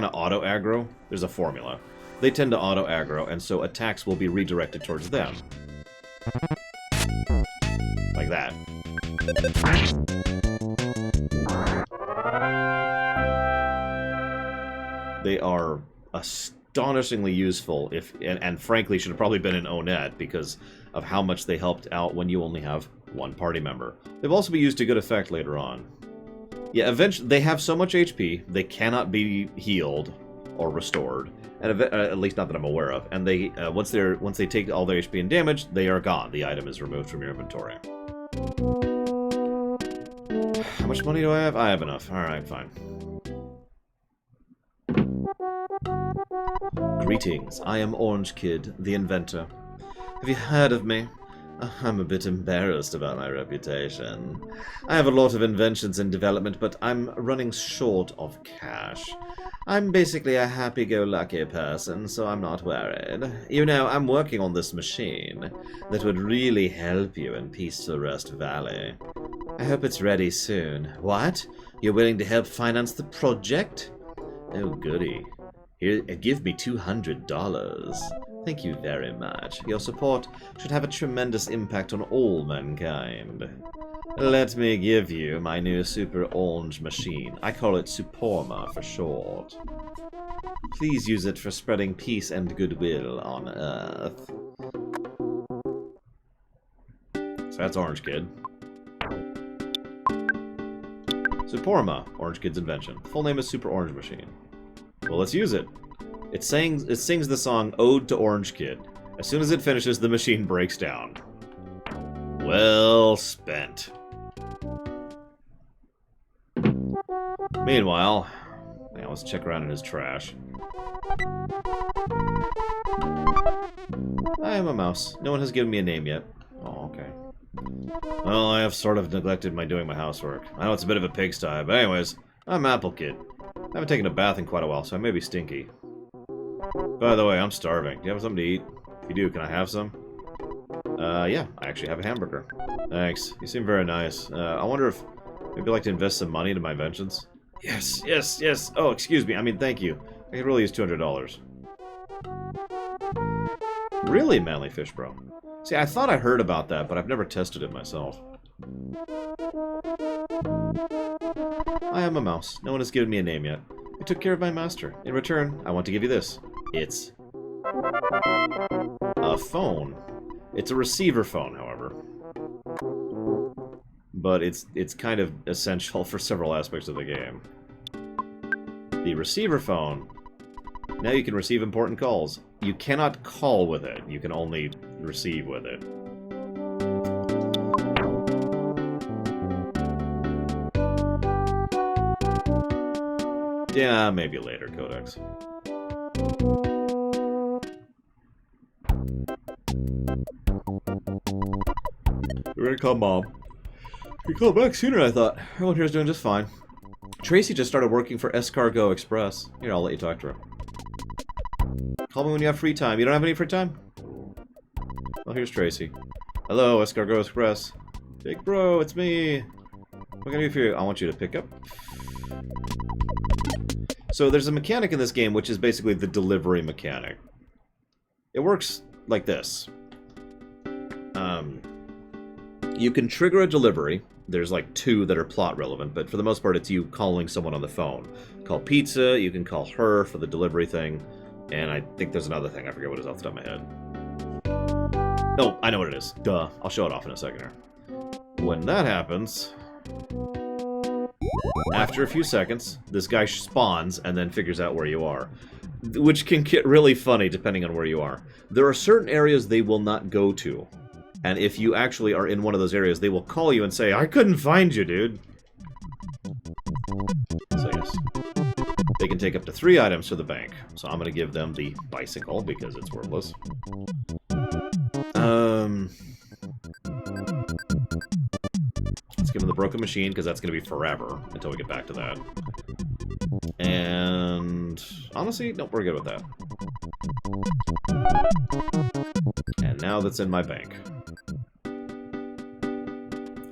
of auto-aggro. There's a formula. They tend to auto-aggro, and so attacks will be redirected towards them. Like that. They are astonishingly useful, and frankly should have probably been in ONET because of how much they helped out when you only have one party member. They've also been used to good effect later on. Yeah, eventually they have so much HP they cannot be healed or restored, and at least not that I'm aware of. And they once they take all their HP and damage, they are gone. The item is removed from your inventory. How much money do I have? I have enough. All right, fine. Greetings, I am Orange Kid, the inventor. Have you heard of me? I'm a bit embarrassed about my reputation. I have a lot of inventions in development, but I'm running short of cash. I'm basically a happy-go-lucky person, so I'm not worried. You know, I'm working on this machine that would really help you in Peaceful Rest Valley. I hope it's ready soon. What? You're willing to help finance the project? Oh, goody. Here, give me $200. Thank you very much. Your support should have a tremendous impact on all mankind. Let me give you my new super orange machine. I call it Suporma for short. Please use it for spreading peace and goodwill on Earth. So that's Orange Kid. Suporma, Orange Kid's invention. Full name is Super Orange Machine. Well, let's use it. It sings the song Ode to Orange Kid. As soon as it finishes, the machine breaks down. Well spent. Meanwhile, yeah, let's check around in his trash. I am a mouse. No one has given me a name yet. Oh, okay. Well, I have sort of neglected doing my housework. I know it's a bit of a pigsty, but anyways, I'm Apple Kid. I haven't taken a bath in quite a while, so I may be stinky. By the way, I'm starving. Do you have something to eat? If you do, can I have some? Yeah, I actually have a hamburger. Thanks. You seem very nice. I wonder if maybe you'd like to invest some money into my inventions? Yes, yes, yes. Oh, excuse me. I mean, thank you. I could really use $200. Really, Manly Fish Bro? See, I thought I heard about that, but I've never tested it myself. I am a mouse. No one has given me a name yet. I took care of my master. In return, I want to give you this. It's a phone. It's a receiver phone, however. But it's kind of essential for several aspects of the game. The receiver phone, now you can receive important calls. You cannot call with it. You can only receive with it. Yeah, maybe later, Codex. call Mom. You called back sooner, I thought. Everyone here's doing just fine. Tracy just started working for Escargot Express. Here, I'll let you talk to her. Call me when you have free time. You don't have any free time? Well, here's Tracy. Hello, Escargot Express. Big bro, it's me. What can I do for you? I want you to pick up. So there's a mechanic in this game which is basically the delivery mechanic. It works like this. You can trigger a delivery. There's like 2 that are plot relevant, but for the most part it's you calling someone on the phone. Call pizza, you can call her for the delivery thing, and I think there's another thing, I forget what it is off the top of my head. Oh, I know what it is. Duh. I'll show it off in a second here. When that happens, after a few seconds, this guy spawns and then figures out where you are. Which can get really funny depending on where you are. There are certain areas they will not go to. And if you actually are in one of those areas, they will call you and say, I couldn't find you, dude. So yes. They can take up to 3 items to the bank. So I'm going to give them the bicycle because it's worthless. Let's give them the broken machine because that's going to be forever until we get back to that. And honestly, nope, we're good with that. And now that's in my bank.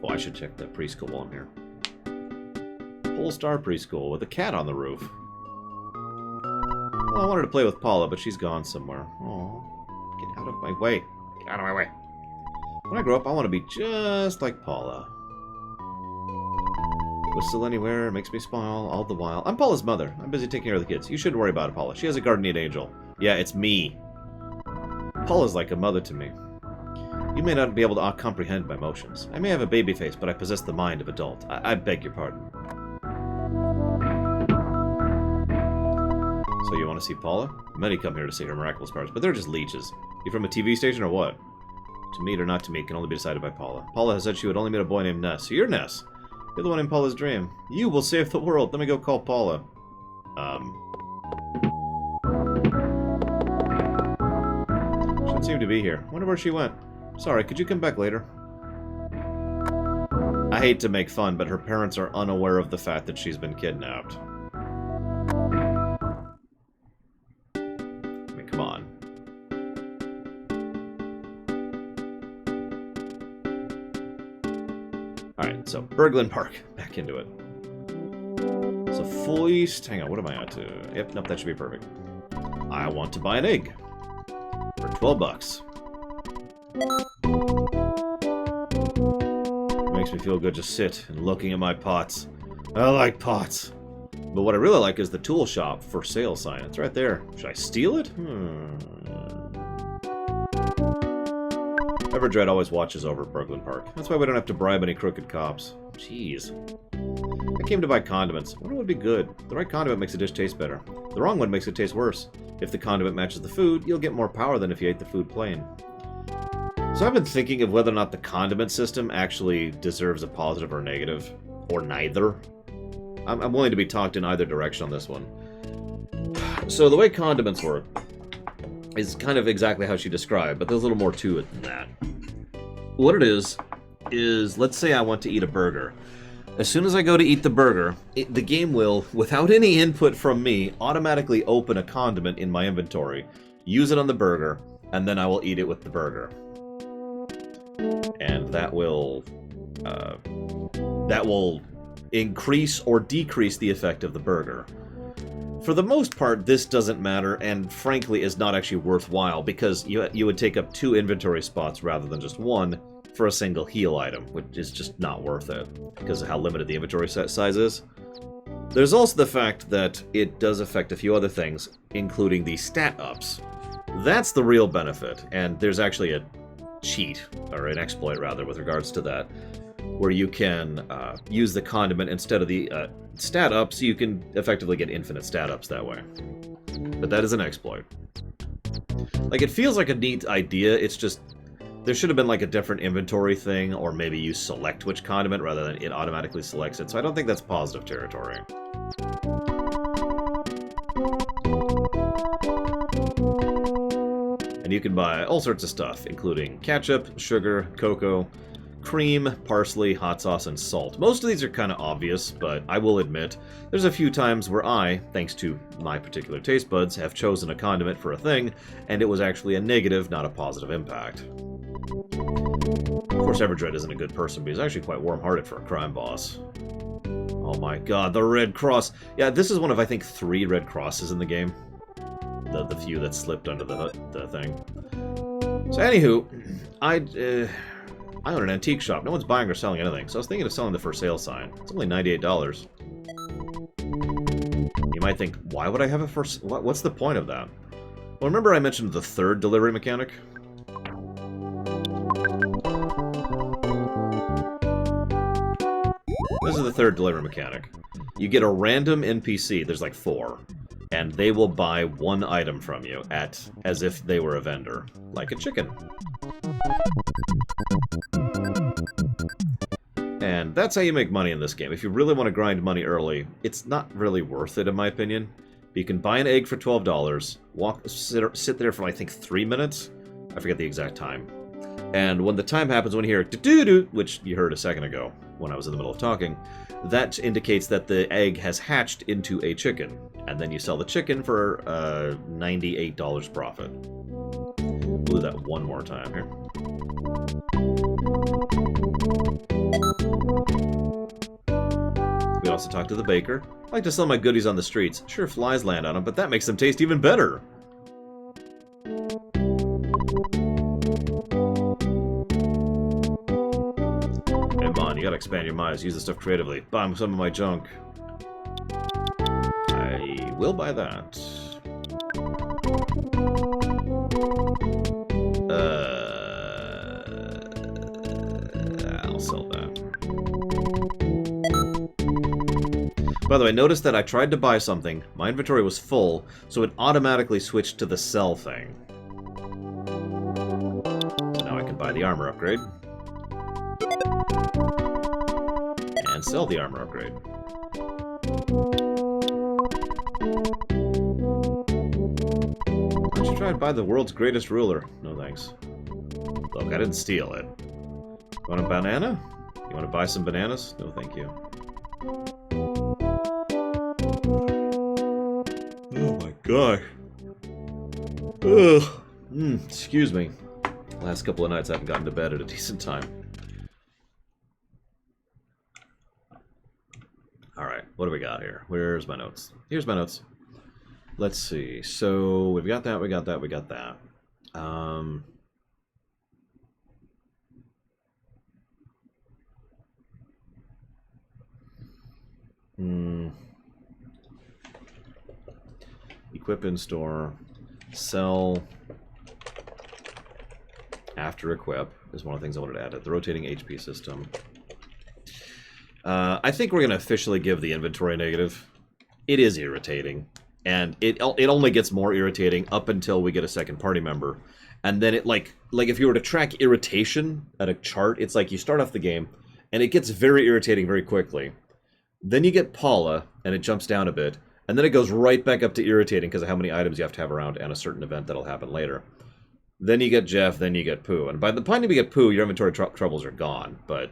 Oh, I should check the preschool while I'm here. Polestar Preschool with a cat on the roof. Well, I wanted to play with Paula, but she's gone somewhere. Oh, get out of my way. Get out of my way. When I grow up, I want to be just like Paula. Whistle anywhere, makes me smile all the while. I'm Paula's mother. I'm busy taking care of the kids. You shouldn't worry about it, Paula. She has a guardian angel. Yeah, it's me. Paula's like a mother to me. You may not be able to comprehend my emotions. I may have a baby face, but I possess the mind of adult. I beg your pardon. So you want to see Paula? Many come here to see her miraculous powers, but they're just leeches. You from a TV station or what? To meet or not to meet can only be decided by Paula. Paula has said she would only meet a boy named Ness. So you're Ness. You're the one in Paula's dream. You will save the world. Let me go call Paula. She doesn't seem to be here. Wonder where she went. Sorry, could you come back later? I hate to make fun, but her parents are unaware of the fact that she's been kidnapped. I mean, come on. Alright, so Berglund Park. Back into it. So Foist... Hang on, what am I at to? Yep, nope, that should be perfect. I want to buy an egg. For 12 bucks. Makes me feel good to sit and looking at my pots. I like pots. But what I really like is the tool shop for sale sign. It's right there. Should I steal it? Everdread always watches over at Berglund Park. That's why we don't have to bribe any crooked cops. Jeez. I came to buy condiments. What would be good? The right condiment makes a dish taste better. The wrong one makes it taste worse. If the condiment matches the food, you'll get more power than if you ate the food plain. So I've been thinking of whether or not the condiment system actually deserves a positive or negative, or neither. I'm willing to be talked in either direction on this one. So the way condiments work is kind of exactly how she described, but there's a little more to it than that. What it is let's say I want to eat a burger. As soon as I go to eat the burger, the game will, without any input from me, automatically open a condiment in my inventory, use it on the burger, and then I will eat it with the burger. And that will increase or decrease the effect of the burger. For the most part, this doesn't matter, and frankly is not actually worthwhile, because you would take up 2 inventory spots rather than just 1 for a single heal item, which is just not worth it, because of how limited the inventory size is. There's also the fact that it does affect a few other things, including the stat ups. That's the real benefit, and there's actually a cheat, or an exploit rather, with regards to that, where you can use the condiment instead of the stat up, so you can effectively get infinite stat ups that way. But that is an exploit. Like, it feels like a neat idea, it's just, there should have been like a different inventory thing, or maybe you select which condiment rather than it automatically selects it, so I don't think that's positive territory. And you can buy all sorts of stuff, including ketchup, sugar, cocoa,
cream, parsley, hot sauce, and salt. Most of these are kind of obvious, but I will admit, there's a few times where I, thanks to my particular taste buds, have chosen a condiment for a thing, and it was actually a negative, not a positive impact. Of course, Everdred isn't a good person, but he's actually quite warm-hearted for a crime boss. Oh my god, the Red Cross! Yeah, this is one of, I think, 3 Red Crosses in the game. The few that slipped under the thing. So, anywho, I own an antique shop. No one's buying or selling anything, so I was thinking of selling the for sale sign. It's only $98. You might think, why would I have a for... What's the point of that? Well, remember I mentioned the 3rd delivery mechanic? This is the 3rd delivery mechanic. You get a random NPC, there's like 4, and they will buy 1 item from you as if they were a vendor, like a chicken. And that's how you make money in this game. If you really want to grind money early, it's not really worth it, in my opinion. You can buy an egg for $12, sit there for, I think, 3 minutes. I forget the exact time. And when the time happens, when you hear do-do-do, which you heard a second ago when I was in the middle of talking, that indicates that the egg has hatched into a chicken. And then you sell the chicken for $98 profit. We'll do that one more time here. We also talk to the baker. I like to sell my goodies on the streets. Sure, flies land on them, but that makes them taste even better. Come on, you gotta expand your minds. Use the stuff creatively. Buy some of my junk. I will buy that. I'll sell that. By the way, notice that I tried to buy something, my inventory was full, so it automatically switched to the sell thing. So now I can buy the armor upgrade. And sell the armor upgrade. Why don't you try and buy the world's greatest ruler? No thanks. Look, I didn't steal it. You want a banana? You want to buy some bananas? No thank you. Oh my gosh. Ugh. Excuse me. Last couple of nights I haven't gotten to bed at a decent time. Alright, what do we got here? Where's my notes? Here's my notes. Let's see. So, we've got that, we got that, we got that. Equip in store. Sell after equip is one of the things I wanted to add. The rotating HP system. I think we're going to officially give the inventory a negative. It is irritating. And it only gets more irritating up until we get a second party member. And then it, like if you were to track irritation at a chart, it's like you start off the game, and it gets very irritating very quickly. Then you get Paula, and it jumps down a bit. And then it goes right back up to irritating because of how many items you have to have around and a certain event that'll happen later. Then you get Jeff, then you get Pooh. And by the time you get Pooh, your inventory troubles are gone. But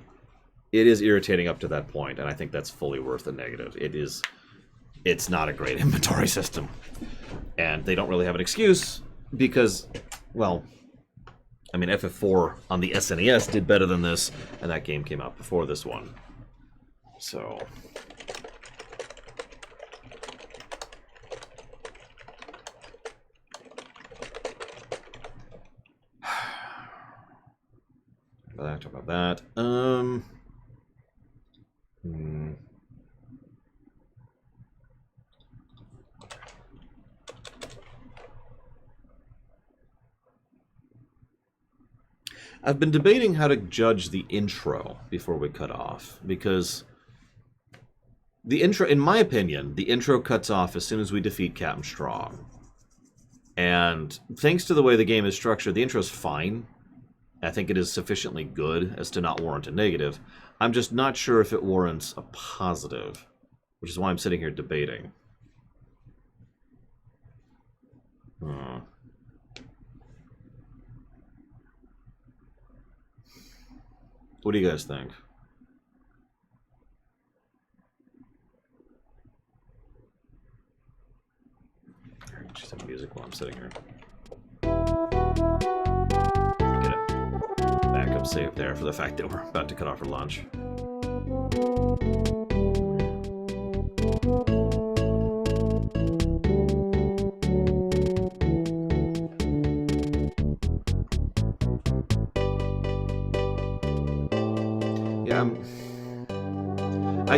it is irritating up to that point, and I think that's fully worth the negative. It's not a great inventory system. And they don't really have an excuse because, well, I mean, FF4 on the SNES did better than this, and that game came out before this one. So... talk about that. I've been debating how to judge the intro before we cut off, because the intro, in my opinion, the intro cuts off as soon as we defeat Captain Strong. And thanks to the way the game is structured, the intro's fine. I think it is sufficiently good as to not warrant a negative. I'm just not sure if it warrants a positive, which is why I'm sitting here debating. What do you guys think? Just some music while I'm sitting here. Get a backup save there for the fact that we're about to cut off for lunch.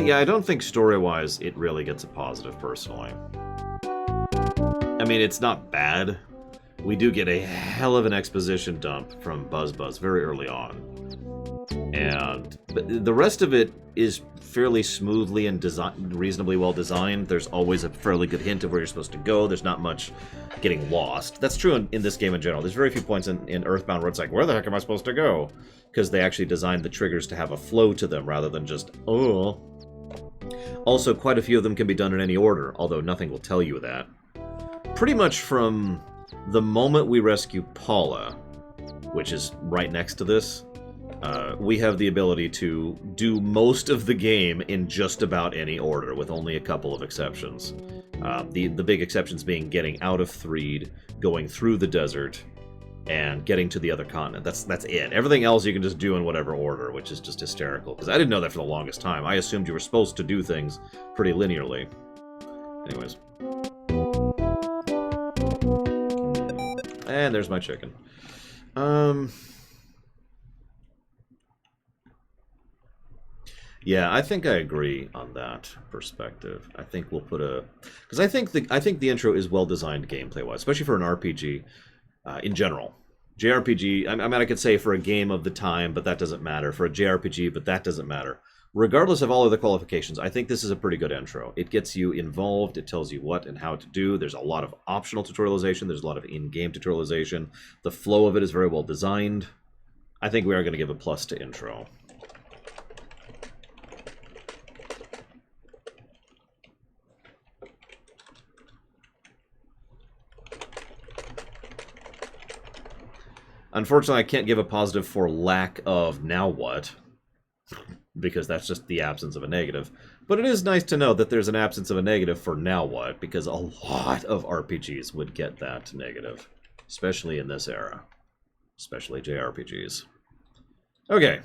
Yeah, I don't think story-wise it really gets a positive, personally. I mean, it's not bad. We do get a hell of an exposition dump from Buzz very early on. But the rest of it is fairly smoothly and reasonably well designed. There's always a fairly good hint of where you're supposed to go. There's not much getting lost. That's true in this game in general. There's very few points in Earthbound where it's like, where the heck am I supposed to go? Because they actually designed the triggers to have a flow to them rather than just, oh. Also, quite a few of them can be done in any order, although nothing will tell you that. Pretty much from the moment we rescue Paula, which is right next to this, we have the ability to do most of the game in just about any order, with only a couple of exceptions. The big exceptions being getting out of Threed, going through the desert, and getting to the other continent. That's it. Everything else you can just do in whatever order, which is just hysterical. Because I didn't know that for the longest time. I assumed you were supposed to do things pretty linearly. Anyways. And there's my chicken. Yeah, I think I agree on that perspective. I think we'll put a... Because I think the intro is well-designed gameplay-wise, especially for an RPG in general. JRPG, I mean, I could say for a game of the time, but that doesn't matter. For a JRPG, but that doesn't matter. Regardless of all other qualifications, I think this is a pretty good intro. It gets you involved, it tells you what and how to do. There's a lot of optional tutorialization, there's a lot of in-game tutorialization. The flow of it is very well designed. I think we are going to give a plus to intro. Unfortunately, I can't give a positive for lack of now what, because that's just the absence of a negative. But it is nice to know that there's an absence of a negative for now what, because a lot of RPGs would get that negative, especially in this era, especially JRPGs. Okay,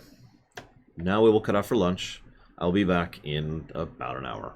now we will cut off for lunch. I'll be back in about an hour.